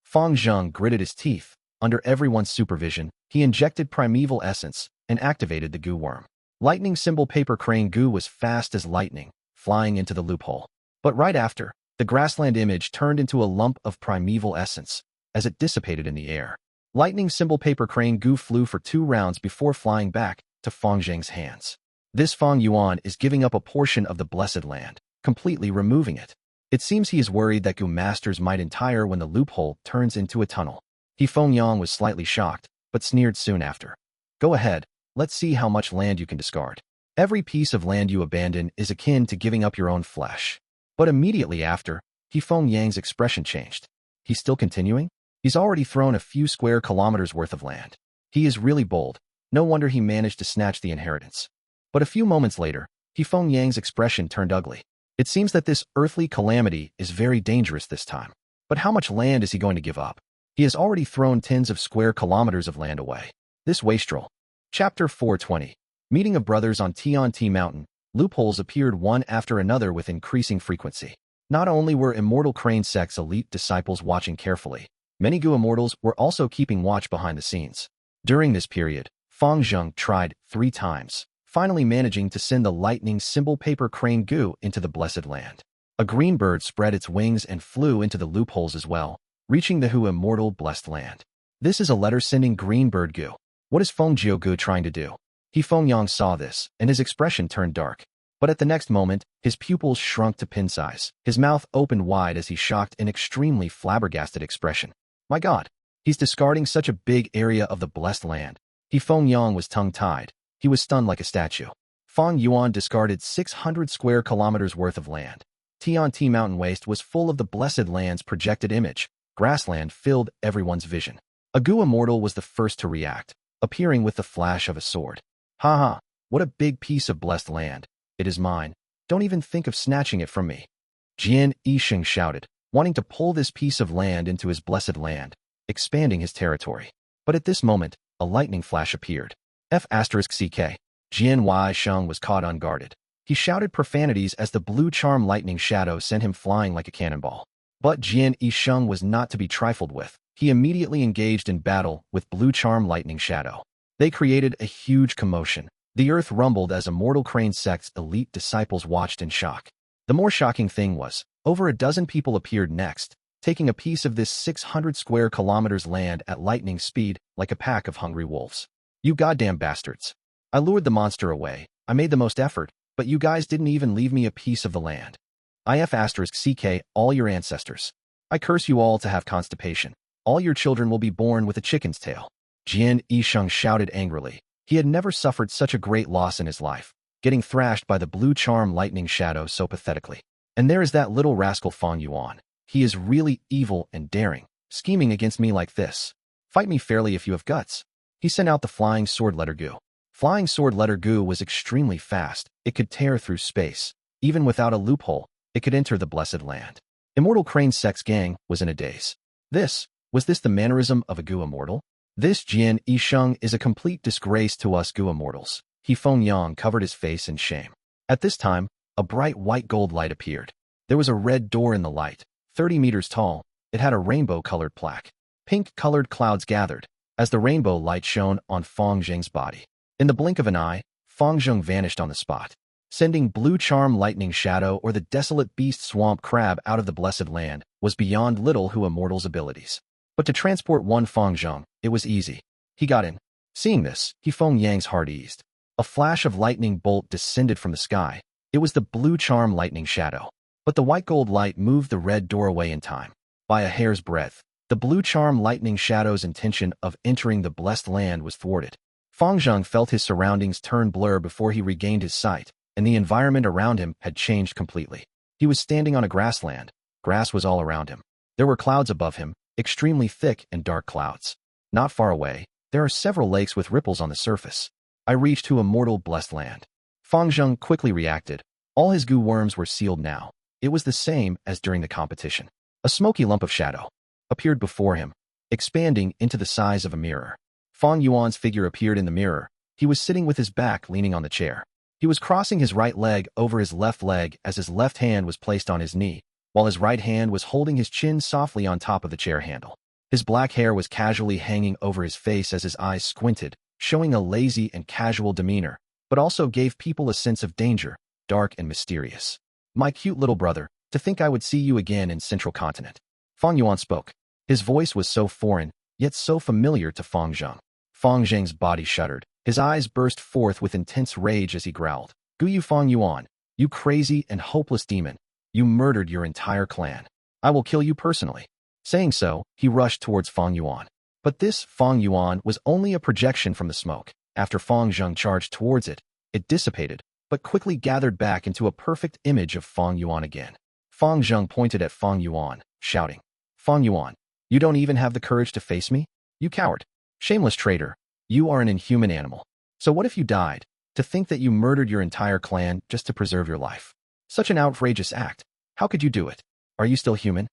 Fang Zheng gritted his teeth. Under everyone's supervision, he injected primeval essence and activated the Gu worm. Lightning symbol paper Crane Gu was fast as lightning, flying into the loophole. But right after, the grassland image turned into a lump of primeval essence as it dissipated in the air. Lightning symbol paper Crane Gu flew for 2 rounds before flying back to Fang Zheng's hands. This Fang Yuan is giving up a portion of the blessed land, completely removing it. It seems he is worried that Gu masters might entire when the loophole turns into a tunnel. Feng Yang was slightly shocked, but sneered soon after. "Go ahead, let's see how much land you can discard. Every piece of land you abandon is akin to giving up your own flesh." But immediately after, Feng Yang's expression changed. He's still continuing? He's already thrown a few square kilometers worth of land. He is really bold. No wonder he managed to snatch the inheritance. But a few moments later, Feng Yang's expression turned ugly. It seems that this earthly calamity is very dangerous this time. But how much land is he going to give up? He has already thrown tens of square kilometers of land away. This wastrel. Chapter 420. Meeting of brothers on Tianti Mountain. Loopholes appeared one after another with increasing frequency. Not only were Immortal Crane Sect's elite disciples watching carefully, many Gu immortals were also keeping watch behind the scenes. During this period, Fang Zheng tried 3 times, finally managing to send the lightning symbol paper Crane Gu into the blessed land. A green bird spread its wings and flew into the loopholes as well, reaching the Immortal Blessed Land. This is a letter-sending green bird Gu. What is Feng Jiu Ge trying to do? Feng Yang saw this, and his expression turned dark. But at the next moment, his pupils shrunk to pin size. His mouth opened wide as he shocked an extremely flabbergasted expression. My God, he's discarding such a big area of the blessed land. Feng Yang was tongue-tied. He was stunned like a statue. Fang Yuan discarded 600 square kilometers worth of land. Tianti Mountain Waste was full of the blessed land's projected image. Grassland filled everyone's vision. A Gu Immortal was the first to react, appearing with the flash of a sword. Ha! What a big piece of blessed land. It is mine. Don't even think of snatching it from me. Jian Yisheng shouted, wanting to pull this piece of land into his blessed land, expanding his territory. But at this moment, a lightning flash appeared. F***CK. Jian Yisheng was caught unguarded. He shouted profanities as the blue charm lightning shadow sent him flying like a cannonball. But Jian Yisheng was not to be trifled with. He immediately engaged in battle with blue charm lightning shadow. They created a huge commotion. The earth rumbled as Immortal Sects' elite disciples watched in shock. The more shocking thing was, over a dozen people appeared next, taking a piece of this 600 square kilometers land at lightning speed like a pack of hungry wolves. You goddamn bastards. I lured the monster away. I made the most effort, but you guys didn't even leave me a piece of the land. IF***CK, all your ancestors. I curse you all to have constipation. All your children will be born with a chicken's tail. Jian Yisheng shouted angrily. He had never suffered such a great loss in his life, getting thrashed by the blue charm lightning shadow so pathetically. And there is that little rascal Fang Yuan. He is really evil and daring, scheming against me like this. Fight me fairly if you have guts. He sent out the flying sword letter Gu. Flying sword letter Gu was extremely fast. It could tear through space. Even without a loophole, it could enter the blessed land. Immortal Sects gang was in a daze. Was this the mannerism of a Gu Immortal? This Jian Yisheng is a complete disgrace to us Gu Immortals. Feng Yuan covered his face in shame. At this time, a bright white gold light appeared. There was a red door in the light, 30 meters tall. It had a rainbow-colored plaque. Pink-colored clouds gathered, as the rainbow light shone on Fang Zhengs' body. In the blink of an eye, Fang Zheng vanished on the spot, sending blue charm lightning shadow or the desolate beast swamp crab out of the blessed land was beyond little Hu Immortal's abilities. But to transport one Fang Zheng, it was easy. He got in. Seeing this, Feng Yang's heart eased. A flash of lightning bolt descended from the sky. It was the blue charm lightning shadow. But the white gold light moved the red door away in time. By a hair's breadth, the blue charm lightning shadow's intention of entering the blessed land was thwarted. Fang Zheng felt his surroundings turn blur before he regained his sight, and the environment around him had changed completely. He was standing on a grassland. Grass was all around him. There were clouds above him, extremely thick and dark clouds. Not far away, there are several lakes with ripples on the surface. I reached to Immortal Blessed Land. Fang Zheng quickly reacted. All his Gu worms were sealed now. It was the same as during the competition. A smoky lump of shadow appeared before him, expanding into the size of a mirror. Fang Yuan's figure appeared in the mirror. He was sitting with his back leaning on the chair. He was crossing his right leg over his left leg as his left hand was placed on his knee, while his right hand was holding his chin softly on top of the chair handle. His black hair was casually hanging over his face as his eyes squinted, showing a lazy and casual demeanor, but also gave people a sense of danger, dark and mysterious. My cute little brother, to think I would see you again in Central Continent. Fang Yuan spoke. His voice was so foreign, yet so familiar to Fang Zheng. Fang Zheng's body shuddered. His eyes burst forth with intense rage as he growled. Gu Fang Yuan, you crazy and hopeless demon. You murdered your entire clan. I will kill you personally. Saying so, he rushed towards Fang Yuan. But this Fang Yuan was only a projection from the smoke. After Fang Zheng charged towards it, it dissipated, but quickly gathered back into a perfect image of Fang Yuan again. Fang Zheng pointed at Fang Yuan, shouting, Fang Yuan, you don't even have the courage to face me? You coward. Shameless traitor. You are an inhuman animal. So what if you died? To think that you murdered your entire clan just to preserve your life. Such an outrageous act. How could you do it? Are you still human?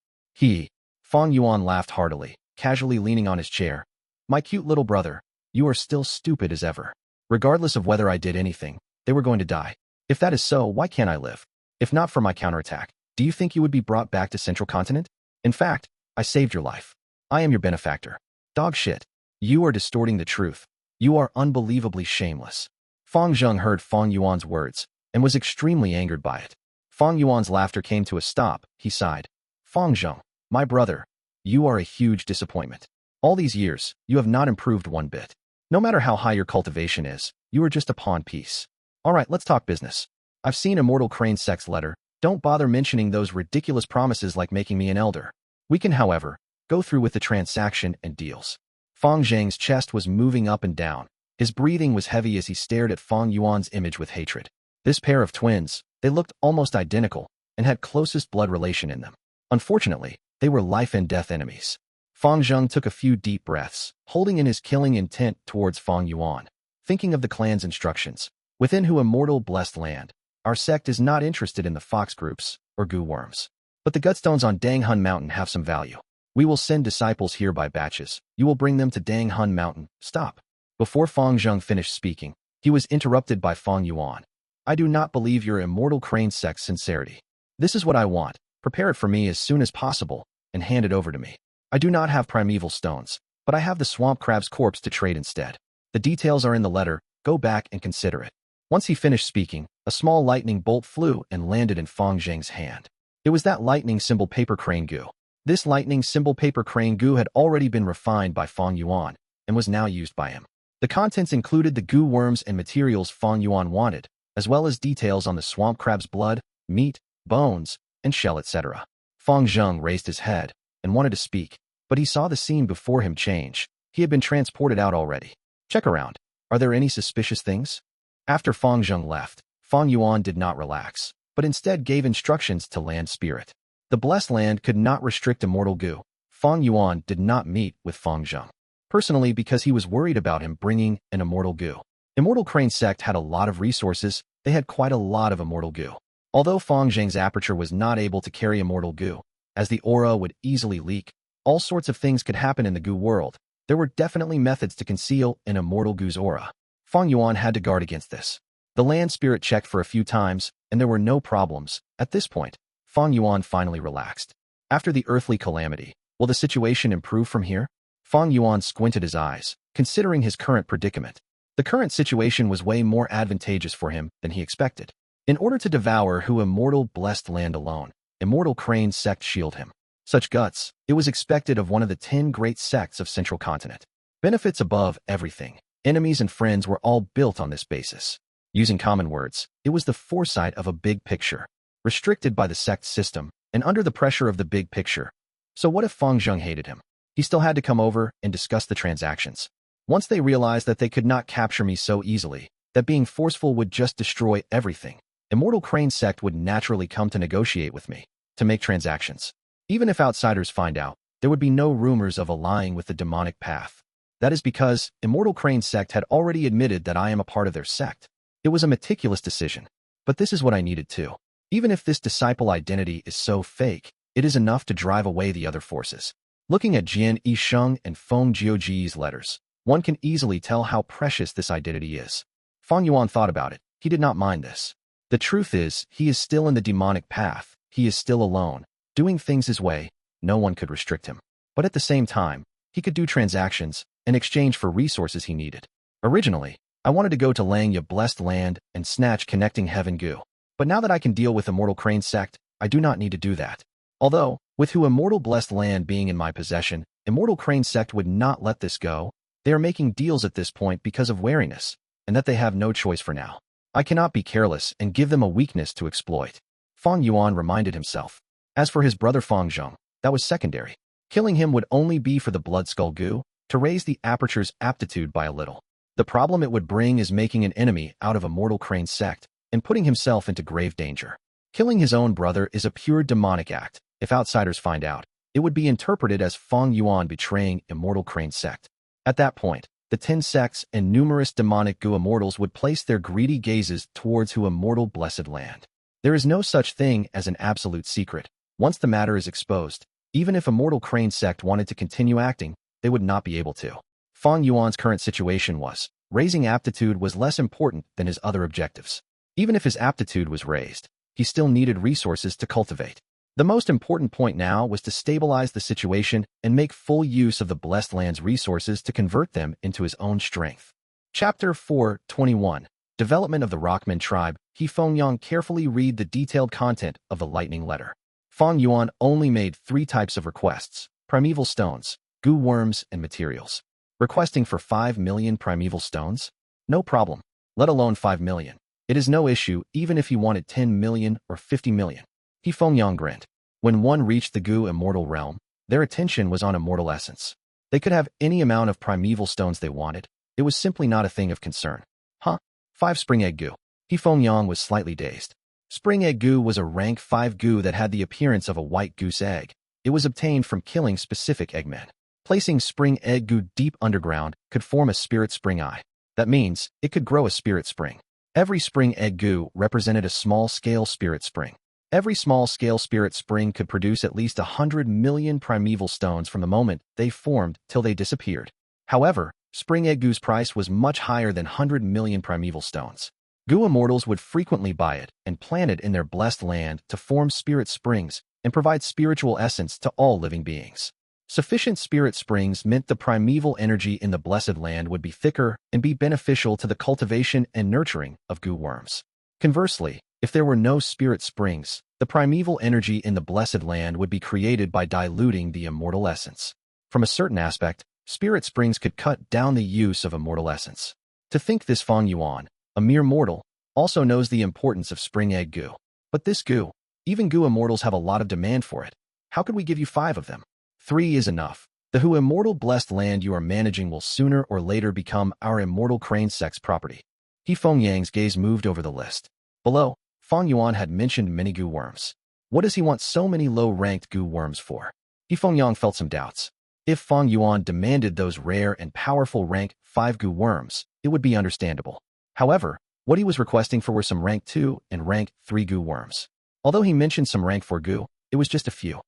Fang Yuan laughed heartily, casually leaning on his chair. My cute little brother, you are still stupid as ever. Regardless of whether I did anything, they were going to die. If that is so, why can't I live? If not for my counterattack, do you think you would be brought back to Central Continent? In fact, I saved your life. I am your benefactor. Dog shit. You are distorting the truth. You are unbelievably shameless. Fang Zheng heard Fang Yuan's words and was extremely angered by it. Fang Yuan's laughter came to a stop. He sighed. Fang Zheng, my brother, you are a huge disappointment. All these years, you have not improved one bit. No matter how high your cultivation is, you are just a pawn piece. All right, let's talk business. I've seen Immortal Sects letter. Don't bother mentioning those ridiculous promises like making me an elder. We can, however, go through with the transaction and deals. Fang Zheng's chest was moving up and down. His breathing was heavy as he stared at Fang Yuan's image with hatred. This pair of twins, they looked almost identical and had closest blood relation in them. Unfortunately, they were life and death enemies. Fang Zheng took a few deep breaths, holding in his killing intent towards Fang Yuan. Thinking of the clan's instructions, within who immortal blessed land, our sect is not interested in the fox groups or gu worms. But the Gutstones on Dang Hun Mountain have some value. We will send disciples here by batches. You will bring them to Dang Hun Mountain. Stop. Before Fang Zheng finished speaking, he was interrupted by Fang Yuan. I do not believe your immortal crane sect's sincerity. This is what I want. Prepare it for me as soon as possible and hand it over to me. I do not have primeval stones, but I have the swamp crab's corpse to trade instead. The details are in the letter. Go back and consider it. Once he finished speaking, a small lightning bolt flew and landed in Fang Zheng's hand. It was that lightning symbol paper crane gu. This lightning symbol paper crane gu had already been refined by Fang Yuan and was now used by him. The contents included the gu worms and materials Fang Yuan wanted, as well as details on the swamp crab's blood, meat, bones, and shell, etc. Fang Zheng raised his head and wanted to speak, but he saw the scene before him change. He had been transported out already. Check around. Are there any suspicious things? After Fang Zheng left, Fang Yuan did not relax, but instead gave instructions to Land Spirit. The Blessed Land could not restrict Immortal Gu. Fang Yuan did not meet with Fang Zheng personally because he was worried about him bringing an Immortal Gu. Immortal Crane Sect had a lot of resources. They had quite a lot of Immortal Gu. Although Fang Zheng's aperture was not able to carry Immortal Gu, as the aura would easily leak, all sorts of things could happen in the Gu world. There were definitely methods to conceal an Immortal Gu's aura. Fang Yuan had to guard against this. The Land Spirit checked for a few times, and there were no problems. At this point, Fang Yuan finally relaxed. After the earthly calamity, will the situation improve from here? Fang Yuan squinted his eyes, considering his current predicament. The current situation was way more advantageous for him than he expected. In order to devour who immortal blessed land alone, Immortal Crane Sect shield him. Such guts, it was expected of one of the 10 great sects of Central Continent. Benefits above everything. Enemies and friends were all built on this basis. Using common words, it was the foresight of a big picture, restricted by the sect system, and under the pressure of the big picture. So what if Fang Zheng hated him? He still had to come over and discuss the transactions. Once they realized that they could not capture me so easily, that being forceful would just destroy everything, Immortal Crane Sect would naturally come to negotiate with me, to make transactions. Even if outsiders find out, there would be no rumors of allying with the demonic path. That is because Immortal Crane Sect had already admitted that I am a part of their sect. It was a meticulous decision, but this is what I needed too. Even if this disciple identity is so fake, it is enough to drive away the other forces. Looking at Jian Yisheng and Feng Jiu Ge's letters, one can easily tell how precious this identity is. Fang Yuan thought about it. He did not mind this. The truth is, he is still in the demonic path. He is still alone, doing things his way. No one could restrict him. But at the same time, he could do transactions in exchange for resources he needed. Originally, I wanted to go to Langya Blessed Land and snatch Connecting Heaven Gu. But now that I can deal with Immortal Crane Sect, I do not need to do that. Although, with who Immortal Blessed Land being in my possession, Immortal Crane Sect would not let this go. They are making deals at this point because of wariness, and that they have no choice for now. I cannot be careless and give them a weakness to exploit. Fang Yuan reminded himself. As for his brother Fang Zheng, that was secondary. Killing him would only be for the Blood Skull Gu, to raise the aperture's aptitude by a little. The problem it would bring is making an enemy out of Immortal Crane Sect and putting himself into grave danger. Killing his own brother is a pure demonic act. If outsiders find out, it would be interpreted as Fang Yuan betraying Immortal Crane Sect. At that point, the 10 sects and numerous demonic Gu immortals would place their greedy gazes towards who Immortal Blessed Land. There is no such thing as an absolute secret. Once the matter is exposed, even if Immortal Crane Sect wanted to continue acting, they would not be able to. Fang Yuan's current situation was, raising aptitude was less important than his other objectives. Even if his aptitude was raised, he still needed resources to cultivate. The most important point now was to stabilize the situation and make full use of the Blessed Land's resources to convert them into his own strength. Chapter 4:21 Development of the Rockmen Tribe. Feng Yuan carefully read the detailed content of the lightning letter. Fang Yuan only made 3 types of requests: primeval stones, Gu worms, and materials. Requesting for 5 million primeval stones? No problem. Let alone 5 million. It is no issue even if he wanted 10 million or 50 million. Feng Yuan grinned. When one reached the Gu immortal realm, their attention was on immortal essence. They could have any amount of primeval stones they wanted. It was simply not a thing of concern. Huh? 5 Spring Egg Gu. Feng Yang was slightly dazed. Spring Egg Gu was a rank 5 Gu that had the appearance of a white goose egg. It was obtained from killing specific eggmen. Placing Spring Egg Gu deep underground could form a spirit spring eye. That means it could grow a spirit spring. Every Spring Egg Gu represented a small-scale spirit spring. Every small-scale spirit spring could produce at least 100 million primeval stones from the moment they formed till they disappeared. However, Spring Egg Gu's price was much higher than 100 million primeval stones. Gu immortals would frequently buy it and plant it in their blessed land to form spirit springs and provide spiritual essence to all living beings. Sufficient spirit springs meant the primeval energy in the blessed land would be thicker and be beneficial to the cultivation and nurturing of Gu worms. Conversely, if there were no spirit springs, the primeval energy in the blessed land would be created by diluting the immortal essence. From a certain aspect, spirit springs could cut down the use of immortal essence. To think this Fang Yuan, a mere mortal, also knows the importance of Spring Egg Gu. But this Gu, even Gu immortals have a lot of demand for it. How could we give you 5 of them? 3 is enough. The Hu immortal blessed land you are managing will sooner or later become our immortal crane sect's property. Feng Yang's gaze moved over the list. Below, Fang Yuan had mentioned many Gu worms. What does he want so many low-ranked Gu worms for? Feng Yang felt some doubts. If Fang Yuan demanded those rare and powerful rank 5 Gu worms, it would be understandable. However, what he was requesting for were some rank 2 and rank 3 Gu worms. Although he mentioned some rank 4 Gu, it was just a few.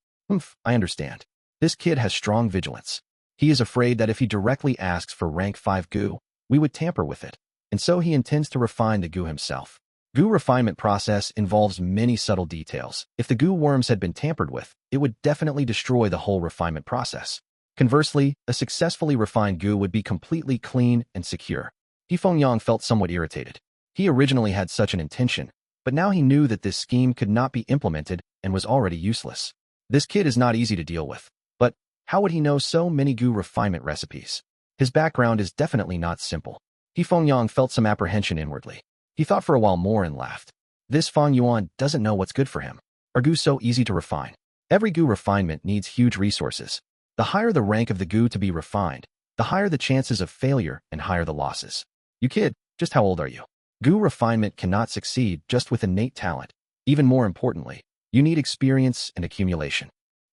I understand. This kid has strong vigilance. He is afraid that if he directly asks for rank 5 Gu, we would tamper with it, and so he intends to refine the Gu himself. Gu refinement process involves many subtle details. If the Gu worms had been tampered with, it would definitely destroy the whole refinement process. Conversely, a successfully refined Gu would be completely clean and secure. Feng Yang felt somewhat irritated. He originally had such an intention, but now he knew that this scheme could not be implemented and was already useless. This kid is not easy to deal with, but how would he know so many Gu refinement recipes? His background is definitely not simple. Feng Yang felt some apprehension inwardly. He thought for a while more and laughed. This Fang Yuan doesn't know what's good for him. Are Gu so easy to refine? Every Gu refinement needs huge resources. The higher the rank of the Gu to be refined, the higher the chances of failure and higher the losses. You kid, just how old are you? Gu refinement cannot succeed just with innate talent. Even more importantly, you need experience and accumulation.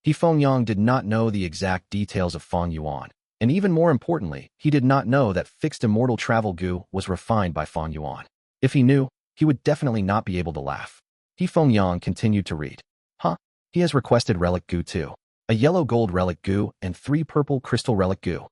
Feng Yang did not know the exact details of Fang Yuan, and even more importantly, he did not know that fixed immortal travel Gu was refined by Fang Yuan. If he knew, he would definitely not be able to laugh. Feng Yang continued to read. He has requested Relic Gu too. A yellow gold Relic Gu and 3 purple crystal Relic Gu.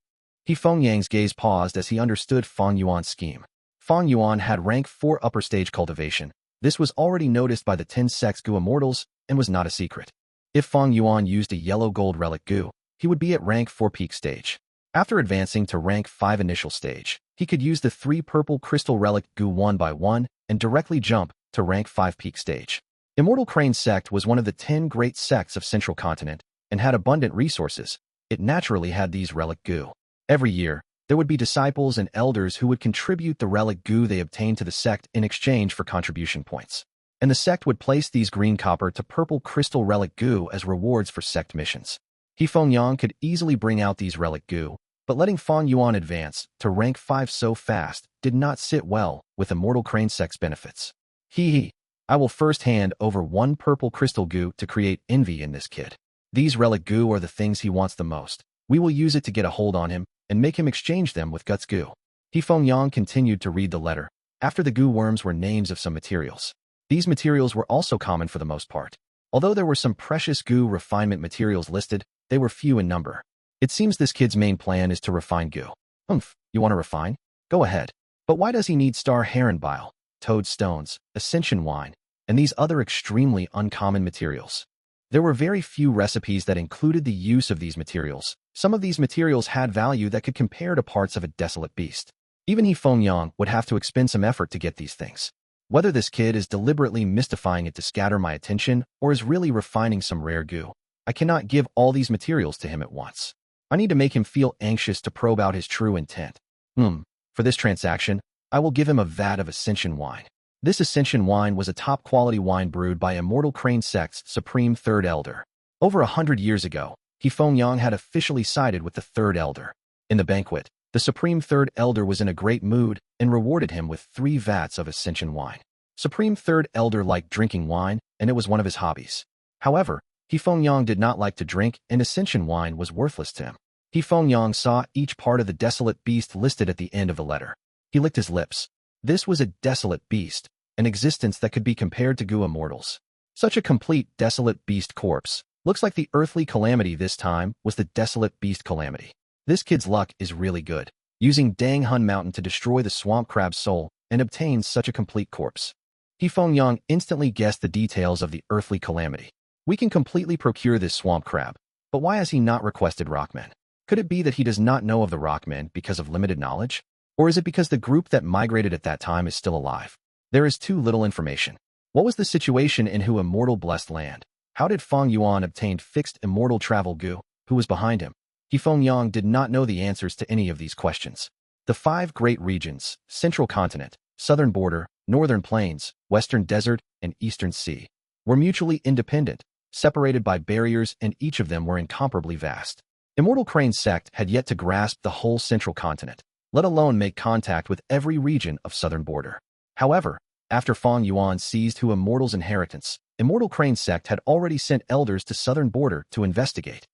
Feng Yang's gaze paused as he understood Fang Yuan's scheme. Fang Yuan had rank 4 upper stage cultivation. This was already noticed by the 10 Sects Gu immortals and was not a secret. If Fang Yuan used a yellow gold Relic Gu, he would be at rank 4 peak stage. After advancing to rank 5 initial stage, he could use the 3 purple crystal Relic Gu one by one and directly jump to rank 5 peak stage. Immortal Crane Sect was one of the 10 great sects of Central Continent and had abundant resources. It naturally had these Relic Gu. Every year, there would be disciples and elders who would contribute the Relic Gu they obtained to the sect in exchange for contribution points. And the sect would place these green copper to purple crystal Relic Gu as rewards for sect missions. Feng Yang could easily bring out these Relic Gu, but letting Fang Yuan advance to rank 5 so fast did not sit well with Immortal Crane Sect's benefits. I will first hand over 1 purple crystal Gu to create envy in this kid. These Relic Gu are the things he wants the most. We will use it to get a hold on him and make him exchange them with Guts Gu. Feng Yang continued to read the letter. After the Gu worms were names of some materials. These materials were also common for the most part. Although there were some precious Gu refinement materials listed, they were few in number. It seems this kid's main plan is to refine Gu. You want to refine? Go ahead. But why does he need star heron bile, toad stones, ascension wine, and these other extremely uncommon materials? There were very few recipes that included the use of these materials. Some of these materials had value that could compare to parts of a desolate beast. Even Feng Yang would have to expend some effort to get these things. Whether this kid is deliberately mystifying it to scatter my attention or is really refining some rare Gu, I cannot give all these materials to him at once. I need to make him feel anxious to probe out his true intent. For this transaction, I will give him a vat of ascension wine. This ascension wine was a top-quality wine brewed by Immortal Crane Sect's Supreme Third Elder. Over 100 years ago, Feng Yang had officially sided with the Third Elder. In the banquet, The Supreme Third Elder was in a great mood and rewarded him with 3 vats of Ascension wine. Supreme Third Elder liked drinking wine, and it was one of his hobbies. However, Feng Yang did not like to drink, and Ascension wine was worthless to him. Feng Yang saw each part of the desolate beast listed at the end of the letter. He licked his lips. This was a desolate beast, an existence that could be compared to Gu immortals. Such a complete desolate beast corpse. Looks like the earthly calamity this time was the desolate beast calamity. This kid's luck is really good, using Dang Hun Mountain to destroy the swamp crab's soul and obtain such a complete corpse. Feng Yang instantly guessed the details of the earthly calamity. We can completely procure this swamp crab, but why has he not requested Rockmen? Could it be that he does not know of the Rockmen because of limited knowledge? Or is it because the group that migrated at that time is still alive? There is too little information. What was the situation in Hu Immortal Blessed Land? How did Fang Yuan obtain fixed immortal travel Gu? Who was behind him? Feng Yang did not know the answers to any of these questions. The 5 great regions, Central Continent, Southern Border, Northern Plains, Western Desert, and Eastern Sea, were mutually independent, separated by barriers, and each of them were incomparably vast. Immortal Crane's sect had yet to grasp the whole Central Continent, let alone make contact with every region of Southern Border. However, after Fang Yuan seized Hu Immortal's inheritance, Immortal Crane's sect had already sent elders to Southern Border to investigate.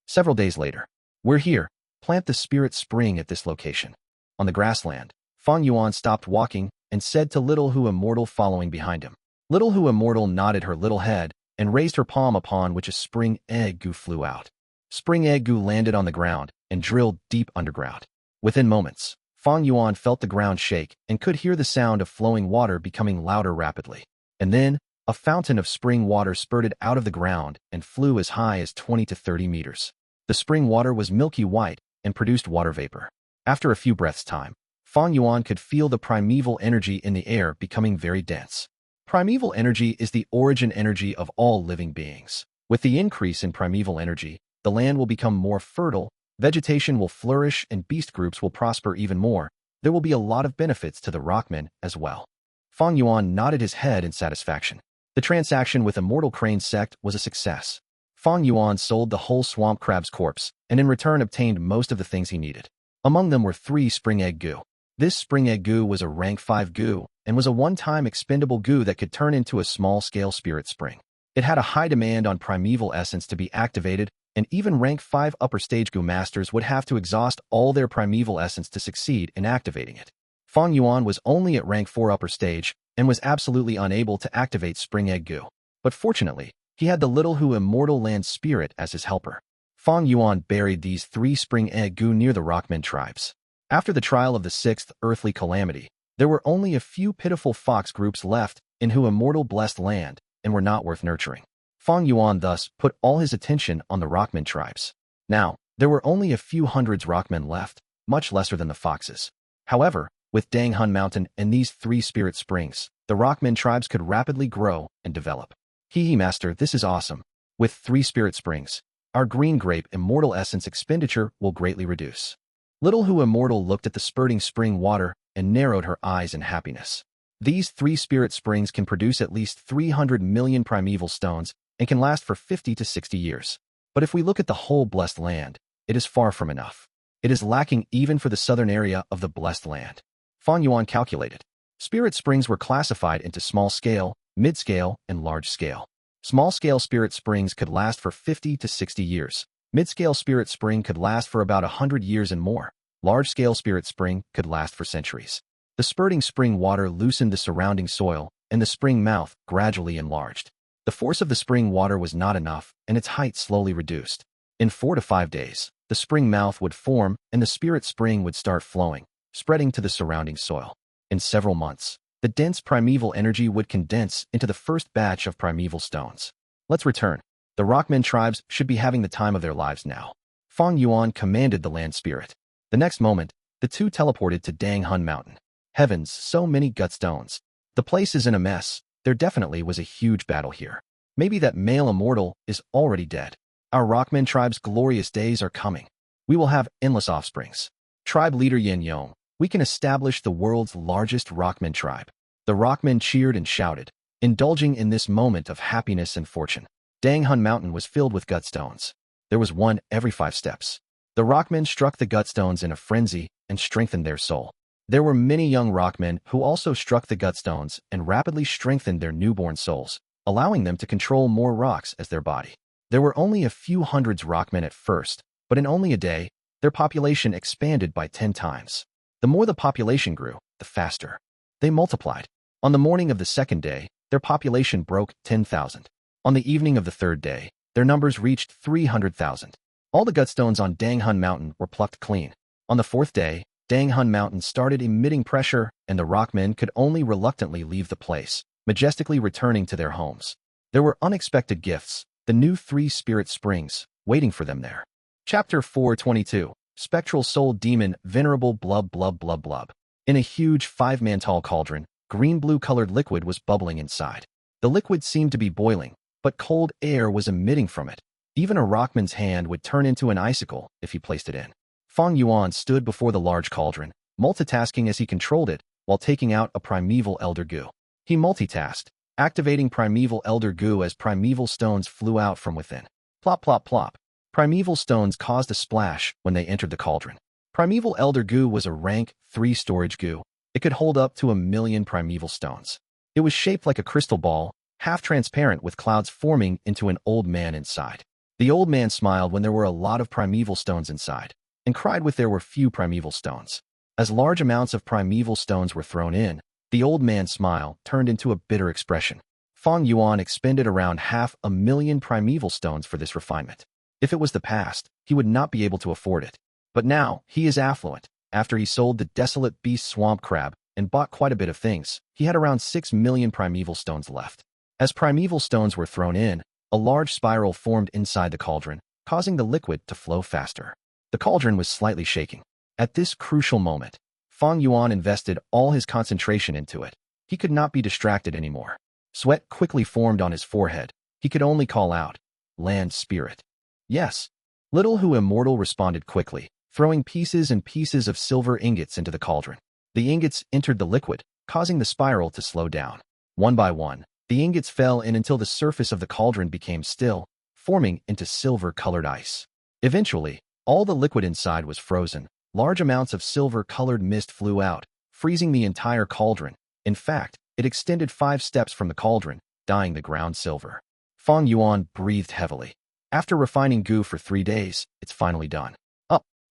Several days later, "We're here. Plant the spirit spring at this location." On the grassland, Fang Yuan stopped walking and said to Little Hu Immortal following behind him. Little Hu Immortal nodded her little head and raised her palm, upon which a spring egg Gu flew out. Spring egg Gu landed on the ground and drilled deep underground. Within moments, Fang Yuan felt the ground shake and could hear the sound of flowing water becoming louder rapidly. And then, a fountain of spring water spurted out of the ground and flew as high as 20 to 30 meters. The spring water was milky white and produced water vapor. After a few breaths' time, Fang Yuan could feel the primeval energy in the air becoming very dense. Primeval energy is the origin energy of all living beings. With the increase in primeval energy, the land will become more fertile, vegetation will flourish, and beast groups will prosper even more. There will be a lot of benefits to the Rockmen as well. Fang Yuan nodded his head in satisfaction. The transaction with Immortal Crane's sect was a success. Fang Yuan sold the whole swamp crab's corpse, and in return obtained most of the things he needed. Among them were 3 spring egg Gu. This spring egg Gu was a rank 5 Gu, and was a one-time expendable Gu that could turn into a small-scale spirit spring. It had a high demand on primeval essence to be activated, and even rank 5 upper stage Gu masters would have to exhaust all their primeval essence to succeed in activating it. Fang Yuan was only at rank 4 upper stage, and was absolutely unable to activate spring egg Gu. But fortunately, he had the Little Hu Immortal Land Spirit as his helper. Fang Yuan buried these 3 spring egg Gu near the Rockmen tribes. After the trial of the 6th earthly calamity, there were only a few pitiful fox groups left in Hu Immortal Blessed Land, and were not worth nurturing. Fang Yuan thus put all his attention on the Rockmen tribes. Now, there were only a few hundreds Rockmen left, much lesser than the foxes. However, with Dang Hun Mountain and these 3 spirit springs, the Rockmen tribes could rapidly grow and develop. Hee master, this is awesome. With 3 spirit springs, our green grape immortal essence expenditure will greatly reduce. Little Hu Immortal looked at the spurting spring water and narrowed her eyes in happiness. These 3 spirit springs can produce at least 300 million primeval stones and can last for 50 to 60 years. But if we look at the whole blessed land, it is far from enough. It is lacking even for the southern area of the blessed land. Fang Yuan calculated. Spirit springs were classified into small-scale, mid-scale, and large-scale. Small-scale spirit springs could last for 50 to 60 years. Mid-scale spirit spring could last for about 100 years and more. Large-scale spirit spring could last for centuries. The spurting spring water loosened the surrounding soil, and the spring mouth gradually enlarged. The force of the spring water was not enough, and its height slowly reduced. In 4 to 5 days, the spring mouth would form, and the spirit spring would start flowing, spreading to the surrounding soil. In several months, the dense primeval energy would condense into the first batch of primeval stones. Let's return. The Rockmen tribes should be having the time of their lives now. Fang Yuan commanded the land spirit. The next moment, the two teleported to Dang Hun Mountain. Heavens, so many Gutstones. The place is in a mess. There definitely was a huge battle here. Maybe that male immortal is already dead. Our Rockmen tribe's glorious days are coming. We will have endless offsprings. Tribe leader Yin Yong, we can establish the world's largest Rockmen tribe. The Rockmen cheered and shouted, indulging in this moment of happiness and fortune. Dang Hun Mountain was filled with Gutstones. There was one every 5 steps. The The Rockmen struck the Gutstones in a frenzy and strengthened their soul. There were many young Rockmen who also struck the Gutstones and rapidly strengthened their newborn souls, allowing them to control more rocks as their body. There were only a few hundreds Rockmen at first, but in only a day, their population expanded by 10 times. The more the population grew, the faster. They multiplied. On the morning of the second day, their population broke 10,000. On the evening of the third day, their numbers reached 300,000. All the Gutstones on Danghun Mountain were plucked clean. On the fourth day, Danghun Mountain started emitting pressure, and the Rockmen could only reluctantly leave the place, majestically returning to their homes. There were unexpected gifts, the new 3 spirit springs, waiting for them there. Chapter 422. Spectral Soul Demon Venerable Blub Blub Blub Blub. In a huge 5-man-tall cauldron, green-blue-colored liquid was bubbling inside. The liquid seemed to be boiling, but cold air was emitting from it. Even a Rockman's hand would turn into an icicle if he placed it in. Fang Yuan stood before the large cauldron, multitasking as he controlled it while taking out a primeval Elder Gu. He multitasked, activating primeval Elder Gu as primeval stones flew out from within. Plop plop plop. Primeval stones caused a splash when they entered the cauldron. Primeval Elder Gu was a rank 3 storage Gu. It could hold up to 1,000,000 primeval stones. It was shaped like a crystal ball, half transparent with clouds forming into an old man inside. The old man smiled when there were a lot of primeval stones inside, and cried when there were few primeval stones. As large amounts of primeval stones were thrown in, the old man's smile turned into a bitter expression. Fang Yuan expended around 500,000 primeval stones for this refinement. If it was the past, he would not be able to afford it. But now, he is affluent. After he sold the desolate beast swamp crab and bought quite a bit of things, he had around 6,000,000 primeval stones left. As primeval stones were thrown in, a large spiral formed inside the cauldron, causing the liquid to flow faster. The cauldron was slightly shaking. At this crucial moment, Fang Yuan invested all his concentration into it. He could not be distracted anymore. Sweat quickly formed on his forehead. He could only call out, "Land Spirit." Yes. Little Hu Immortal responded quickly, throwing pieces and pieces of silver ingots into the cauldron. The ingots entered the liquid, causing the spiral to slow down. One by one, the ingots fell in until the surface of the cauldron became still, forming into silver-colored ice. Eventually, all the liquid inside was frozen. Large amounts of silver-colored mist flew out, freezing the entire cauldron. In fact, it extended 5 steps from the cauldron, dyeing the ground silver. Fang Yuan breathed heavily. After refining Gu for 3 days, it's finally done.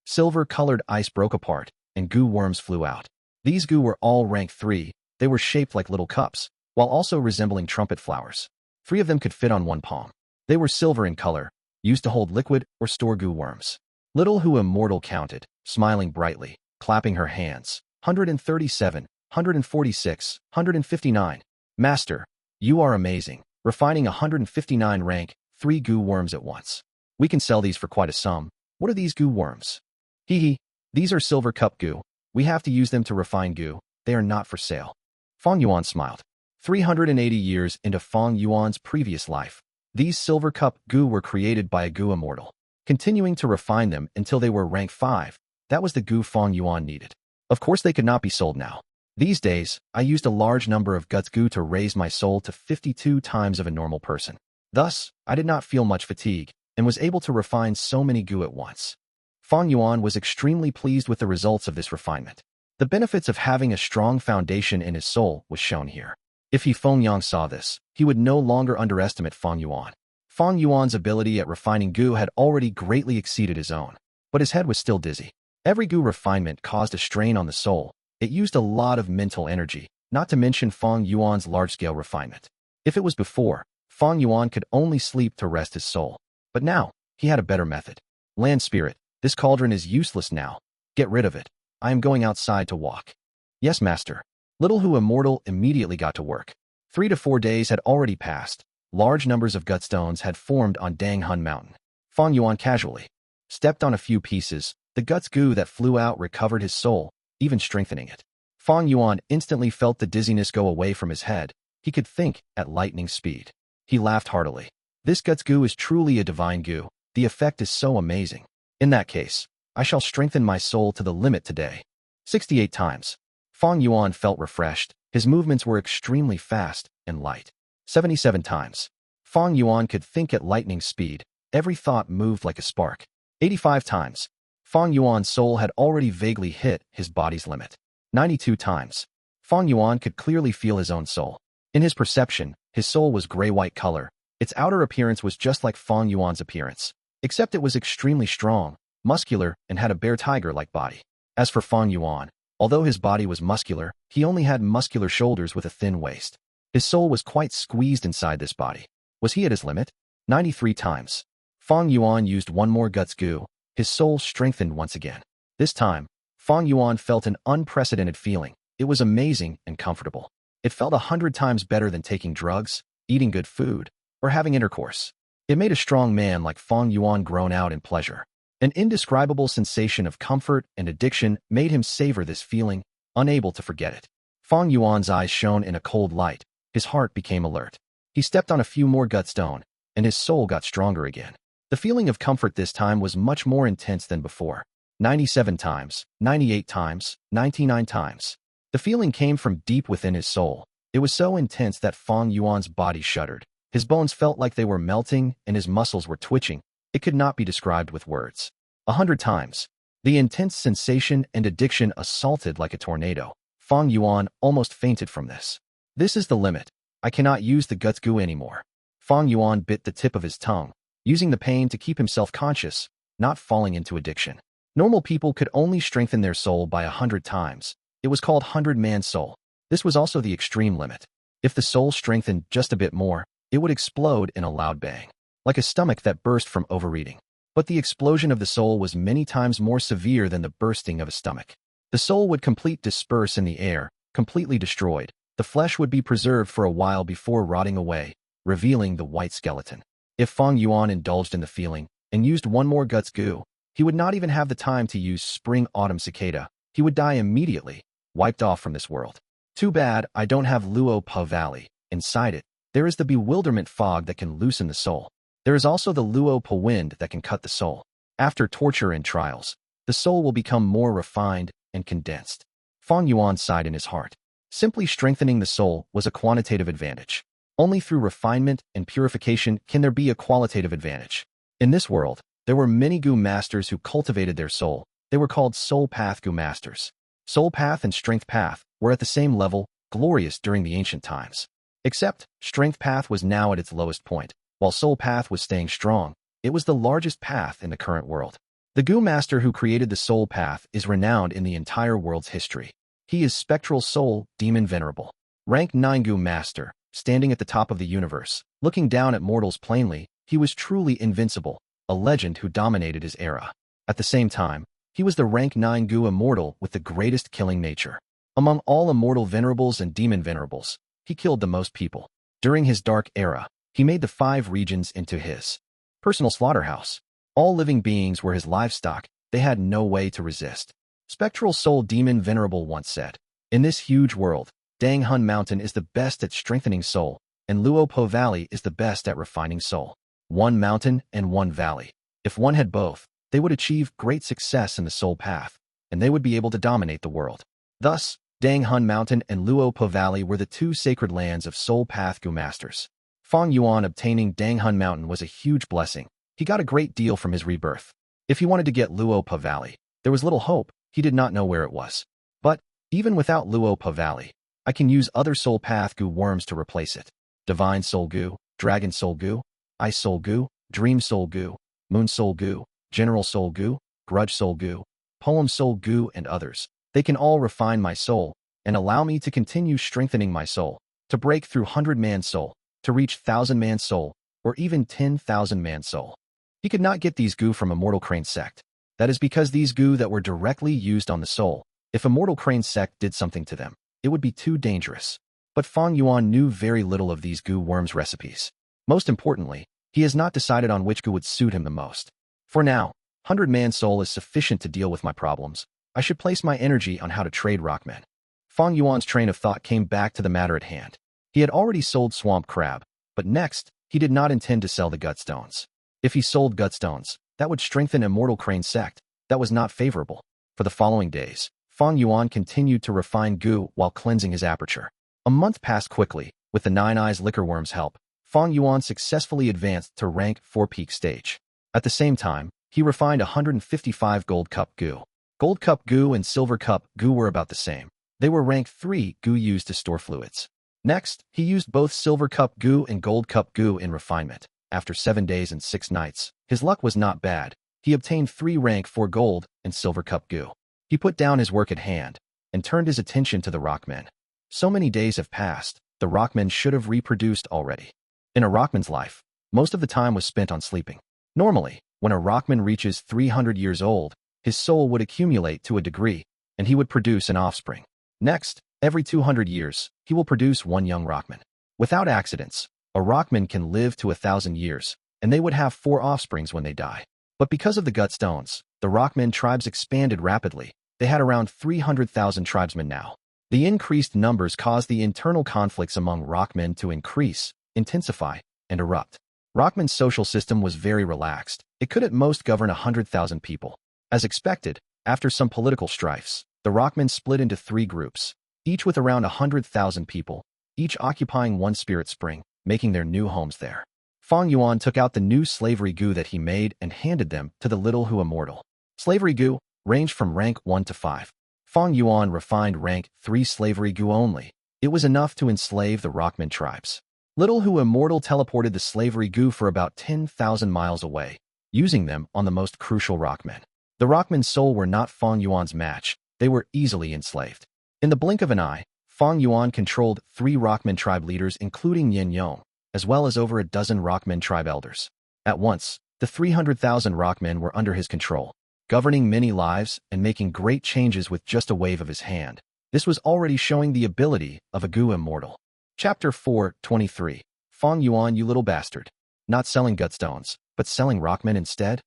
Silver-colored ice broke apart, and Gu worms flew out. These Gu were all rank 3. They were shaped like little cups, while also resembling trumpet flowers. 3 of them could fit on one palm. They were silver in color, used to hold liquid or store Gu worms. Little Hu Immortal counted, smiling brightly, clapping her hands. 137, 146, 159. Master, you are amazing, refining 159 rank 3 Gu worms at once. We can sell these for quite a sum. What are these Gu worms? Hee. These are silver cup Gu. We have to use them to refine Gu. They are not for sale. Fang Yuan smiled. 380 years into Fang Yuan's previous life, these silver cup Gu were created by a Gu Immortal, continuing to refine them until they were rank 5. That was the Gu Fang Yuan needed. Of course they could not be sold now. These days, I used a large number of Guts Gu to raise my soul to 52 times of a normal person. Thus, I did not feel much fatigue, and was able to refine so many Gu at once. Fang Yuan was extremely pleased with the results of this refinement. The benefits of having a strong foundation in his soul was shown here. If Feng Yang saw this, he would no longer underestimate Fang Yuan. Fang Yuan's ability at refining Gu had already greatly exceeded his own, but his head was still dizzy. Every Gu refinement caused a strain on the soul. It used a lot of mental energy, not to mention Fang Yuan's large-scale refinement. If it was before, Fang Yuan could only sleep to rest his soul. But now, he had a better method. Land Spirit, this cauldron is useless now. Get rid of it. I am going outside to walk. Yes, Master. Little Hu Immortal immediately got to work. 3 to 4 days had already passed. Large numbers of Gutstones had formed on Danghun Mountain. Fang Yuan casually stepped on a few pieces. The Guts Gu that flew out recovered his soul, even strengthening it. Fang Yuan instantly felt the dizziness go away from his head. He could think at lightning speed. He laughed heartily. This Guts Gu is truly a divine Gu. The effect is so amazing. In that case, I shall strengthen my soul to the limit today. 68 times. Fang Yuan felt refreshed. His movements were extremely fast and light. 77 times. Fang Yuan could think at lightning speed. Every thought moved like a spark. 85 times. Fang Yuan's soul had already vaguely hit his body's limit. 92 times. Fang Yuan could clearly feel his own soul. In his perception, his soul was gray-white color. Its outer appearance was just like Fang Yuan's appearance, except it was extremely strong, muscular, and had a bear tiger-like body. As for Fang Yuan, although his body was muscular, he only had muscular shoulders with a thin waist. His soul was quite squeezed inside this body. Was he at his limit? 93 times. Fang Yuan used one more Guts Gu. His soul strengthened once again. This time, Fang Yuan felt an unprecedented feeling. It was amazing and comfortable. It felt 100 times better than taking drugs, eating good food, or having intercourse. It made a strong man like Fang Yuan groan out in pleasure. An indescribable sensation of comfort and addiction made him savor this feeling, unable to forget it. Fang Yuan's eyes shone in a cold light. His heart became alert. He stepped on a few more Gutstone, and his soul got stronger again. The feeling of comfort this time was much more intense than before. 97 times, 98 times, 99 times. The feeling came from deep within his soul. It was so intense that Fang Yuan's body shuddered. His bones felt like they were melting, and his muscles were twitching. It could not be described with words. 100 times. The intense sensation and addiction assaulted like a tornado. Fang Yuan almost fainted from this. This is the limit. I cannot use the Guts Gu anymore. Fang Yuan bit the tip of his tongue, using the pain to keep himself conscious, not falling into addiction. Normal people could only strengthen their soul by 100 times. It was called 100-man soul. This was also the extreme limit. If the soul strengthened just a bit more, it would explode in a loud bang, like a stomach that burst from overeating. But the explosion of the soul was many times more severe than the bursting of a stomach. The soul would completely disperse in the air, completely destroyed. The flesh would be preserved for a while before rotting away, revealing the white skeleton. If Fang Yuan indulged in the feeling and used one more Guts Gu, he would not even have the time to use Spring Autumn Cicada. He would die immediately, wiped off from this world. Too bad I don't have Luo Pa Valley. Inside it, there is the bewilderment fog that can loosen the soul. There is also the Luo Pa wind that can cut the soul. After torture and trials, the soul will become more refined and condensed. Fang Yuan sighed in his heart. Simply strengthening the soul was a quantitative advantage. Only through refinement and purification can there be a qualitative advantage. In this world, there were many Gu masters who cultivated their soul. They were called Soul Path Gu masters. Soul Path and Strength Path were at the same level, glorious during the ancient times. Except, Strength Path was now at its lowest point, while Soul Path was staying strong. It was the largest path in the current world. The Gu master who created the Soul Path is renowned in the entire world's history. He is Spectral Soul Demon Venerable. Rank 9 Gu master, standing at the top of the universe, looking down at mortals plainly, he was truly invincible, a legend who dominated his era. At the same time, he was the rank 9 Gu immortal with the greatest killing nature. Among all immortal venerables and demon venerables, he killed the most people. During his dark era, he made the 5 regions into his personal slaughterhouse. All living beings were his livestock. They had no way to resist. Spectral Soul Demon Venerable once said, "In this huge world, Dang Hun Mountain is the best at strengthening soul, and Luo Po Valley is the best at refining soul. One mountain and one valley. If one had both, they would achieve great success in the soul path, and they would be able to dominate the world." Thus, Dang Hun Mountain and Luo Po Valley were the 2 sacred lands of Soul Path Gu masters. Fang Yuan obtaining Dang Hun Mountain was a huge blessing. He got a great deal from his rebirth. If he wanted to get Luo Po Valley, there was little hope. He did not know where it was. But, even without Luo Po Valley, I can use other Soul Path Gu worms to replace it. Divine Soul Gu, Dragon Soul Gu, Ice Soul Gu, Dream Soul Gu, Moon Soul Gu, General Soul Gu, Grudge Soul Gu, Poem Soul Gu, and others. They can all refine my soul and allow me to continue strengthening my soul, to break through 100-man soul, to reach 1,000-man soul, or even 10,000-man soul. He could not get these Gu from Immortal Crane Sect. That is because these Gu that were directly used on the soul, if Immortal Crane Sect did something to them, it would be too dangerous. But Fang Yuan knew very little of these Gu worms' recipes. Most importantly, he has not decided on which Gu would suit him the most. For now, 100-man soul is sufficient to deal with my problems. I should place my energy on how to trade Rockmen. Fang Yuan's train of thought came back to the matter at hand. He had already sold Swamp Crab, but next, he did not intend to sell the Gutstones. If he sold Gutstones, that would strengthen Immortal Crane Sect. That was not favorable. For the following days, Fang Yuan continued to refine Gu while cleansing his aperture. A month passed quickly. With the 9 Eyes Liquorworm's help, Fang Yuan successfully advanced to rank 4 peak stage. At the same time, He refined 155 Gold Cup Gu. Gold Cup Gu and Silver Cup Gu were about the same. They were rank 3 Gu used to store fluids. Next, he used both Silver Cup Gu and Gold Cup Gu in refinement. After 7 days and 6 nights, his luck was not bad. He obtained 3 rank 4 Gold and Silver Cup Gu. He put down his work at hand and turned his attention to the Rockmen. So many days have passed, the Rockmen should have reproduced already. In a Rockman's life, most of the time was spent on sleeping. Normally, when a Rockman reaches 300 years old, his soul would accumulate to a degree, and he would produce an offspring. Next, every 200 years, he will produce 1 young Rockman. Without accidents, a Rockman can live to 1,000 years, and they would have 4 offsprings when they die. But because of the Gutstones, the Rockmen tribes expanded rapidly. They had around 300,000 tribesmen now. The increased numbers caused the internal conflicts among Rockmen to increase, intensify, and erupt. Rockman's social system was very relaxed. It could at most govern 100,000 people. As expected, after some political strifes, the Rockmen split into 3 groups, each with around 100,000 people, each occupying 1 spirit spring, making their new homes there. Fang Yuan took out the new slavery Gu that he made and handed them to the little Hu Immortal. Slavery Gu ranged from rank 1 to 5. Fang Yuan refined rank 3 slavery Gu only. It was enough to enslave the Rockmen tribes. Little Hu Immortal teleported the slavery Gu for about 10,000 miles away, using them on the most crucial Rockmen. The Rockmen's soul were not Fang Yuan's match. They were easily enslaved. In the blink of an eye, Fang Yuan controlled 3 Rockmen tribe leaders including Yin Yong, as well as over a dozen Rockmen tribe elders. At once, the 300,000 Rockmen were under his control, governing many lives and making great changes with just a wave of his hand. This was already showing the ability of a Gu immortal. Chapter 4:23. Fang Yuan, you little bastard. Not selling Gutstones, but selling Rockmen instead?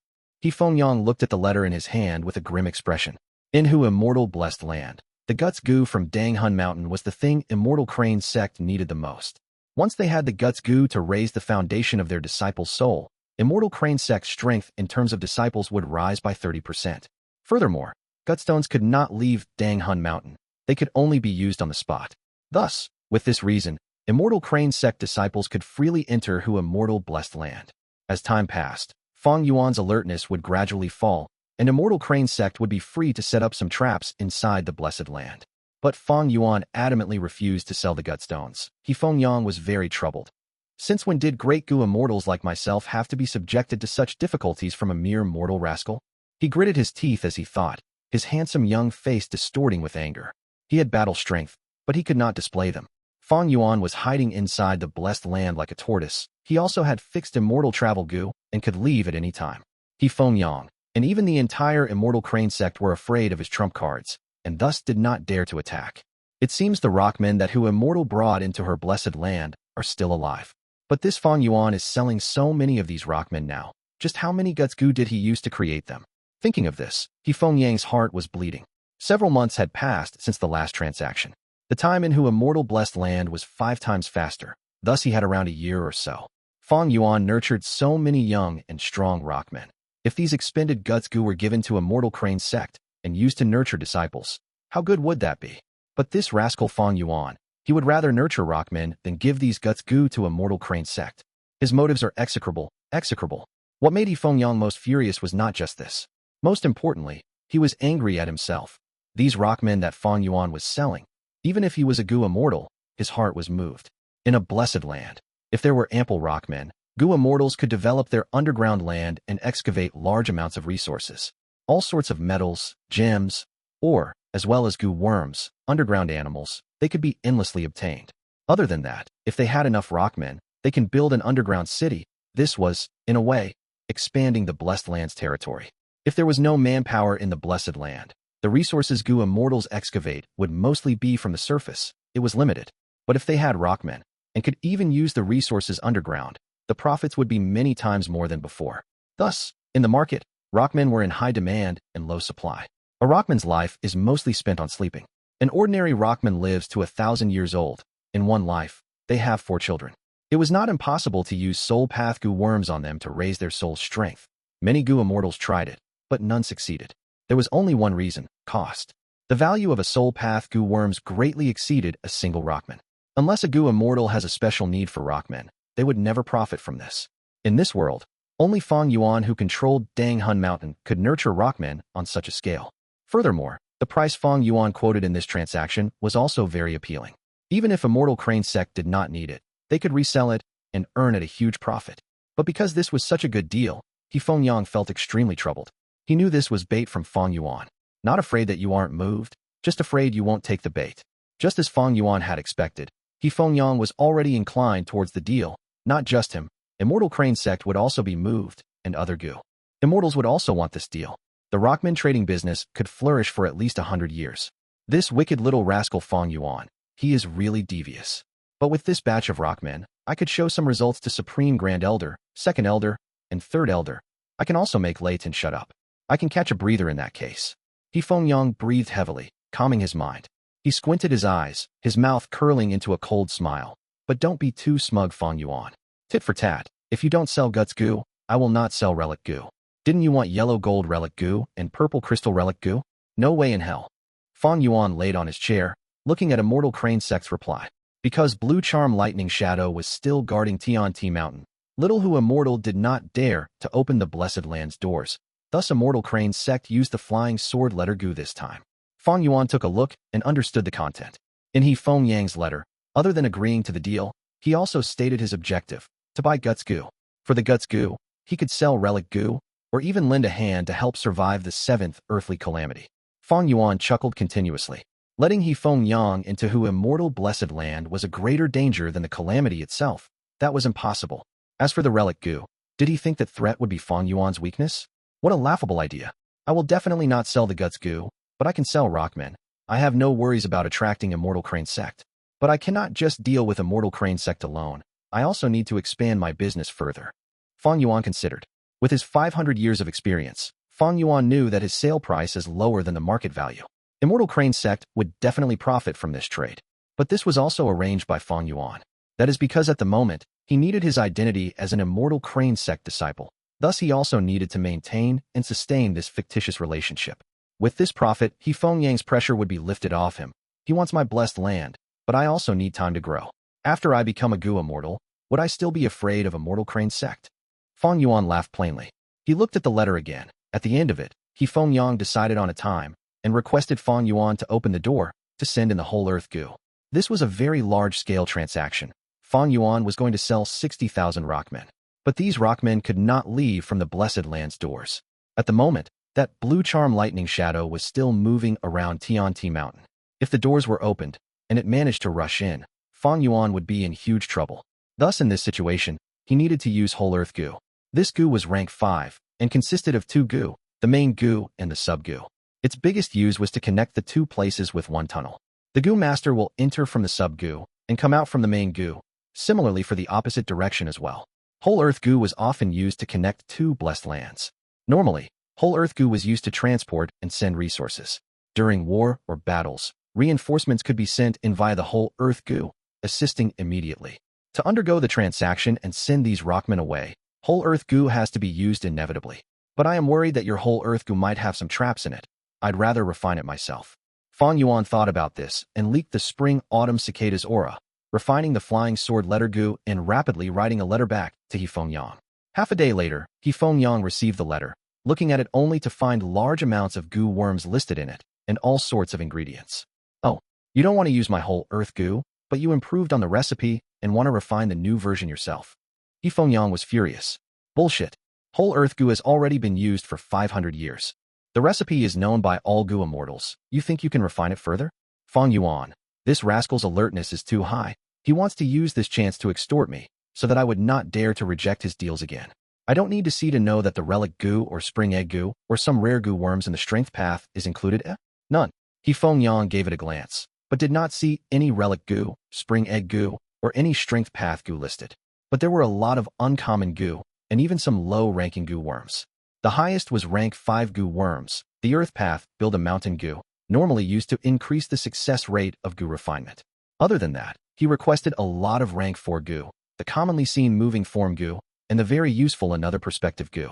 Feng Yang looked at the letter in his hand with a grim expression. In Hu Immortal Blessed Land, the Guts Gu from Dang Hun Mountain was the thing Immortal Crane's sect needed the most. Once they had the Guts Gu to raise the foundation of their disciples' soul, Immortal Crane's sect's strength in terms of disciples would rise by 30%. Furthermore, Gutstones could not leave Dang Hun Mountain. They could only be used on the spot. Thus, with this reason, Immortal Crane's sect disciples could freely enter Hu Immortal Blessed Land. As time passed, Fang Yuan's alertness would gradually fall, and Immortal Crane's sect would be free to set up some traps inside the Blessed Land. But Fang Yuan adamantly refused to sell the Gutstones. Feng Yang was very troubled. Since when did great Gu immortals like myself have to be subjected to such difficulties from a mere mortal rascal? He gritted his teeth as he thought, his handsome young face distorting with anger. He had battle strength, but he could not display them. Fang Yuan was hiding inside the Blessed Land like a tortoise. He also had fixed immortal travel Gu and could leave at any time. Feng Yang, and even the entire Immortal Crane sect were afraid of his trump cards, and thus did not dare to attack. It seems the Rockmen that Hu Immortal brought into her Blessed Land are still alive. But this Fang Yuan is selling so many of these Rockmen now. Just how many Guts Gu did he use to create them? Thinking of this, Feng Yang's heart was bleeding. Several months had passed since the last transaction. The time in Hu Immortal Blessed Land was 5 times faster, thus he had around a year or so. Fang Yuan nurtured so many young and strong Rockmen. If these expended Guts Gu were given to Immortal Crane's sect and used to nurture disciples, how good would that be? But this rascal Fang Yuan, he would rather nurture Rockmen than give these Guts Gu to Immortal Crane's sect. His motives are execrable, execrable. What made Feng Yang most furious was not just this. Most importantly, he was angry at himself. These Rockmen that Fang Yuan was selling, even if he was a Gu immortal, his heart was moved. In a Blessed Land, if there were ample Rockmen, Gu immortals could develop their underground land and excavate large amounts of resources. All sorts of metals, gems, ore, as well as Gu worms, underground animals, they could be endlessly obtained. Other than that, if they had enough Rockmen, they can build an underground city. This was, in a way, expanding the Blessed Land's territory. If there was no manpower in the Blessed Land, the resources Gu immortals excavate would mostly be from the surface. It was limited. But if they had Rockmen, and could even use the resources underground, the profits would be many times more than before. Thus, in the market, Rockmen were in high demand and low supply. A Rockman's life is mostly spent on sleeping. An ordinary Rockman lives to 1,000 years old. In one life, they have 4 children. It was not impossible to use soul path Gu worms on them to raise their soul's strength. Many Gu immortals tried it, but none succeeded. There was only one reason: cost. The value of a soul path Gu worms greatly exceeded a single Rockman. Unless a Gu immortal has a special need for Rockmen, they would never profit from this. In this world, Only Fang Yuan, who controlled Dang Hun Mountain, could nurture Rockmen on such a scale. Furthermore, the price Fang Yuan quoted in this transaction was also very appealing. Even if Immortal Crane Sect did not need it, they could resell it and earn at a huge profit. But because this was such a good deal, Feng Yang felt extremely troubled. He knew this was bait from Fang Yuan. Not afraid that you aren't moved, just afraid you won't take the bait. Just as Fang Yuan had expected, Feng Yang was already inclined towards the deal. Not just him, Immortal Crane Sect would also be moved, and other Gu. Immortals would also want this deal. The Rockmen trading business could flourish for at least 100 years. This wicked little rascal Fang Yuan, he is really devious. But with this batch of Rockmen, I could show some results to Supreme Grand Elder, Second Elder, and Third Elder. I can also make Leighton shut up. I can catch a breather in that case. Feng Yang breathed heavily, calming his mind. He squinted his eyes, his mouth curling into a cold smile. But don't be too smug, Fang Yuan. Tit for tat, if you don't sell Guts Gu, I will not sell Relic Gu. Didn't you want yellow gold Relic Gu and purple crystal Relic Gu? No way in hell. Fang Yuan laid on his chair, looking at Immortal Crane Sect's reply. Because Blue Charm Lightning Shadow was still guarding Tianti Mountain, Little Hu Immortal did not dare to open the Blessed Land's doors. Thus Immortal Crane Sect used the Flying Sword letter Gu this time. Fang Yuan took a look and understood the content. In Feng Yang's letter, other than agreeing to the deal, he also stated his objective, to buy Guts Gu. For the Guts Gu, he could sell Relic Gu, or even lend a hand to help survive the 7th earthly calamity. Fang Yuan chuckled continuously. Letting Feng Yang into Hu Immortal Blessed Land was a greater danger than the calamity itself. That was impossible. As for the Relic Gu, did he think that threat would be Fang Yuan's weakness? What a laughable idea. I will definitely not sell the Guts Gu, but I can sell Rockmen. I have no worries about attracting Immortal Crane Sect. But I cannot just deal with Immortal Crane Sect alone. I also need to expand my business further. Fang Yuan considered. With his 500 years of experience, Fang Yuan knew that his sale price is lower than the market value. Immortal Crane Sect would definitely profit from this trade. But this was also arranged by Fang Yuan. That is because at the moment, he needed his identity as an Immortal Crane Sect disciple. Thus he also needed to maintain and sustain this fictitious relationship. With this profit, Feng Yang's pressure would be lifted off him. He wants my blessed land, but I also need time to grow. After I become a Gu Immortal, would I still be afraid of Immortal Crane Sect? Fang Yuan laughed plainly. He looked at the letter again. At the end of it, Feng Yang decided on a time and requested Fang Yuan to open the door to send in the whole Earth Gu. This was a very large-scale transaction. Fang Yuan was going to sell 60,000 Rockmen. But these Rockmen could not leave from the Blessed Land's doors. At the moment, that Blue Charm Lightning Shadow was still moving around Tianti Mountain. If the doors were opened, and it managed to rush in, Fang Yuan would be in huge trouble. Thus in this situation, he needed to use Whole Earth Gu. This Gu was rank 5, and consisted of 2 Gu, the main Gu and the sub-Gu. Its biggest use was to connect the 2 places with one tunnel. The Gu Master will enter from the sub-Gu, and come out from the main Gu, similarly for the opposite direction as well. Whole Earth Gu was often used to connect 2 blessed lands. Normally, Whole Earth Gu was used to transport and send resources. During war or battles, reinforcements could be sent in via the Whole Earth Gu, assisting immediately. To undergo the transaction and send these Rockmen away, Whole Earth Gu has to be used inevitably. But I am worried that your Whole Earth Gu might have some traps in it. I'd rather refine it myself. Fang Yuan thought about this and leaked the spring Autumn Cicada's aura, refining the Flying Sword letter Gu and rapidly writing a letter back to Feng Yang. Half a day later, Feng Yang received the letter, looking at it only to find large amounts of Gu worms listed in it, and all sorts of ingredients. Oh, you don't want to use my Whole Earth Gu, but you improved on the recipe and want to refine the new version yourself. Feng Yang was furious. Bullshit. Whole Earth Gu has already been used for 500 years. The recipe is known by all Gu Immortals. You think you can refine it further? Fang Yuan, this rascal's alertness is too high. He wants to use this chance to extort me, so that I would not dare to reject his deals again. I don't need to see to know that the Relic Gu or Spring Egg Gu or some rare Gu worms in the Strength Path is included. None. Feng Yang gave it a glance, but did not see any Relic Gu, Spring Egg Gu, or any Strength Path Gu listed. But there were a lot of uncommon Gu, and even some low-ranking Gu worms. The highest was rank 5 Gu worms, the Earth Path, Build a Mountain Gu, normally used to increase the success rate of Gu refinement. Other than that, he requested a lot of rank 4 Gu, the commonly seen moving form Gu, and the very useful Another Perspective Gu.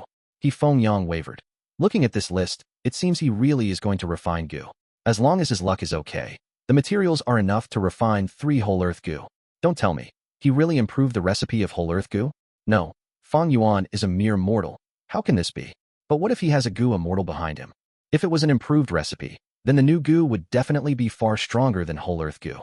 Feng Yang wavered. Looking at this list, it seems he really is going to refine Gu. As long as his luck is okay, the materials are enough to refine 3 Whole Earth Gu. Don't tell me. He really improved the recipe of Whole Earth Gu? No. Fang Yuan is a mere mortal. How can this be? But what if he has a Gu immortal behind him? If it was an improved recipe, then the new Gu would definitely be far stronger than Whole Earth Gu.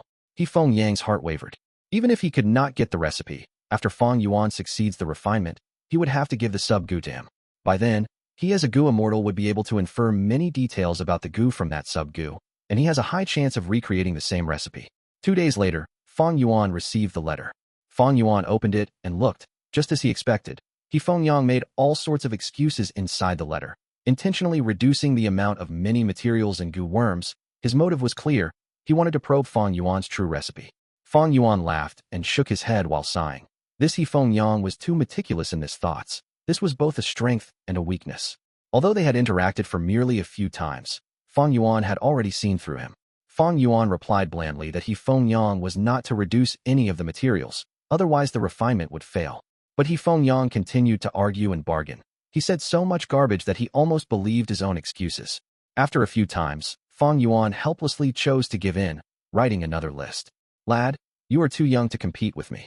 Feng Yang's heart wavered. Even if he could not get the recipe, after Fang Yuan succeeds the refinement, he would have to give the sub-Gu to him. By then, he as a Gu immortal would be able to infer many details about the Gu from that sub-Gu, and he has a high chance of recreating the same recipe. 2 days later, Fang Yuan received the letter. Fang Yuan opened it and looked, just as he expected. Feng Yang made all sorts of excuses inside the letter, intentionally reducing the amount of many materials and Gu worms. His motive was clear. He wanted to probe Fang Yuan's true recipe. Fang Yuan laughed and shook his head while sighing. This Feng Yang was too meticulous in his thoughts. This was both a strength and a weakness. Although they had interacted for merely a few times, Fang Yuan had already seen through him. Fang Yuan replied blandly that Feng Yang was not to reduce any of the materials, otherwise the refinement would fail. But Feng Yang continued to argue and bargain. He said so much garbage that he almost believed his own excuses. After a few times, Fang Yuan helplessly chose to give in, writing another list. Lad, you are too young to compete with me.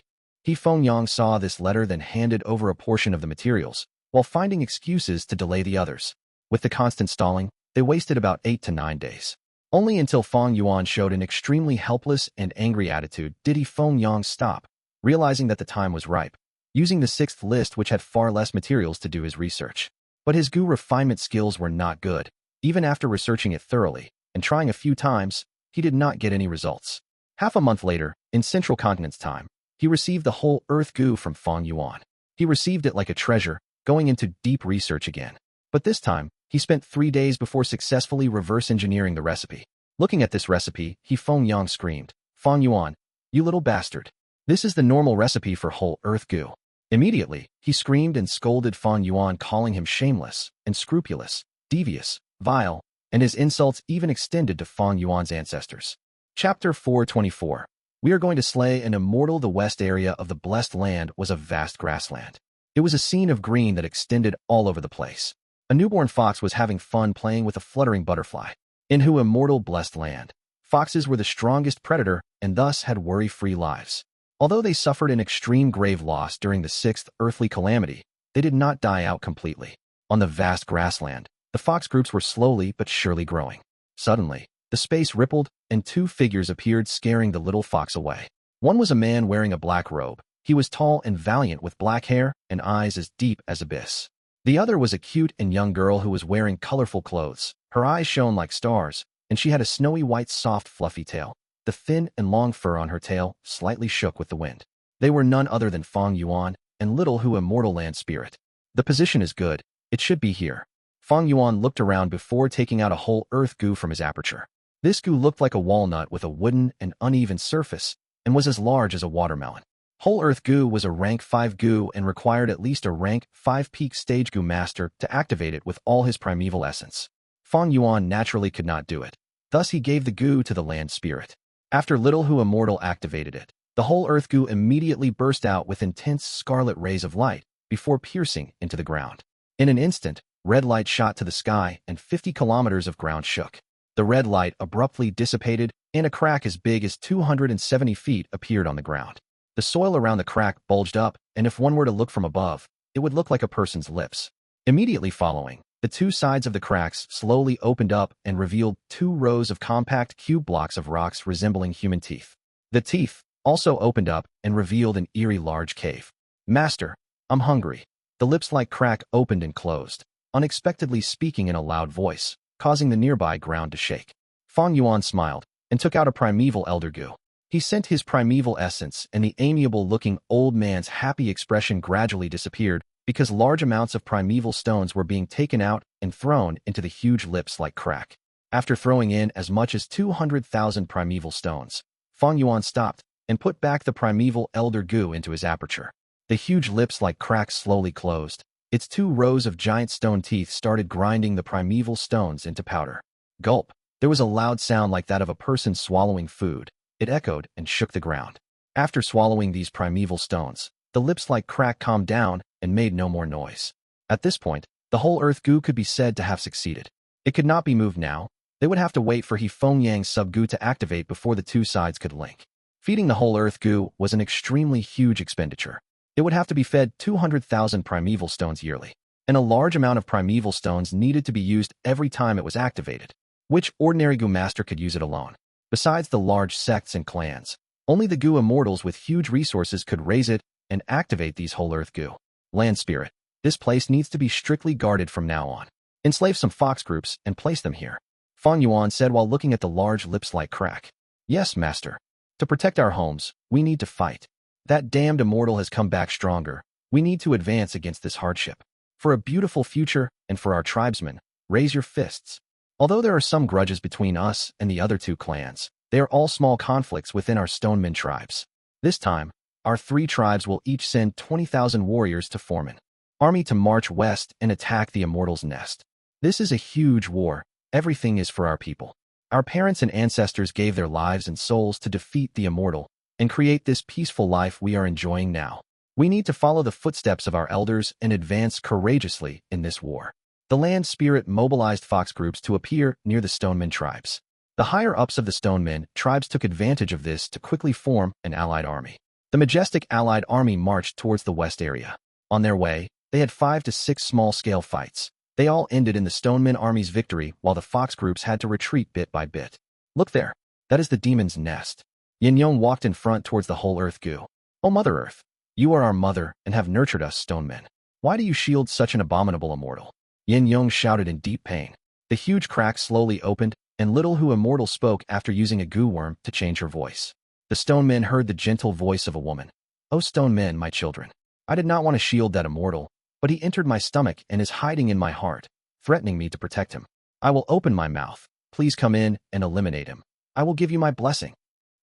Feng Yang saw this letter, then handed over a portion of the materials, while finding excuses to delay the others. With the constant stalling, they wasted about 8 to 9 days. Only until Fang Yuan showed an extremely helpless and angry attitude did Feng Yang stop, realizing that the time was ripe, using the 6th list, which had far less materials, to do his research. But his Gu refinement skills were not good. Even after researching it thoroughly and trying a few times, he did not get any results. Half a month later, in Central Continent's time, he received the Whole Earth Gu from Fang Yuan. He received it like a treasure, going into deep research again. But this time, he spent 3 days before successfully reverse engineering the recipe. Looking at this recipe, Feng Yang screamed, "Fang Yuan, you little bastard. This is the normal recipe for Whole Earth Gu." Immediately, he screamed and scolded Fang Yuan, calling him shameless, unscrupulous, devious, vile, and his insults even extended to Fang Yuan's ancestors. Chapter 424. We are going to slay an immortal. The west area of the blessed land was a vast grassland. It was a scene of green that extended all over the place. A newborn fox was having fun playing with a fluttering butterfly. In Hu immortal blessed land, foxes were the strongest predator and thus had worry-free lives. Although they suffered an extreme grave loss during the 6th earthly calamity, they did not die out completely. On the vast grassland, the fox groups were slowly but surely growing. Suddenly, the space rippled, and 2 figures appeared, scaring the little fox away. One was a man wearing a black robe. He was tall and valiant with black hair and eyes as deep as abyss. The other was a cute and young girl who was wearing colorful clothes. Her eyes shone like stars, and she had a snowy white soft fluffy tail. The thin and long fur on her tail slightly shook with the wind. They were none other than Fang Yuan and Little Hu Immortal Land Spirit. The position is good. It should be here. Fang Yuan looked around before taking out a Whole Earth Gu from his aperture. This Gu looked like a walnut with a wooden and uneven surface and was as large as a watermelon. Whole Earth Gu was a rank 5 Gu and required at least a rank 5 peak stage Gu master to activate it with all his primeval essence. Fang Yuan naturally could not do it. Thus he gave the Gu to the land spirit. After Little Hu Immortal activated it, the Whole Earth Gu immediately burst out with intense scarlet rays of light before piercing into the ground. In an instant, red light shot to the sky and 50 kilometers of ground shook. The red light abruptly dissipated and a crack as big as 270 feet appeared on the ground. The soil around the crack bulged up, and if one were to look from above, it would look like a person's lips. Immediately following, the 2 sides of the cracks slowly opened up and revealed 2 rows of compact cube blocks of rocks resembling human teeth. The teeth also opened up and revealed an eerie large cave. "Master, I'm hungry." The lips-like crack opened and closed, unexpectedly speaking in a loud voice, causing the nearby ground to shake. Fang Yuan smiled and took out a primeval elder Gu. He sent his primeval essence, and the amiable-looking old man's happy expression gradually disappeared because large amounts of primeval stones were being taken out and thrown into the huge lips-like crack. After throwing in as much as 200,000 primeval stones, Fang Yuan stopped and put back the primeval elder Gu into his aperture. The huge lips-like crack slowly closed. Its 2 rows of giant stone teeth started grinding the primeval stones into powder. Gulp! There was a loud sound like that of a person swallowing food. It echoed and shook the ground. After swallowing these primeval stones, the lips-like crack calmed down and made no more noise. At this point, the Whole Earth Gu could be said to have succeeded. It could not be moved now. They would have to wait for Feng Yang's sub-Gu to activate before the 2 sides could link. Feeding the Whole Earth Gu was an extremely huge expenditure. It would have to be fed 200,000 primeval stones yearly, and a large amount of primeval stones needed to be used every time it was activated. Which ordinary Gu master could use it alone? Besides the large sects and clans, only the Gu immortals with huge resources could raise it and activate these whole earth Gu. Land spirit. This place needs to be strictly guarded from now on. Enslave some fox groups and place them here. Fang Yuan said while looking at the large lips like crack. Yes, master. To protect our homes, we need to fight. That damned immortal has come back stronger. We need to advance against this hardship. For a beautiful future and for our tribesmen, raise your fists. Although there are some grudges between us and the other two clans, they are all small conflicts within our stonemen tribes. This time, our 3 tribes will each send 20,000 warriors to form an army to march west and attack the immortal's nest. This is a huge war. Everything is for our people. Our parents and ancestors gave their lives and souls to defeat the immortal and create this peaceful life we are enjoying now. We need to follow the footsteps of our elders and advance courageously in this war. The land spirit mobilized fox groups to appear near the stonemen tribes. The higher-ups of the stonemen tribes took advantage of this to quickly form an allied army. The majestic allied army marched towards the west area. On their way, they had 5 to 6 small-scale fights. They all ended in the stonemen army's victory while the fox groups had to retreat bit by bit. Look there. That is the demon's nest. Yin Yong walked in front towards the whole earth Gu. Oh, Mother Earth, you are our mother and have nurtured us stonemen. Why do you shield such an abominable immortal? Yin Yong shouted in deep pain. The huge crack slowly opened, and little Hu immortal spoke after using a Gu worm to change her voice. The stonemen heard the gentle voice of a woman. Oh, stonemen, my children. I did not want to shield that immortal, but he entered my stomach and is hiding in my heart, threatening me to protect him. I will open my mouth. Please come in and eliminate him. I will give you my blessing.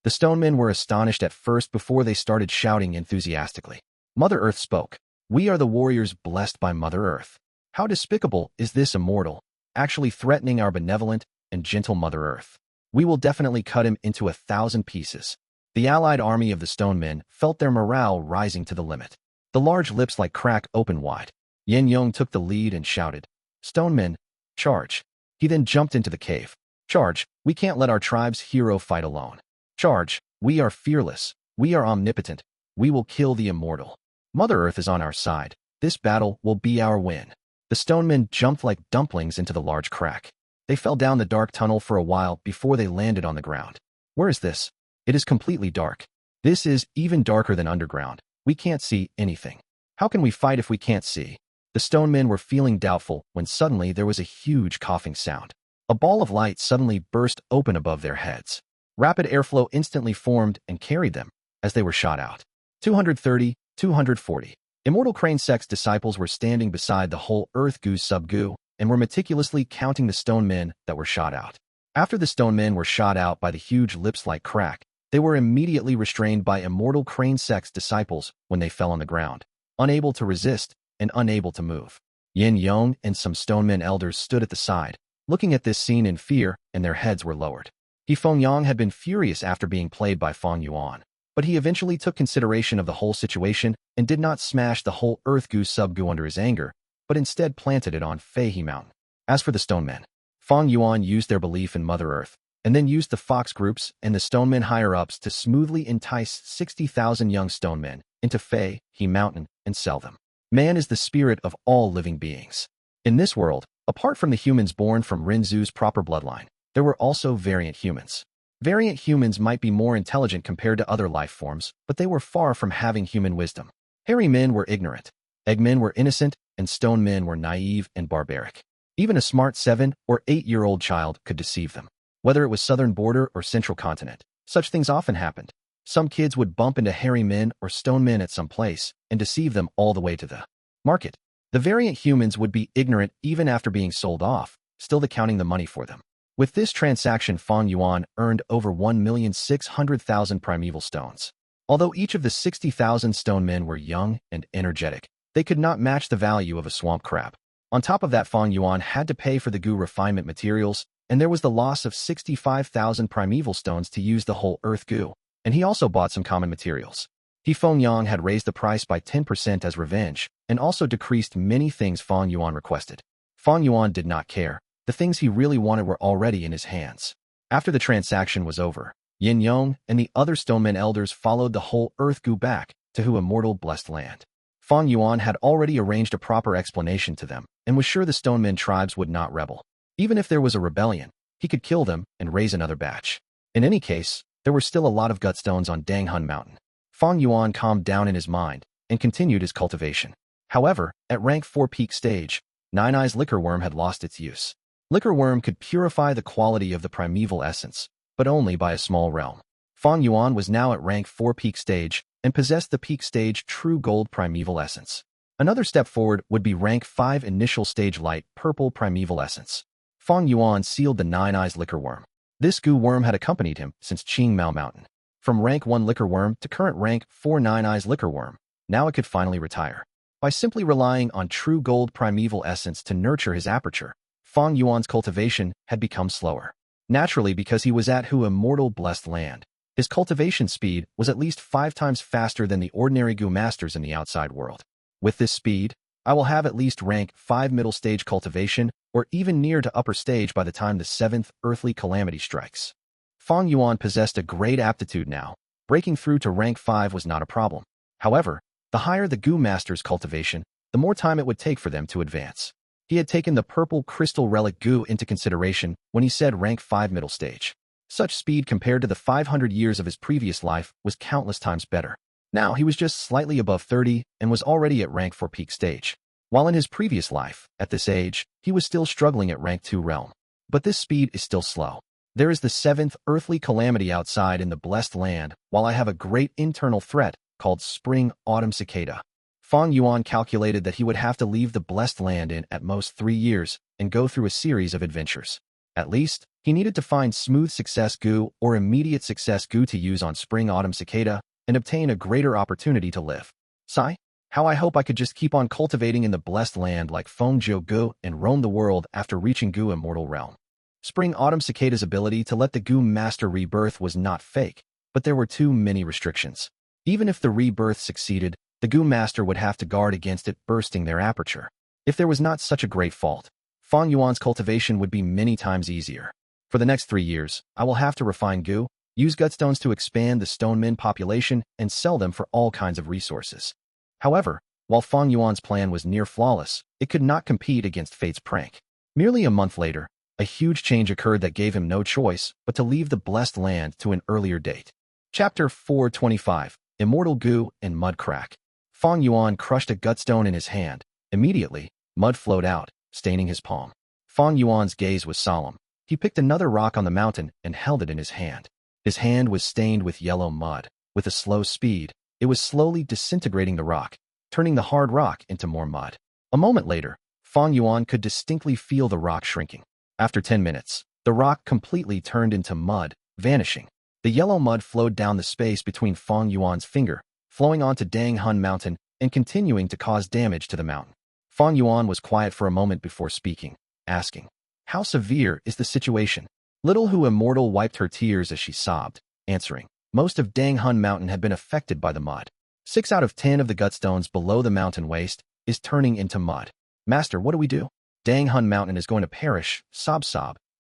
The stonemen were astonished at first before they started shouting enthusiastically. Mother Earth spoke. We are the warriors blessed by Mother Earth. How despicable is this immortal, actually threatening our benevolent and gentle Mother Earth. We will definitely cut him into 1,000 pieces. The allied army of the stonemen felt their morale rising to the limit. The large lips like crack opened wide. Yin Yong took the lead and shouted, Stonemen, charge. He then jumped into the cave. Charge, we can't let our tribe's hero fight alone. Charge, we are fearless. We are omnipotent. We will kill the immortal. Mother Earth is on our side. This battle will be our win. The stonemen jumped like dumplings into the large crack. They fell down the dark tunnel for a while before they landed on the ground. Where is this? It is completely dark. This is even darker than underground. We can't see anything. How can we fight if we can't see? The stonemen were feeling doubtful when suddenly there was a huge coughing sound. A ball of light suddenly burst open above their heads. Rapid airflow instantly formed and carried them as they were shot out. 230, 240. Immortal Crane Sects disciples were standing beside the whole Earth Gu sub-Gu and were meticulously counting the stonemen that were shot out. After the stonemen were shot out by the huge lips like crack, they were immediately restrained by Immortal Crane Sects disciples when they fell on the ground, unable to resist and unable to move. Yin Yong and some stonemen elders stood at the side, looking at this scene in fear, and their heads were lowered. Feng Yang had been furious after being played by Fang Yuan, but he eventually took consideration of the whole situation and did not smash the whole Earth Gu sub-Gu under his anger, but instead planted it on Feihe Mountain. As for the stonemen, Fang Yuan used their belief in Mother Earth, and then used the fox groups and the stonemen higher-ups to smoothly entice 60,000 young stonemen into Feihe Mountain and sell them. Man is the spirit of all living beings. In this world, apart from the humans born from Rinzu's proper bloodline, there were also variant humans. Variant humans might be more intelligent compared to other life forms, but they were far from having human wisdom. Hairy men were ignorant, eggmen were innocent, and stone men were naive and barbaric. Even a smart 7- or 8-year-old child could deceive them. Whether it was southern border or central continent, such things often happened. Some kids would bump into hairy men or stone men at some place and deceive them all the way to the market. The variant humans would be ignorant even after being sold off, still counting the money for them. With this transaction, Fang Yuan earned over 1,600,000 primeval stones. Although each of the 60,000 stone men were young and energetic, they could not match the value of a swamp crab. On top of that, Fang Yuan had to pay for the Gu refinement materials, and there was the loss of 65,000 primeval stones to use the whole Earth Gu, and he also bought some common materials. Feng Yang had raised the price by 10% as revenge, and also decreased many things Fang Yuan requested. Fang Yuan did not care. The things he really wanted were already in his hands. After the transaction was over, Yin Yong and the other stonemen elders followed the whole Earth Gu back to Hu Immortal Blessed Land. Fang Yuan had already arranged a proper explanation to them and was sure the Stonemen tribes would not rebel. Even if there was a rebellion, he could kill them and raise another batch. In any case, there were still a lot of Gutstones on Danghun Mountain. Fang Yuan calmed down in his mind and continued his cultivation. However, at rank 4 peak stage, Nine Eyes Liquor Worm had lost its use. Liquor Worm could purify the quality of the primeval essence, but only by a small realm. Fang Yuan was now at rank 4 peak stage and possessed the peak stage True Gold Primeval Essence. Another step forward would be rank 5 initial stage Light Purple Primeval Essence. Fang Yuan sealed the Nine Eyes Liquor Worm. This Gu worm had accompanied him since Qingmao Mountain. From rank 1 Liquor Worm to current rank 4 Nine Eyes Liquor Worm, now it could finally retire. By simply relying on True Gold Primeval Essence to nurture his aperture, Fang Yuan's cultivation had become slower. Naturally, because he was at Hu Immortal Blessed Land, his cultivation speed was at least 5 times faster than the ordinary Gu masters in the outside world. With this speed, I will have at least rank 5 middle stage cultivation or even near to upper stage by the time the 7th earthly calamity strikes. Fang Yuan possessed a great aptitude now. Breaking through to rank 5 was not a problem. However, the higher the Gu master's cultivation, the more time it would take for them to advance. He had taken the purple crystal relic Gu into consideration when he said rank 5 middle stage. Such speed compared to the 500 years of his previous life was countless times better. Now he was just slightly above 30 and was already at rank 4 peak stage. While in his previous life, at this age, he was still struggling at rank 2 realm. But this speed is still slow. There is the 7th earthly calamity outside in the blessed land, while I have a great internal threat called Spring Autumn Cicada. Fang Yuan calculated that he would have to leave the blessed land in at most 3 years and go through a series of adventures. At least, he needed to find Smooth Success Gu or Immediate Success Gu to use on Spring Autumn Cicada and obtain a greater opportunity to live. Sigh, how I hope I could just keep on cultivating in the blessed land like Feng Jiu Ge and roam the world after reaching Gu Immortal Realm. Spring Autumn Cicada's ability to let the Gu master rebirth was not fake, but there were too many restrictions. Even if the rebirth succeeded, the Gu master would have to guard against it bursting their aperture. If there was not such a great fault, Fang Yuan's cultivation would be many times easier. For the next 3 years, I will have to refine Gu, use Gutstones to expand the Stonemen population, and sell them for all kinds of resources. However, while Fang Yuan's plan was near flawless, it could not compete against Fate's prank. Merely a month later, a huge change occurred that gave him no choice but to leave the blessed land to an earlier date. Chapter 425, Immortal Gu and Mud Crack. Fang Yuan crushed a Gutstone in his hand. Immediately, mud flowed out, staining his palm. Fang Yuan's gaze was solemn. He picked another rock on the mountain and held it in his hand. His hand was stained with yellow mud. With a slow speed, it was slowly disintegrating the rock, turning the hard rock into more mud. A moment later, Fang Yuan could distinctly feel the rock shrinking. After 10 minutes, the rock completely turned into mud, vanishing. The yellow mud flowed down the space between Fang Yuan's finger, flowing onto Danghun Mountain and continuing to cause damage to the mountain. Fang Yuan was quiet for a moment before speaking, asking, "How severe is the situation?" Little Hu Immortal wiped her tears as she sobbed, answering, "Most of Danghun Mountain had been affected by the mud. 6 out of 10 of the Gutstones below the mountain waist is turning into mud. Master, what do we do? Danghun Mountain is going to perish." Sob.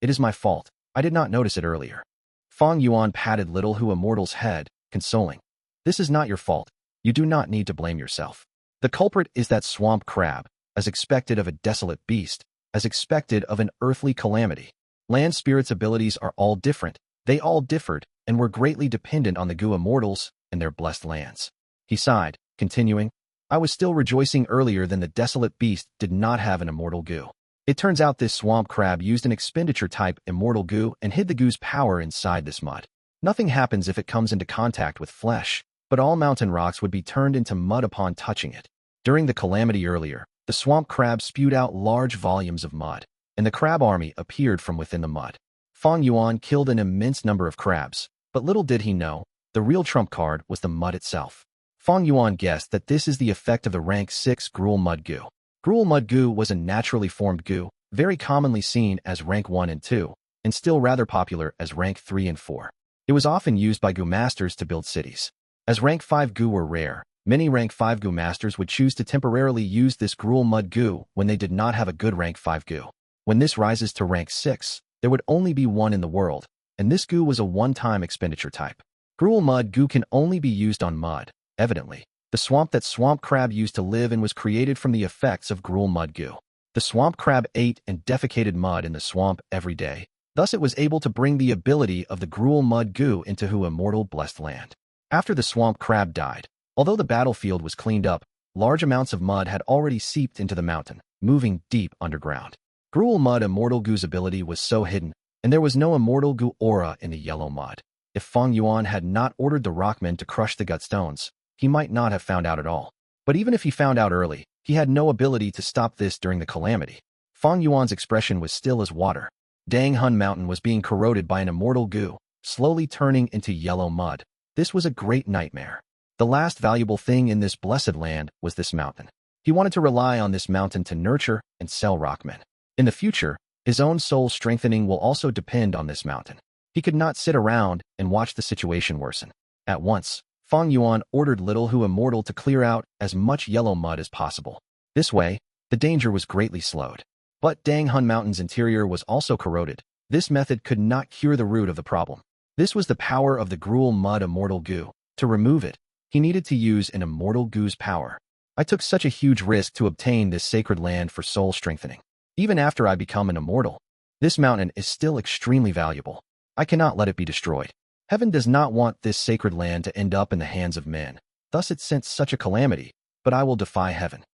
"It is my fault. I did not notice it earlier." Fang Yuan patted Little Hu Immortal's head, consoling. "This is not your fault. You do not need to blame yourself. The culprit is that swamp crab, as expected of a desolate beast, as expected of an earthly calamity. Land spirits' abilities are all different. They all differed and were greatly dependent on the Gu Immortals and their blessed lands." He sighed, continuing, "I was still rejoicing earlier than the desolate beast did not have an Immortal Gu. It turns out this swamp crab used an expenditure-type Immortal Gu and hid the Gu's power inside this mud. Nothing happens if it comes into contact with flesh, but all mountain rocks would be turned into mud upon touching it. During the calamity earlier, the swamp crab spewed out large volumes of mud, and the crab army appeared from within the mud. Fang Yuan killed an immense number of crabs, but little did he know, the real trump card was the mud itself. Fang Yuan guessed that this is the effect of the rank 6 Gruel Mud Gu. Gruel Mud Gu was a naturally formed Gu, very commonly seen as rank 1 and 2, and still rather popular as rank 3 and 4. It was often used by Gu masters to build cities. As rank 5 Gu were rare, many rank 5 Gu masters would choose to temporarily use this Gruel Mud Gu when they did not have a good rank 5 Gu. When this rises to rank 6, there would only be one in the world, and this Gu was a one-time expenditure type. Gruel Mud Gu can only be used on mud. Evidently, the swamp that swamp crab used to live in was created from the effects of cruel mud goo. The swamp crab ate and defecated mud in the swamp every day. Thus it was able to bring the ability of the cruel mud goo into Hu immortal blessed land. After the swamp crab died, although the battlefield was cleaned up, large amounts of mud had already seeped into the mountain, moving deep underground. Cruel mud Immortal Gu's ability was so hidden, and there was no Immortal Gu aura in the yellow mud. If Fang Yuan had not ordered the Rockmen to crush the Gutstones, he might not have found out at all. But even if he found out early, he had no ability to stop this during the Calamity. Fang Yuan's expression was still as water. Dang Hun Mountain was being corroded by an Immortal Gu, slowly turning into yellow mud. This was a great nightmare. The last valuable thing in this blessed land was this mountain. He wanted to rely on this mountain to nurture and sell Rockmen. In the future, his own soul strengthening will also depend on this mountain. He could not sit around and watch the situation worsen. At once, Fang Yuan ordered Little Hu Immortal to clear out as much yellow mud as possible. This way, the danger was greatly slowed. But Dang Hun Mountain's interior was also corroded. This method could not cure the root of the problem. This was the power of the cruel mud Immortal Gu. To remove it, he needed to use an Immortal Gu's power. I took such a huge risk to obtain this sacred land for soul strengthening. Even after I become an immortal, this mountain is still extremely valuable. I cannot let it be destroyed. Heaven does not want this sacred land to end up in the hands of men. Thus it sent such a calamity, but I will defy heaven.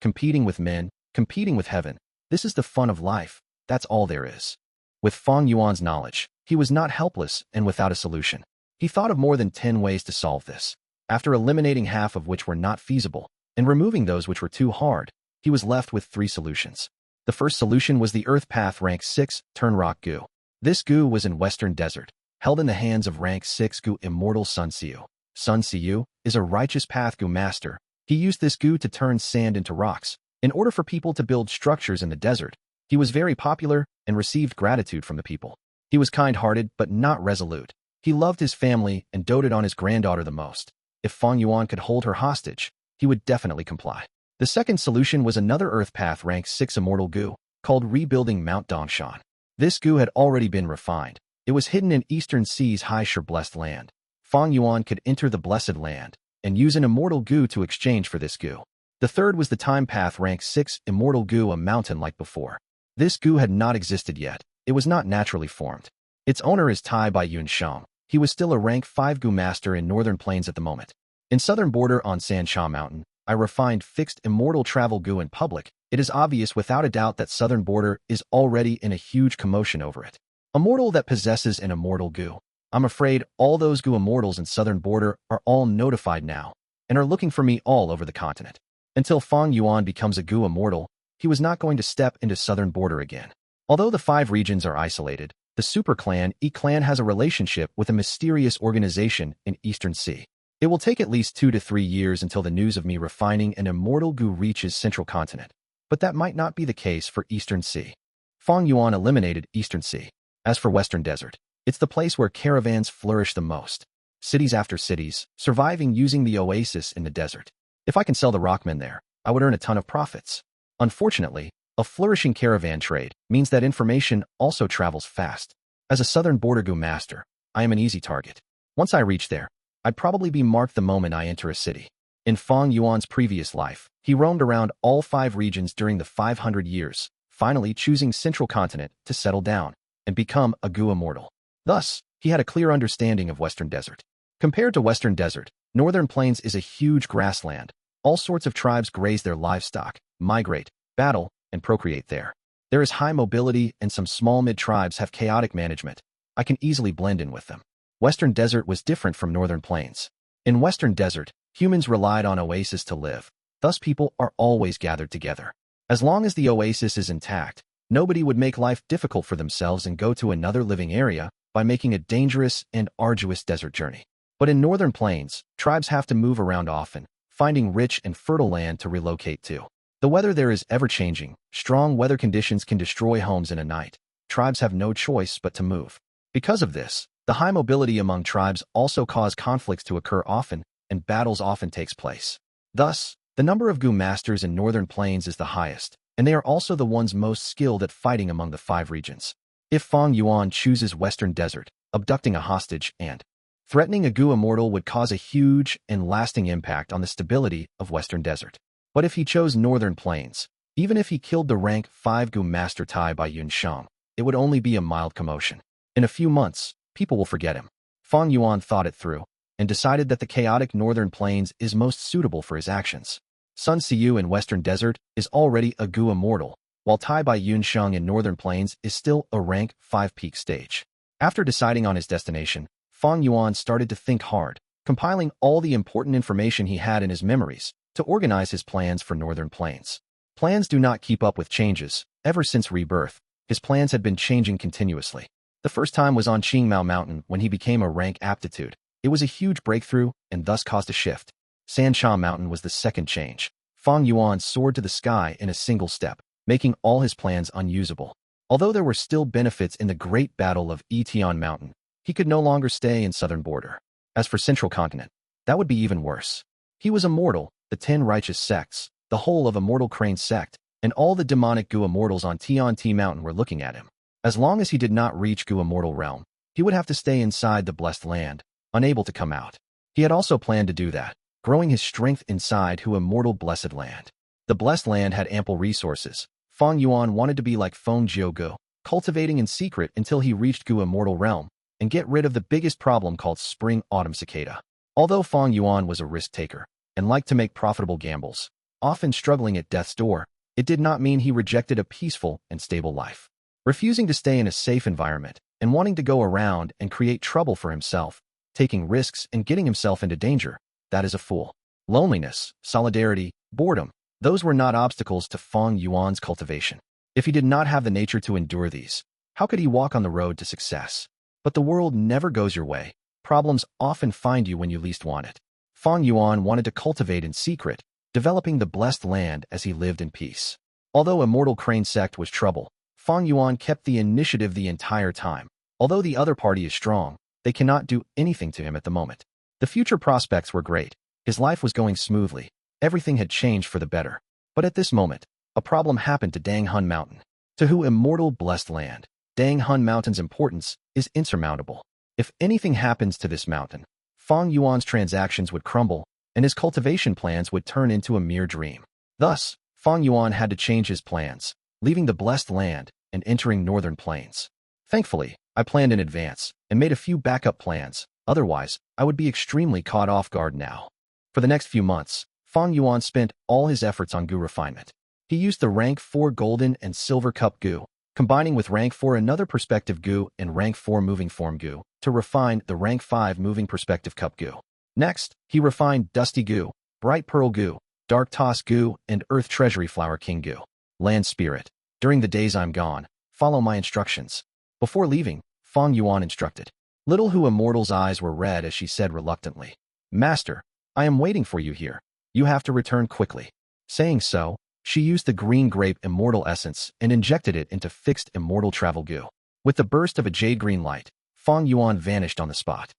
Competing with men, competing with heaven. This is the fun of life. That's all there is. With Fang Yuan's knowledge, he was not helpless and without a solution. He thought of more than 10 ways to solve this. After eliminating half of which were not feasible and removing those which were too hard, he was left with 3 solutions. The first solution was the Earth Path Rank 6 Turn Rock Gu. This Gu was in Western Desert, held in the hands of Rank 6 Gu Immortal Sun Xiu. Sun Xiu is a righteous path Gu master. He used this Gu to turn sand into rocks. In order for people to build structures in the desert, he was very popular and received gratitude from the people. He was kind-hearted but not resolute. He loved his family and doted on his granddaughter the most. If Fang Yuan could hold her hostage, he would definitely comply. The second solution was another Earth Path Rank 6 Immortal Gu, called Rebuilding Mount Dongshan. This Gu had already been refined. It was hidden in Eastern Sea's High-Shire Blessed Land. Fang Yuan could enter the Blessed Land and use an Immortal Gu to exchange for this Gu. The third was the Time Path Rank 6 Immortal Gu, a mountain like before. This Gu had not existed yet. It was not naturally formed. Its owner is Tai Bai Yunsheng. He was still a Rank 5 Gu master in Northern Plains at the moment. In Southern Border on Sansha Mountain, I refined fixed Immortal Travel Gu in public. It is obvious without a doubt that Southern Border is already in a huge commotion over it. A mortal that possesses an Immortal Gu. I'm afraid all those Gu immortals in Southern Border are all notified now and are looking for me all over the continent. Until Fang Yuan becomes a Gu immortal, he was not going to step into Southern Border again. Although the 5 regions are isolated, the Super Clan E-Clan has a relationship with a mysterious organization in Eastern Sea. It will take at least 2 to 3 years until the news of me refining an Immortal Gu reaches Central Continent. But that might not be the case for Eastern Sea. Fang Yuan eliminated Eastern Sea. As for Western Desert, it's the place where caravans flourish the most. Cities after cities, surviving using the oasis in the desert. If I can sell the Rockmen there, I would earn a ton of profits. Unfortunately, a flourishing caravan trade means that information also travels fast. As a Southern Border Gu master, I am an easy target. Once I reach there, I'd probably be marked the moment I enter a city. In Fang Yuan's previous life, he roamed around all 5 regions during the 500 years, finally choosing Central Continent to settle down and become a Gu immortal. Thus, he had a clear understanding of Western Desert. Compared to Western Desert, Northern Plains is a huge grassland. All sorts of tribes graze their livestock, migrate, battle, and procreate there. There is high mobility and some small mid-tribes have chaotic management. I can easily blend in with them. Western Desert was different from Northern Plains. In Western Desert, humans relied on oases to live. Thus people are always gathered together. As long as the oasis is intact, nobody would make life difficult for themselves and go to another living area by making a dangerous and arduous desert journey. But in Northern Plains, tribes have to move around often, finding rich and fertile land to relocate to. The weather there is ever-changing. Strong weather conditions can destroy homes in a night. Tribes have no choice but to move. Because of this, the high mobility among tribes also cause conflicts to occur often, and battles often takes place. Thus, the number of Gu masters in Northern Plains is the highest, and they are also the ones most skilled at fighting among the 5 regions. If Fang Yuan chooses Western Desert, abducting a hostage and Threatening a Gu immortal would cause a huge and lasting impact on the stability of Western Desert. But if he chose Northern Plains, even if he killed the rank 5 Gu Master Tai Bai Yunsheng, it would only be a mild commotion. In a few months, people will forget him. Fang Yuan thought it through and decided that the chaotic Northern Plains is most suitable for his actions. Sun Xiu in Western Desert is already a Gu immortal, while Tai Bai Yunsheng in Northern Plains is still a rank 5 peak stage. After deciding on his destination, Fang Yuan started to think hard, compiling all the important information he had in his memories to organize his plans for Northern Plains. Plans do not keep up with changes. Ever since rebirth, his plans had been changing continuously. The first time was on Qingmao Mountain when he became a rank aptitude. It was a huge breakthrough and thus caused a shift. Sancha Mountain was the second change. Fang Yuan soared to the sky in a single step, making all his plans unusable. Although there were still benefits in the Great Battle of Etian Mountain, he could no longer stay in southern border. As for Central Continent, that would be even worse. He was immortal, the 10 righteous sects, the whole of Immortal Crane sect, and all the demonic Gu immortals on Tianti Mountain were looking at him. As long as he did not reach Gu immortal realm, he would have to stay inside the blessed land, unable to come out. He had also planned to do that, growing his strength inside Hu immortal blessed land. The blessed land had ample resources. Fang Yuan wanted to be like Feng Jiu Ge, cultivating in secret until he reached Gu immortal realm, and get rid of the biggest problem called Spring Autumn Cicada. Although Fang Yuan was a risk-taker and liked to make profitable gambles, often struggling at death's door, it did not mean he rejected a peaceful and stable life. Refusing to stay in a safe environment and wanting to go around and create trouble for himself, taking risks and getting himself into danger, that is a fool. Loneliness, solidarity, boredom, those were not obstacles to Fang Yuan's cultivation. If he did not have the nature to endure these, how could he walk on the road to success? But the world never goes your way. Problems often find you when you least want it. Fang Yuan wanted to cultivate in secret, developing the blessed land as he lived in peace. Although Immortal Crane sect was trouble, Fang Yuan kept the initiative the entire time. Although the other party is strong, they cannot do anything to him at the moment. The future prospects were great. His life was going smoothly. Everything had changed for the better. But at this moment, a problem happened to Dang Hun Mountain. To Hu immortal blessed land, Dang Hun Mountain's importance is insurmountable. If anything happens to this mountain, Fang Yuan's transactions would crumble, and his cultivation plans would turn into a mere dream. Thus, Fang Yuan had to change his plans, leaving the blessed land and entering Northern Plains. Thankfully, I planned in advance and made a few backup plans. Otherwise, I would be extremely caught off guard now. For the next few months, Fang Yuan spent all his efforts on Gu refinement. He used the rank 4 Golden and Silver Cup Gu, combining with rank 4 another perspective Gu and rank 4 moving form Gu, to refine the rank 5 moving perspective Cup Gu. Next, he refined Dusty Gu, Bright Pearl Gu, Dark Toss Gu, and Earth Treasury Flower King Gu. Land Spirit, during the days I'm gone, follow my instructions. Before leaving, Fang Yuan instructed. Little Hu Immortal's eyes were red as she said reluctantly, Master, I am waiting for you here. You have to return quickly. Saying so, she used the green grape immortal essence and injected it into fixed immortal travel Gu. With the burst of a jade green light, Fang Yuan vanished on the spot.